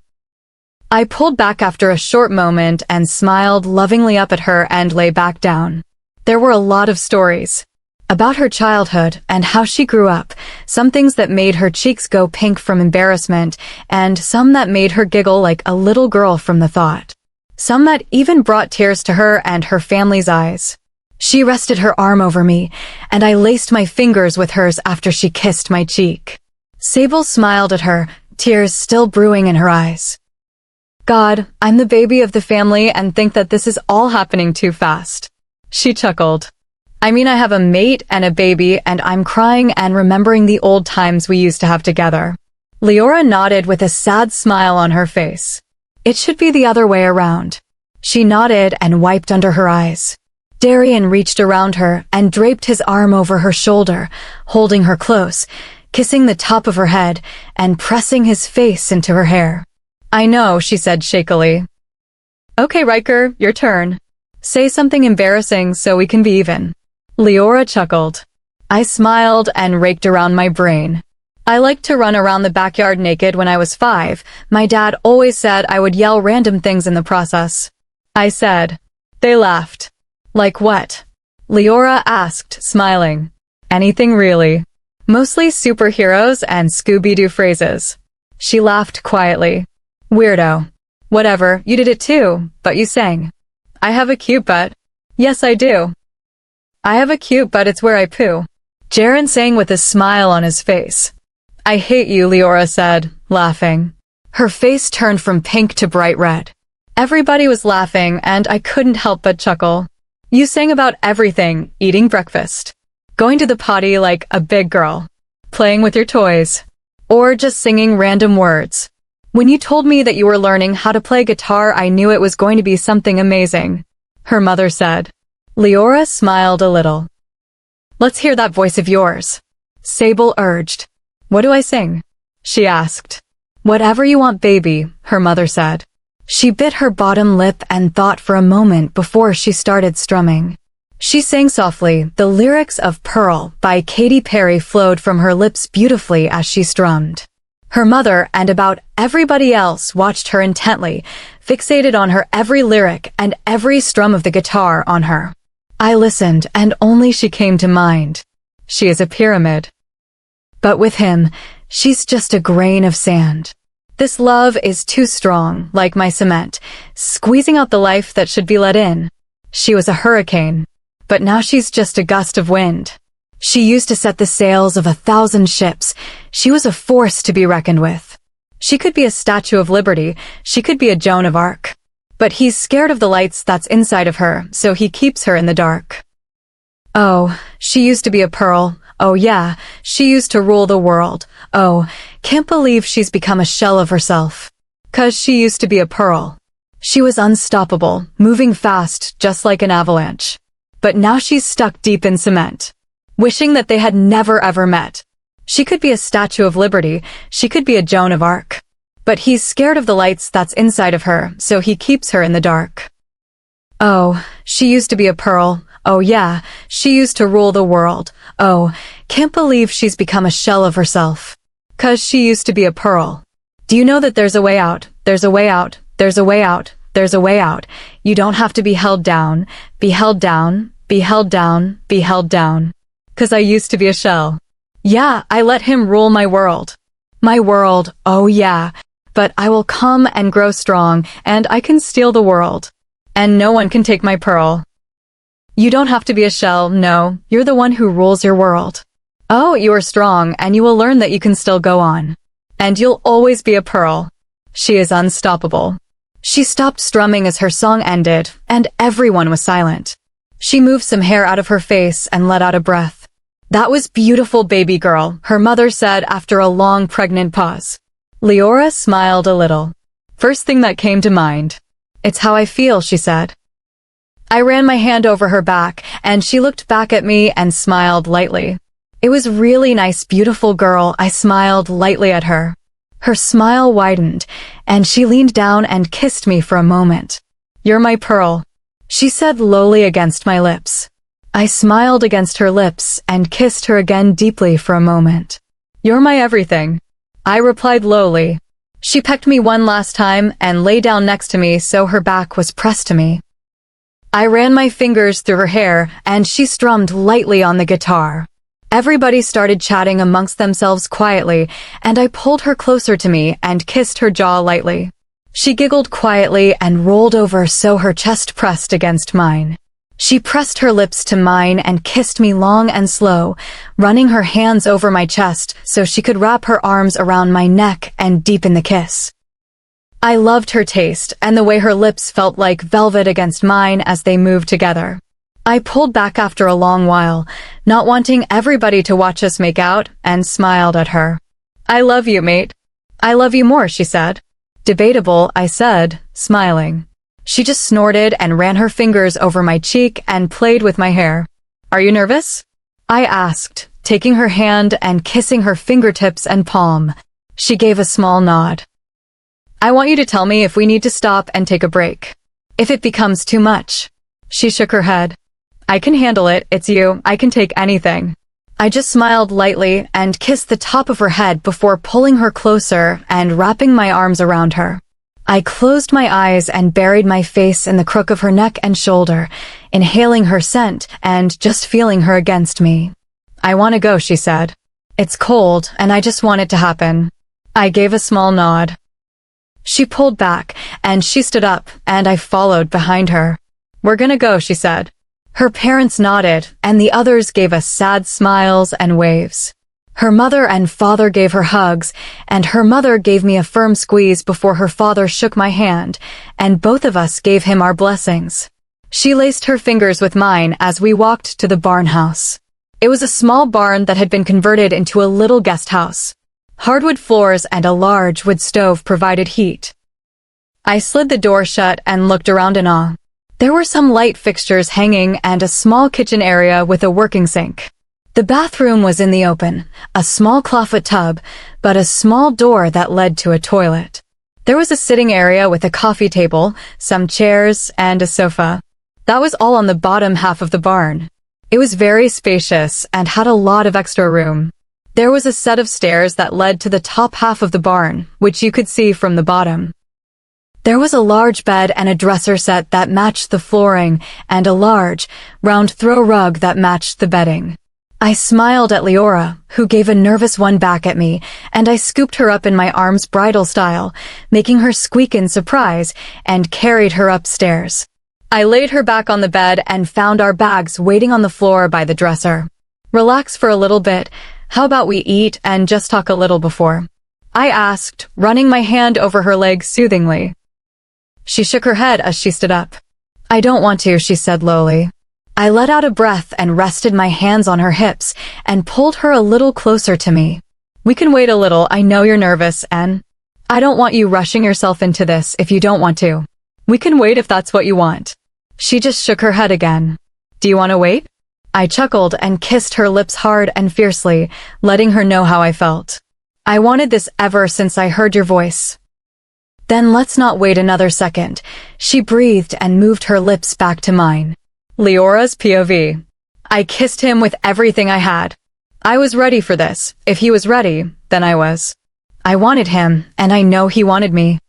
I pulled back after a short moment and smiled lovingly up at her and lay back down. There were a lot of stories. About her childhood and how she grew up, some things that made her cheeks go pink from embarrassment, and some that made her giggle like a little girl from the thought. Some that even brought tears to her and her family's eyes. She rested her arm over me, and I laced my fingers with hers after she kissed my cheek. Sable smiled at her, tears still brewing in her eyes. God, I'm the baby of the family and think that this is all happening too fast. She chuckled. I mean, I have a mate and a baby, and I'm crying and remembering the old times we used to have together. Liora nodded with a sad smile on her face. It should be the other way around. She nodded and wiped under her eyes. Darian reached around her and draped his arm over her shoulder, holding her close, kissing the top of her head, and pressing his face into her hair. I know, she said shakily. Okay, Ryker, your turn. Say something embarrassing so we can be even. Liora chuckled. I smiled and raked around my brain. I liked to run around the backyard naked when I was 5. My dad always said I would yell random things in the process. I said. They laughed. Like what? Liora asked, smiling. Anything really. Mostly superheroes and Scooby-Doo phrases. She laughed quietly. Weirdo. Whatever, you did it too, but you sang. I have a cute butt. Yes, I do. I have a cute butt, it's where I poo. Jaren sang with a smile on his face. I hate you, Liora said, laughing. Her face turned from pink to bright red. Everybody was laughing, and I couldn't help but chuckle. You sang about everything, eating breakfast, going to the potty like a big girl, playing with your toys, or just singing random words. When you told me that you were learning how to play guitar, I knew it was going to be something amazing, her mother said. Liora smiled a little. Let's hear that voice of yours, Sable urged. What do I sing? She asked. Whatever you want, baby, her mother said. She bit her bottom lip and thought for a moment before she started strumming. She sang softly. The lyrics of Pearl by Katy Perry flowed from her lips beautifully as she strummed. Her mother and about everybody else watched her intently, fixated on her every lyric and every strum of the guitar on her. I listened, and only she came to mind. She is a pyramid. But with him, she's just a grain of sand. This love is too strong, like my cement, squeezing out the life that should be let in. She was a hurricane, but now she's just a gust of wind. She used to set the sails of 1,000 ships. She was a force to be reckoned with. She could be a Statue of Liberty, she could be a Joan of Arc. But he's scared of the lights that's inside of her, so he keeps her in the dark. Oh, she used to be a pearl. Oh yeah, she used to rule the world. Oh, can't believe she's become a shell of herself. 'Cause she used to be a pearl. She was unstoppable, moving fast, just like an avalanche. But now she's stuck deep in cement, wishing that they had never ever met. She could be a Statue of Liberty, she could be a Joan of Arc. But he's scared of the lights that's inside of her, so he keeps her in the dark. Oh, she used to be a pearl. Oh yeah, she used to rule the world. Oh, can't believe she's become a shell of herself. 'Cause she used to be a pearl. Do you know that there's a way out? There's a way out. There's a way out. There's a way out. You don't have to be held down. Be held down. Be held down. Be held down. 'Cause I used to be a shell. Yeah, I let him rule my world. My world, oh yeah. But I will come and grow strong, and I can steal the world. And no one can take my pearl. You don't have to be a shell, no, you're the one who rules your world. Oh, you are strong, and you will learn that you can still go on. And you'll always be a pearl. She is unstoppable. She stopped strumming as her song ended, and everyone was silent. She moved some hair out of her face and let out a breath. That was beautiful, baby girl, her mother said after a long pregnant pause. Liora smiled a little. First thing that came to mind. It's how I feel, she said. I ran my hand over her back, and she looked back at me and smiled lightly. It was really nice, beautiful girl. I smiled lightly at her. Her smile widened, and she leaned down and kissed me for a moment. You're my pearl, she said lowly against my lips. I smiled against her lips and kissed her again deeply for a moment. You're my everything, I replied lowly. She pecked me one last time and lay down next to me so her back was pressed to me. I ran my fingers through her hair and she strummed lightly on the guitar. Everybody started chatting amongst themselves quietly, and I pulled her closer to me and kissed her jaw lightly. She giggled quietly and rolled over so her chest pressed against mine. She pressed her lips to mine and kissed me long and slow, running her hands over my chest so she could wrap her arms around my neck and deepen the kiss. I loved her taste and the way her lips felt like velvet against mine as they moved together. I pulled back after a long while, not wanting everybody to watch us make out, and smiled at her. I love you, mate. I love you more, she said. Debatable, I said, smiling. She just snorted and ran her fingers over my cheek and played with my hair. Are you nervous? I asked, taking her hand and kissing her fingertips and palm. She gave a small nod. I want you to tell me if we need to stop and take a break. If it becomes too much. She shook her head. I can handle it, it's you, I can take anything. I just smiled lightly and kissed the top of her head before pulling her closer and wrapping my arms around her. I closed my eyes and buried my face in the crook of her neck and shoulder, inhaling her scent and just feeling her against me. I want to go, she said. It's cold and I just want it to happen. I gave a small nod. She pulled back and she stood up and I followed behind her. We're gonna go, she said. Her parents nodded and the others gave us sad smiles and waves. Her mother and father gave her hugs, and her mother gave me a firm squeeze before her father shook my hand, and both of us gave him our blessings. She laced her fingers with mine as we walked to the barn house. It was a small barn that had been converted into a little guest house. Hardwood floors and a large wood stove provided heat. I slid the door shut and looked around in awe. There were some light fixtures hanging and a small kitchen area with a working sink. The bathroom was in the open, a small clawfoot tub, but a small door that led to a toilet. There was a sitting area with a coffee table, some chairs, and a sofa. That was all on the bottom half of the barn. It was very spacious and had a lot of extra room. There was a set of stairs that led to the top half of the barn, which you could see from the bottom. There was a large bed and a dresser set that matched the flooring, and a large, round throw rug that matched the bedding. I smiled at Liora, who gave a nervous one back at me, and I scooped her up in my arms bridal style, making her squeak in surprise, and carried her upstairs. I laid her back on the bed and found our bags waiting on the floor by the dresser. Relax for a little bit. How about we eat and just talk a little before? I asked, running my hand over her leg soothingly. She shook her head as she stood up. I don't want to, she said lowly. I let out a breath and rested my hands on her hips and pulled her a little closer to me. We can wait a little, I know you're nervous, and I don't want you rushing yourself into this if you don't want to. We can wait if that's what you want. She just shook her head again. Do you want to wait? I chuckled and kissed her lips hard and fiercely, letting her know how I felt. I wanted this ever since I heard your voice. Then let's not wait another second. She breathed and moved her lips back to mine. Liora's POV. I kissed him with everything I had. I was ready for this. If he was ready, then I was. I wanted him, and I know he wanted me.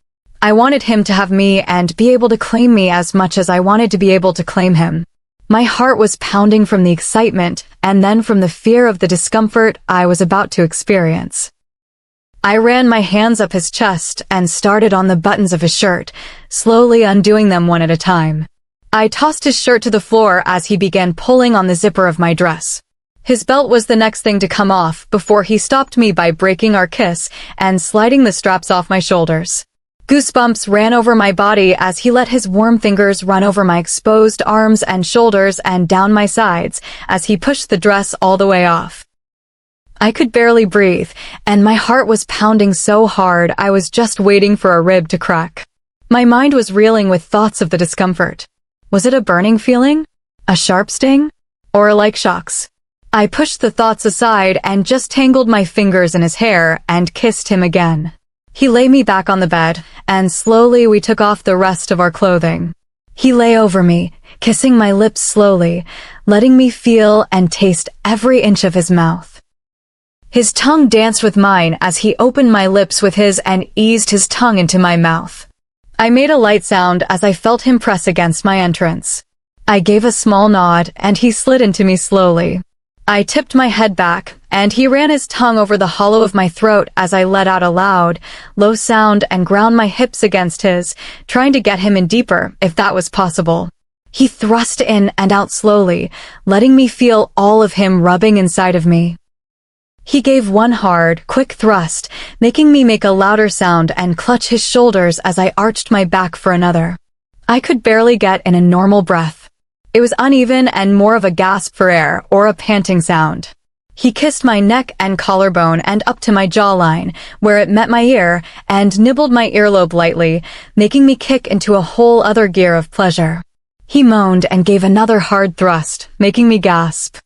I wanted him to have me and be able to claim me as much as I wanted to be able to claim him. My heart was pounding from the excitement and then from the fear of the discomfort I was about to experience. I ran my hands up his chest and started on the buttons of his shirt, slowly undoing them one at a time. I tossed his shirt to the floor as he began pulling on the zipper of my dress. His belt was the next thing to come off before he stopped me by breaking our kiss and sliding the straps off my shoulders. Goosebumps ran over my body as he let his warm fingers run over my exposed arms and shoulders and down my sides as he pushed the dress all the way off. I could barely breathe, and my heart was pounding so hard I was just waiting for a rib to crack. My mind was reeling with thoughts of the discomfort. Was it a burning feeling? A sharp sting? Or like shocks? I pushed the thoughts aside and just tangled my fingers in his hair and kissed him again. He lay me back on the bed, and slowly we took off the rest of our clothing. He lay over me, kissing my lips slowly, letting me feel and taste every inch of his mouth. His tongue danced with mine as he opened my lips with his and eased his tongue into my mouth. I made a light sound as I felt him press against my entrance. I gave a small nod, and he slid into me slowly. I tipped my head back, and he ran his tongue over the hollow of my throat as I let out a loud, low sound and ground my hips against his, trying to get him in deeper, if that was possible. He thrust in and out slowly, letting me feel all of him rubbing inside of me. He gave one hard, quick thrust, making me make a louder sound and clutch his shoulders as I arched my back for another. I could barely get in a normal breath. It was uneven and more of a gasp for air or a panting sound. He kissed my neck and collarbone and up to my jawline, where it met my ear, and nibbled my earlobe lightly, making me kick into a whole other gear of pleasure. He moaned and gave another hard thrust, making me gasp.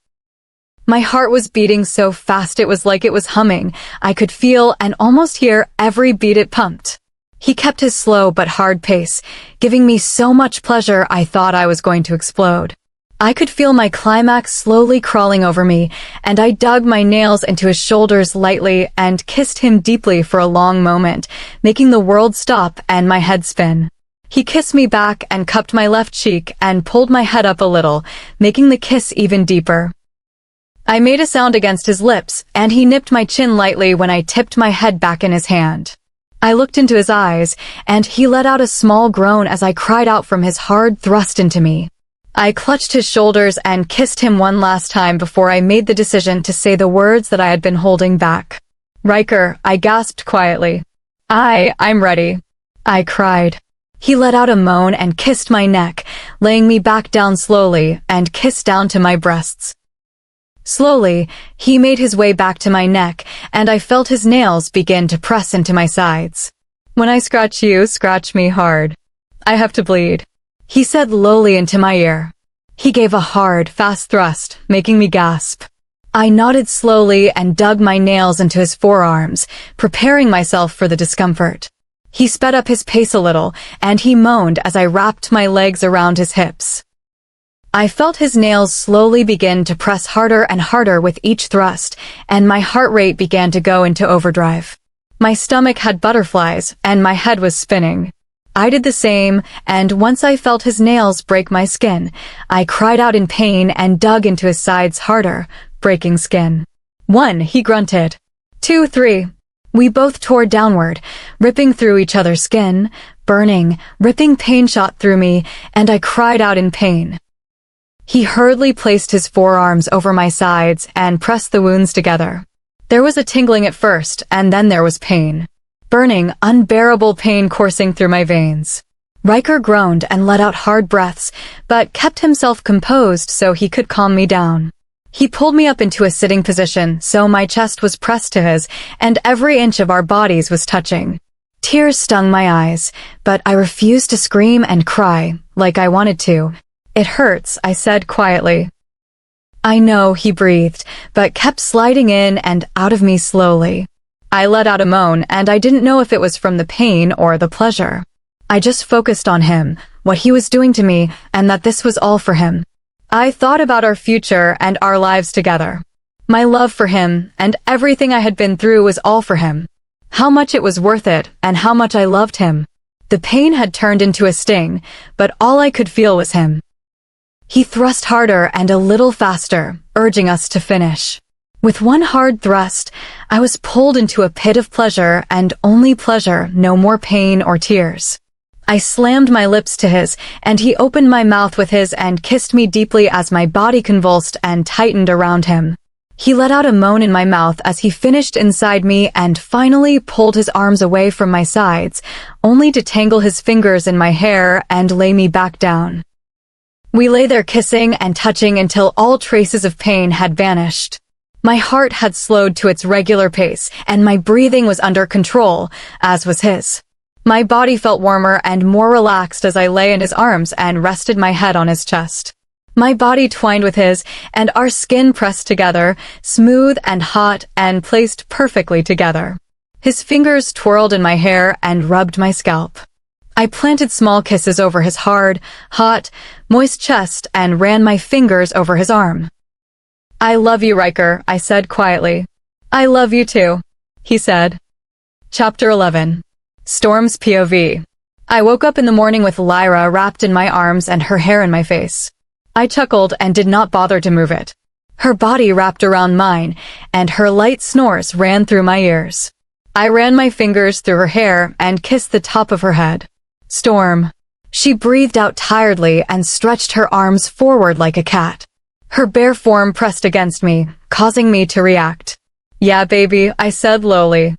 My heart was beating so fast it was like it was humming. I could feel and almost hear every beat it pumped. He kept his slow but hard pace, giving me so much pleasure I thought I was going to explode. I could feel my climax slowly crawling over me, and I dug my nails into his shoulders lightly and kissed him deeply for a long moment, making the world stop and my head spin. He kissed me back and cupped my left cheek and pulled my head up a little, making the kiss even deeper. I made a sound against his lips, and he nipped my chin lightly when I tipped my head back in his hand. I looked into his eyes, and he let out a small groan as I cried out from his hard thrust into me. I clutched his shoulders and kissed him one last time before I made the decision to say the words that I had been holding back. Ryker, I gasped quietly. I'm ready. I cried. He let out a moan and kissed my neck, laying me back down slowly and kissed down to my breasts. Slowly, he made his way back to my neck, and I felt his nails begin to press into my sides. When I scratch you, scratch me hard. I have to bleed, he said lowly into my ear. He gave a hard, fast thrust, making me gasp. I nodded slowly and dug my nails into his forearms, preparing myself for the discomfort. He sped up his pace a little, and he moaned as I wrapped my legs around his hips. I felt his nails slowly begin to press harder and harder with each thrust, and my heart rate began to go into overdrive. My stomach had butterflies, and my head was spinning. I did the same, and once I felt his nails break my skin, I cried out in pain and dug into his sides harder, breaking skin. 1, he grunted. 2, 3. We both tore downward, ripping through each other's skin, burning, ripping pain shot through me, and I cried out in pain. He hurriedly placed his forearms over my sides and pressed the wounds together. There was a tingling at first, and then there was pain. Burning, unbearable pain coursing through my veins. Ryker groaned and let out hard breaths, but kept himself composed so he could calm me down. He pulled me up into a sitting position so my chest was pressed to his, and every inch of our bodies was touching. Tears stung my eyes, but I refused to scream and cry, like I wanted to. It hurts, I said quietly. I know, he breathed, but kept sliding in and out of me slowly. I let out a moan, and I didn't know if it was from the pain or the pleasure. I just focused on him, what he was doing to me, and that this was all for him. I thought about our future and our lives together. My love for him and everything I had been through was all for him. How much it was worth it, and how much I loved him. The pain had turned into a sting, but all I could feel was him. He thrust harder and a little faster, urging us to finish. With one hard thrust, I was pulled into a pit of pleasure, and only pleasure, no more pain or tears. I slammed my lips to his, and he opened my mouth with his and kissed me deeply as my body convulsed and tightened around him. He let out a moan in my mouth as he finished inside me and finally pulled his arms away from my sides, only to tangle his fingers in my hair and lay me back down. We lay there kissing and touching until all traces of pain had vanished. My heart had slowed to its regular pace, and my breathing was under control, as was his. My body felt warmer and more relaxed as I lay in his arms and rested my head on his chest. My body twined with his, and our skin pressed together, smooth and hot and placed perfectly together. His fingers twirled in my hair and rubbed my scalp. I planted small kisses over his hard, hot, moist chest and ran my fingers over his arm. I love you, Ryker, I said quietly. I love you too, he said. Chapter 11. Storm's POV. I woke up in the morning with Liora wrapped in my arms and her hair in my face. I chuckled and did not bother to move it. Her body wrapped around mine, and her light snores ran through my ears. I ran my fingers through her hair and kissed the top of her head. Storm. She breathed out tiredly and stretched her arms forward like a cat. Her bare form pressed against me, causing me to react. Yeah, baby, I said lowly.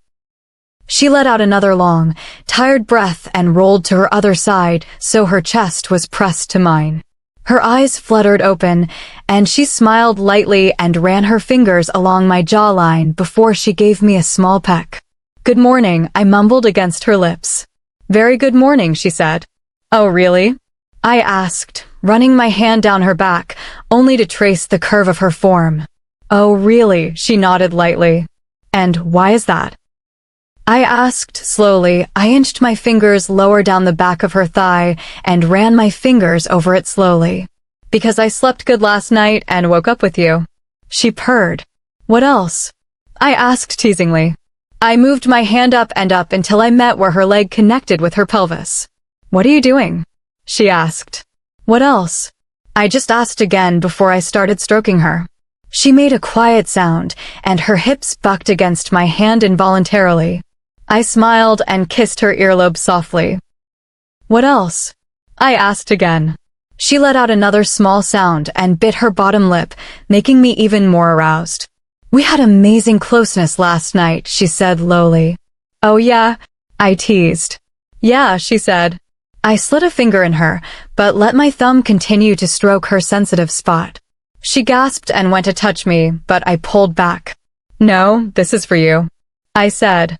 She let out another long, tired breath and rolled to her other side, so her chest was pressed to mine. Her eyes fluttered open, and she smiled lightly and ran her fingers along my jawline before she gave me a small peck. Good morning, I mumbled against her lips. Very good morning, she said. Oh, really? I asked, running my hand down her back, only to trace the curve of her form. Oh, really? She nodded lightly. And why is that? I asked slowly. I inched my fingers lower down the back of her thigh and ran my fingers over it slowly. Because I slept good last night and woke up with you. She purred. What else? I asked teasingly. I moved my hand up and up until I met where her leg connected with her pelvis. What are you doing? She asked. What else? I just asked again before I started stroking her. She made a quiet sound, and her hips bucked against my hand involuntarily. I smiled and kissed her earlobe softly. What else? I asked again. She let out another small sound and bit her bottom lip, making me even more aroused. We had amazing closeness last night, she said lowly. Oh yeah? I teased. Yeah, she said. I slid a finger in her, but let my thumb continue to stroke her sensitive spot. She gasped and went to touch me, but I pulled back. No, this is for you, I said.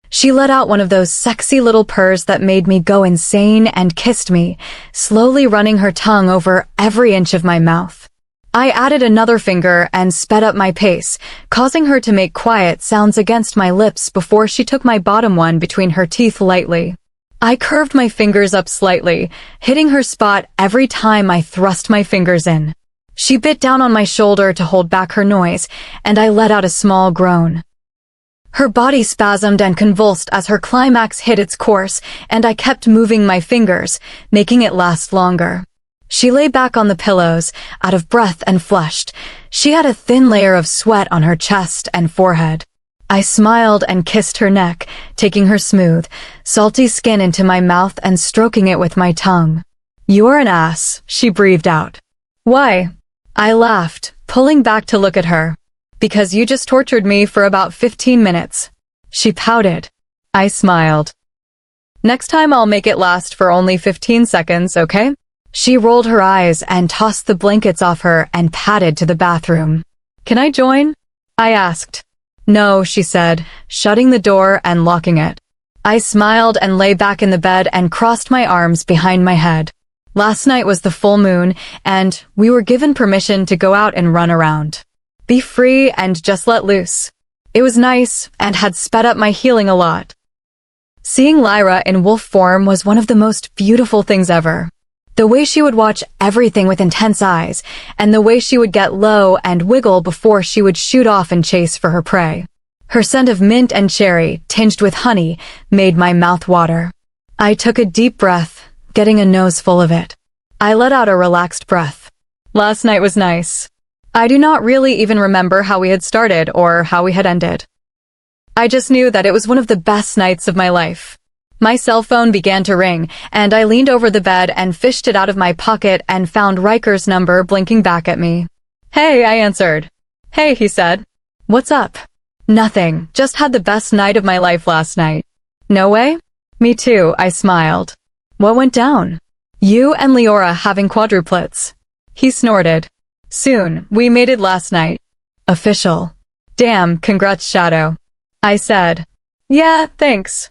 She let out one of those sexy little purrs that made me go insane and kissed me, slowly running her tongue over every inch of my mouth. I added another finger and sped up my pace, causing her to make quiet sounds against my lips before she took my bottom one between her teeth lightly. I curved my fingers up slightly, hitting her spot every time I thrust my fingers in. She bit down on my shoulder to hold back her noise, and I let out a small groan. Her body spasmed and convulsed as her climax hit its course, and I kept moving my fingers, making it last longer. She lay back on the pillows, out of breath and flushed. She had a thin layer of sweat on her chest and forehead. I smiled and kissed her neck, taking her smooth, salty skin into my mouth and stroking it with my tongue. "You're an ass," she breathed out. "Why?" I laughed, pulling back to look at her. "Because you just tortured me for about 15 minutes. She pouted. I smiled. "Next time I'll make it last for only 15 seconds, okay?" She rolled her eyes and tossed the blankets off her and padded to the bathroom. "Can I join?" I asked. "No," she said, shutting the door and locking it. I smiled and lay back in the bed and crossed my arms behind my head. Last night was the full moon, and we were given permission to go out and run around. Be free and just let loose. It was nice and had sped up my healing a lot. Seeing Lyra in wolf form was one of the most beautiful things ever. The way she would watch everything with intense eyes, and the way she would get low and wiggle before she would shoot off and chase for her prey. Her scent of mint and cherry, tinged with honey, made my mouth water. I took a deep breath, getting a nose full of it. I let out a relaxed breath. Last night was nice. I do not really even remember how we had started or how we had ended. I just knew that it was one of the best nights of my life. My cell phone began to ring, and I leaned over the bed and fished it out of my pocket and found Ryker's number blinking back at me. "Hey," I answered. "Hey," he said. "What's up?" "Nothing, just had the best night of my life last night." "No way?" "Me too," I smiled. "What went down?" "You and Liora having quadruplets." He snorted. "Soon, we mated last night." "Official." "Damn, congrats, Shadow." I said. "Yeah, thanks."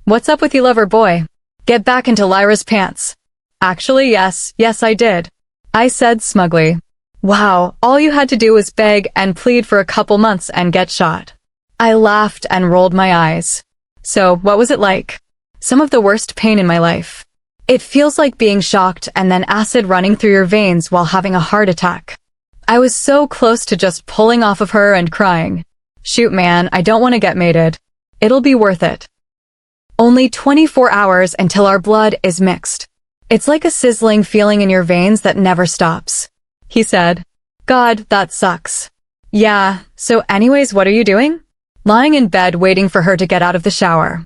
"What's up with you, lover boy? Get back into Lyra's pants." "Actually, yes, I did," I said smugly. "Wow, all you had to do was beg and plead for a couple months and get shot." I laughed and rolled my eyes. "So, what was it like?" "Some of the worst pain in my life. It feels like being shocked and then acid running through your veins while having a heart attack. I was so close to just pulling off of her and crying. Shoot, man, I don't want to get mated. It'll be worth it. Only 24 hours until our blood is mixed. It's like a sizzling feeling in your veins that never stops," he said. "God, that sucks." "Yeah, so anyways, what are you doing?" "Lying in bed waiting for her to get out of the shower."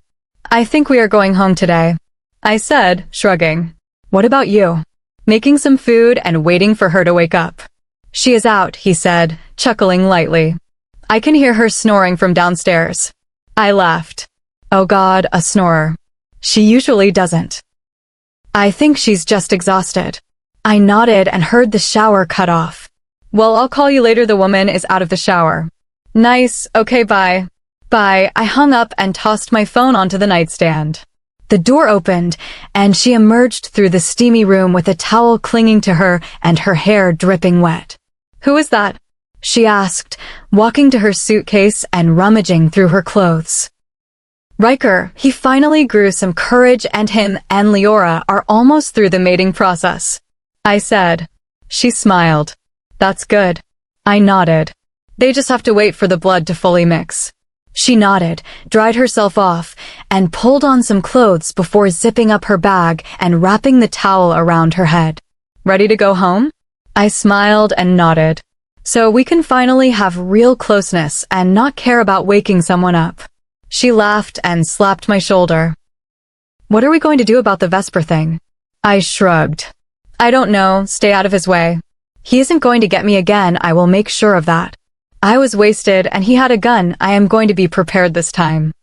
"I think we are going home today," I said, shrugging. "What about you?" "Making some food and waiting for her to wake up." "She is out," he said, chuckling lightly. "I can hear her snoring from downstairs." I laughed. "Oh God, a snorer. She usually doesn't." "I think she's just exhausted." I nodded and heard the shower cut off. "Well, I'll call you later. The woman is out of the shower." "Nice, okay, bye." "Bye." I hung up and tossed my phone onto the nightstand. The door opened, and she emerged through the steamy room with a towel clinging to her and her hair dripping wet. "Who is that?" she asked, walking to her suitcase and rummaging through her clothes. "Ryker, he finally grew some courage, and him and Liora are almost through the mating process," I said. She smiled. "That's good." I nodded. "They just have to wait for the blood to fully mix." She nodded, dried herself off, and pulled on some clothes before zipping up her bag and wrapping the towel around her head. "Ready to go home?" I smiled and nodded. "So we can finally have real closeness and not care about waking someone up." She laughed and slapped my shoulder. "What are we going to do about the Vesper thing?" I shrugged. "I don't know, stay out of his way. He isn't going to get me again, I will make sure of that. I was wasted and he had a gun, I am going to be prepared this time.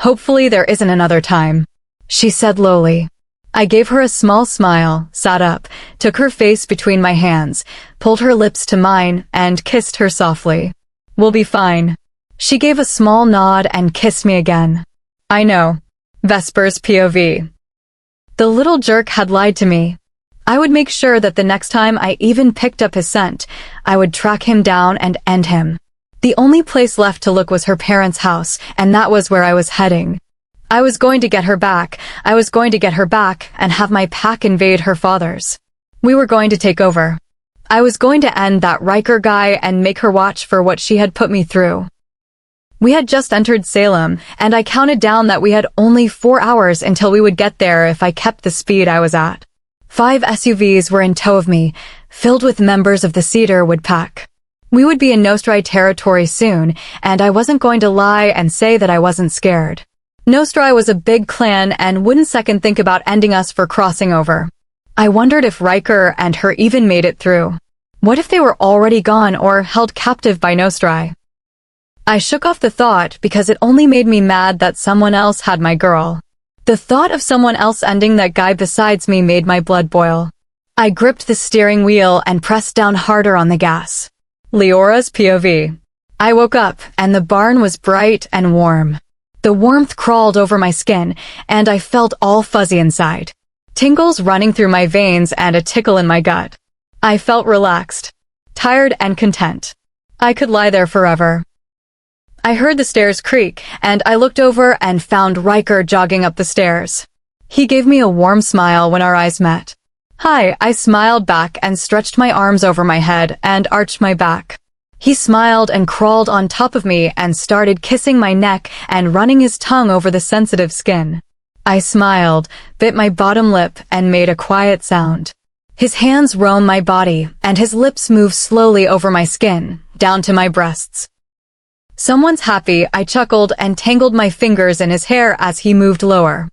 Hopefully there isn't another time," she said lowly. I gave her a small smile, sat up, took her face between my hands, pulled her lips to mine, and kissed her softly. "We'll be fine." She gave a small nod and kissed me again. I know. Vesper's POV. The little jerk had lied to me. I would make sure that the next time I even picked up his scent, I would track him down and end him. The only place left to look was her parents' house, and that was where I was heading. I was going to get her back. I was going to get her back and have my pack invade her father's. We were going to take over. I was going to end that Ryker guy and make her watch for what she had put me through. We had just entered Salem, and I counted down that we had only 4 hours until we would get there if I kept the speed I was at. 5 SUVs were in tow of me, filled with members of the Cedarwood Pack. We would be in Nostri territory soon, and I wasn't going to lie and say that I wasn't scared. Nostri was a big clan and wouldn't second think about ending us for crossing over. I wondered if Ryker and her even made it through. What if they were already gone or held captive by Nostri? I shook off the thought because it only made me mad that someone else had my girl. The thought of someone else ending that guy besides me made my blood boil. I gripped the steering wheel and pressed down harder on the gas. Leora's POV. I woke up and the barn was bright and warm. The warmth crawled over my skin and I felt all fuzzy inside. Tingles running through my veins and a tickle in my gut. I felt relaxed, tired and content. I could lie there forever. I heard the stairs creak, and I looked over and found Ryker jogging up the stairs. He gave me a warm smile when our eyes met. Hi, I smiled back and stretched my arms over my head and arched my back. He smiled and crawled on top of me and started kissing my neck and running his tongue over the sensitive skin. I smiled, bit my bottom lip, and made a quiet sound. His hands roamed my body, and his lips moved slowly over my skin, down to my breasts. Someone's happy, I chuckled and tangled my fingers in his hair as he moved lower.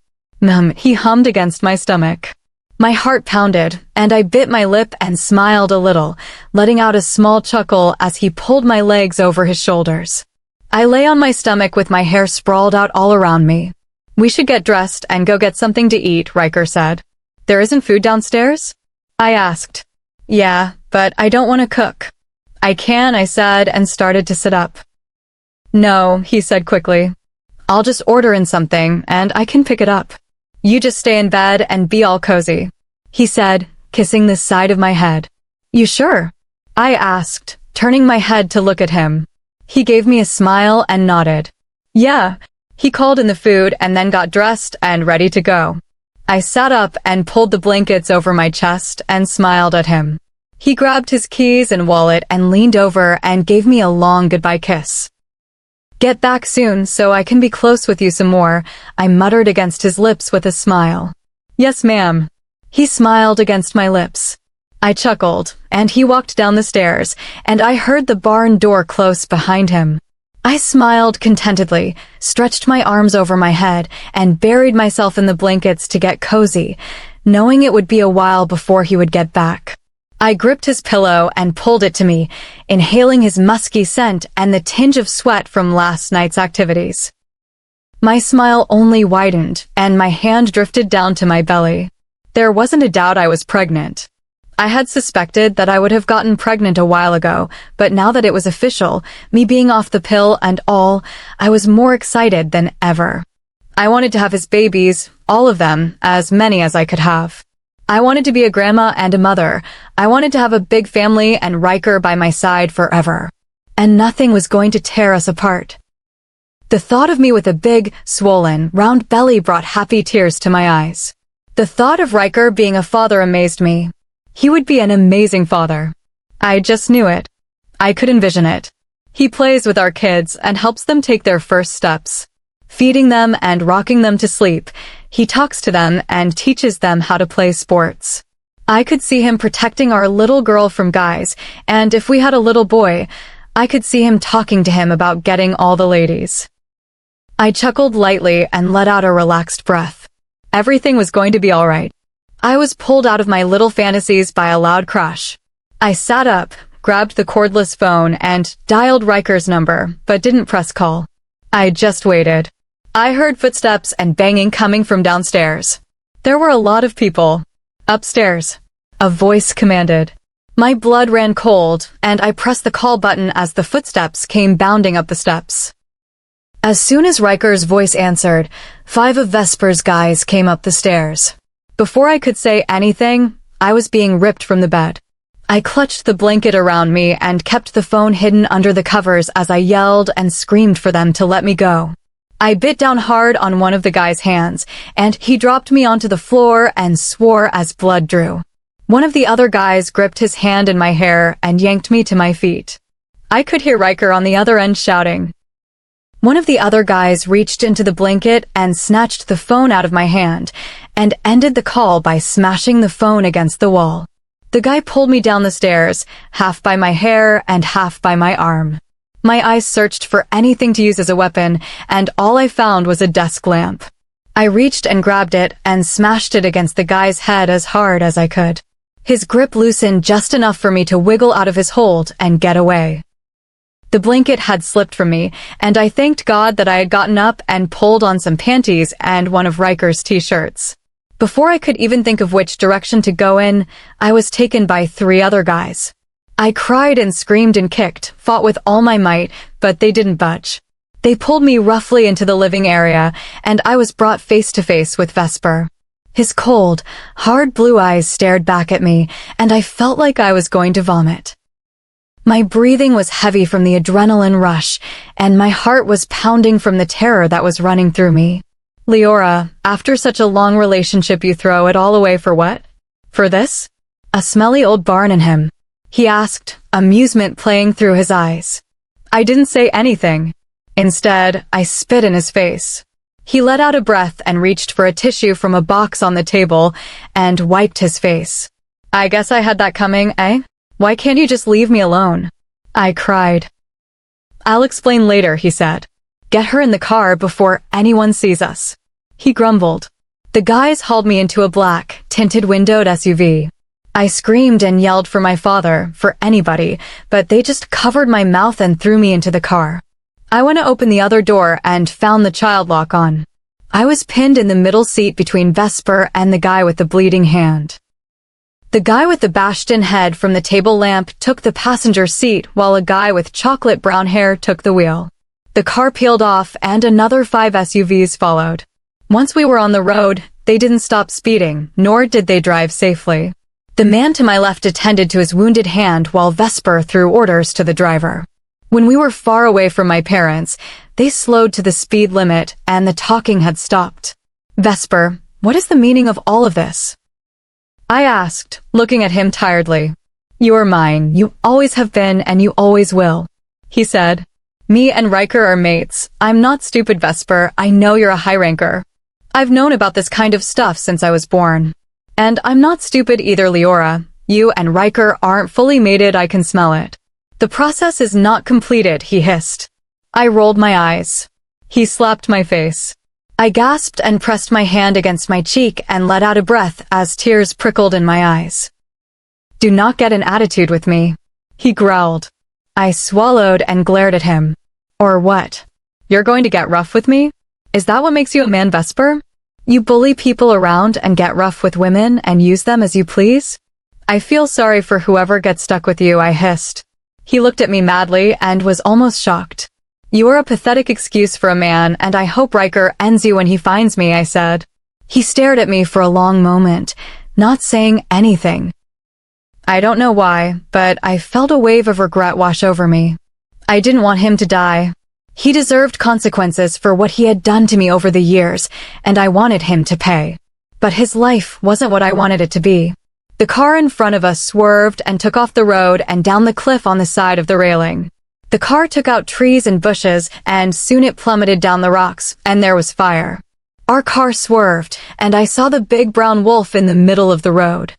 He hummed against my stomach. My heart pounded, and I bit my lip and smiled a little, letting out a small chuckle as he pulled my legs over his shoulders. I lay on my stomach with my hair sprawled out all around me. We should get dressed and go get something to eat, Ryker said. There isn't food downstairs? I asked. Yeah, but I don't want to cook. I can, I said, and started to sit up. No, he said quickly. I'll just order in something, and I can pick it up. You just stay in bed and be all cozy, he said, kissing the side of my head. You sure? I asked, turning my head to look at him. He gave me a smile and nodded. Yeah, he called in the food and then got dressed and ready to go. I sat up and pulled the blankets over my chest and smiled at him. He grabbed his keys and wallet and leaned over and gave me a long goodbye kiss. Get back soon so I can be close with you some more, I muttered against his lips with a smile. Yes, ma'am. He smiled against my lips. I chuckled, and he walked down the stairs, and I heard the barn door close behind him. I smiled contentedly, stretched my arms over my head, and buried myself in the blankets to get cozy, knowing it would be a while before he would get back. I gripped his pillow and pulled it to me, inhaling his musky scent and the tinge of sweat from last night's activities. My smile only widened, and my hand drifted down to my belly. There wasn't a doubt I was pregnant. I had suspected that I would have gotten pregnant a while ago, but now that it was official, me being off the pill and all, I was more excited than ever. I wanted to have his babies, all of them, as many as I could have. I wanted to be a grandma and a mother. I wanted to have a big family and Ryker by my side forever. And nothing was going to tear us apart. The thought of me with a big, swollen, round belly brought happy tears to my eyes. The thought of Ryker being a father amazed me. He would be an amazing father. I just knew it. I could envision it. He plays with our kids and helps them take their first steps. Feeding them and rocking them to sleep, he talks to them and teaches them how to play sports. I could see him protecting our little girl from guys, and if we had a little boy, I could see him talking to him about getting all the ladies. I chuckled lightly and let out a relaxed breath. Everything was going to be all right. I was pulled out of my little fantasies by a loud crash. I sat up, grabbed the cordless phone, and dialed Ryker's number, but didn't press call. I just waited. I heard footsteps and banging coming from downstairs. There were a lot of people. Upstairs. A voice commanded. My blood ran cold, and I pressed the call button as the footsteps came bounding up the steps. As soon as Ryker's voice answered, 5 of Vesper's guys came up the stairs. Before I could say anything, I was being ripped from the bed. I clutched the blanket around me and kept the phone hidden under the covers as I yelled and screamed for them to let me go. I bit down hard on one of the guy's hands, and he dropped me onto the floor and swore as blood drew. One of the other guys gripped his hand in my hair and yanked me to my feet. I could hear Ryker on the other end shouting. One of the other guys reached into the blanket and snatched the phone out of my hand and ended the call by smashing the phone against the wall. The guy pulled me down the stairs, half by my hair and half by my arm. My eyes searched for anything to use as a weapon, and all I found was a desk lamp. I reached and grabbed it and smashed it against the guy's head as hard as I could. His grip loosened just enough for me to wiggle out of his hold and get away. The blanket had slipped from me, and I thanked God that I had gotten up and pulled on some panties and one of Ryker's t-shirts. Before I could even think of which direction to go in, I was taken by 3 other guys. I cried and screamed and kicked, fought with all my might, but they didn't budge. They pulled me roughly into the living area, and I was brought face to face with Vesper. His cold, hard blue eyes stared back at me, and I felt like I was going to vomit. My breathing was heavy from the adrenaline rush, and my heart was pounding from the terror that was running through me. Liora, after such a long relationship you throw it all away for what? For this? A smelly old barn in him. He asked, amusement playing through his eyes. I didn't say anything. Instead, I spit in his face. He let out a breath and reached for a tissue from a box on the table and wiped his face. I guess I had that coming, eh? Why can't you just leave me alone? I cried. I'll explain later, he said. Get her in the car before anyone sees us. He grumbled. The guys hauled me into a black, tinted windowed SUV. I screamed and yelled for my father, for anybody, but they just covered my mouth and threw me into the car. I went to open the other door and found the child lock on. I was pinned in the middle seat between Vesper and the guy with the bleeding hand. The guy with the bashed-in head from the table lamp took the passenger seat while a guy with chocolate brown hair took the wheel. The car peeled off and another 5 SUVs followed. Once we were on the road, they didn't stop speeding, nor did they drive safely. The man to my left attended to his wounded hand while Vesper threw orders to the driver. When we were far away from my parents, they slowed to the speed limit and the talking had stopped. Vesper, what is the meaning of all of this? I asked, looking at him tiredly. You're mine, you always have been and you always will. He said, me and Ryker are mates. I'm not stupid, Vesper, I know you're a high ranker. I've known about this kind of stuff since I was born. And I'm not stupid either, Liora. You and Ryker aren't fully mated, I can smell it. The process is not completed, he hissed. I rolled my eyes. He slapped my face. I gasped and pressed my hand against my cheek and let out a breath as tears prickled in my eyes. Do not get an attitude with me, he growled. I swallowed and glared at him. Or what? You're going to get rough with me? Is that what makes you a man, Vesper? You bully people around and get rough with women and use them as you please? I feel sorry for whoever gets stuck with you, I hissed. He looked at me madly and was almost shocked. You are a pathetic excuse for a man, and I hope Ryker ends you when he finds me, I said. He stared at me for a long moment, not saying anything. I don't know why, but I felt a wave of regret wash over me. I didn't want him to die. He deserved consequences for what he had done to me over the years, and I wanted him to pay. But his life wasn't what I wanted it to be. The car in front of us swerved and took off the road and down the cliff on the side of the railing. The car took out trees and bushes, and soon it plummeted down the rocks, and there was fire. Our car swerved, and I saw the big brown wolf in the middle of the road.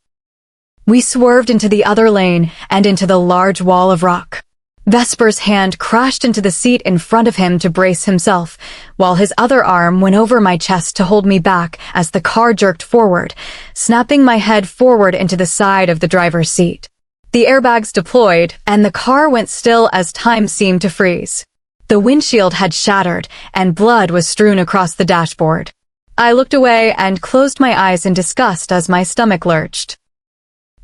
We swerved into the other lane and into the large wall of rock. Vesper's hand crashed into the seat in front of him to brace himself, while his other arm went over my chest to hold me back as the car jerked forward, snapping my head forward into the side of the driver's seat. The airbags deployed, and the car went still as time seemed to freeze. The windshield had shattered, and blood was strewn across the dashboard. I looked away and closed my eyes in disgust as my stomach lurched.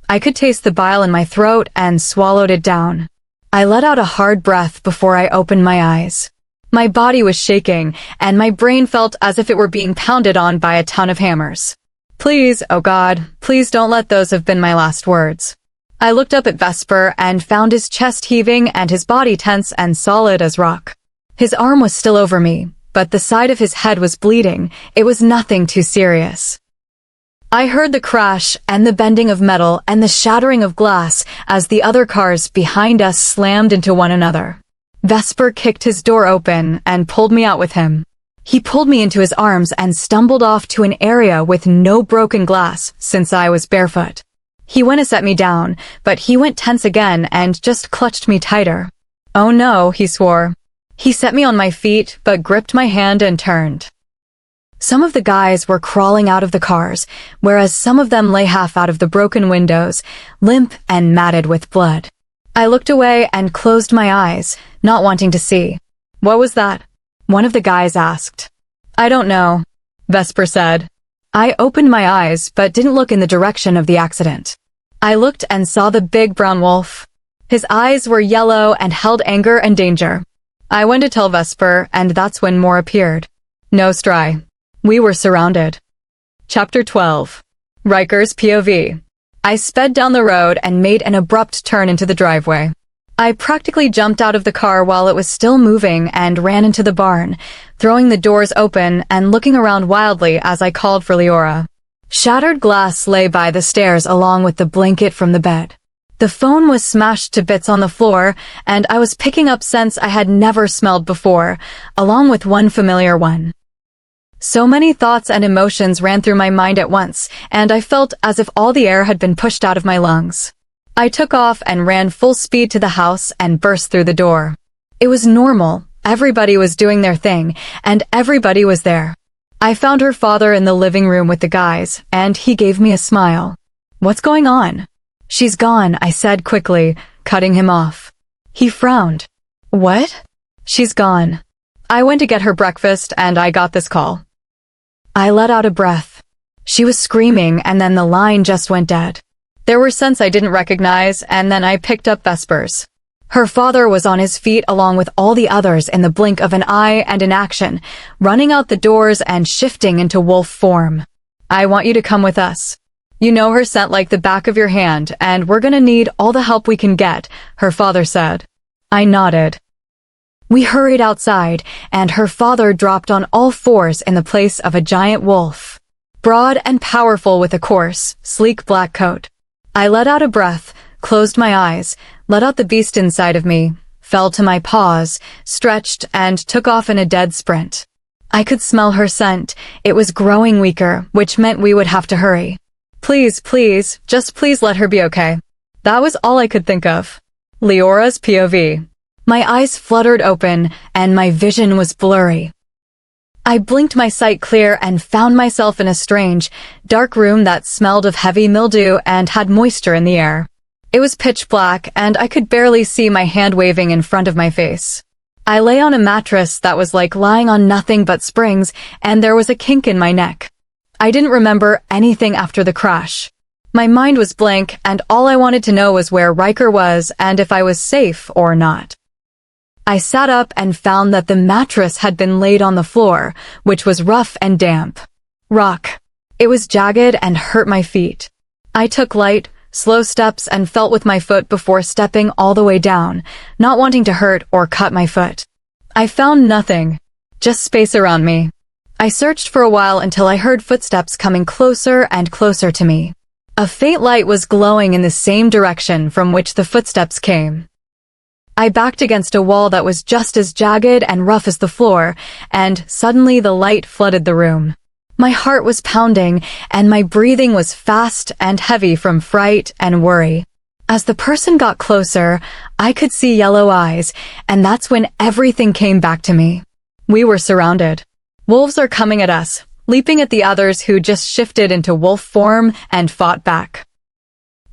I could taste the bile in my throat and swallowed it down. I let out a hard breath before I opened my eyes. My body was shaking, and my brain felt as if it were being pounded on by a ton of hammers. Please, oh God, please don't let those have been my last words. I looked up at Vesper and found his chest heaving and his body tense and solid as rock. His arm was still over me, but the side of his head was bleeding. It was nothing too serious. I heard the crash and the bending of metal and the shattering of glass as the other cars behind us slammed into one another. Vesper kicked his door open and pulled me out with him. He pulled me into his arms and stumbled off to an area with no broken glass since I was barefoot. He went to set me down, but he went tense again and just clutched me tighter. "Oh no," he swore. He set me on my feet but gripped my hand and turned. Some of the guys were crawling out of the cars, whereas some of them lay half out of the broken windows, limp and matted with blood. I looked away and closed my eyes, not wanting to see. "What was that?" one of the guys asked. "I don't know," Vesper said. I opened my eyes but didn't look in the direction of the accident. I looked and saw the big brown wolf. His eyes were yellow and held anger and danger. I went to tell Vesper, and that's when more appeared. No stry. We were surrounded. Chapter 12. Ryker's POV. I sped down the road and made an abrupt turn into the driveway. I practically jumped out of the car while it was still moving and ran into the barn, throwing the doors open and looking around wildly as I called for Liora. Shattered glass lay by the stairs along with the blanket from the bed. The phone was smashed to bits on the floor, and I was picking up scents I had never smelled before, along with one familiar one. So many thoughts and emotions ran through my mind at once, and I felt as if all the air had been pushed out of my lungs. I took off and ran full speed to the house and burst through the door. It was normal. Everybody was doing their thing, and everybody was there. I found her father in the living room with the guys, and he gave me a smile. "What's going on?" "She's gone," I said quickly, cutting him off. He frowned. "What?" "She's gone. I went to get her breakfast, and I got this call." I let out a breath. She was screaming, and then the line just went dead. There were scents I didn't recognize, and then I picked up Vesper's. Her father was on his feet along with all the others in the blink of an eye and an action, running out the doors and shifting into wolf form. "I want you to come with us. You know her scent like the back of your hand, and we're gonna need all the help we can get," her father said. I nodded. We hurried outside, and her father dropped on all fours in the place of a giant wolf. Broad and powerful with a coarse, sleek black coat. I let out a breath, closed my eyes, let out the beast inside of me, fell to my paws, stretched, and took off in a dead sprint. I could smell her scent. It was growing weaker, which meant we would have to hurry. Please, please, just please let her be okay. That was all I could think of. Liora's POV. My eyes fluttered open, and my vision was blurry. I blinked my sight clear and found myself in a strange, dark room that smelled of heavy mildew and had moisture in the air. It was pitch black, and I could barely see my hand waving in front of my face. I lay on a mattress that was like lying on nothing but springs, and there was a kink in my neck. I didn't remember anything after the crash. My mind was blank, and all I wanted to know was where Ryker was and if I was safe or not. I sat up and found that the mattress had been laid on the floor, which was rough and damp. Rock. It was jagged and hurt my feet. I took light, slow steps and felt with my foot before stepping all the way down, not wanting to hurt or cut my foot. I found nothing. Just space around me. I searched for a while until I heard footsteps coming closer and closer to me. A faint light was glowing in the same direction from which the footsteps came. I backed against a wall that was just as jagged and rough as the floor, and suddenly the light flooded the room. My heart was pounding, and my breathing was fast and heavy from fright and worry. As the person got closer, I could see yellow eyes, and that's when everything came back to me. We were surrounded. Wolves are coming at us, leaping at the others who just shifted into wolf form and fought back.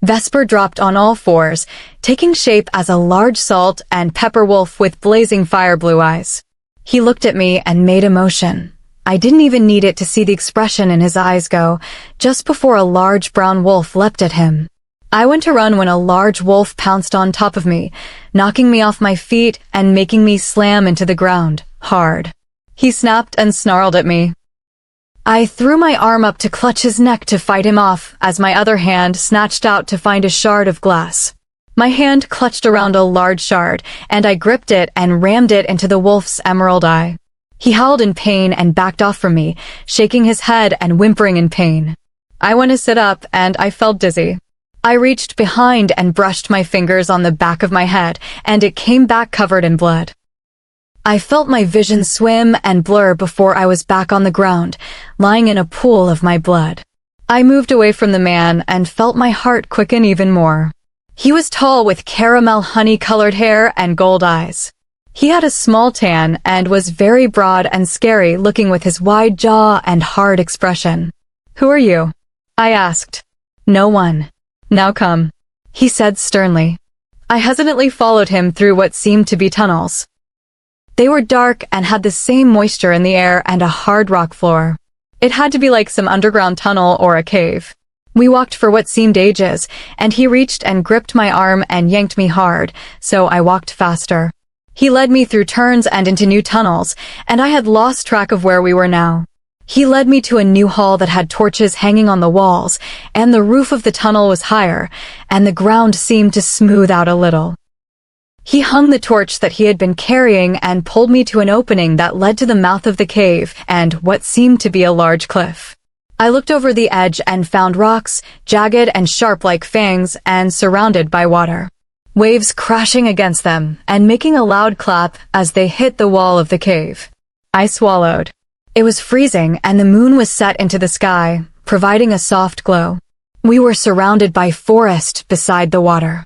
Vesper dropped on all fours, taking shape as a large salt and pepper wolf with blazing fire blue eyes. He looked at me and made a motion. I didn't even need it to see the expression in his eyes go, just before a large brown wolf leapt at him. I went to run when a large wolf pounced on top of me, knocking me off my feet and making me slam into the ground, hard. He snapped and snarled at me. I threw my arm up to clutch his neck to fight him off as my other hand snatched out to find a shard of glass. My hand clutched around a large shard, and I gripped it and rammed it into the wolf's emerald eye. He howled in pain and backed off from me, shaking his head and whimpering in pain. I went to sit up and I felt dizzy. I reached behind and brushed my fingers on the back of my head, and it came back covered in blood. I felt my vision swim and blur before I was back on the ground, lying in a pool of my blood. I moved away from the man and felt my heart quicken even more. He was tall with caramel honey-colored hair and gold eyes. He had a small tan and was very broad and scary looking with his wide jaw and hard expression. "Who are you?" I asked. "No one." "Now come," he said sternly. I hesitantly followed him through what seemed to be tunnels. They were dark and had the same moisture in the air and a hard rock floor. It had to be like some underground tunnel or a cave. We walked for what seemed ages, and he reached and gripped my arm and yanked me hard, so I walked faster. He led me through turns and into new tunnels, and I had lost track of where we were now. He led me to a new hall that had torches hanging on the walls, and the roof of the tunnel was higher, and the ground seemed to smooth out a little. He hung the torch that he had been carrying and pulled me to an opening that led to the mouth of the cave and what seemed to be a large cliff. I looked over the edge and found rocks, jagged and sharp like fangs, and surrounded by water. Waves crashing against them and making a loud clap as they hit the wall of the cave. I swallowed. It was freezing and the moon was set into the sky, providing a soft glow. We were surrounded by forest beside the water.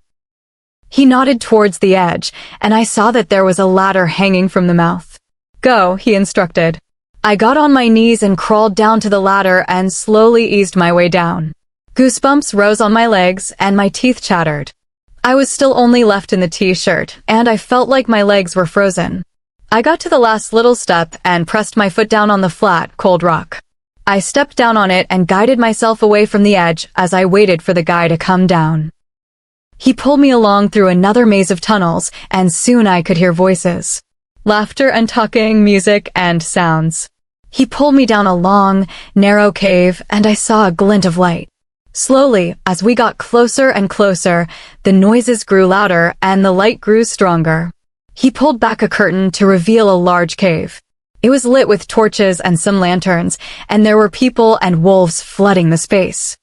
He nodded towards the edge, and I saw that there was a ladder hanging from the mouth. "Go," he instructed. I got on my knees and crawled down to the ladder and slowly eased my way down. Goosebumps rose on my legs and my teeth chattered. I was still only left in the t-shirt, and I felt like my legs were frozen. I got to the last little step and pressed my foot down on the flat, cold rock. I stepped down on it and guided myself away from the edge as I waited for the guy to come down. He pulled me along through another maze of tunnels, and soon I could hear voices. Laughter and talking, music and sounds. He pulled me down a long, narrow cave, and I saw a glint of light. Slowly, as we got closer and closer, the noises grew louder and the light grew stronger. He pulled back a curtain to reveal a large cave. It was lit with torches and some lanterns, and there were people and wolves flooding the space.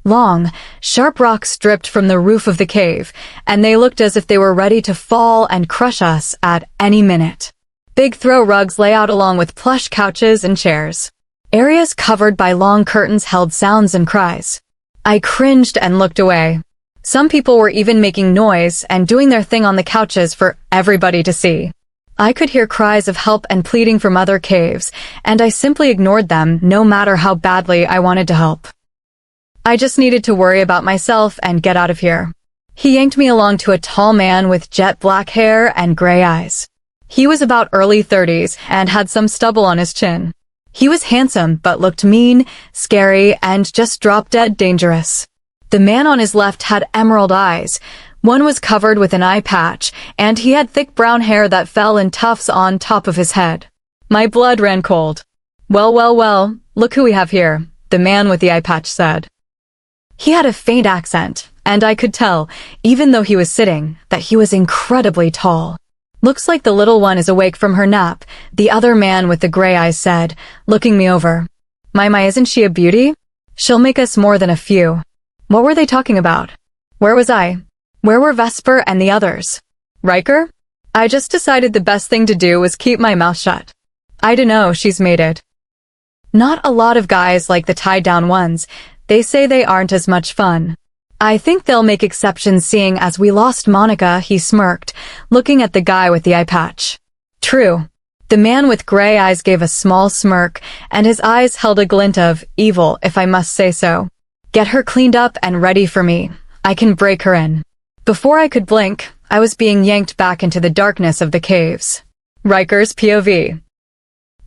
Long, sharp rocks dripped from the roof of the cave, and they looked as if they were ready to fall and crush us at any minute. Big throw rugs lay out along with plush couches and chairs. Areas covered by long curtains held sounds and cries. I cringed and looked away. Some people were even making noise and doing their thing on the couches for everybody to see. I could hear cries of help and pleading from other caves, and I simply ignored them no matter how badly I wanted to help. I just needed to worry about myself and get out of here. He yanked me along to a tall man with jet black hair and gray eyes. He was about early 30s and had some stubble on his chin. He was handsome but looked mean, scary, and just drop-dead dangerous. The man on his left had emerald eyes. One was covered with an eye patch, and he had thick brown hair that fell in tufts on top of his head. My blood ran cold. Well, look who we have here," the man with the eye patch said. He had a faint accent, and I could tell, even though he was sitting, that he was incredibly tall. "Looks like the little one is awake from her nap," the other man with the gray eyes said, looking me over. My, isn't she a beauty? She'll make us more than a few." What were they talking about? Where was I? Where were Vesper and the others? Ryker? I just decided the best thing to do was keep my mouth shut. I dunno, she's made it. Not a lot of guys like the tied-down ones. They say they aren't as much fun. I think they'll make exceptions seeing as we lost Monica, he smirked, looking at the guy with the eye patch. True. The man with gray eyes gave a small smirk, and his eyes held a glint of evil, if I must say so. Get her cleaned up and ready for me. I can break her in. Before I could blink, I was being yanked back into the darkness of the caves. Ryker's POV.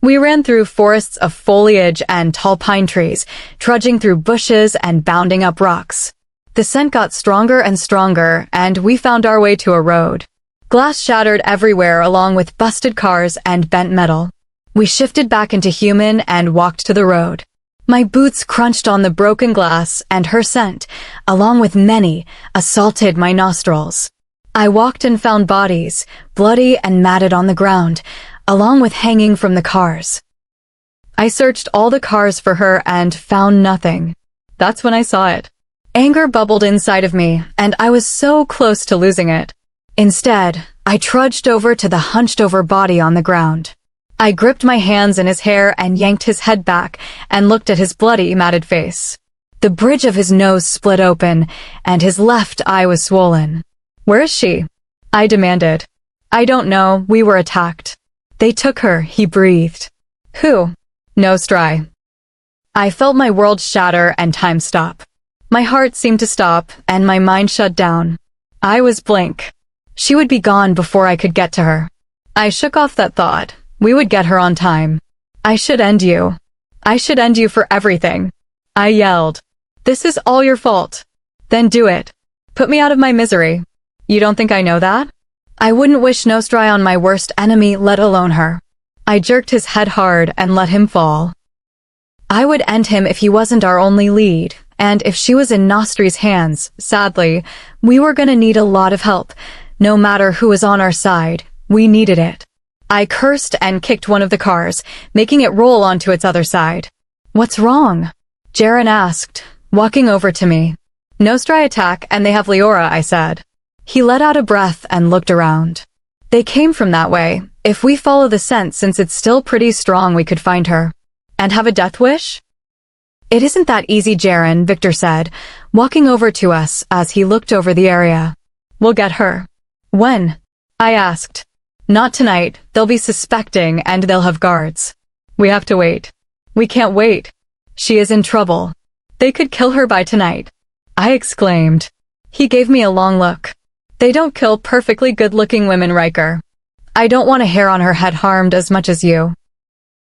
We ran through forests of foliage and tall pine trees, trudging through bushes and bounding up rocks. The scent got stronger and stronger, and we found our way to a road. Glass shattered everywhere along with busted cars and bent metal. We shifted back into human and walked to the road. My boots crunched on the broken glass, and her scent, along with many, assaulted my nostrils. I walked and found bodies, bloody and matted on the ground, along with hanging from the cars. I searched all the cars for her and found nothing. That's when I saw it. Anger bubbled inside of me, and I was so close to losing it. Instead, I trudged over to the hunched-over body on the ground. I gripped my hands in his hair and yanked his head back and looked at his bloody, matted face. The bridge of his nose split open, and his left eye was swollen. "Where is she?" I demanded. "I don't know, we were attacked." "They took her," he breathed. "Who?" "Nostri." I felt my world shatter and time stop. My heart seemed to stop, and my mind shut down. I was blank. She would be gone before I could get to her. I shook off that thought. We would get her on time. "I should end you. I should end you for everything." I yelled. "This is all your fault." "Then do it. Put me out of my misery." "You don't think I know that?" "I wouldn't wish Nostri on my worst enemy, let alone her." I jerked his head hard and let him fall. I would end him if he wasn't our only lead, and if she was in Nostri's hands, sadly, we were gonna need a lot of help. No matter who was on our side, we needed it. I cursed and kicked one of the cars, making it roll onto its other side. "What's wrong?" Jaren asked, walking over to me. "Nostri attack and they have Liora," I said. He let out a breath and looked around. "They came from that way. If we follow the scent, since it's still pretty strong, we could find her." "And have a death wish?" "It isn't that easy, Jaren," Victor said, walking over to us as he looked over the area. "We'll get her." "When?" I asked. "Not tonight. They'll be suspecting and they'll have guards. We have to wait." "We can't wait. She is in trouble. They could kill her by tonight," I exclaimed. He gave me a long look. "They don't kill perfectly good-looking women, Ryker. I don't want a hair on her head harmed as much as you.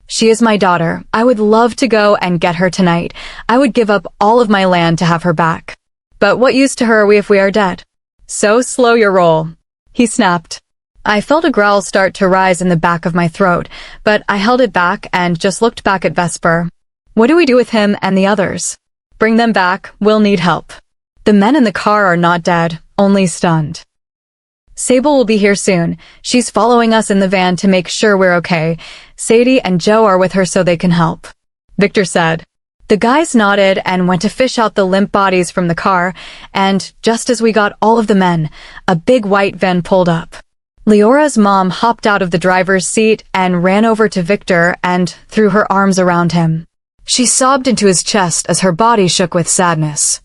She is my daughter. I would love to go and get her tonight. I would give up all of my land to have her back. But what use to her are we if we are dead?" "So slow your roll," he snapped. I felt a growl start to rise in the back of my throat, but I held it back and just looked back at Vesper. "What do we do with him and the others?" "Bring them back. We'll need help. The men in the car are not dead, only stunned." "Sable will be here soon. She's following us in the van to make sure we're okay. Sadie and Joe are with her so they can help," Victor said. The guys nodded and went to fish out the limp bodies from the car, and just as we got all of the men, a big white van pulled up. Leora's mom hopped out of the driver's seat and ran over to Victor and threw her arms around him. She sobbed into his chest as her body shook with sadness.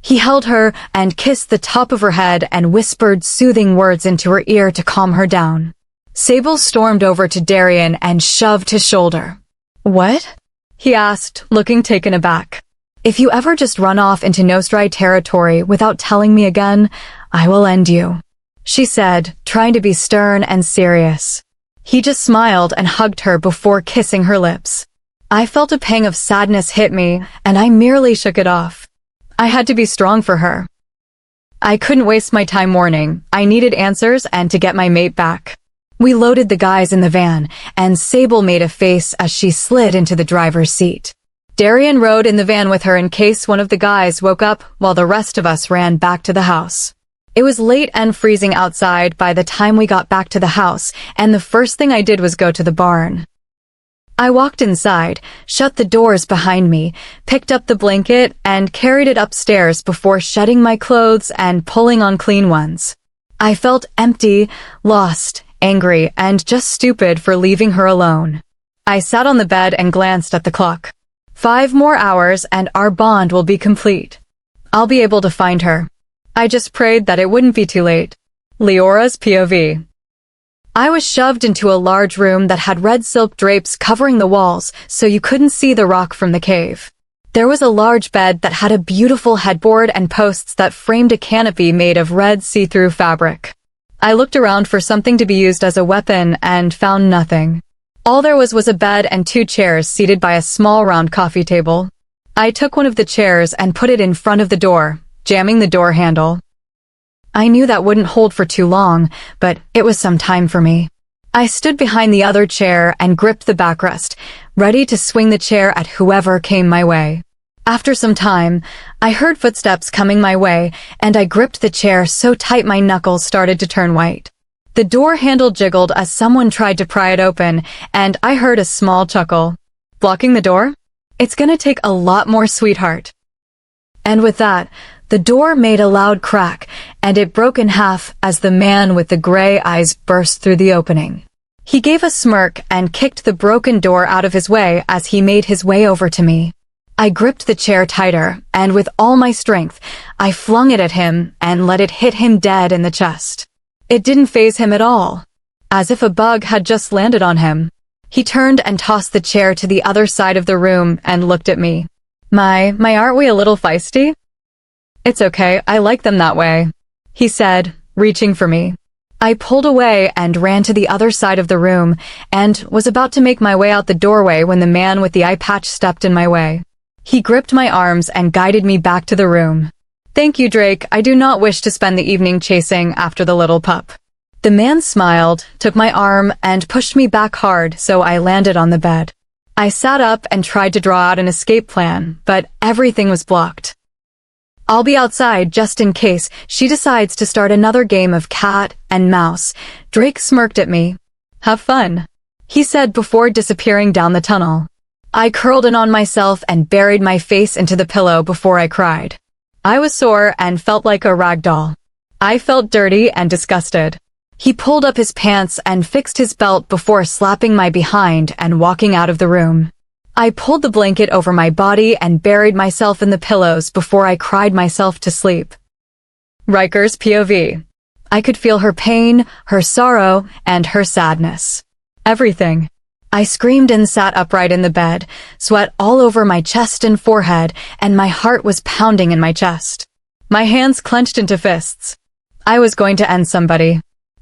He held her and kissed the top of her head and whispered soothing words into her ear to calm her down. Sable stormed over to Darian and shoved his shoulder. "What?" he asked, looking taken aback. "If you ever just run off into Nostri territory without telling me again, I will end you," she said, trying to be stern and serious. He just smiled and hugged her before kissing her lips. I felt a pang of sadness hit me, and I merely shook it off. I had to be strong for her. I couldn't waste my time mourning. I needed answers and to get my mate back. We loaded the guys in the van, and Sable made a face as she slid into the driver's seat. Darian rode in the van with her in case one of the guys woke up while the rest of us ran back to the house. It was late and freezing outside by the time we got back to the house, and the first thing I did was go to the barn. I walked inside, shut the doors behind me, picked up the blanket, and carried it upstairs before shedding my clothes and pulling on clean ones. I felt empty, lost, angry, and just stupid for leaving her alone. I sat on the bed and glanced at the clock. 5 more hours and our bond will be complete. I'll be able to find her. I just prayed that it wouldn't be too late. Leora's POV. I was shoved into a large room that had red silk drapes covering the walls so you couldn't see the rock from the cave. There was a large bed that had a beautiful headboard and posts that framed a canopy made of red see-through fabric. I looked around for something to be used as a weapon and found nothing. All there was a bed and 2 chairs seated by a small round coffee table. I took one of the chairs and put it in front of the door, jamming the door handle. I knew that wouldn't hold for too long, but it was some time for me. I stood behind the other chair and gripped the backrest, ready to swing the chair at whoever came my way. After some time, I heard footsteps coming my way, and I gripped the chair so tight my knuckles started to turn white. The door handle jiggled as someone tried to pry it open, and I heard a small chuckle. Blocking the door? It's gonna take a lot more, sweetheart. And with that, the door made a loud crack, and it broke in half as the man with the gray eyes burst through the opening. He gave a smirk and kicked the broken door out of his way as he made his way over to me. I gripped the chair tighter, and with all my strength, I flung it at him and let it hit him dead in the chest. It didn't faze him at all, as if a bug had just landed on him. He turned and tossed the chair to the other side of the room and looked at me. Aren't we a little feisty? It's okay, I like them that way, he said, reaching for me. I pulled away and ran to the other side of the room and was about to make my way out the doorway when the man with the eye patch stepped in my way. He gripped my arms and guided me back to the room. Thank you, Drake. I do not wish to spend the evening chasing after the little pup. The man smiled, took my arm, and pushed me back hard so I landed on the bed. I sat up and tried to draw out an escape plan, but everything was blocked. I'll be outside just in case she decides to start another game of cat and mouse. Drake smirked at me. Have fun, he said before disappearing down the tunnel. I curled in on myself and buried my face into the pillow before I cried. I was sore and felt like a rag doll. I felt dirty and disgusted. He pulled up his pants and fixed his belt before slapping my behind and walking out of the room. I pulled the blanket over my body and buried myself in the pillows before I cried myself to sleep. Ryker's POV. I could feel her pain, her sorrow, and her sadness. Everything. I screamed and sat upright in the bed, sweat all over my chest and forehead, and my heart was pounding in my chest. My hands clenched into fists. I was going to end somebody.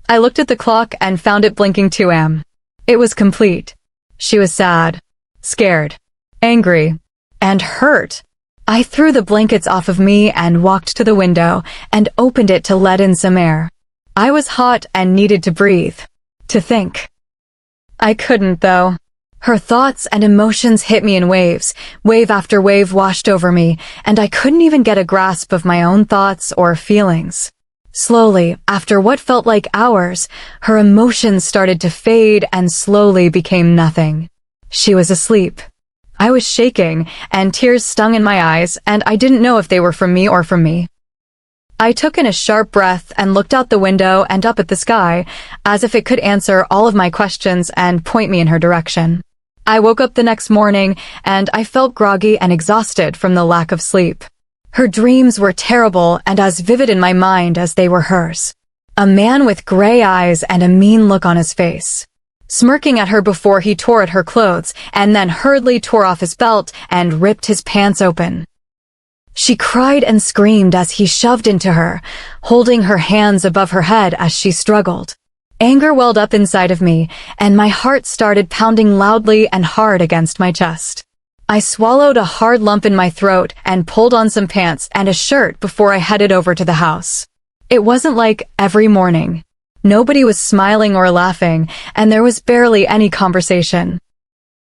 I looked at the clock and found it blinking 2 a.m. It was complete. She was sad, scared, angry, and hurt. I threw the blankets off of me and walked to the window and opened it to let in some air. I was hot and needed to breathe, to think. I couldn't, though. Her thoughts and emotions hit me in waves. Wave after wave washed over me, and I couldn't even get a grasp of my own thoughts or feelings. Slowly, after what felt like hours, her emotions started to fade and slowly became nothing. She was asleep. I was shaking, and tears stung in my eyes, and I didn't know if they were from me or from me. I took in a sharp breath and looked out the window and up at the sky, as if it could answer all of my questions and point me in her direction. I woke up the next morning, and I felt groggy and exhausted from the lack of sleep. Her dreams were terrible and as vivid in my mind as they were hers. A man with gray eyes and a mean look on his face, smirking at her before he tore at her clothes and then hurriedly tore off his belt and ripped his pants open. She cried and screamed as he shoved into her, holding her hands above her head as she struggled. Anger welled up inside of me, and my heart started pounding loudly and hard against my chest. I swallowed a hard lump in my throat and pulled on some pants and a shirt before I headed over to the house. It wasn't like every morning. Nobody was smiling or laughing, and there was barely any conversation.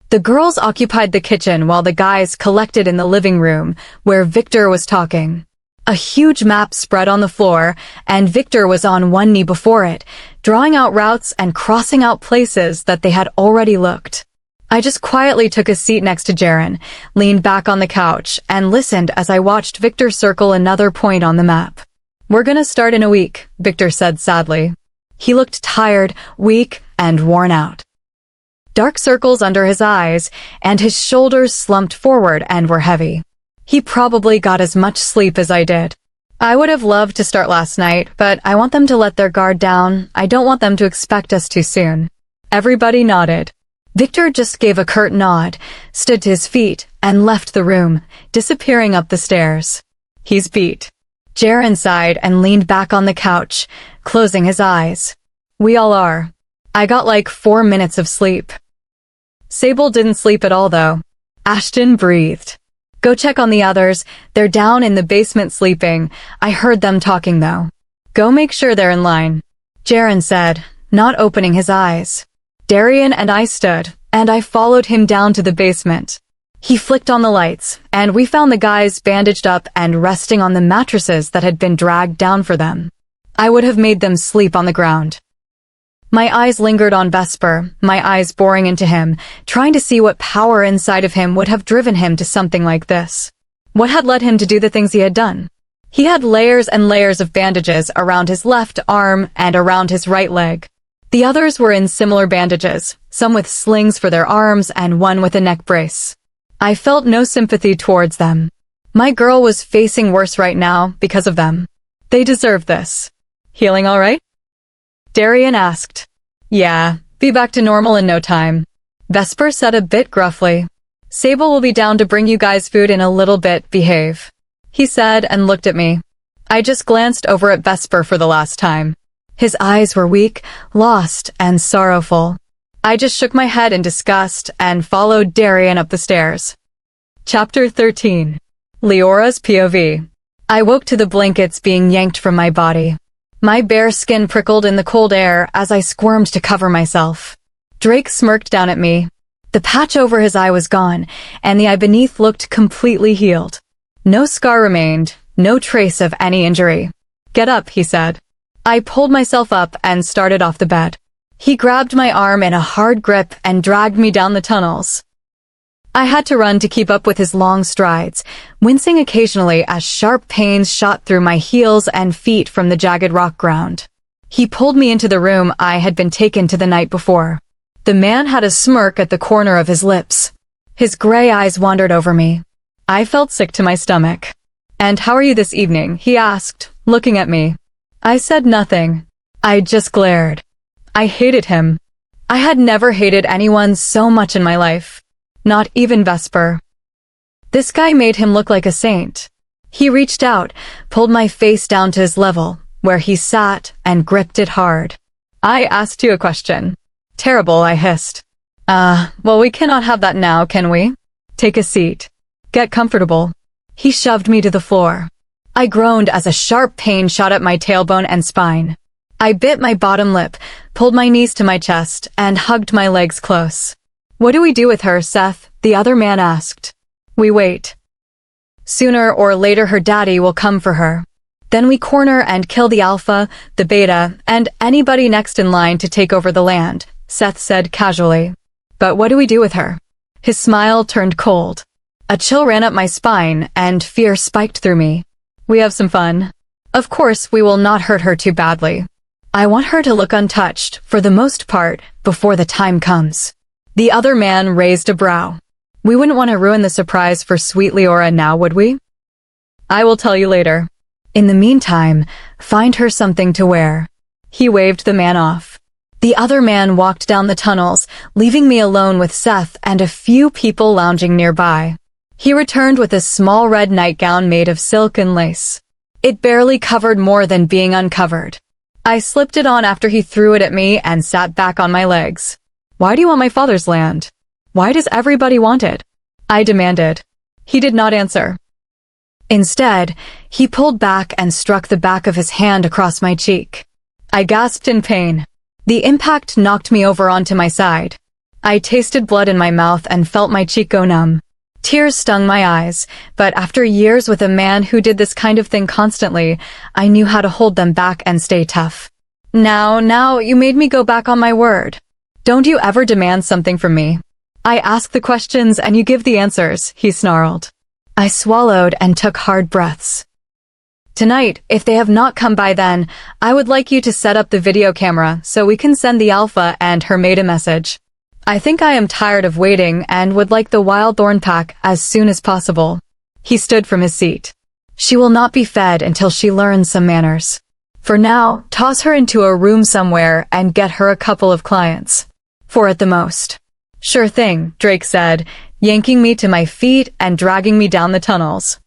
The girls occupied the kitchen while the guys collected in the living room, where Victor was talking. A huge map spread on the floor, and Victor was on one knee before it, drawing out routes and crossing out places that they had already looked. I just quietly took a seat next to Jaren, leaned back on the couch, and listened as I watched Victor circle another point on the map. We're gonna start in a week, Victor said sadly. He looked tired, weak, and worn out. Dark circles under his eyes, and his shoulders slumped forward and were heavy. He probably got as much sleep as I did. I would have loved to start last night, but I want them to let their guard down. I don't want them to expect us too soon. Everybody nodded. Victor just gave a curt nod, stood to his feet, and left the room, disappearing up the stairs. He's beat. Jaren sighed and leaned back on the couch, closing his eyes. We all are. I got like 4 minutes of sleep. Sable didn't sleep at all, though. Ashton breathed. Go check on the others. They're down in the basement sleeping. I heard them talking, though. Go make sure they're in line, Jaren said, not opening his eyes. Darian and I stood, and I followed him down to the basement. He flicked on the lights, and we found the guys bandaged up and resting on the mattresses that had been dragged down for them. I would have made them sleep on the ground. My eyes lingered on Vesper, my eyes boring into him, trying to see what power inside of him would have driven him to something like this. What had led him to do the things he had done? He had layers and layers of bandages around his left arm and around his right leg. The others were in similar bandages, some with slings for their arms and one with a neck brace. I felt no sympathy towards them. My girl was facing worse right now because of them. They deserved this. Healing all right? Darian asked. Yeah, be back to normal in no time. Vesper said a bit gruffly. Sable will be down to bring you guys food in a little bit, behave. He said and looked at me. I just glanced over at Vesper for the last time. His eyes were weak, lost, and sorrowful. I just shook my head in disgust and followed Darian up the stairs. Chapter 13. Leora's POV. I woke to the blankets being yanked from my body. My bare skin prickled in the cold air as I squirmed to cover myself. Drake smirked down at me. The patch over his eye was gone, and the eye beneath looked completely healed. No scar remained, no trace of any injury. Get up, he said. I pulled myself up and started off the bed. He grabbed my arm in a hard grip and dragged me down the tunnels. I had to run to keep up with his long strides, wincing occasionally as sharp pains shot through my heels and feet from the jagged rock ground. He pulled me into the room I had been taken to the night before. The man had a smirk at the corner of his lips. His gray eyes wandered over me. I felt sick to my stomach. And how are you this evening? He asked, looking at me. I said nothing. I just glared. I hated him. I had never hated anyone so much in my life. Not even Vesper. This guy made him look like a saint. He reached out, pulled my face down to his level, where he sat, and gripped it hard. I asked you a question. Terrible, I hissed. Well, we cannot have that now, can we? Take a seat. Get comfortable. He shoved me to the floor. I groaned as a sharp pain shot up my tailbone and spine. I bit my bottom lip, pulled my knees to my chest, and hugged my legs close. What do we do with her, Seth? The other man asked. We wait. Sooner or later her daddy will come for her. Then we corner and kill the Alpha, the Beta, and anybody next in line to take over the land, Seth said casually. But what do we do with her? His smile turned cold. A chill ran up my spine, and fear spiked through me. We have some fun. Of course, we will not hurt her too badly. I want her to look untouched, for the most part, before the time comes. The other man raised a brow. We wouldn't want to ruin the surprise for sweet Liora now, would we? I will tell you later. In the meantime, find her something to wear. He waved the man off. The other man walked down the tunnels, leaving me alone with Seth and a few people lounging nearby. He returned with a small red nightgown made of silk and lace. It barely covered more than being uncovered. I slipped it on after he threw it at me and sat back on my legs. Why do you want my father's land? Why does everybody want it? I demanded. He did not answer. Instead, he pulled back and struck the back of his hand across my cheek. I gasped in pain. The impact knocked me over onto my side. I tasted blood in my mouth and felt my cheek go numb. Tears stung my eyes, but after years with a man who did this kind of thing constantly, I knew how to hold them back and stay tough. Now, you made me go back on my word. Don't you ever demand something from me? I ask the questions and you give the answers, he snarled. I swallowed and took hard breaths. Tonight, if they have not come by then, I would like you to set up the video camera so we can send the Alpha and her mate a message. I think I am tired of waiting and would like the wild thorn pack as soon as possible. He stood from his seat. She will not be fed until she learns some manners. For now, toss her into a room somewhere and get her a couple of clients. 4 at the most. Sure thing, Drake said, yanking me to my feet and dragging me down the tunnels.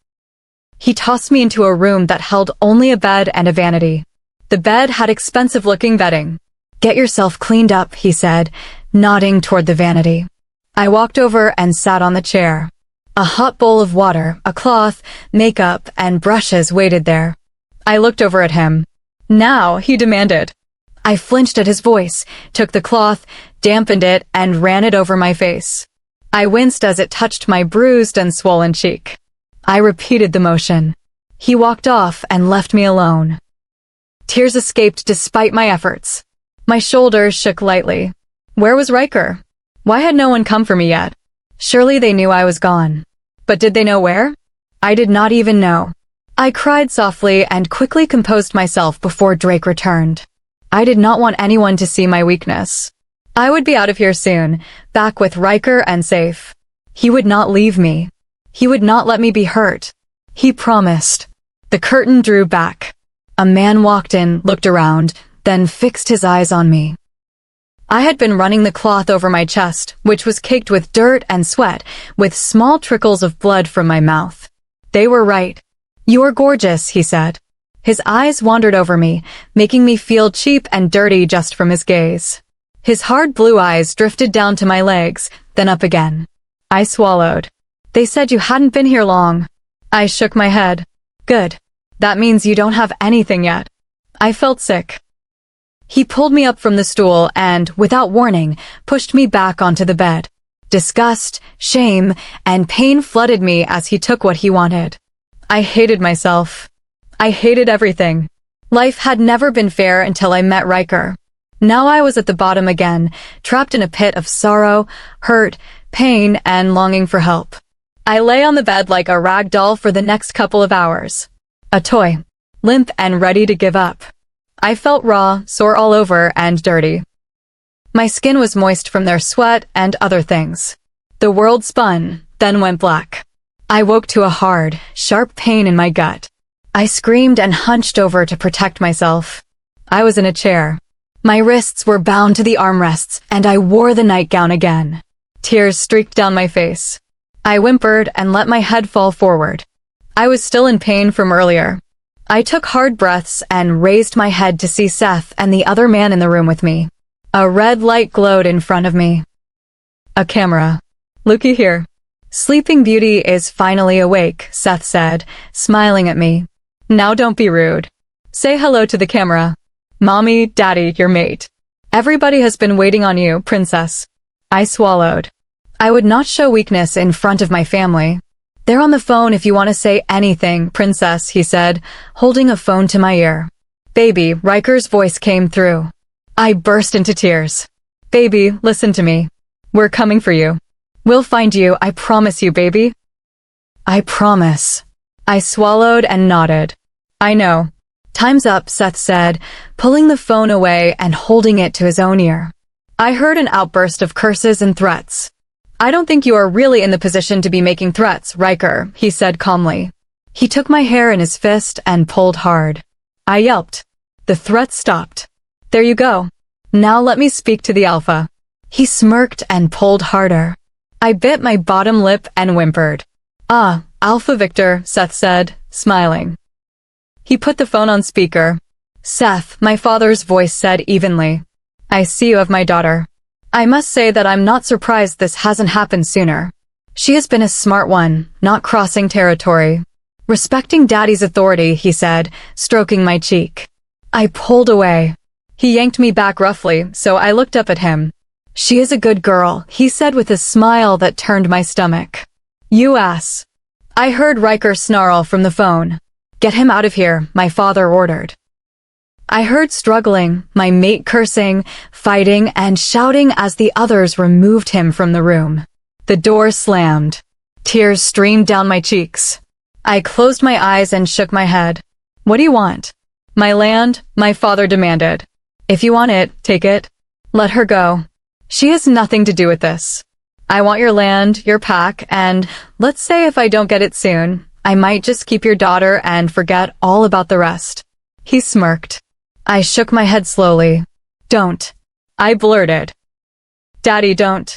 He tossed me into a room that held only a bed and a vanity. The bed had expensive-looking bedding. Get yourself cleaned up, he said, nodding toward the vanity. I walked over and sat on the chair. A hot bowl of water, a cloth, makeup, and brushes waited there. I looked over at him. Now, he demanded. I flinched at his voice, took the cloth, dampened it, and ran it over my face. I winced as it touched my bruised and swollen cheek. I repeated the motion. He walked off and left me alone. Tears escaped despite my efforts. My shoulders shook lightly. Where was Ryker? Why had no one come for me yet? Surely they knew I was gone. But did they know where? I did not even know. I cried softly and quickly composed myself before Drake returned. I did not want anyone to see my weakness. I would be out of here soon, back with Ryker and safe. He would not leave me. He would not let me be hurt. He promised. The curtain drew back. A man walked in, looked around, then fixed his eyes on me. I had been running the cloth over my chest, which was caked with dirt and sweat, with small trickles of blood from my mouth. They were right. "You are gorgeous," he said. His eyes wandered over me, making me feel cheap and dirty just from his gaze. His hard blue eyes drifted down to my legs, then up again. I swallowed. "They said you hadn't been here long." I shook my head. "Good. That means you don't have anything yet." I felt sick. He pulled me up from the stool and, without warning, pushed me back onto the bed. Disgust, shame, and pain flooded me as he took what he wanted. I hated myself. I hated everything. Life had never been fair until I met Ryker. Now I was at the bottom again, trapped in a pit of sorrow, hurt, pain, and longing for help. I lay on the bed like a rag doll for the next couple of hours. A toy, limp and ready to give up. I felt raw, sore all over, and dirty. My skin was moist from their sweat and other things. The world spun, then went black. I woke to a hard, sharp pain in my gut. I screamed and hunched over to protect myself. I was in a chair. My wrists were bound to the armrests, and I wore the nightgown again. Tears streaked down my face. I whimpered and let my head fall forward. I was still in pain from earlier. I took hard breaths and raised my head to see Seth and the other man in the room with me. A red light glowed in front of me. A camera. "Looky here. Sleeping Beauty is finally awake," Seth said, smiling at me. "Now don't be rude. Say hello to the camera. Mommy, Daddy, your mate. Everybody has been waiting on you, princess." I swallowed. I would not show weakness in front of my family. "They're on the phone if you want to say anything, princess," he said, holding a phone to my ear. "Baby," Ryker's voice came through. I burst into tears. "Baby, listen to me. We're coming for you. We'll find you, I promise you, baby." "I promise." I swallowed and nodded. "I know. Time's up," Seth said, pulling the phone away and holding it to his own ear. I heard an outburst of curses and threats. "I don't think you are really in the position to be making threats, Ryker," he said calmly. He took my hair in his fist and pulled hard. I yelped. The threat stopped. "There you go. Now let me speak to the Alpha." He smirked and pulled harder. I bit my bottom lip and whimpered. "Ah, Alpha Victor," Seth said, smiling. He put the phone on speaker. "Seth," my father's voice said evenly. "I see you have my daughter. I must say that I'm not surprised this hasn't happened sooner. She has been a smart one, not crossing territory. Respecting Daddy's authority," he said, stroking my cheek. I pulled away. He yanked me back roughly, so I looked up at him. "She is a good girl," he said with a smile that turned my stomach. "You ass." I heard Ryker snarl from the phone. "Get him out of here," my father ordered. I heard struggling, my mate cursing, fighting, and shouting as the others removed him from the room. The door slammed. Tears streamed down my cheeks. I closed my eyes and shook my head. "What do you want?" "My land," my father demanded. "If you want it, take it. Let her go. She has nothing to do with this. I want your land, your pack, and let's say if I don't get it soon, I might just keep your daughter and forget all about the rest." He smirked. I shook my head slowly. "Don't." I blurted. "Daddy, don't.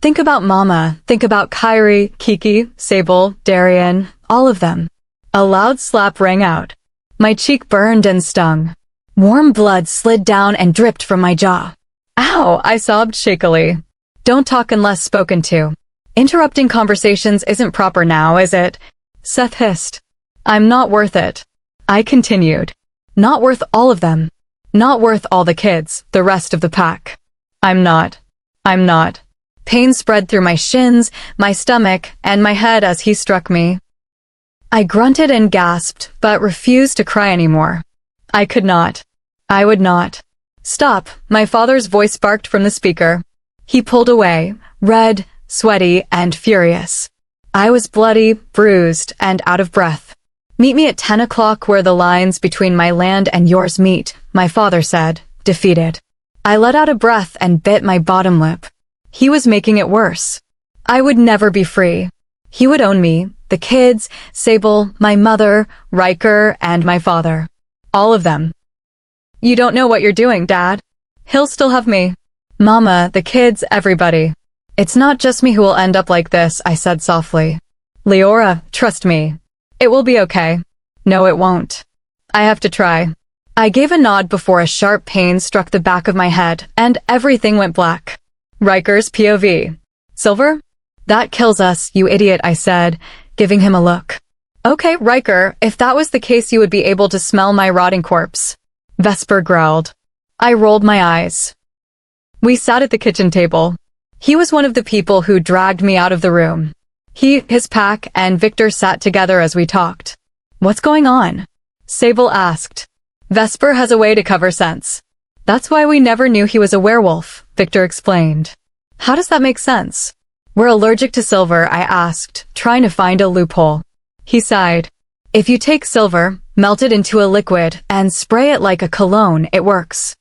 Think about Mama. Think about Kyrie, Kiki, Sable, Darian, all of them." A loud slap rang out. My cheek burned and stung. Warm blood slid down and dripped from my jaw. "Ow!" I sobbed shakily. "Don't talk unless spoken to. Interrupting conversations isn't proper now, is it?" Seth hissed. "I'm not worth it." I continued. "Not worth all of them. Not worth all the kids, the rest of the pack. I'm not. I'm not." Pain spread through my shins, my stomach, and my head as he struck me. I grunted and gasped, but refused to cry anymore. I could not. I would not. Stop, my father's voice barked from the speaker. He pulled away, red, sweaty, and furious. I was bloody, bruised, and out of breath. Meet me at 10 o'clock where the lines between my land and yours meet, my father said, defeated. I let out a breath and bit my bottom lip. He was making it worse. I would never be free. He would own me, the kids, Sable, my mother, Ryker, and my father. All of them. You don't know what you're doing, Dad. He'll still have me. Mama, the kids, everybody. It's not just me who will end up like this, I said softly. Liora, trust me. It will be okay. No, it won't. I have to try. I gave a nod before a sharp pain struck the back of my head, and everything went black. Ryker's POV. Silver? That kills us, you idiot, I said, giving him a look. Okay, Ryker, if that was the case you would be able to smell my rotting corpse. Vesper growled. I rolled my eyes. We sat at the kitchen table. He was one of the people who dragged me out of the room. He, his pack, and Victor sat together as we talked. What's going on? Sable asked. Vesper has a way to cover sense. That's why we never knew he was a werewolf, Victor explained. How does that make sense? We're allergic to silver, I asked, trying to find a loophole. He sighed. If you take silver, melt it into a liquid, and spray it like a cologne, it works.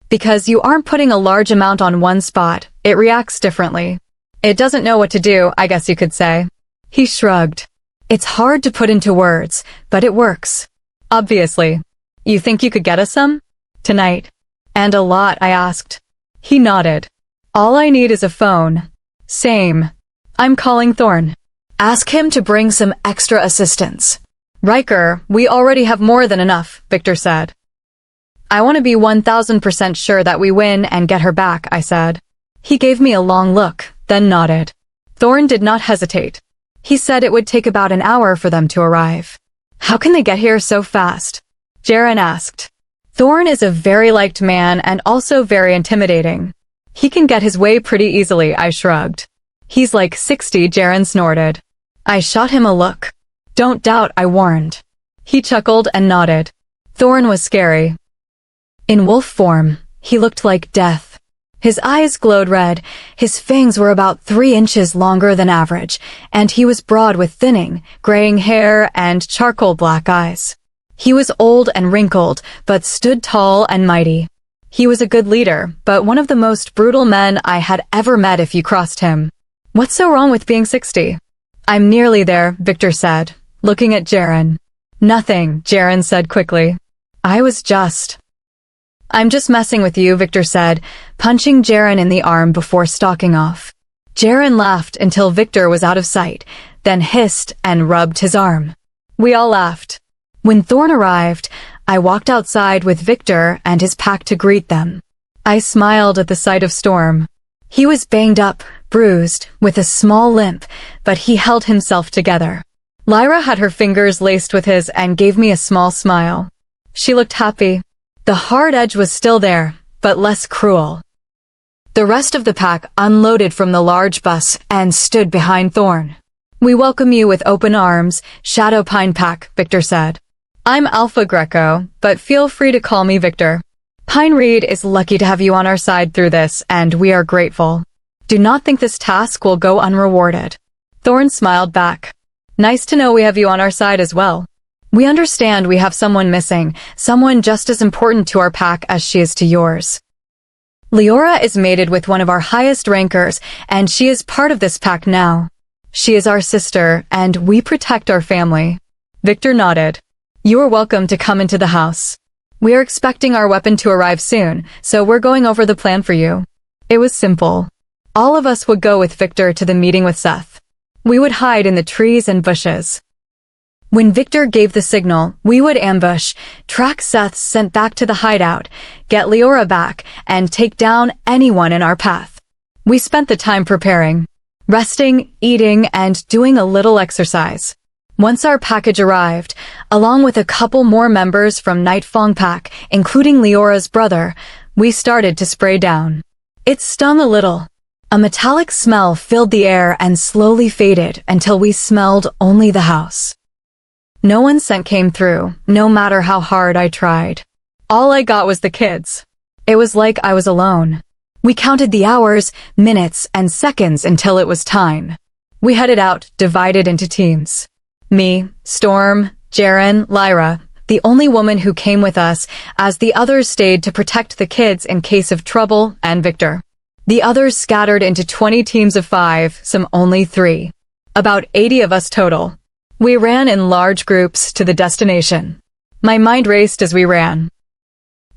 Because you aren't putting a large amount on one spot, it reacts differently. It doesn't know what to do, I guess you could say. He shrugged. It's hard to put into words, but it works. Obviously. You think you could get us some? Tonight. And a lot, I asked. He nodded. All I need is a phone. Same. I'm calling Thorn. Ask him to bring some extra assistance. Ryker, we already have more than enough, Victor said. I want to be 1000% sure that we win and get her back, I said. He gave me a long look, then nodded. Thorn did not hesitate. He said it would take about an hour for them to arrive. How can they get here so fast? Jaren asked. Thorn is a very liked man and also very intimidating. He can get his way pretty easily, I shrugged. He's like 60, Jaren snorted. I shot him a look. Don't doubt, I warned. He chuckled and nodded. Thorn was scary. In wolf form, he looked like death. His eyes glowed red, his fangs were about 3 inches longer than average, and he was broad with thinning, graying hair and charcoal black eyes. He was old and wrinkled, but stood tall and mighty. He was a good leader, but one of the most brutal men I had ever met if you crossed him. What's so wrong with being 60? I'm nearly there, Victor said, looking at Jaren. Nothing, Jaren said quickly. I'm just messing with you, Victor said, punching Jaren in the arm before stalking off. Jaren laughed until Victor was out of sight, then hissed and rubbed his arm. We all laughed. When Thorn arrived, I walked outside with Victor and his pack to greet them. I smiled at the sight of Storm. He was banged up, bruised, with a small limp, but he held himself together. Lyra had her fingers laced with his and gave me a small smile. She looked happy. The hard edge was still there, but less cruel. The rest of the pack unloaded from the large bus and stood behind Thorn. We welcome you with open arms, Shadow Pine Pack, Victor said. I'm Alpha Greco, but feel free to call me Victor. Pine Reed is lucky to have you on our side through this, and we are grateful. Do not think this task will go unrewarded. Thorn smiled back. Nice to know we have you on our side as well. We understand we have someone missing, someone just as important to our pack as she is to yours. Liora is mated with one of our highest rankers, and she is part of this pack now. She is our sister, and we protect our family. Victor nodded. You are welcome to come into the house. We are expecting our weapon to arrive soon, so we're going over the plan for you. It was simple. All of us would go with Victor to the meeting with Seth. We would hide in the trees and bushes. When Victor gave the signal, we would ambush, track Seth sent back to the hideout, get Liora back, and take down anyone in our path. We spent the time preparing, resting, eating, and doing a little exercise. Once our package arrived, along with a couple more members from Nightfang Pack, including Liora's brother, we started to spray down. It stung a little. A metallic smell filled the air and slowly faded until we smelled only the house. No one scent came through, no matter how hard I tried. All I got was the kids. It was like I was alone. We counted the hours, minutes, and seconds until it was time. We headed out, divided into teams. Me, Storm, Jaren, Lyra, the only woman who came with us, as the others stayed to protect the kids in case of trouble, and Victor. The others scattered into 20 teams of 5, some only 3. About 80 of us total. We ran in large groups to the destination. My mind raced as we ran.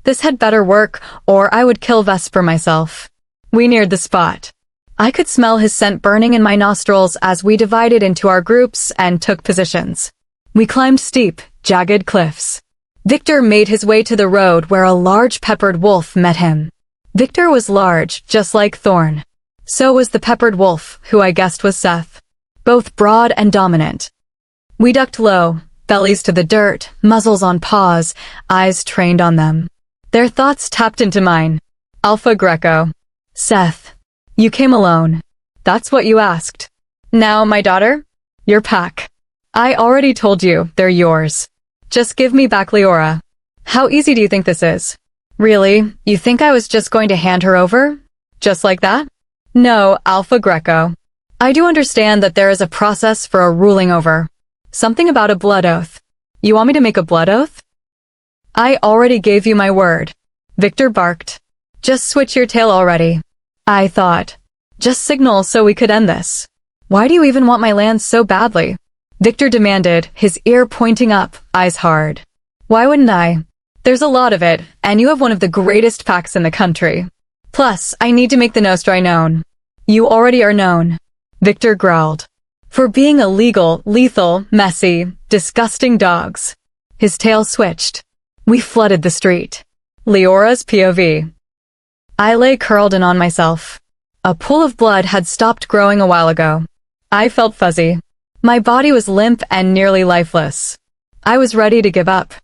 This had better work, or I would kill Vesper myself. We neared the spot. I could smell his scent burning in my nostrils as we divided into our groups and took positions. We climbed steep, jagged cliffs. Victor made his way to the road where a large peppered wolf met him. Victor was large, just like Thorn. So was the peppered wolf, who I guessed was Seth. Both broad and dominant. We ducked low, bellies to the dirt, muzzles on paws, eyes trained on them. Their thoughts tapped into mine. Alpha Greco. Seth. You came alone. That's what you asked. Now, my daughter? Your pack. I already told you, they're yours. Just give me back Liora. How easy do you think this is? Really? You think I was just going to hand her over? Just like that? No, Alpha Greco. I do understand that there is a process for a ruling over. Something about a blood oath. You want me to make a blood oath? I already gave you my word. Victor barked. Just switch your tail already. I thought. Just signal so we could end this. Why do you even want my land so badly? Victor demanded, his ear pointing up, eyes hard. Why wouldn't I? There's a lot of it, and you have one of the greatest packs in the country. Plus, I need to make the Nostri known. You already are known. Victor growled. For being illegal, lethal, messy, disgusting dogs. His tail switched. We flooded the street. Leora's POV. I lay curled in on myself. A pool of blood had stopped growing a while ago. I felt fuzzy. My body was limp and nearly lifeless. I was ready to give up.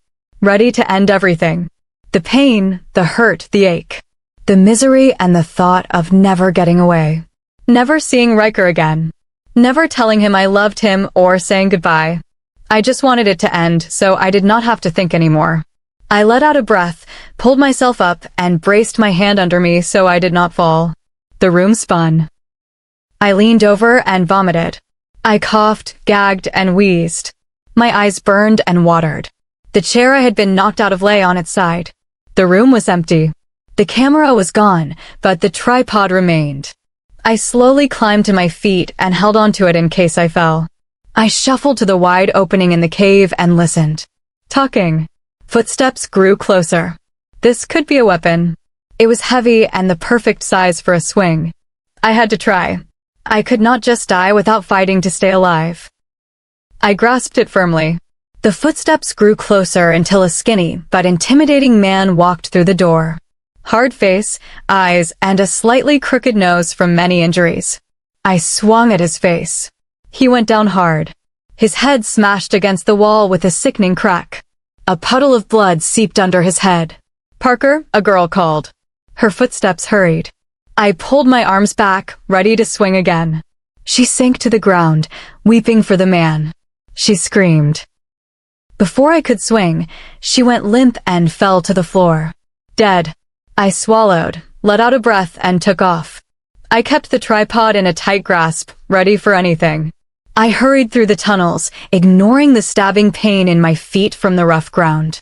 Ready to end everything. The pain, the hurt, the ache. The misery and the thought of never getting away. Never seeing Ryker again. Never telling him I loved him or saying goodbye. I just wanted it to end, so I did not have to think anymore. I let out a breath, pulled myself up, and braced my hand under me so I did not fall. The room spun. I leaned over and vomited. I coughed, gagged, and wheezed. My eyes burned and watered. The chair I had been knocked out of lay on its side. The room was empty. The camera was gone, but the tripod remained. I slowly climbed to my feet and held onto it in case I fell. I shuffled to the wide opening in the cave and listened. Talking. Footsteps grew closer. This could be a weapon. It was heavy and the perfect size for a swing. I had to try. I could not just die without fighting to stay alive. I grasped it firmly. The footsteps grew closer until a skinny but intimidating man walked through the door. Hard face, eyes, and a slightly crooked nose from many injuries. I swung at his face. He went down hard. His head smashed against the wall with a sickening crack. A puddle of blood seeped under his head. Parker, a girl called. Her footsteps hurried. I pulled my arms back, ready to swing again. She sank to the ground, weeping for the man. She screamed. Before I could swing, she went limp and fell to the floor. Dead. I swallowed, let out a breath, and took off. I kept the tripod in a tight grasp, ready for anything. I hurried through the tunnels, ignoring the stabbing pain in my feet from the rough ground.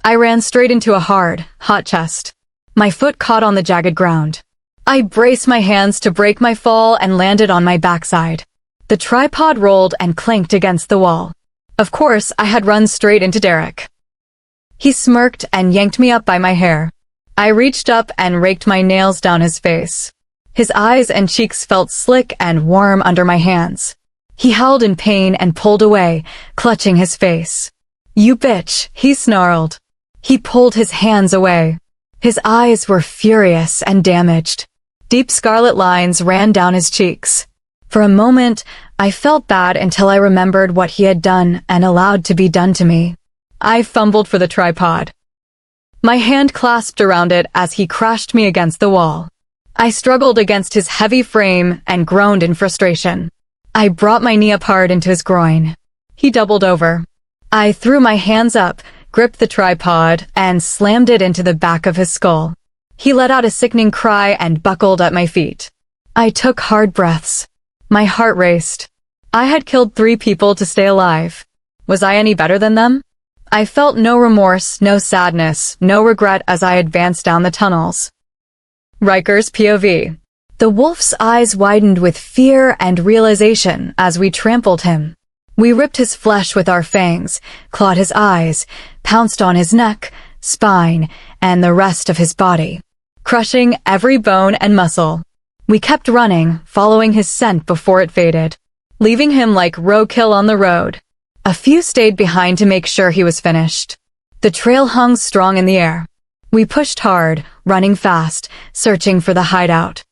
I ran straight into a hard, hot chest. My foot caught on the jagged ground. I braced my hands to break my fall and landed on my backside. The tripod rolled and clanked against the wall. Of course, I had run straight into Derek. He smirked and yanked me up by my hair. I reached up and raked my nails down his face. His eyes and cheeks felt slick and warm under my hands. He howled in pain and pulled away, clutching his face. You bitch, he snarled. He pulled his hands away. His eyes were furious and damaged. Deep scarlet lines ran down his cheeks. For a moment, I felt bad until I remembered what he had done and allowed to be done to me. I fumbled for the tripod. My hand clasped around it as he crashed me against the wall. I struggled against his heavy frame and groaned in frustration. I brought my knee apart into his groin. He doubled over. I threw my hands up, gripped the tripod, and slammed it into the back of his skull. He let out a sickening cry and buckled at my feet. I took hard breaths. My heart raced. I had killed 3 people to stay alive. Was I any better than them? I felt no remorse, no sadness, no regret as I advanced down the tunnels. Ryker's POV. The wolf's eyes widened with fear and realization as we trampled him. We ripped his flesh with our fangs, clawed his eyes, pounced on his neck, spine, and the rest of his body, crushing every bone and muscle. We kept running, following his scent before it faded, leaving him like roadkill on the road. A few stayed behind to make sure he was finished. The trail hung strong in the air. We pushed hard, running fast, searching for the hideout.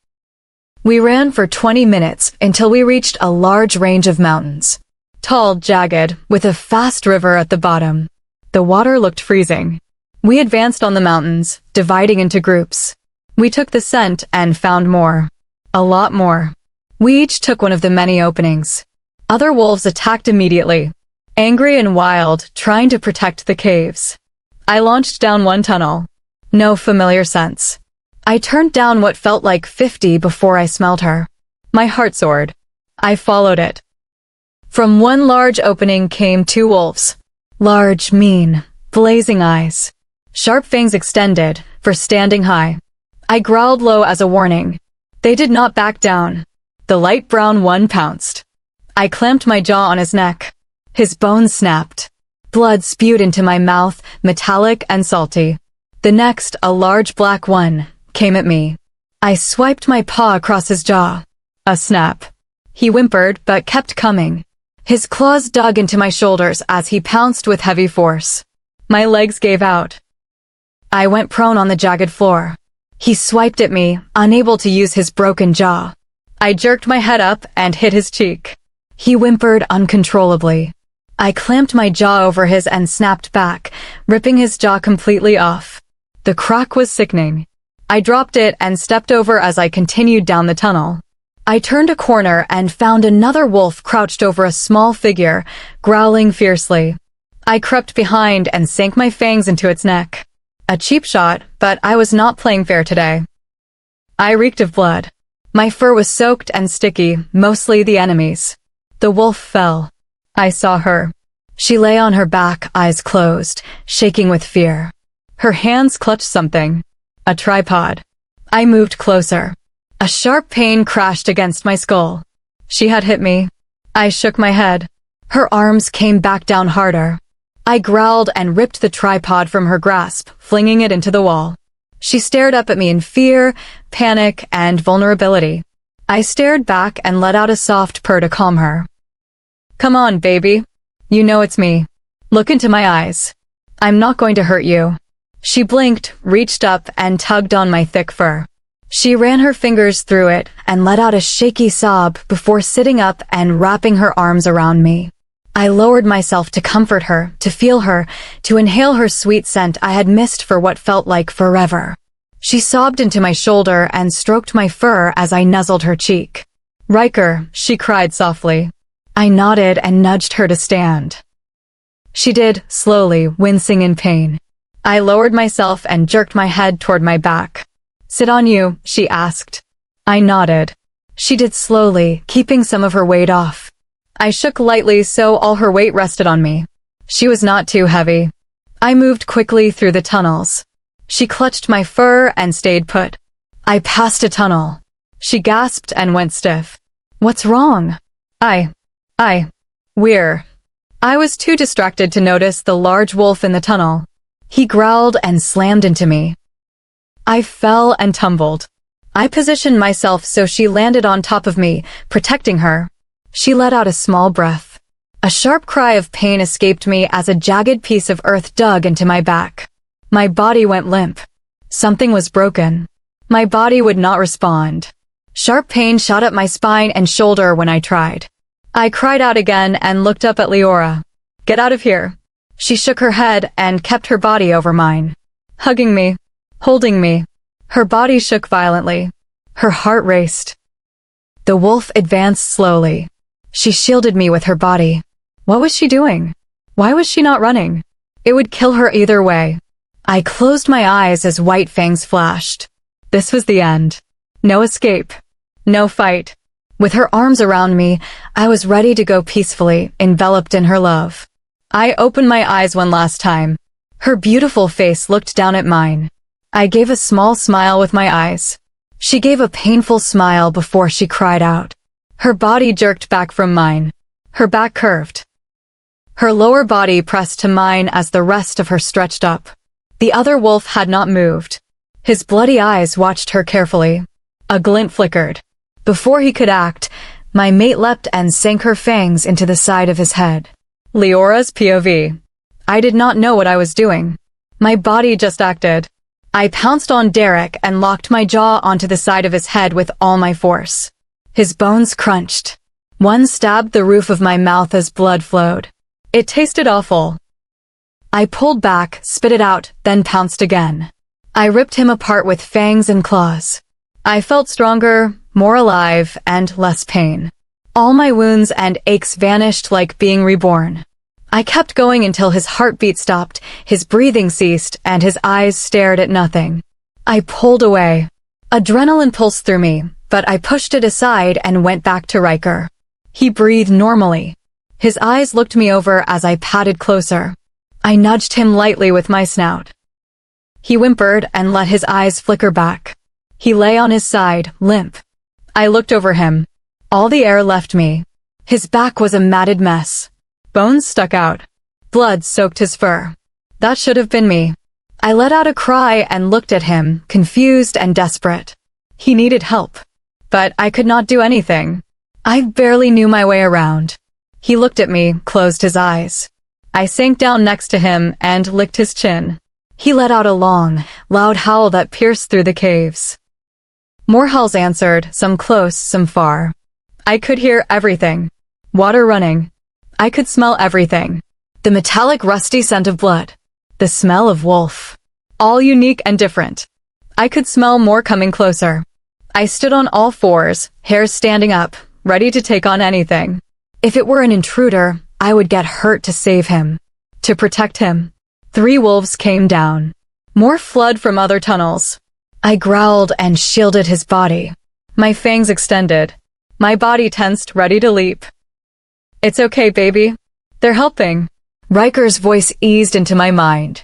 We ran for 20 minutes until we reached a large range of mountains. Tall, jagged, with a fast river at the bottom. The water looked freezing. We advanced on the mountains, dividing into groups. We took the scent and found more. A lot more. We each took one of the many openings. Other wolves attacked immediately, angry and wild, trying to protect the caves. I launched down one tunnel. No familiar scents. I turned down what felt like 50 before I smelled her. My heart soared. I followed it. From one large opening came 2 wolves. Large, mean, blazing eyes. Sharp fangs extended, for standing high. I growled low as a warning. They did not back down. The light brown one pounced. I clamped my jaw on his neck. His bones snapped. Blood spewed into my mouth, metallic and salty. The next, a large black one, came at me. I swiped my paw across his jaw. A snap. He whimpered, but kept coming. His claws dug into my shoulders as he pounced with heavy force. My legs gave out. I went prone on the jagged floor. He swiped at me, unable to use his broken jaw. I jerked my head up and hit his cheek. He whimpered uncontrollably. I clamped my jaw over his and snapped back, ripping his jaw completely off. The crack was sickening. I dropped it and stepped over as I continued down the tunnel. I turned a corner and found another wolf crouched over a small figure, growling fiercely. I crept behind and sank my fangs into its neck. A cheap shot, but I was not playing fair today. I reeked of blood. My fur was soaked and sticky, mostly the enemy's. The wolf fell. I saw her. She lay on her back, eyes closed, shaking with fear. Her hands clutched something. A tripod. I moved closer. A sharp pain crashed against my skull. She had hit me. I shook my head. Her arms came back down harder. I growled and ripped the tripod from her grasp, flinging it into the wall. She stared up at me in fear, panic, and vulnerability. I stared back and let out a soft purr to calm her. Come on, baby. You know it's me. Look into my eyes. I'm not going to hurt you. She blinked, reached up, and tugged on my thick fur. She ran her fingers through it and let out a shaky sob before sitting up and wrapping her arms around me. I lowered myself to comfort her, to feel her, to inhale her sweet scent I had missed for what felt like forever. She sobbed into my shoulder and stroked my fur as I nuzzled her cheek. Ryker, she cried softly. I nodded and nudged her to stand. She did, slowly, wincing in pain. I lowered myself and jerked my head toward my back. Sit on you, she asked. I nodded. She did slowly, keeping some of her weight off. I shook lightly so all her weight rested on me. She was not too heavy. I moved quickly through the tunnels. She clutched my fur and stayed put. I passed a tunnel. She gasped and went stiff. What's wrong? We're. I was too distracted to notice the large wolf in the tunnel. He growled and slammed into me. I fell and tumbled. I positioned myself so she landed on top of me, protecting her. She let out a small breath. A sharp cry of pain escaped me as a jagged piece of earth dug into my back. My body went limp. Something was broken. My body would not respond. Sharp pain shot up my spine and shoulder when I tried. I cried out again and looked up at Liora. Get out of here. She shook her head and kept her body over mine, hugging me, holding me. Her body shook violently. Her heart raced. The wolf advanced slowly. She shielded me with her body. What was she doing? Why was she not running? It would kill her either way. I closed my eyes as white fangs flashed. This was the end. No escape. No fight. With her arms around me, I was ready to go peacefully, enveloped in her love. I opened my eyes one last time. Her beautiful face looked down at mine. I gave a small smile with my eyes. She gave a painful smile before she cried out. Her body jerked back from mine. Her back curved. Her lower body pressed to mine as the rest of her stretched up. The other wolf had not moved. His bloody eyes watched her carefully. A glint flickered. Before he could act, my mate leapt and sank her fangs into the side of his head. Liora's POV. I did not know what I was doing. My body just acted. I pounced on Derek and locked my jaw onto the side of his head with all my force. His bones crunched. One stabbed the roof of my mouth as blood flowed. It tasted awful. I pulled back, spit it out, then pounced again. I ripped him apart with fangs and claws. I felt stronger, more alive, and less pain. All my wounds and aches vanished like being reborn. I kept going until his heartbeat stopped, his breathing ceased, and his eyes stared at nothing. I pulled away. Adrenaline pulsed through me, but I pushed it aside and went back to Ryker. He breathed normally. His eyes looked me over as I patted closer. I nudged him lightly with my snout. He whimpered and let his eyes flicker back. He lay on his side, limp. I looked over him. All the air left me. His back was a matted mess. Bones stuck out. Blood soaked his fur. That should have been me. I let out a cry and looked at him, confused and desperate. He needed help. But I could not do anything. I barely knew my way around. He looked at me, closed his eyes. I sank down next to him and licked his chin. He let out a long, loud howl that pierced through the caves. More howls answered, some close, some far. I could hear everything. Water running. I could smell everything. The metallic rusty scent of blood. The smell of wolf. All unique and different. I could smell more coming closer. I stood on all fours, hair standing up, ready to take on anything. If it were an intruder, I would get hurt to save him. To protect him. 3 wolves came down. More flood from other tunnels. I growled and shielded his body. My fangs extended. My body tensed, ready to leap. It's okay, baby. They're helping. Ryker's voice eased into my mind.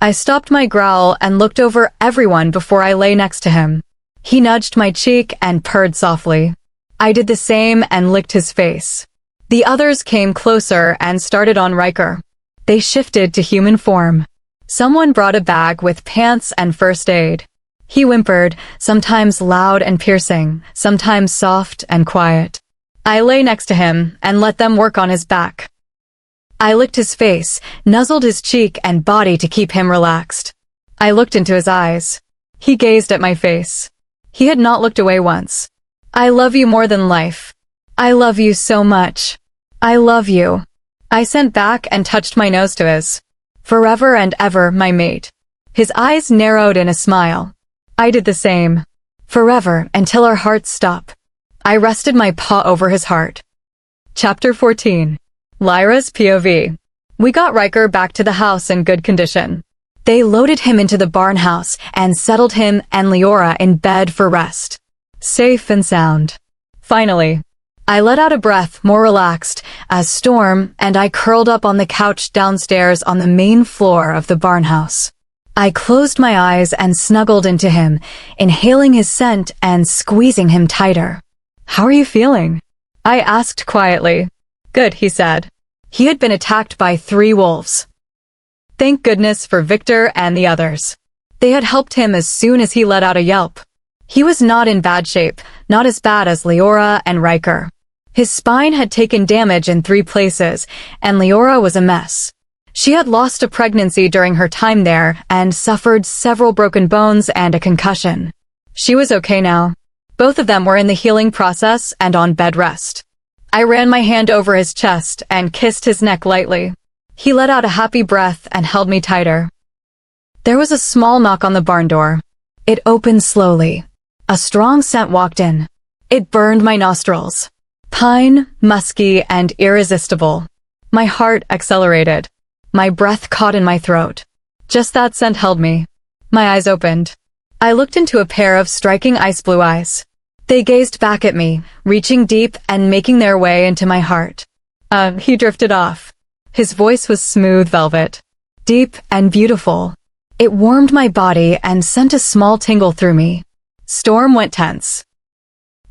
I stopped my growl and looked over everyone before I lay next to him. He nudged my cheek and purred softly. I did the same and licked his face. The others came closer and started on Ryker. They shifted to human form. Someone brought a bag with pants and first aid. He whimpered, sometimes loud and piercing, sometimes soft and quiet. I lay next to him and let them work on his back. I licked his face, nuzzled his cheek and body to keep him relaxed. I looked into his eyes. He gazed at my face. He had not looked away once. I love you more than life. I love you so much. I love you. I sent back and touched my nose to his. Forever and ever, my mate. His eyes narrowed in a smile. I did the same. Forever, until our hearts stop. I rested my paw over his heart. Chapter 14. Lyra's POV. We got Ryker back to the house in good condition. They loaded him into the barn house and settled him and Liora in bed for rest. Safe and sound. Finally. I let out a breath, more relaxed, as Storm and I curled up on the couch downstairs on the main floor of the barn house. I closed my eyes and snuggled into him, inhaling his scent and squeezing him tighter. How are you feeling? I asked quietly. Good, he said. He had been attacked by 3 wolves. Thank goodness for Victor and the others. They had helped him as soon as he let out a yelp. He was not in bad shape, not as bad as Liora and Ryker. His spine had taken damage in 3 places, and Liora was a mess. She had lost a pregnancy during her time there and suffered several broken bones and a concussion. She was okay now. Both of them were in the healing process and on bed rest. I ran my hand over his chest and kissed his neck lightly. He let out a happy breath and held me tighter. There was a small knock on the barn door. It opened slowly. A strong scent walked in. It burned my nostrils. Pine, musky, and irresistible. My heart accelerated. My breath caught in my throat. Just that scent held me. My eyes opened. I looked into a pair of striking ice blue eyes. They gazed back at me, reaching deep and making their way into my heart. He drifted off. His voice was smooth velvet, deep and beautiful. It warmed my body and sent a small tingle through me. Storm went tense.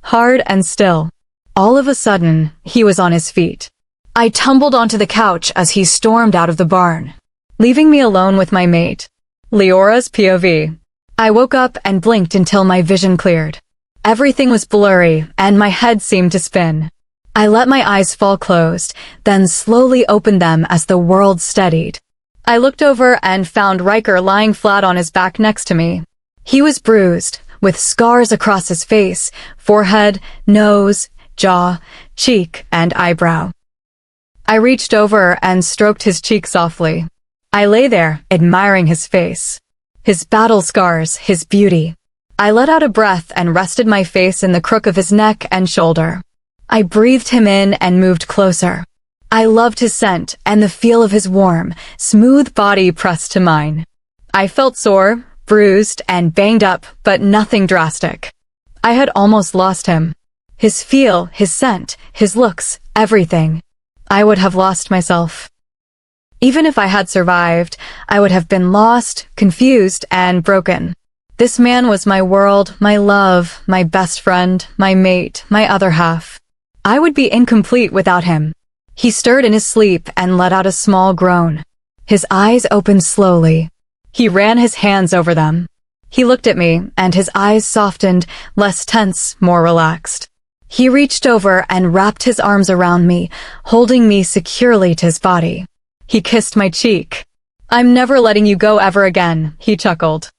Hard and still. All of a sudden, he was on his feet. I tumbled onto the couch as he stormed out of the barn, leaving me alone with my mate. Leora's POV. I woke up and blinked until my vision cleared. Everything was blurry, and my head seemed to spin. I let my eyes fall closed, then slowly opened them as the world steadied. I looked over and found Ryker lying flat on his back next to me. He was bruised, with scars across his face, forehead, nose, jaw, cheek, and eyebrow. I reached over and stroked his cheek softly. I lay there, admiring his face, his battle scars, his beauty. I let out a breath and rested my face in the crook of his neck and shoulder. I breathed him in and moved closer. I loved his scent and the feel of his warm, smooth body pressed to mine. I felt sore, bruised, and banged up, but nothing drastic. I had almost lost him. His feel, his scent, his looks, everything. I would have lost myself. Even if I had survived, I would have been lost, confused, and broken. This man was my world, my love, my best friend, my mate, my other half. I would be incomplete without him. He stirred in his sleep and let out a small groan. His eyes opened slowly. He ran his hands over them. He looked at me, and his eyes softened, less tense, more relaxed. He reached over and wrapped his arms around me, holding me securely to his body. He kissed my cheek. "I'm never letting you go ever again," he chuckled.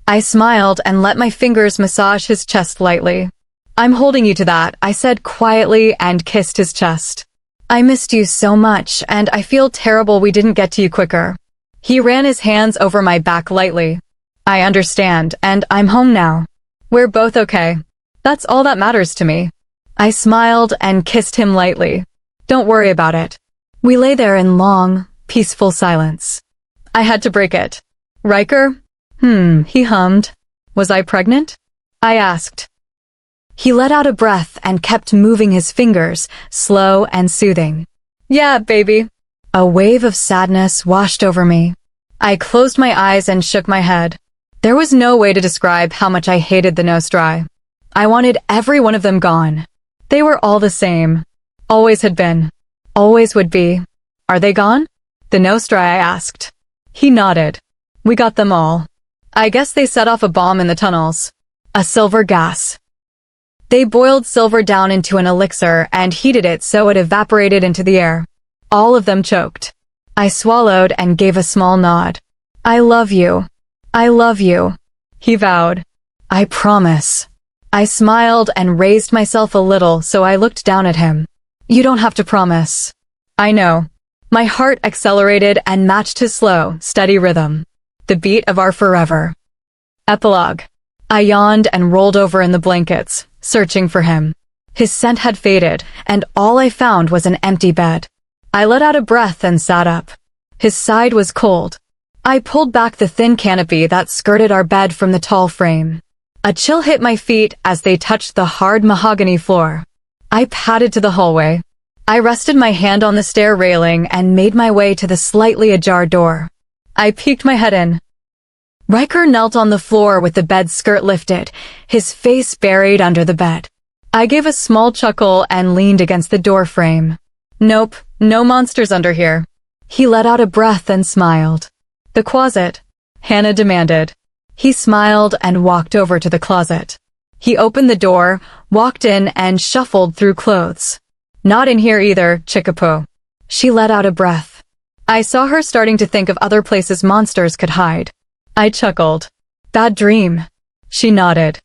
I smiled and let my fingers massage his chest lightly. "I'm holding you to that," I said quietly and kissed his chest. "I missed you so much, and I feel terrible we didn't get to you quicker." He ran his hands over my back lightly. "I understand, and I'm home now. We're both okay. That's all that matters to me." I smiled and kissed him lightly. "Don't worry about it." We lay there in long, peaceful silence. I had to break it. "Ryker?" He hummed. "Was I pregnant?" I asked. He let out a breath and kept moving his fingers, slow and soothing. "Yeah, baby." A wave of sadness washed over me. I closed my eyes and shook my head. There was no way to describe how much I hated the Nostri. I wanted every one of them gone. They were all the same. Always had been. Always would be. "Are they gone?" "The Nostri," I asked. He nodded. "We got them all. I guess they set off a bomb in the tunnels. A silver gas. They boiled silver down into an elixir and heated it so it evaporated into the air. All of them choked." I swallowed and gave a small nod. "I love you. I love you," he vowed. "I promise." I smiled and raised myself a little so I looked down at him. "You don't have to promise." "I know." My heart accelerated and matched his slow, steady rhythm. The beat of our forever. Epilogue. I yawned and rolled over in the blankets, searching for him. His scent had faded, and all I found was an empty bed. I let out a breath and sat up. His side was cold. I pulled back the thin canopy that skirted our bed from the tall frame. A chill hit my feet as they touched the hard mahogany floor. I padded to the hallway. I rested my hand on the stair railing and made my way to the slightly ajar door. I peeked my head in. Ryker knelt on the floor with the bed skirt lifted, his face buried under the bed. I gave a small chuckle and leaned against the door frame. "Nope, no monsters under here." He let out a breath and smiled. "The closet," Hannah demanded. He smiled and walked over to the closet. He opened the door, walked in, and shuffled through clothes. "Not in here either, Chickapoo." She let out a breath. I saw her starting to think of other places monsters could hide. I chuckled. "Bad dream." She nodded.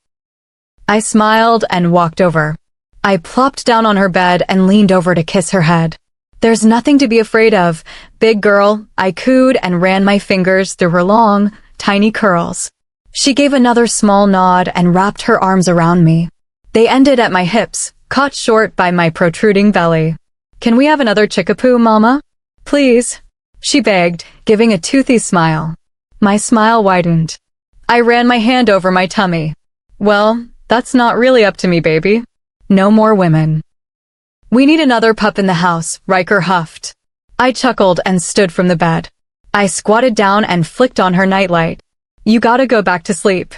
I smiled and walked over. I plopped down on her bed and leaned over to kiss her head. "There's nothing to be afraid of, big girl," I cooed and ran my fingers through her long, tiny curls. She gave another small nod and wrapped her arms around me. They ended at my hips, caught short by my protruding belly. "Can we have another Chickapoo, Mama? Please?" she begged, giving a toothy smile. My smile widened. I ran my hand over my tummy. Well, that's not really up to me, baby. No more women. We need another pup in the house, Ryker huffed. I chuckled and stood from the bed. I squatted down and flicked on her nightlight. You gotta go back to sleep.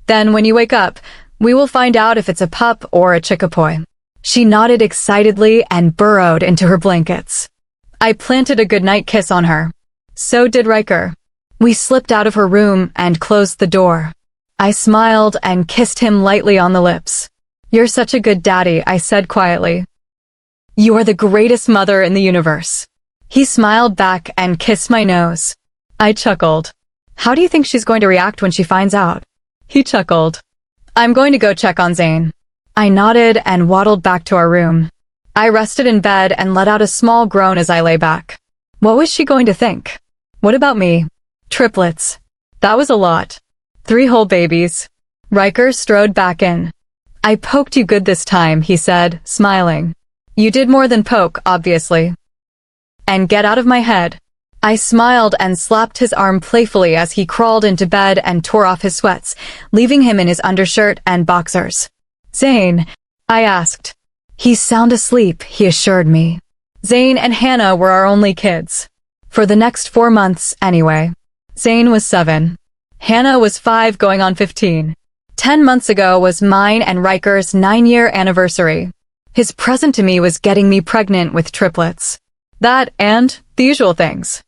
Then when you wake up, we will find out if it's a pup or a chickapoy. She nodded excitedly and burrowed into her blankets. I planted a goodnight kiss on her. So did Ryker. We slipped out of her room and closed the door. I smiled and kissed him lightly on the lips. You're such a good daddy, I said quietly. You are the greatest mother in the universe. He smiled back and kissed my nose. I chuckled. How do you think she's going to react when she finds out? He chuckled. I'm going to go check on Zane. I nodded and waddled back to our room. I rested in bed and let out a small groan as I lay back. What was she going to think? What about me? Triplets. That was a lot. 3 whole babies. Ryker strode back in. I poked you good this time, he said, smiling. You did more than poke, obviously. And get out of my head. I smiled and slapped his arm playfully as he crawled into bed and tore off his sweats, leaving him in his undershirt and boxers. Zane, I asked. He's sound asleep, he assured me. Zane and Hannah were our only kids. For the next 4 months, anyway. Zane was 7. Hannah was 5 going on 15. 10 months ago was mine and Ryker's 9-year anniversary. His present to me was getting me pregnant with triplets. That and the usual things.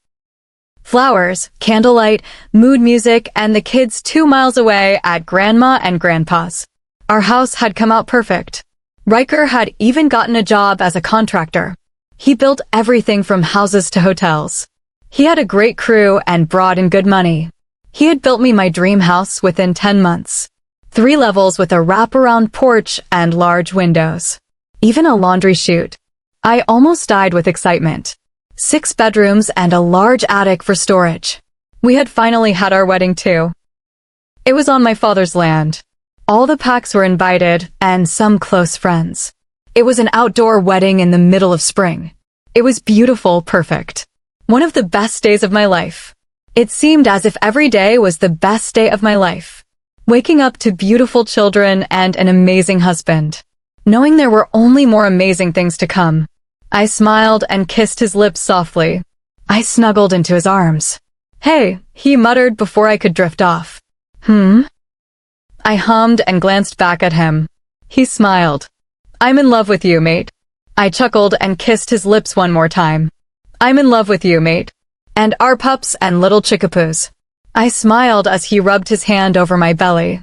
Flowers, candlelight, mood music, and the kids 2 miles away at Grandma and Grandpa's. Our house had come out perfect. Ryker had even gotten a job as a contractor. He built everything from houses to hotels. He had a great crew and brought in good money. He had built me my dream house within 10 months. 3 levels with a wraparound porch and large windows. Even a laundry chute. I almost died with excitement. 6 bedrooms and a large attic for storage. We had finally had our wedding too. It was on my father's land. All the Packs were invited and some close friends. It was an outdoor wedding in the middle of spring. It was beautiful, perfect. One of the best days of my life. It seemed as if every day was the best day of my life. Waking up to beautiful children and an amazing husband. Knowing there were only more amazing things to come. I smiled and kissed his lips softly. I snuggled into his arms. Hey, he muttered before I could drift off. I hummed and glanced back at him. He smiled. I'm in love with you, mate. I chuckled and kissed his lips one more time. I'm in love with you, mate. And our pups and little chickapoos. I smiled as he rubbed his hand over my belly.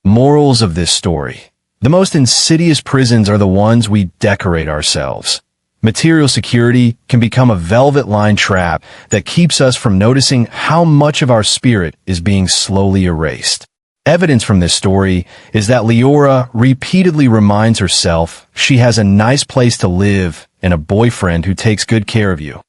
Morals of this story. The most insidious prisons are the ones we decorate ourselves. Material security can become a velvet-lined trap that keeps us from noticing how much of our spirit is being slowly erased. Evidence from this story is that Liora repeatedly reminds herself she has a nice place to live and a boyfriend who takes good care of you.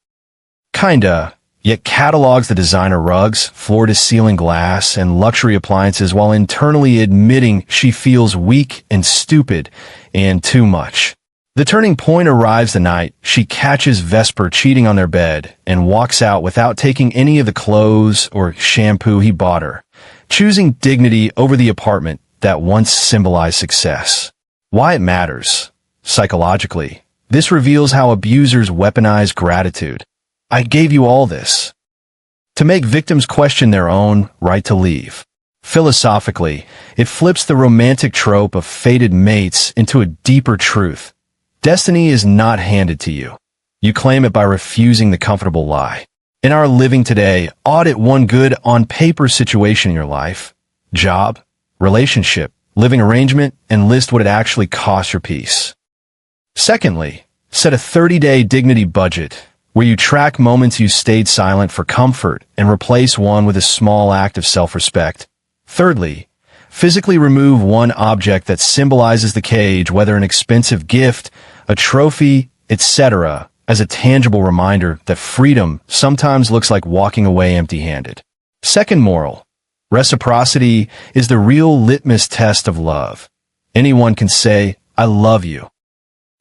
Kinda, yet catalogs the designer rugs, floor-to-ceiling glass, and luxury appliances while internally admitting she feels weak and stupid and too much. The turning point arrives the night she catches Vesper cheating on their bed and walks out without taking any of the clothes or shampoo he bought her, choosing dignity over the apartment that once symbolized success. Why it matters. Psychologically, this reveals how abusers weaponize gratitude. I gave you all this. To make victims question their own right to leave. Philosophically, it flips the romantic trope of fated mates into a deeper truth. Destiny is not handed to you. You claim it by refusing the comfortable lie. In our living today, audit one good on-paper situation in your life, job, relationship, living arrangement, and list what it actually costs your peace. Secondly, set a 30-day dignity budget where you track moments you stayed silent for comfort and replace one with a small act of self-respect. Thirdly, physically remove one object that symbolizes the cage, whether an expensive gift, a trophy, etc., as a tangible reminder that freedom sometimes looks like walking away empty-handed. Second moral, reciprocity is the real litmus test of love. Anyone can say, I love you.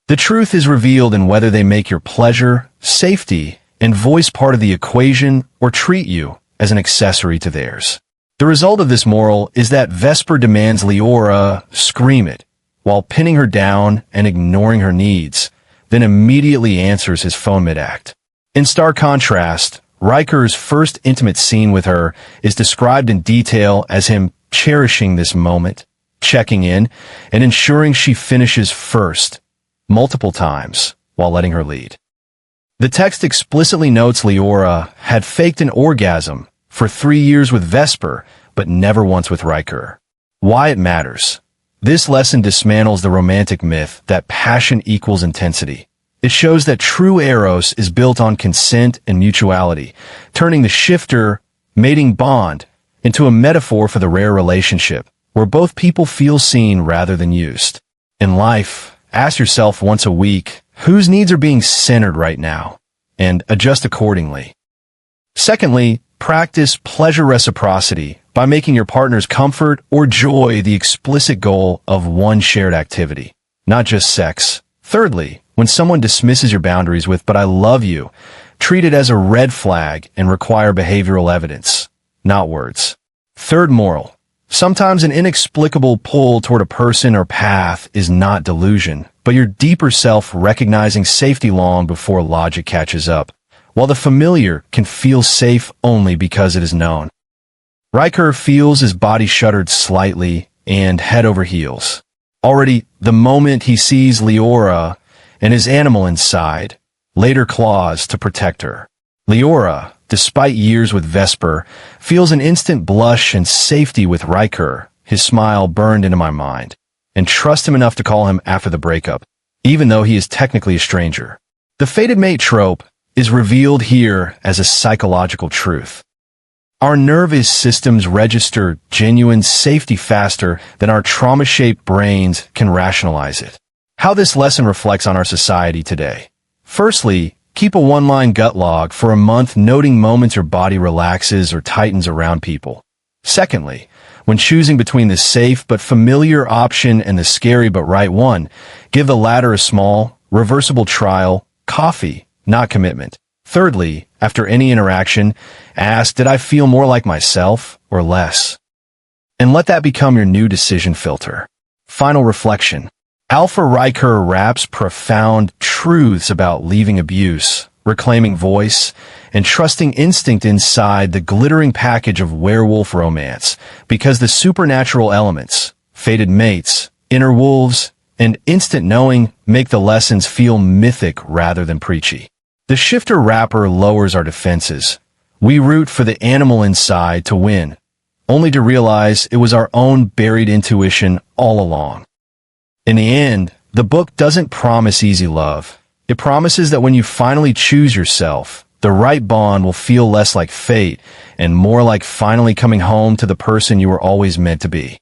The truth is revealed in whether they make your pleasure, safety, and voice part of the equation or treat you as an accessory to theirs. The result of this moral is that Vesper demands Liora scream it, while pinning her down and ignoring her needs, then immediately answers his phone mid-act. In stark contrast, Ryker's first intimate scene with her is described in detail as him cherishing this moment, checking in, and ensuring she finishes first, multiple times, while letting her lead. The text explicitly notes Liora had faked an orgasm for 3 years with Vesper, but never once with Ryker. Why it matters. This lesson dismantles the romantic myth that passion equals intensity. It shows that true eros is built on consent and mutuality, turning the shifter, mating bond into a metaphor for the rare relationship, where both people feel seen rather than used. In life, ask yourself once a week, whose needs are being centered right now, and adjust accordingly. Secondly, practice pleasure reciprocity by making your partner's comfort or joy the explicit goal of one shared activity, not just sex. Thirdly, when someone dismisses your boundaries with, "but I love you," treat it as a red flag and require behavioral evidence, not words. Third moral. Sometimes an inexplicable pull toward a person or path is not delusion, but your deeper self recognizing safety long before logic catches up, while the familiar can feel safe only because it is known. Ryker feels his body shuddered slightly and head over heels. Already, the moment he sees Liora and his animal inside, later claws to protect her. Liora, despite years with Vesper, feels an instant blush and safety with Ryker, his smile burned into my mind, and trust him enough to call him after the breakup, even though he is technically a stranger. The fated mate trope is revealed here as a psychological truth. Our nervous systems register genuine safety faster than our trauma-shaped brains can rationalize it. How this lesson reflects on our society today. Firstly, keep a one-line gut log for a month noting moments your body relaxes or tightens around people. Secondly, when choosing between the safe but familiar option and the scary but right one, give the latter a small, reversible trial, coffee, not commitment. Thirdly, after any interaction, ask, did I feel more like myself or less? And let that become your new decision filter. Final reflection. Alpha Ryker wraps profound truths about leaving abuse, reclaiming voice, and trusting instinct inside the glittering package of werewolf romance, because the supernatural elements, fated mates, inner wolves, and instant knowing make the lessons feel mythic rather than preachy. The shifter wrapper lowers our defenses. We root for the animal inside to win, only to realize it was our own buried intuition all along. In the end, the book doesn't promise easy love. It promises that when you finally choose yourself, the right bond will feel less like fate and more like finally coming home to the person you were always meant to be.